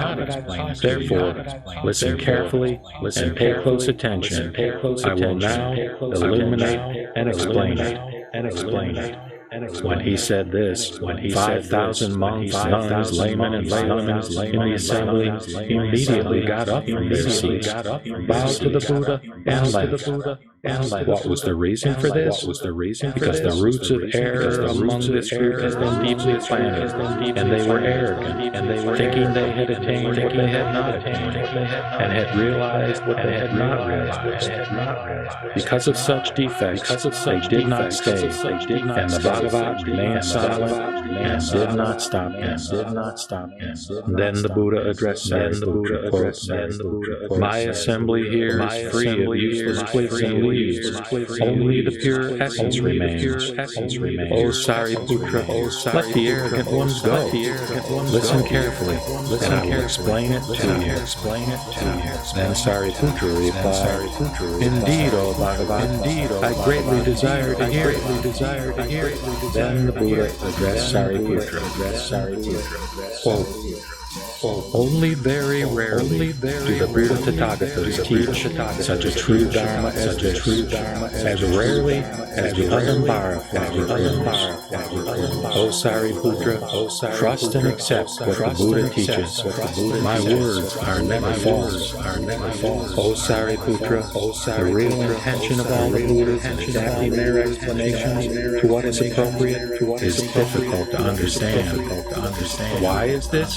Therefore, listen carefully and pay close attention. I will now illuminate and explain it." When he said this, 5,000 monks, nuns, laymen, and laywomen in the assembly immediately got up from their seats, bowed to the Buddha, and left. What was the reason for this? Because the roots of error among this group had been deeply planted, and they were arrogant, thinking they had attained what they had not attained, and had realized what they had not realized. Because of such defects, they did not stay, and the Bhagavat remained silent and did not stop him. Then the Buddha addressed Sariputta, quote, "My assembly here is free of useless twigs and leaves. Only the pure essence remains. O Sariputra, let the arrogant ones go. Listen carefully, and I will explain it to you." Then Sariputra replied, "Indeed, O Bhagavat, I greatly desire to hear it." Then the Buddha addressed Sariputra, quote, "Only very rarely do the Buddha Tathagatas teach such a true Dharma as this, as rarely as the Udambara flower. O Sariputra, trust and accept what the Buddha teaches. My words are never false. O Sariputra, the real intention of all the Buddhas in adapting their explanations to what is appropriate is difficult to understand. Why is this?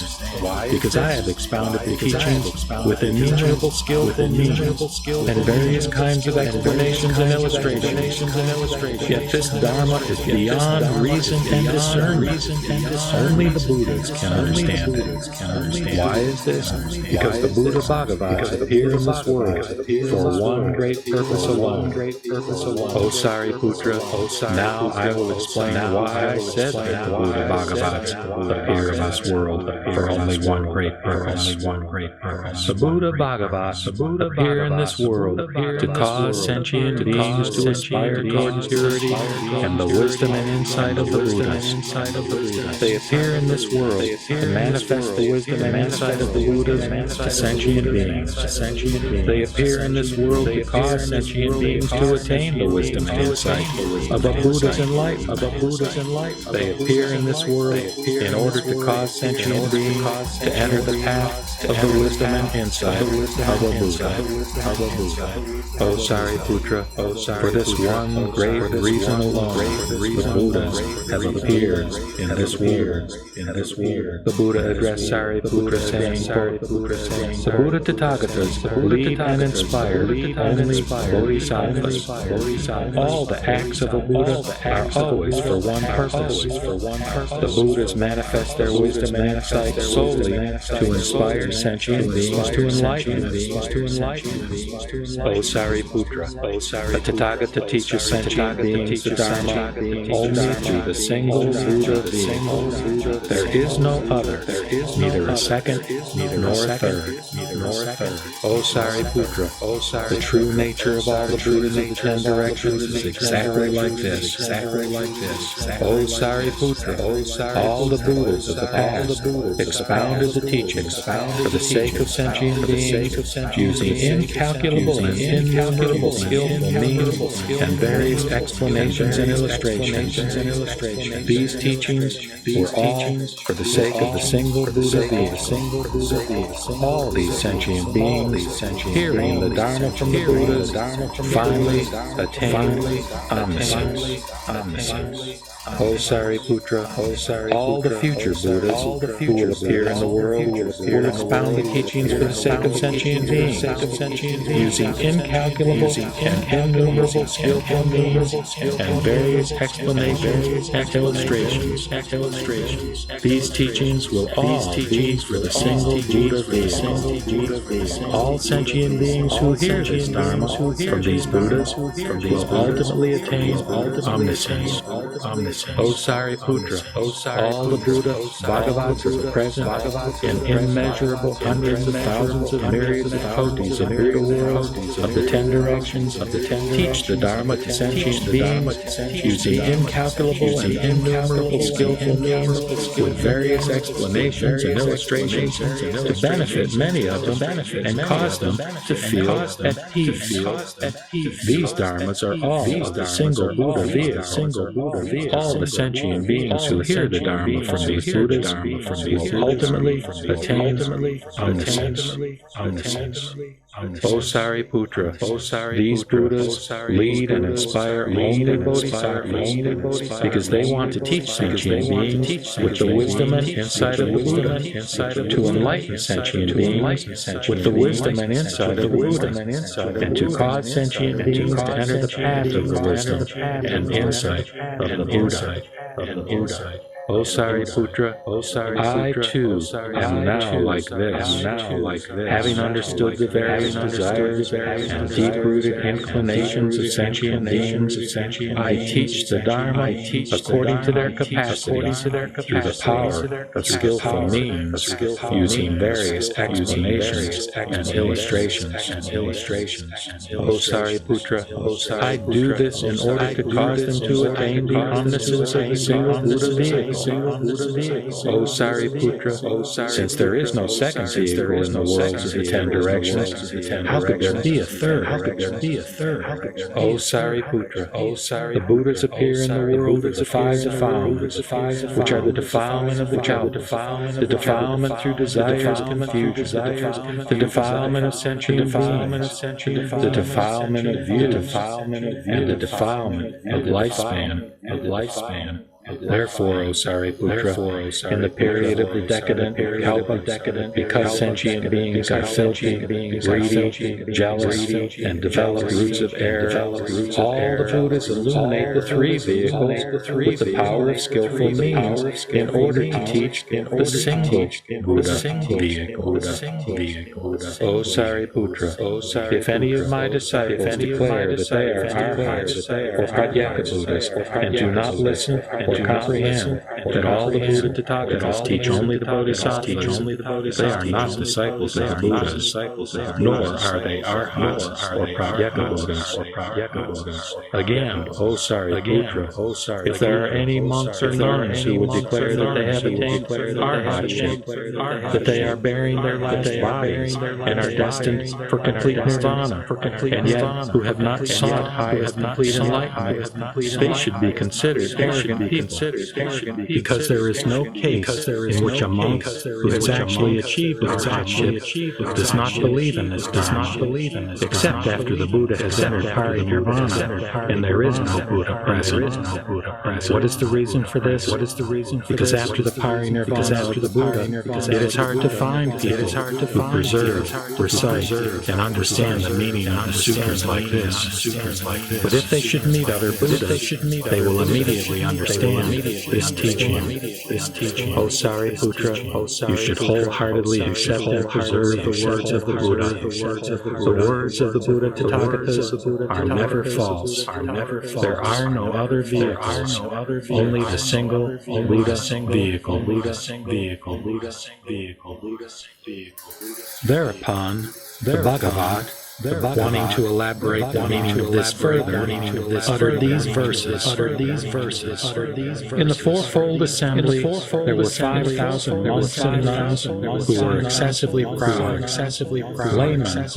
Because I have expounded the teachings with immeasurable skill and various kinds of explanations and illustrations. Yet this Dharma is beyond reason and discernment. Only the Buddhas can understand it. Why is this? Because the Buddha Bhagavats appear in this world for one great purpose alone. O Sariputra, now I will explain why I said that the Buddha Bhagavats appear in this world for only one great purpose. The Buddha Bhagavats appear in this world to cause sentient beings to aspire toward purity and the wisdom and insight of the Buddhas. They appear in this world to manifest the wisdom and insight of the Buddhas to sentient beings. They appear in this world to cause sentient beings to attain the wisdom and insight of a Buddha's enlightenment. They appear in this world in order to cause sentient beings to enter the path of the wisdom and insight of a Buddha. O Sariputra, for this one great reason alone, the Buddhas have appeared in this world. The Buddha addressed Sariputra saying, quote, "The Buddha Tathagatas lead and inspire only bodhisattvas. All the acts of a Buddha are always for one purpose. The Buddhas manifest their wisdom and insight solely to inspire sentient beings to enlighten. O Sariputra, the Tathagata teaches sentient beings the Dharma only through the single Buddha being. There is no other, neither a second nor a third. O Sariputra, the true nature of all the Buddhas of the 10 directions is exactly like this. O Sariputra, all the Buddhas of the past expounded the teachings for the sake of sentient beings, using incalculable and innumerable skillful means and various explanations and illustrations. These teachings were all for the sake of the single Buddha being. All these sentient beings, hearing the Dharma from the Buddhas, finally attain omniscience. O Sariputra, all the future Buddhas who will appear in the world will expound the teachings for the sake of sentient beings, using incalculable and innumerable skillful means and various explanations and illustrations. These teachings will all be for the single Buddha being. All sentient beings who hear this Dharma from these Buddhas will ultimately attain omniscience. O Sariputra, all the Buddha Bhagavats are present in immeasurable hundreds of thousands of myriads of kotis in Buddha worlds of the 10 directions, teach the Dharma to sentient beings using incalculable and innumerable skillful means with various explanations and illustrations to benefit many of them and cause them to feel at peace. These Dharmas are all the single Buddha via. all the sentient beings who hear the Dharma from these Buddhas will ultimately attain omniscience. O Sariputra, these Buddhas lead and inspire only bodhisattvas because they want to teach sentient beings with the wisdom and insight of the Buddha, to enlighten sentient beings with the wisdom and insight of the Buddha, and to cause sentient beings to enter the path of the wisdom and insight of the Buddha. O Sariputra, I too am now like this, having understood the various desires and deep-rooted inclinations of sentient beings. I teach the Dharma according to their capacity, through the power of skillful means, using various explanations and illustrations. O Sariputra, I do this in order to cause them to attain the omniscience of the single Buddha vehicle. O Sariputra, since there is no second vehicle in the worlds of the 10 directions, how could there be a third? O Sariputra, the Buddhas appear in the world of the 5 defilements, which are the defilement of the kalpas, the defilement through desires, confusion, the defilement of sentient beings, the defilement of view, and the defilement of lifespan. Therefore, O Sariputra, in the period of the decadent kalpa, because sentient beings are filthy, greedy, jealous, and develop roots of error, all the Buddhas illuminate the 3 vehicles with the power of skillful means in order to teach the single Buddha vehicle. O Sariputra, if any of my disciples declare that they are arhats or pratyeka Buddhas and do not listen or comprehend that all the Buddha Tathagatas teach only the Bodhisattvas, they are not disciples of the Buddhas, nor are they arhats or pratyeka Buddhas. Again, O Sariputra, if there are any monks or nuns who would declare that they have attained arhatship, that they are bearing their last bodies and are destined for complete nirvana, and yet who have not sought highest complete enlightenment, they should be considered arrogant people, because there is no case in which a monk who has actually achieved arhatship does not believe in this Dharma, except after the Buddha has entered Parigné, and there is no Buddha present. What is the reason for this? Because after the Parinirvana of the Buddha, it is hard to find people who preserve, recite, and understand the meaning of the sutras like this. But if they should meet other Buddhas, they will immediately understand this teaching. O Sariputra, you should wholeheartedly accept and preserve the words of the Buddha. The words of the Buddha Tathagatas are never false. There are no other vehicles, only the single Buddha vehicle. Thereupon, the Bhagavat, wanting to elaborate the meaning of this further, uttered these verses. In the fourfold assembly, there were 5,000 monks and nuns who were excessively proud, laymen.